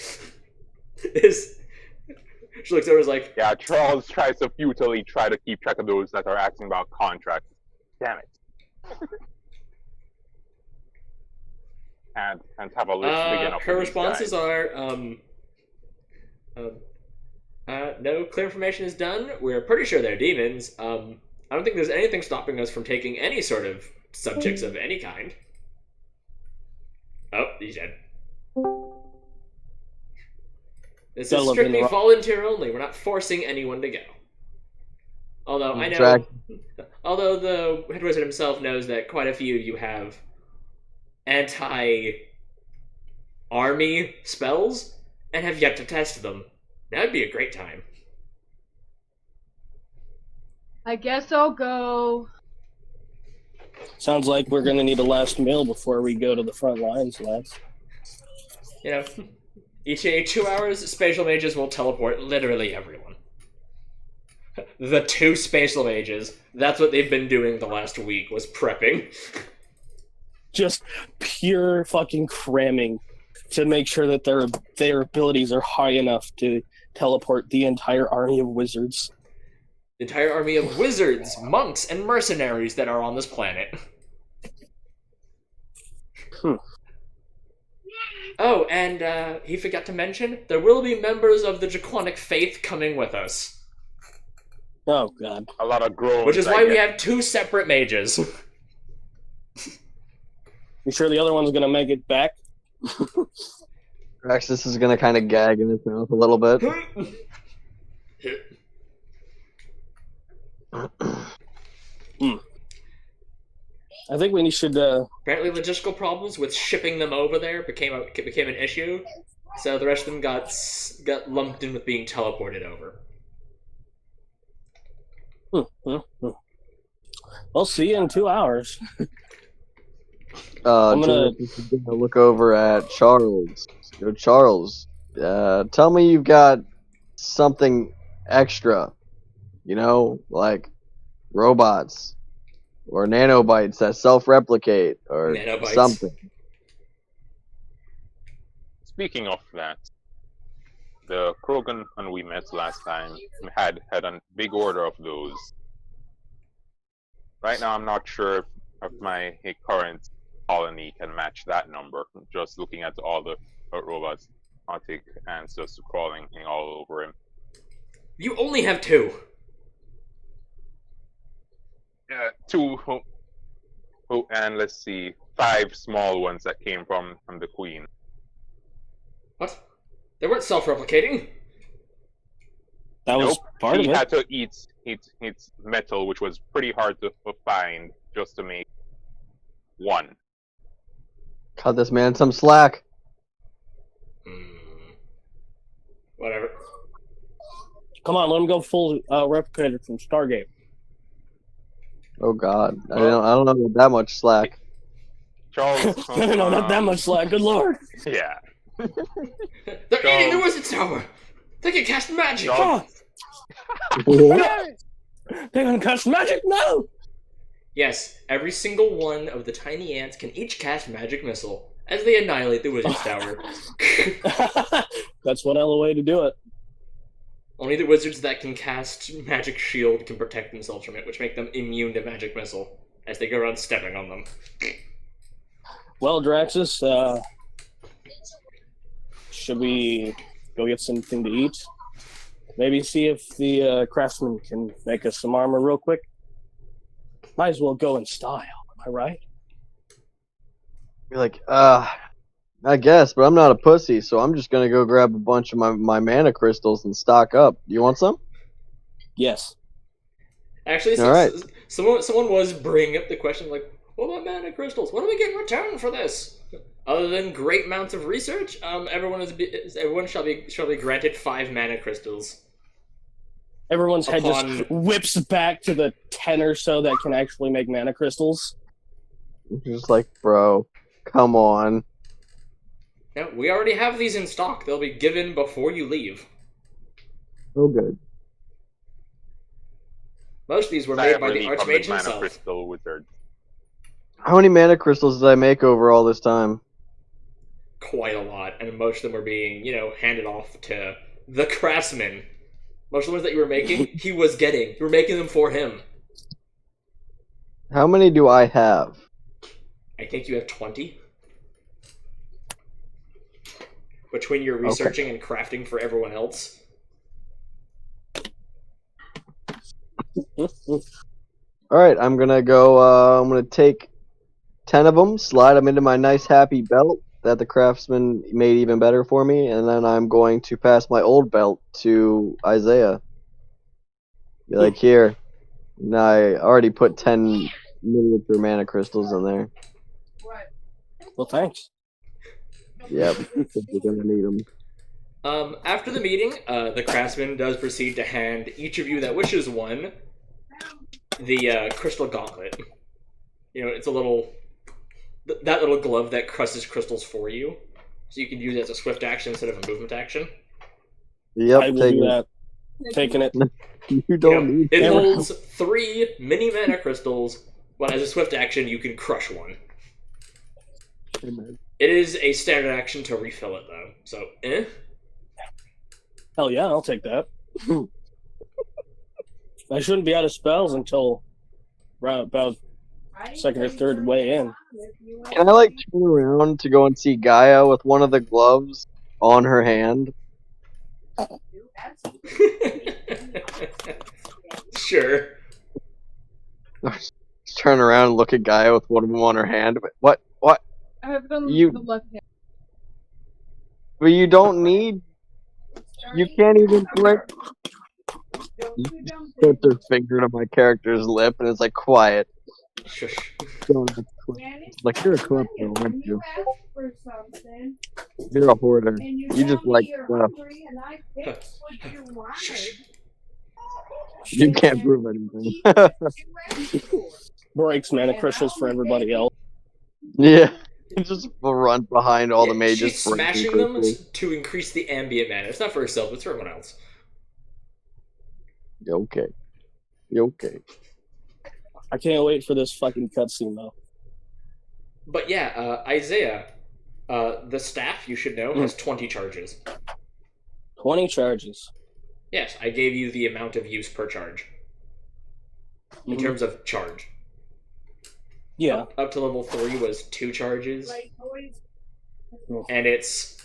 She looks over and is like, Yeah, Charles tries to futilely try to keep track of those that are asking about contracts. Damn it. And have a list begin up her with these responses guys. are, no clear information is done. We're pretty sure they're demons. I don't think there's anything stopping us from taking any sort of subjects of any kind. Oh, he's dead. This Gotta is love being strictly the volunteer only. We're not forcing anyone to go. Although I know, Drag- although the head wizard himself knows that quite a few of you have anti-army spells and have yet to test them. That'd be a great time. I guess I'll go. Sounds like we're gonna need a last meal before we go to the front lines, lads. You know, each 2 hours, spatial mages will teleport literally everyone. The 2 spatial mages, that's what they've been doing the last week, was prepping. Just pure fucking cramming to make sure that their abilities are high enough to teleport the entire army of wizards. The entire army of wizards, monks, and mercenaries that are on this planet. Oh, and he forgot to mention, there will be members of the Draconic Faith coming with us. Oh god. A lot of groans. Which is I why we guess. have 2 separate mages. You sure the other one's gonna make it back? Draxus is gonna kind of gag in his mouth a little bit. I think we should Apparently logistical problems with shipping them over there became an issue, so the rest of them got lumped in with being teleported over. We'll see you in 2 hours. I'm gonna- gonna look over at Charles. Yo, Charles, tell me you've got something extra. You know, like robots or nanobites that self-replicate or Nanobites. something. Speaking of that, the Krogan when we met last time had a big order of those. Right now, I'm not sure if my current colony can match that number. Just looking at all the robots, Arctic ants just crawling all over him. You only have 2. 2, and let's see, 5 small ones that came from the Queen. What? They weren't self-replicating. That was part of He it. had to eat metal, which was pretty hard to find, just to make 1. Cut this man some slack. Whatever. Come on, let him go full replicator from Stargate. Oh God, I don't know that much slack. Charles. No, not that much slack. Good lord. Yeah. They're eating the wizard tower! They can cast magic! Charles. They're gonna cast magic? No! Yes, every single one of the tiny ants can each cast magic missile as they annihilate the wizard's tower. That's one hell of a way to do it. Only the wizards that can cast magic shield can protect themselves from it, which make them immune to magic missile as they go around stepping on them. Well, Draxus, should we go get something to eat? Maybe see if the craftsman can make us some armor real quick? Might as well go in style, am I right? You're like, I guess, but I'm not a pussy, so I'm just gonna go grab a bunch of my mana crystals and stock up. You want some? Yes. Actually, All right. someone was bringing up the question, like, what about mana crystals? What do we get in return for this? Other than great amounts of research, everyone shall be granted 5 mana crystals. Everyone's head Upon- just whips back to the 10 or so that can actually make mana crystals. Just like, bro, come on. No, we already have these in stock. They'll be given before you leave. Oh, good. Most of these were I made have by the relief from Archmage mana himself. crystal wizard. How many mana crystals did I make over all this time? Quite a lot, and most of them were being, handed off to the craftsman. Most of the ones that you were making, he was getting. You were making them for him. How many do I have? I think you have 20. Between your researching and crafting for everyone else. Alright, I'm gonna go, I'm gonna take 10 of them, slide them into my nice happy belt, that the craftsman made even better for me, and then I'm going to pass my old belt to Isaiah. Be like, here. Now I already put 10 miniature mana crystals in there. Well, thanks. Yep, we're gonna need them. After the meeting, the craftsman does proceed to hand each of you that wishes one the crystal gauntlet. You know, it's a little that little glove that crushes crystals for you, so you can use it as a swift action instead of a movement action. Yep, I will take do it. that. Taking it. You don't need It it. holds 3 mini mana crystals, but as a swift action, you can crush one. It is a standard action to refill it, though, so Hell yeah, I'll take that. I shouldn't be out of spells until around about second or third way in. Can I like turn around to go and see Gaia with one of the gloves on her hand? Sure. Just turn around and look at Gaia with one of them on her hand. What? I have it on You- the left hand. But you don't need. You can't even break. You just put their finger to my character's lip, and it's like quiet. Shush. Like you're a corruptor, aren't you? You're a hoarder. You just like stuff. You can't prove anything. Breaks mana crystals for everybody else. Yeah. Just run behind all the mages. She's breaking smashing them crystals. to increase the ambient mana. It's not for herself, it's for everyone else. You okay. You okay. I can't wait for this fucking cutscene though. But yeah, Isaiah, the staff, you should know, has 20 charges. 20 charges. Yes, I gave you the amount of use per charge. In terms of charge. Yeah. Up to level 3 was 2 charges. And it's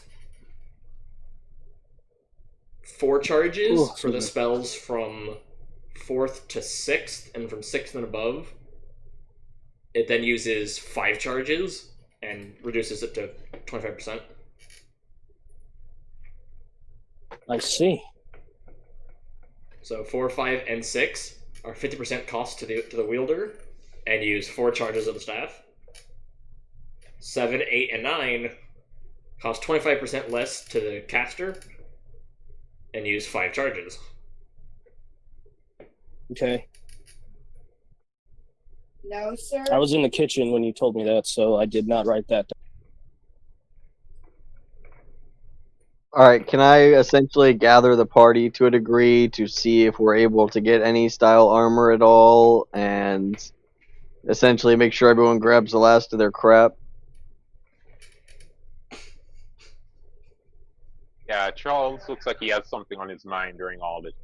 4 charges Ooh, for the excuse me. spells from 4th to 6th, and from 6th and above. It then uses 5 charges and reduces it to 25%. I see. So 4, 5, and 6 are 50% cost to the wielder, and use 4 charges of the staff. 7, 8, and 9 cost 25% less to the caster, and use 5 charges. Okay. No, sir. I was in the kitchen when you told me that, so I did not write that down. Alright, can I essentially gather the party to a degree to see if we're able to get any style armor at all, and essentially make sure everyone grabs the last of their crap? Yeah, Charles looks like he has something on his mind during all this.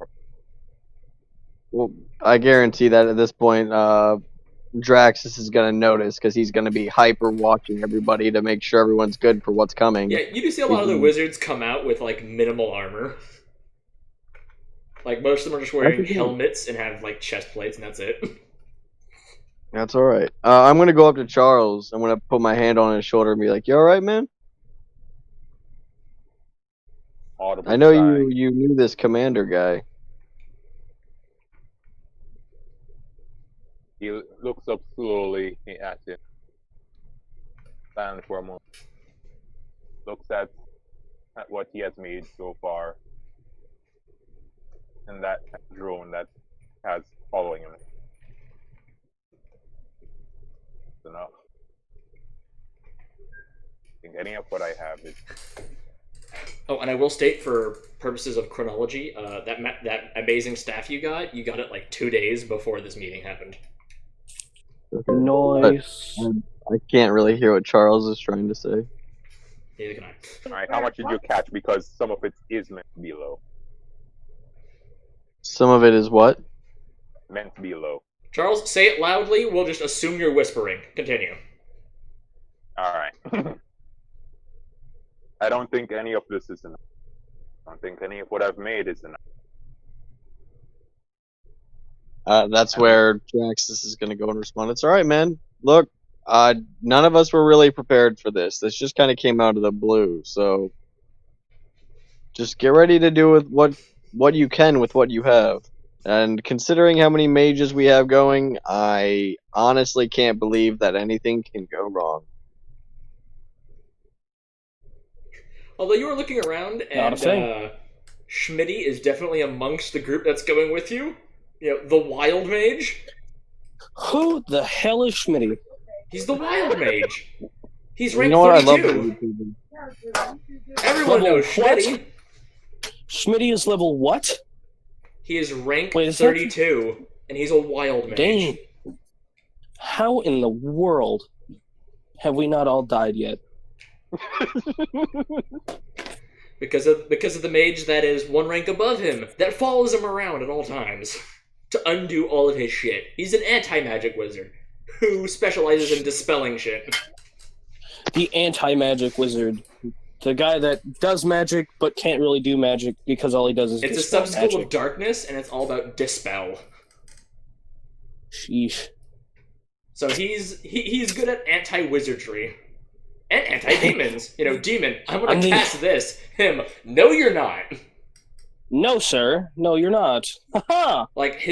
Well, I guarantee that at this point, Draxus is going to notice, because he's going to be hyper watching everybody to make sure everyone's good for what's coming. Yeah, you do see a lot of the wizards come out with, like, minimal armor. Like, most of them are just wearing That's okay. helmets and have, like, chest plates, and that's it. That's alright. I'm going to go up to Charles. I'm going to put my hand on his shoulder and be like, you alright, man? Audible I know sigh. you knew this commander guy. He looks up slowly at it. Stands for a moment. Looks at what he has made so far. And that drone that has following him. It's enough. I think any of what I have is Oh, and I will state, for purposes of chronology, that amazing staff you got it, like, 2 days before this meeting happened. Nice. I can't really hear what Charles is trying to say. Neither can I. Alright, how much did you catch? Because some of it is meant to be low. Some of it is what? Meant to be low. Charles, say it loudly, we'll just assume you're whispering. Continue. Alright. I don't think any of this is enough. I don't think any of what I've made is enough. That's where Draxus is going to go and respond. It's alright, man. Look, None of us were really prepared for this. This just kind of came out of the blue, so just get ready to do with what you can with what you have. And considering how many mages we have going, I honestly can't believe that anything can go wrong. Although you were looking around, Not a and thing. Schmitty is definitely amongst the group that's going with you. You know, the Wild Mage. Who the hell is Schmitty? He's the Wild Mage. He's You ranked know what? I love 32. YouTubing. Everyone Level knows what? Schmitty. Schmitty is level what? He is ranked Wait, is that- 32, and he's a Wild Mage. Dang. How in the world have we not all died yet? Because of the mage that is one rank above him, that follows him around at all times to undo all of his shit. He's an anti-magic wizard who specializes in dispelling shit. The anti-magic wizard. The guy that does magic but can't really do magic because all he does is It's a dispel sub-school magic. of darkness, and it's all about dispel. Sheesh. So he's good at anti-wizardry. And anti-demons. You know, demon, I'm gonna I mean- cast this. Him, no you're not. No, sir. No, you're not. Haha! Like,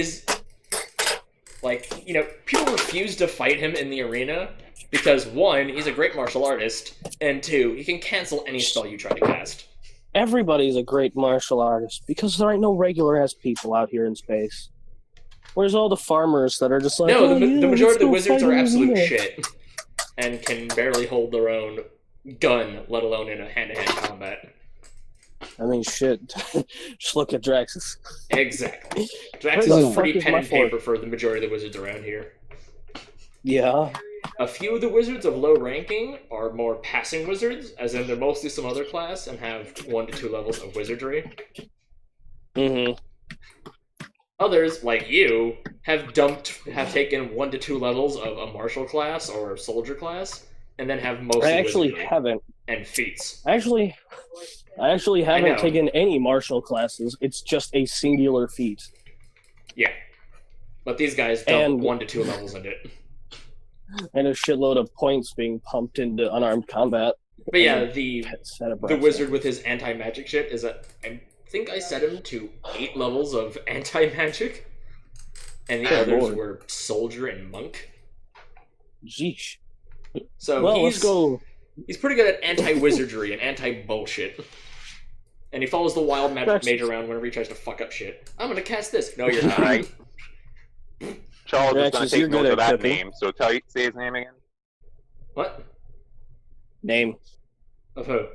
you know, people refuse to fight him in the arena because, one, he's a great martial artist, and two, he can cancel any spell you try to cast. Everybody's a great martial artist because there ain't no regular-ass people out here in space. Where's all the farmers that are just like, No, oh, the yeah, majority let's of the go wizards fight are in the absolute arena." shit and can barely hold their own gun, let alone in a hand-to-hand combat. I mean, shit. Just look at Draxus. Exactly. Drax Where is the a pretty fuck is pen my and paper for the majority of the wizards around here. Yeah. A few of the wizards of low ranking are more passing wizards, as in they're mostly some other class and have 1 to 2 levels of wizardry. Mm-hmm. Others, like you, have taken 1 to 2 levels of a martial class or soldier class, and then have mostly I actually wizardry haven't. and feats. I actually haven't know. taken any martial classes. It's just a singular feat. Yeah. But these guys dump And- 1 to 2 levels into it. And a shitload of points being pumped into unarmed combat. But yeah, the Set of the wizard with his anti-magic shit is I think I set him to 8 levels of anti-magic, and the Good others lord. were soldier and monk. Jeesh. So Well, he's let's go. he's pretty good at anti-wizardry and anti-bullshit. And he follows the wild magic That's- mage around whenever he tries to fuck up shit. I'm gonna cast this. No, you're not. Alright. Charles is Draxus, gonna you're take good note of at that cooking. name, so say his name again. What? Name. Of who?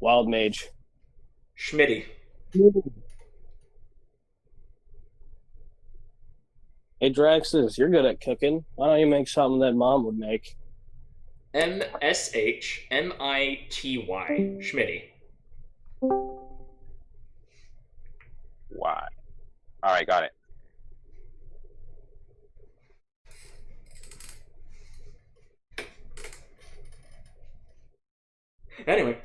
Wild Mage. Schmitty. Hey, Draxus, you're good at cooking. Why don't you make something that Mom would make? MSHMITY. Schmitty. Why? Alright, got it. Anyway.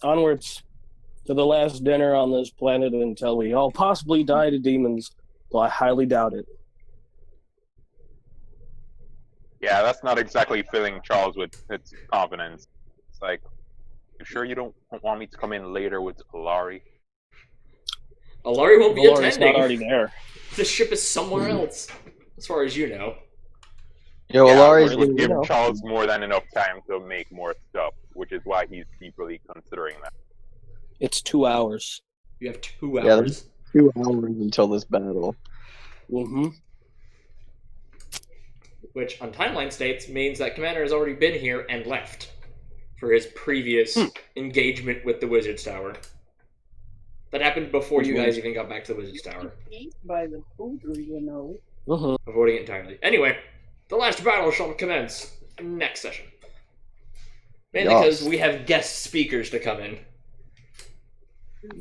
Onwards to the last dinner on this planet until we all possibly die to demons, though I highly doubt it. Yeah, that's not exactly filling Charles with confidence. It's like, you sure you don't want me to come in later with Alari? Alari won't be Valori's attending. not already there. The ship is somewhere else, as far as you know. Yo, Yeah, Alari's it would you give know. Charles more than enough time to make more stuff, which is why he's deeply considering that. It's 2 hours. You have 2 Yeah, hours. 2 hours until this battle. Mm-hmm. Which, on timeline states, means that Commander has already been here and left for his previous engagement with the Wizard's Tower. That happened before you guys even got back to the Wizard's Tower. By the pooter, you know. Mm-hmm. Avoiding it entirely. Anyway, the last battle shall commence next session. Mainly Yes. because we have guest speakers to come in.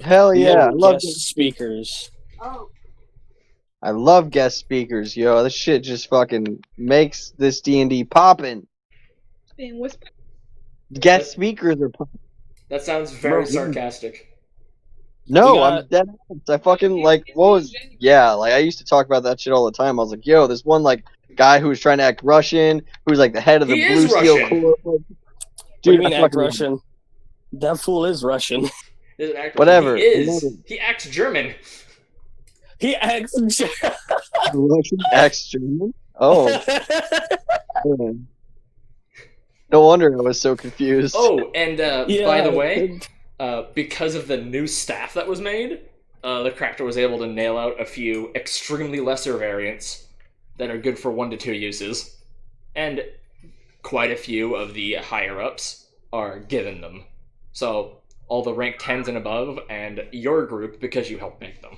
Hell yeah, Guest speakers. Oh, I love guest speakers, yo. This shit just fucking makes this D&D poppin'. Being whispered. Guest speakers are poppin'. That sounds very Bro, sarcastic. No, We got- I'm dead ass. I fucking like what was like I used to talk about that shit all the time. I was like, yo, this one like guy who was trying to act Russian, who was like the head of the He Blue is Steel Russian. Corps. What do you mean I act fucking- Russian? That fool is Russian. Is an actor. Whatever. He is. He acts German. He acts. Russian acts German? Oh. Man. No wonder I was so confused. Oh, and Yeah. by the way, because of the new staff that was made, the Crafter was able to nail out a few extremely lesser variants that are good for 1 to 2 uses, and quite a few of the higher ups are given them. So all the rank 10s and above, and your group because you helped make them.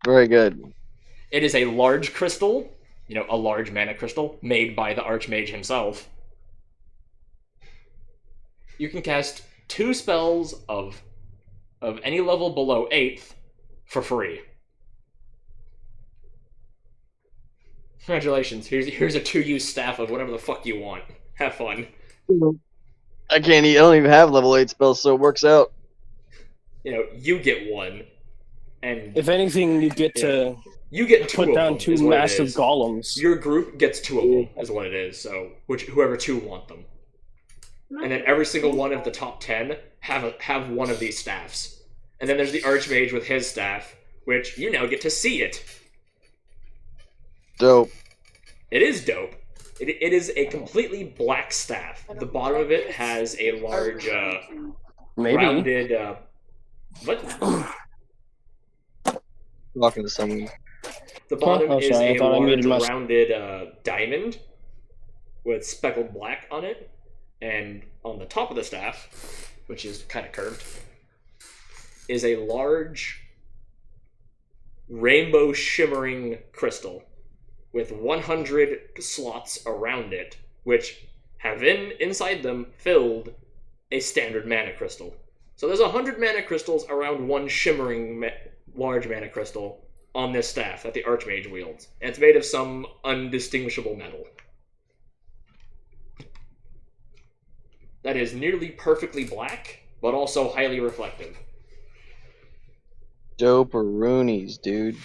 Very good. It is a large crystal, a large mana crystal made by the Archmage himself. You can cast 2 spells of any level below 8th for free. Congratulations, here's a 2-use staff of whatever the fuck you want. Have fun. I don't even have level 8 spells, so it works out. You get one. And If anything, you get to you get 2 put of down them, 2 is what it massive is. golems. Your group gets 2 of them, is what it is. So whoever 2 want them. And then every single one of the top 10 have one of these staffs. And then there's the Archmage with his staff, which you now get to see it. Dope. It is dope. It is a completely black staff. The bottom of it has a large, Maybe. rounded, what? Talking to someone. The bottom Oh, is sorry, I a thought I large muted myself. rounded diamond with speckled black on it. And on the top of the staff, which is kind of curved, is a large rainbow shimmering crystal with 100 slots around it, which have inside them filled a standard mana crystal. So there's 100 mana crystals around one shimmering large mana crystal on this staff that the Archmage wields. And it's made of some undistinguishable metal. That is nearly perfectly black, but also highly reflective. Dope or Roonies, dude.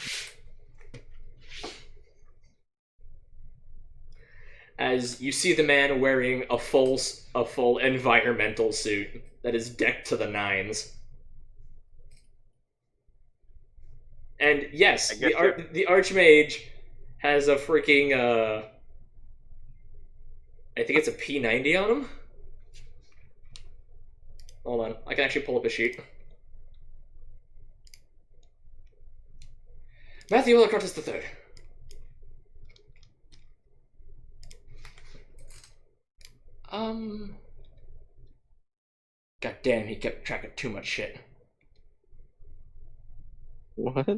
As you see the man wearing a full environmental suit that is decked to the nines. And yes, the Archmage has a freaking I think it's a P90 on him. Hold on, I can actually pull up a sheet. Matthew Ellicott III. God damn, he kept track of too much shit. What?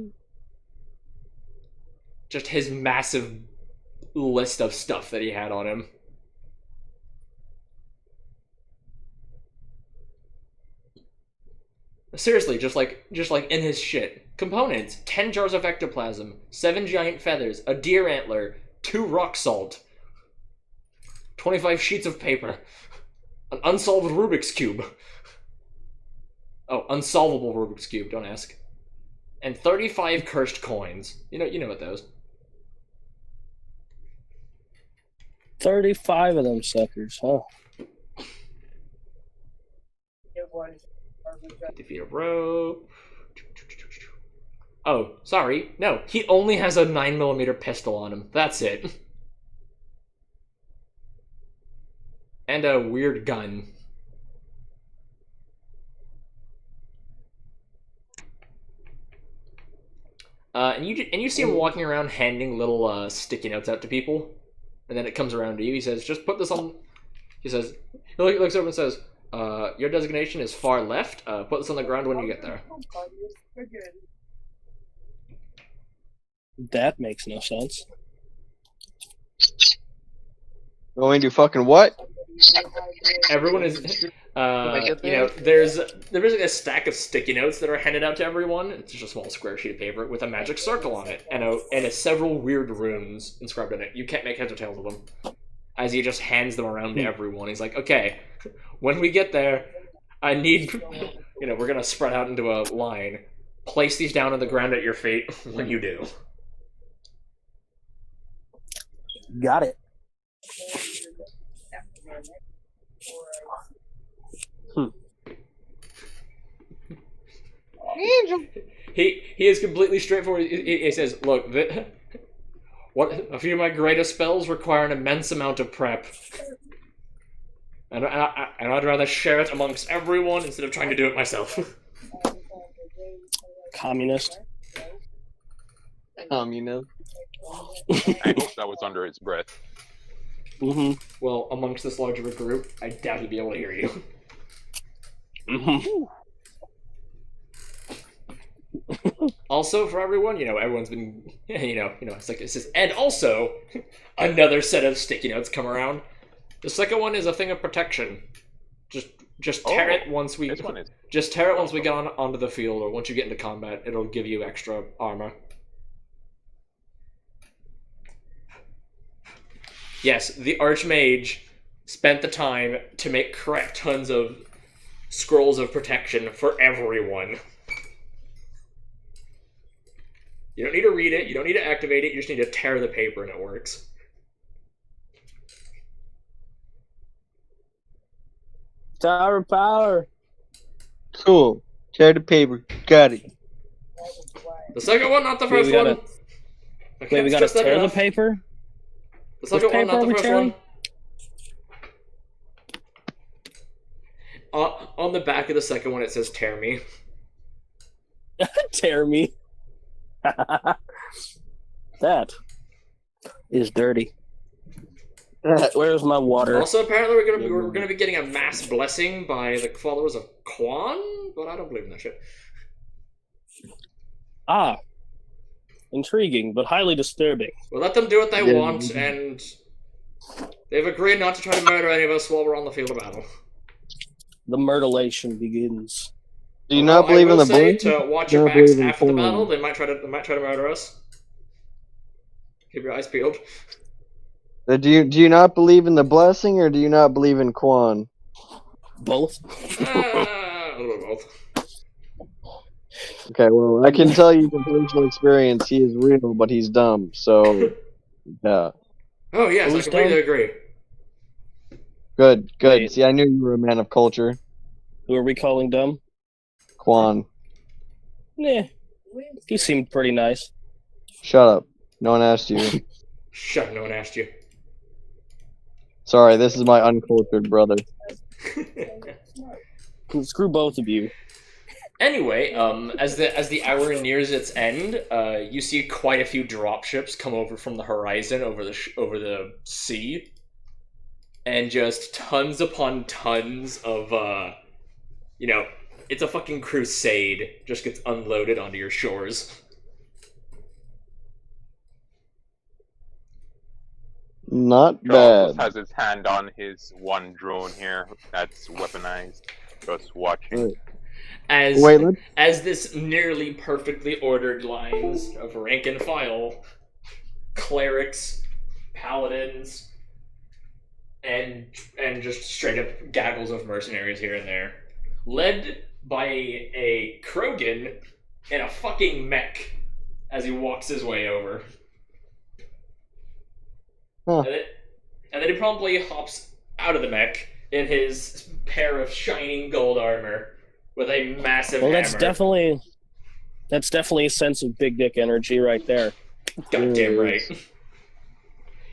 Just his massive list of stuff that he had on him. Seriously, just like in his shit. Components: 10 jars of ectoplasm, 7 giant feathers, a deer antler, 2 rock salt, 25 sheets of paper, an unsolved Rubik's Cube. Oh, unsolvable Rubik's Cube, don't ask. And 35 cursed coins. You know what those. 35 of them suckers, huh? 50 feet of rope. Oh, sorry. No, he only has a 9mm pistol on him. That's it. And a weird gun. And you see him walking around handing little sticky notes out to people, and then it comes around to you. He says, "Just put this on." He says, he looks over and says, "Your designation is far left. Put this on the ground when you get there." That makes no sense. Going to fucking what? Everyone is, there's a stack of sticky notes that are handed out to everyone. It's just a small square sheet of paper with a magic circle on it and several weird runes inscribed on it. You can't make heads or tails of them. As he just hands them around to everyone, he's like, "Okay, when we get there, I need we're gonna spread out into a line. Place these down on the ground at your feet when you do. Got it. He is completely straightforward. He says, "Look, a few of my greatest spells require an immense amount of prep, and I'd rather share it amongst everyone instead of trying to do it myself." Communist. Communist. I hope that was under his breath. Mm-hmm. Well, amongst this large of a group, I doubt he'd be able to hear you. Mm-hmm. Also, for everyone, everyone's been, it's just, and also, another set of sticky notes come around. The second one is a thing of protection. Just tear it once we, This one is. just tear it once we get onto the field, or once you get into combat. It'll give you extra armor. Yes, the Archmage spent the time to make correct tons of scrolls of protection for everyone. You don't need to read it, you don't need to activate it, you just need to tear the paper and it works. Tower of Power. Cool. Tear the paper. Got it. The second one, not the Wait, first we gotta- one. I Wait, can't we gotta stress that tear the enough. paper? The second one, paper not the we first tearing? one. On the back of the second one, it says "Tear me." Tear me. That is dirty. Where's my water? Also, apparently, we're gonna be getting a mass blessing by the followers of Quan, but I don't believe in that shit. Ah. Intriguing, but highly disturbing. We'll let them do what they Yeah. want, and they've agreed not to try to murder any of us while we're on the field of battle. The murderation begins. Do you not believe I in will the say blue? to watch Do you your not backs believe in after the Quan? battle. They might try to murder us. Keep your eyes peeled. Do you not believe in the blessing, or do you not believe in Quan? Both. A little bit both. Okay, well, I can tell you from personal experience, he is real, but he's dumb. So, yeah, Oh yes, Who's I completely done? agree. good. Wait. See, I knew you were a man of culture, Who are we calling dumb? Quan. Nah. He seemed pretty nice. Shut up. No one asked you. Shut. No one asked you. Sorry, this is my uncultured brother. Screw both of you. Anyway, as the hour nears its end, you see quite a few dropships come over from the horizon over the sea, and just tons upon tons of it's a fucking crusade just gets unloaded onto your shores. Not Charles bad. has his hand on his one drone here that's weaponized. Just watching. Wait. As Wait, let's as this nearly perfectly ordered lines of rank and file, clerics, paladins, and just straight up gaggles of mercenaries here and there, led by a Krogan in a fucking mech as he walks his way over. Huh. And then he promptly hops out of the mech in his pair of shining gold armor with a massive Well, hammer. that's definitely a sense of big dick energy right there. Goddamn right.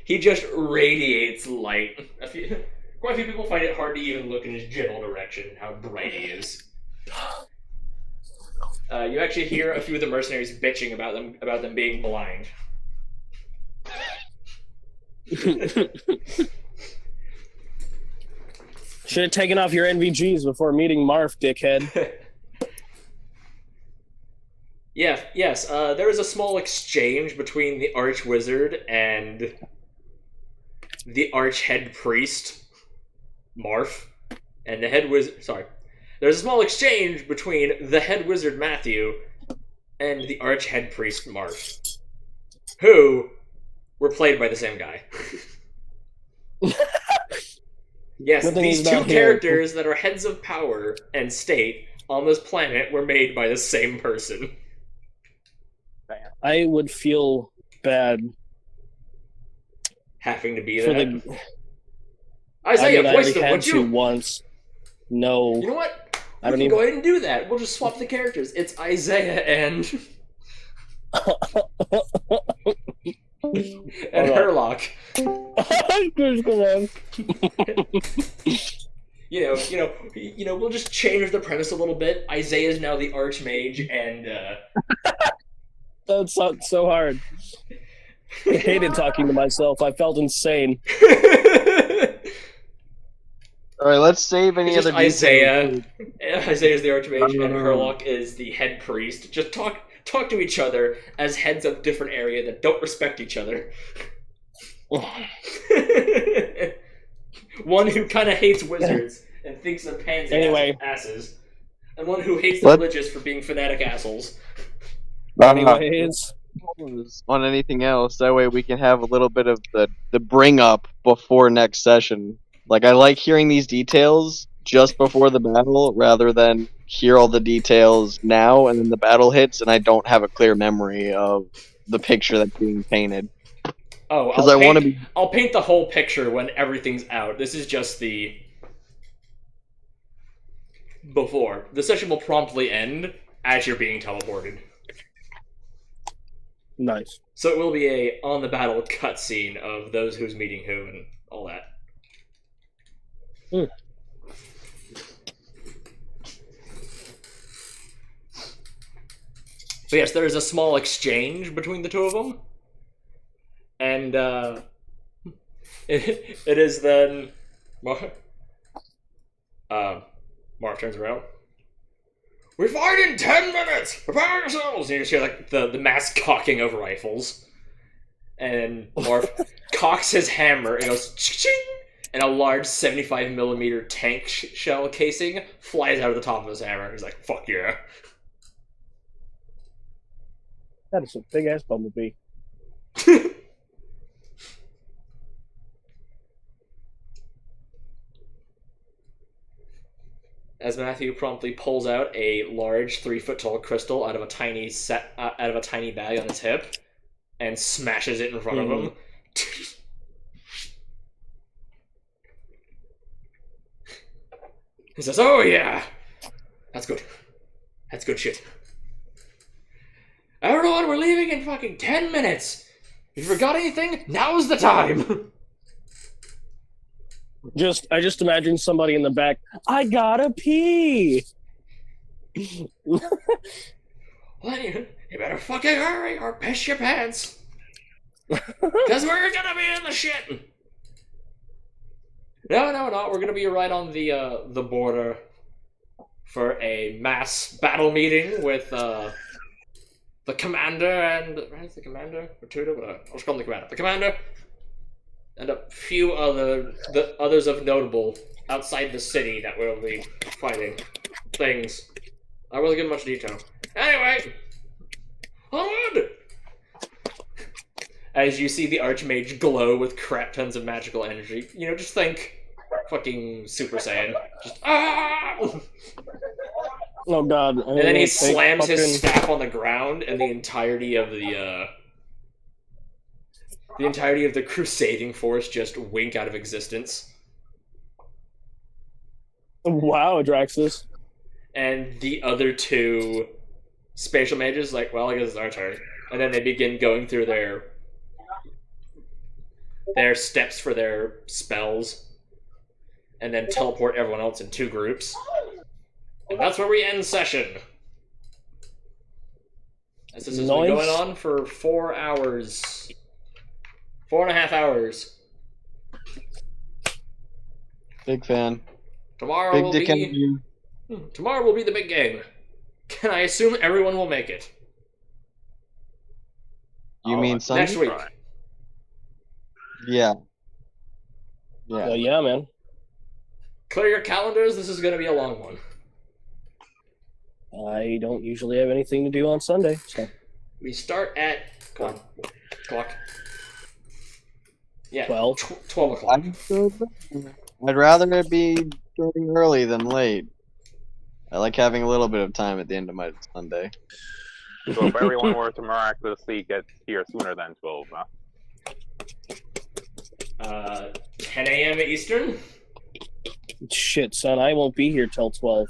He just radiates light. Quite a few people find it hard to even look in his general direction, how bright he is. You actually hear a few of the mercenaries bitching about them being blind. Should have taken off your NVGs before meeting Marf, dickhead. Yes. There is a small exchange between the Archwizard and the Archhead Priest, Marf, and the Head Wizard. Sorry. There's a small exchange between the Head Wizard Matthew and the Archhead Priest Marf, who were played by the same guy. Yes, Good thing these he's two not here. characters that are heads of power and state on this planet were made by the same person. I would feel bad Having to be for there. the. Isaiah, I mean, I voice already them, had would to you? once. No. You know what? I We don't can even. go ahead and do that. We'll just swap the characters. It's Isaiah and and Alright. Herlock. Just gonna- We'll just change the premise a little bit. Isaiah is now the Archmage, and That sounds so hard. I hated talking to myself. I felt insane. All right, let's save any It's just other details. Isaiah's the Archmage, and Herlock is the head priest. Just talk to each other as heads of different area that don't respect each other. One who kind of hates wizards and thinks they're pansy Anyway. asses, and one who hates the What? religious for being fanatic assholes. Anyways, On anything else, that way we can have a little bit of the bring up before next session. Like, I like hearing these details just before the battle rather than hear all the details now and then the battle hits and I don't have a clear memory of the picture that's being painted. Oh, Because I want to be. I'll paint the whole picture when everything's out. This is just the before. The session will promptly end as you're being teleported. nice. So it will be a on the battle cutscene of those who's meeting who and all that. But yes, there is a small exchange between the two of them, and it is then Marv turns around. We fight in 10 minutes. Prepare yourselves. And you just hear like the mass cocking of rifles, and Marv cocks his hammer and goes ching, and a large 75mm tank shell casing flies out of the top of his hammer. He's like, "Fuck yeah!" That is a big ass bumblebee. As Matthew promptly pulls out a large 3-foot tall crystal out of a tiny bag on his hip and smashes it in front of him. He says, "Oh yeah, that's good. That's good shit. Everyone, we're leaving in fucking 10 minutes. If you forgot anything, now's the time." I just imagine somebody in the back. I gotta pee. Well, you better fucking hurry or piss your pants. Because we're gonna be in the shit. No. We're gonna be right on the border for a mass battle meeting with the commander and the commander or tutor. Whatever. I'll just call him the commander. The commander and a few others of notable outside the city that will be fighting things. I won't give much detail. Anyway, onward! As you see the Archmage glow with crap tons of magical energy, just think fucking Super Saiyan. Just Oh god. And then he slams his staff on the ground, and the entirety of the crusading force just wink out of existence. Wow, Adraxis. And the other two spatial mages, like, well, I guess it's our turn. And then they begin going through their steps for their spells, and then teleport everyone else in 2 groups. And that's where we end session. As this has been Nice. going on for 4 hours. 4.5 hours. Big fan. Tomorrow Big will dick be energy. tomorrow will be the big game. Can I assume everyone will make it? You mean Sunday? Next week. Yeah. Yeah. Yeah, man. Clear your calendars, this is gonna be a long one. I don't usually have anything to do on Sunday, so We start at clock. Yeah, 12. 12 o'clock. I'd rather it be starting early than late. I like having a little bit of time at the end of my Sunday. So if everyone were to miraculously get here sooner than 12, huh? 10 a.m. Eastern. Shit, son, I won't be here till 12.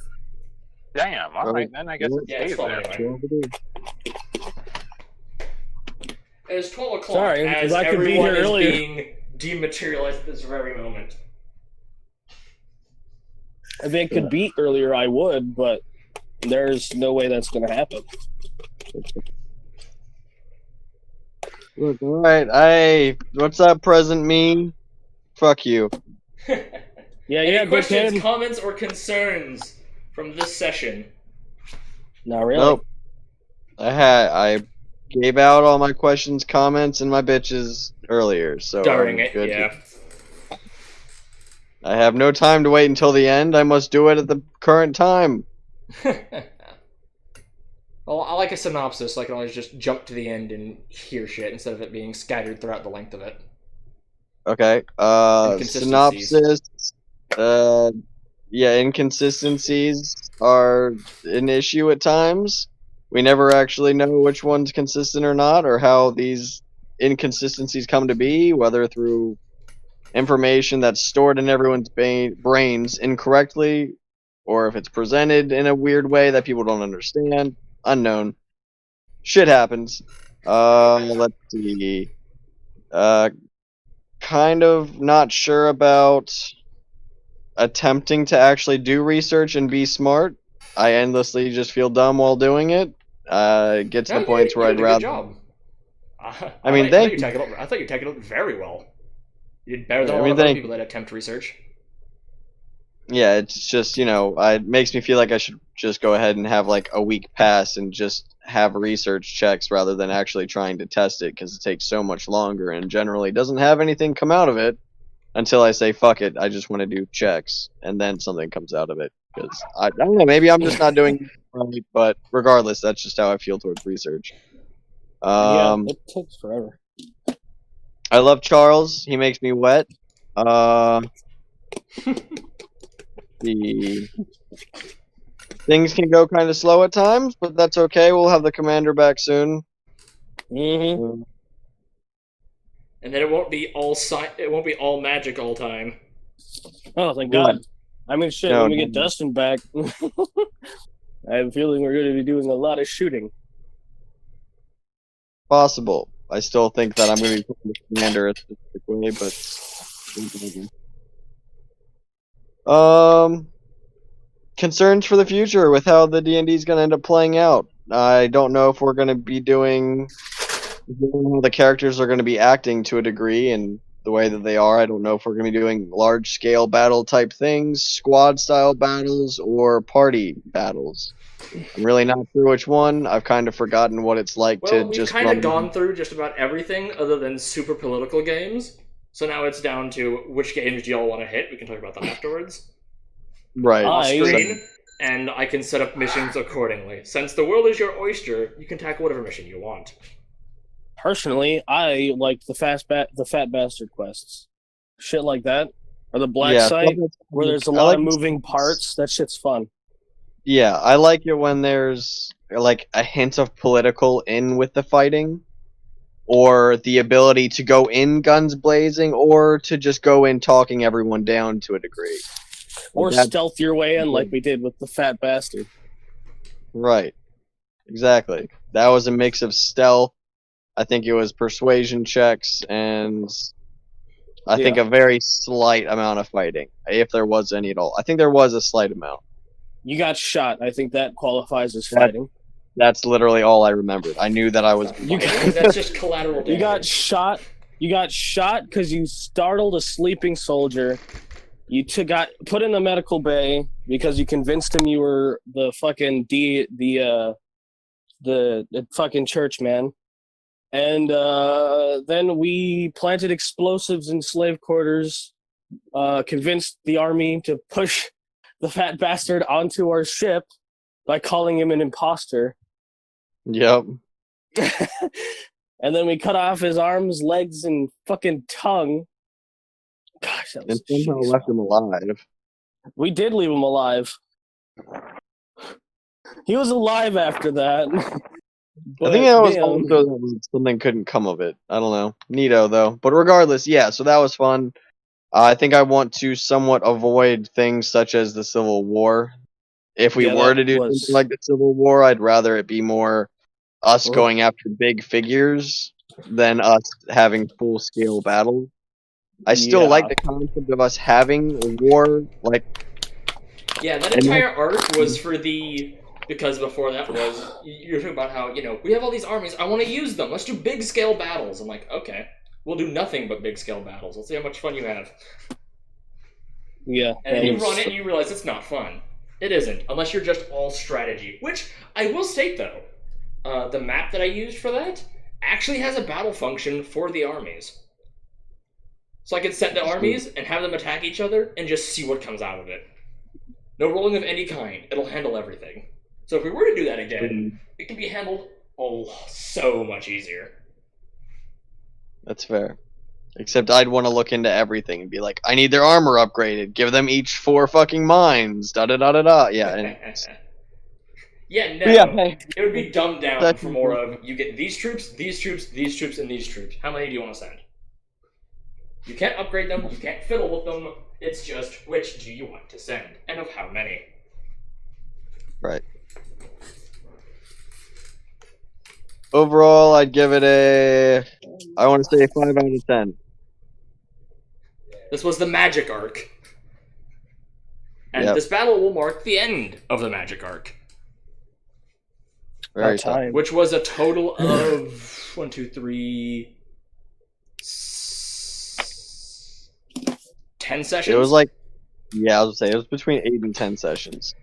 Damn, alright, then I guess it Yeah, it's stays 12 there. anyway. It's 12 o'clock. Sorry, as 'cause I could be everyone here is earlier. being dematerialized at this very moment. If it could beat earlier, I would, but there's no way that's going to happen. Look, alright, what's up, present me? Fuck you. Yeah, Any questions, dickhead. comments, or concerns from this session? Not really. Nope. I gave out all my questions, comments, and my bitches earlier, so During I'm it, good. yeah. I have no time to wait until the end. I must do it at the current time. Well, I like a synopsis, so I can always just jump to the end and hear shit instead of it being scattered throughout the length of it. Okay. Inconsistencies. Synopsis. Yeah, inconsistencies are an issue at times. We never actually know which one's consistent or not, or how these inconsistencies come to be, whether through information that's stored in everyone's brains incorrectly, or if it's presented in a weird way that people don't understand. Unknown. Shit happens. Let's see. Kind of not sure about attempting to actually do research and be smart. I endlessly just feel dumb while doing it. It gets to the point where I'd did a rather. good job. I mean, I thought you tackled it very well. You did better than I a mean, lot of other thank- people that attempt research. Yeah, it's just, it makes me feel like I should just go ahead and have like a week pass and just have research checks rather than actually trying to test it, because it takes so much longer and generally doesn't have anything come out of it until I say fuck it, I just want to do checks, and then something comes out of it. Because I don't know, maybe I'm just not doing it right, but regardless, that's just how I feel towards research. Yeah, it takes forever. I love Charles. He makes me wet. The things can go kind of slow at times, but that's okay. We'll have the commander back soon. Mm-hmm. And then it won't be all magic all time. Oh, thank God. I mean, shit, No, when we no, get no. Dustin back, I have a feeling we're going to be doing a lot of shooting. Possible. I still think that I'm going to be putting the commander a specific way, but concerns for the future with how the D&D is going to end up playing out. I don't know if we're going to be doing how the characters are going to be acting to a degree and the way that they are. I don't know if we're going to be doing large scale battle type things, squad style battles, or party battles. I'm really not sure which one. I've kind of forgotten what it's like Well, to we've just kind of run- gone through just about everything other than super political games. So now it's down to which games do y'all want to hit. We can talk about that afterwards. right. Off I- screen, and I can set up missions accordingly. Since the world is your oyster, you can tackle whatever mission you want. Personally, I like the fat bastard quests. Shit like that. Or the black Yeah, site, where there's a I lot like of moving parts. That shit's fun. Yeah, I like it when there's like a hint of political in with the fighting, or the ability to go in guns blazing, or to just go in talking everyone down to a degree. Or That- stealth your way in like we did with the fat bastard. Right. Exactly. That was a mix of stealth. I think it was persuasion checks, and I think a very slight amount of fighting, if there was any at all. I think there was a slight amount. You got shot. I think that qualifies as That- fighting. That's literally all I remembered. I knew that I was. You That's just collateral damage. You got shot. You got shot because you startled a sleeping soldier. You got put in the medical bay because you convinced him you were the fucking the fucking church man. And then we planted explosives in slave quarters, convinced the army to push the fat bastard onto our ship by calling him an imposter. Yep. And then we cut off his arms, legs, and fucking tongue. Gosh, that And was somehow shitty left stuff. him alive. We did leave him alive. He was alive after that. I think that was damn. also something couldn't come of it. I don't know. Neato though. But regardless, yeah. So that was fun. I think I want to somewhat avoid things such as the Civil War. If we Yeah, were that to do was- something like the Civil War, I'd rather it be more us Oh. going after big figures than us having full scale battles. I still Yeah. like the concept of us having a war, like Yeah, that And entire arc was for the... Because before that was... You're talking about how, we have all these armies, I want to use them, let's do big-scale battles. I'm like, okay, we'll do nothing but big-scale battles. Let's see how much fun you have. Yeah. And then that you was- run it and you realize it's not fun. It isn't, unless you're just all strategy. Which, I will state though, the map that I used for that actually has a battle function for the armies. So I could set the armies and have them attack each other and just see what comes out of it. No rolling of any kind, it'll handle everything. So if we were to do that again, it can be handled so much easier. that's fair. Except I'd want to look into everything and be like, I need their armor upgraded. Give them each 4 fucking mines. Da da da da da. Yeah. And Yeah, no. yeah, hey, It would be dumbed down That's- for more of, you get these troops, these troops, these troops, and these troops. How many do you want to send? You can't upgrade them, you can't fiddle with them, it's just, which do you want to send, and of how many? right. Overall, I'd give it I want to say 5 out of 10. This was the Magic Arc. And Yep. this battle will mark the end of the Magic Arc, Very About tough. time. which was a total of 10 sessions? It was like, yeah, I was gonna say it was between 8 and 10 sessions.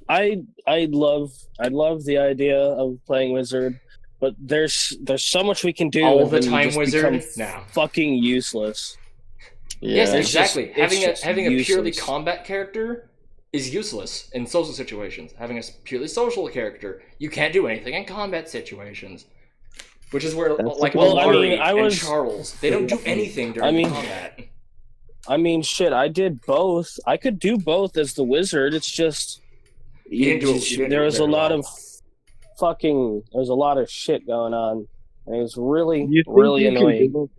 I love the idea of playing wizard, but there's so much we can do. All and the then you time just wizard? become No. fucking useless. Yeah. Yes, It's exactly. just- it's just having a purely useless. combat character is useless in social situations. Having a purely social character, you can't do anything in combat situations. Which is where, That's- like, Well, I Amari mean, I and was- Charles, they don't do anything during mean- combat. I mean, shit, I did both. I could do both as the wizard. It's just You didn't do it- you didn't do there it was a very lot well. of there's a lot of shit going on. And it was really You think really you can annoying. do-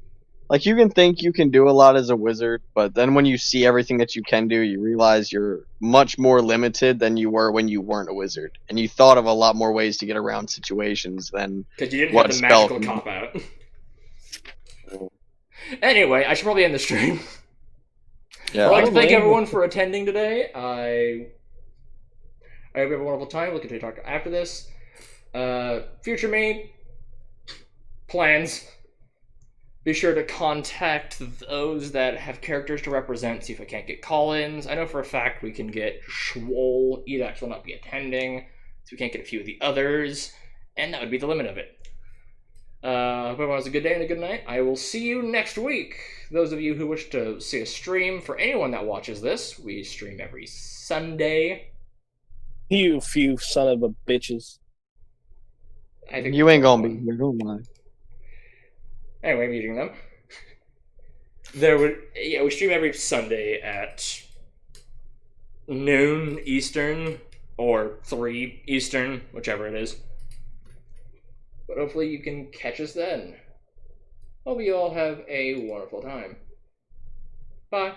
Like, you can think you can do a lot as a wizard, but then when you see everything that you can do, you realize you're much more limited than you were when you weren't a wizard. And you thought of a lot more ways to get around situations than... Because you didn't What have the spell magical can- cop out. Anyway, I should probably end the stream. Yeah. I'd like to thank Probably. everyone for attending today. I hope you have a wonderful time. We'll continue to talk after this. Future me, plans. Be sure to contact those that have characters to represent, see if I can't get call-ins. I know for a fact we can get Schwoll. Edax will not be attending, so we can't get a few of the others, and that would be the limit of it. Hope everyone has a good day and a good night. I will see you next week. Those of you who wish to see a stream, for anyone that watches this, we stream every Sunday. You few son of a bitches. I think You ain't gonna be here, don't lie. Anyway, meeting them. We stream every Sunday at noon Eastern or 3 Eastern, whichever it is. But hopefully you can catch us then. Hope you all have a wonderful time. Bye.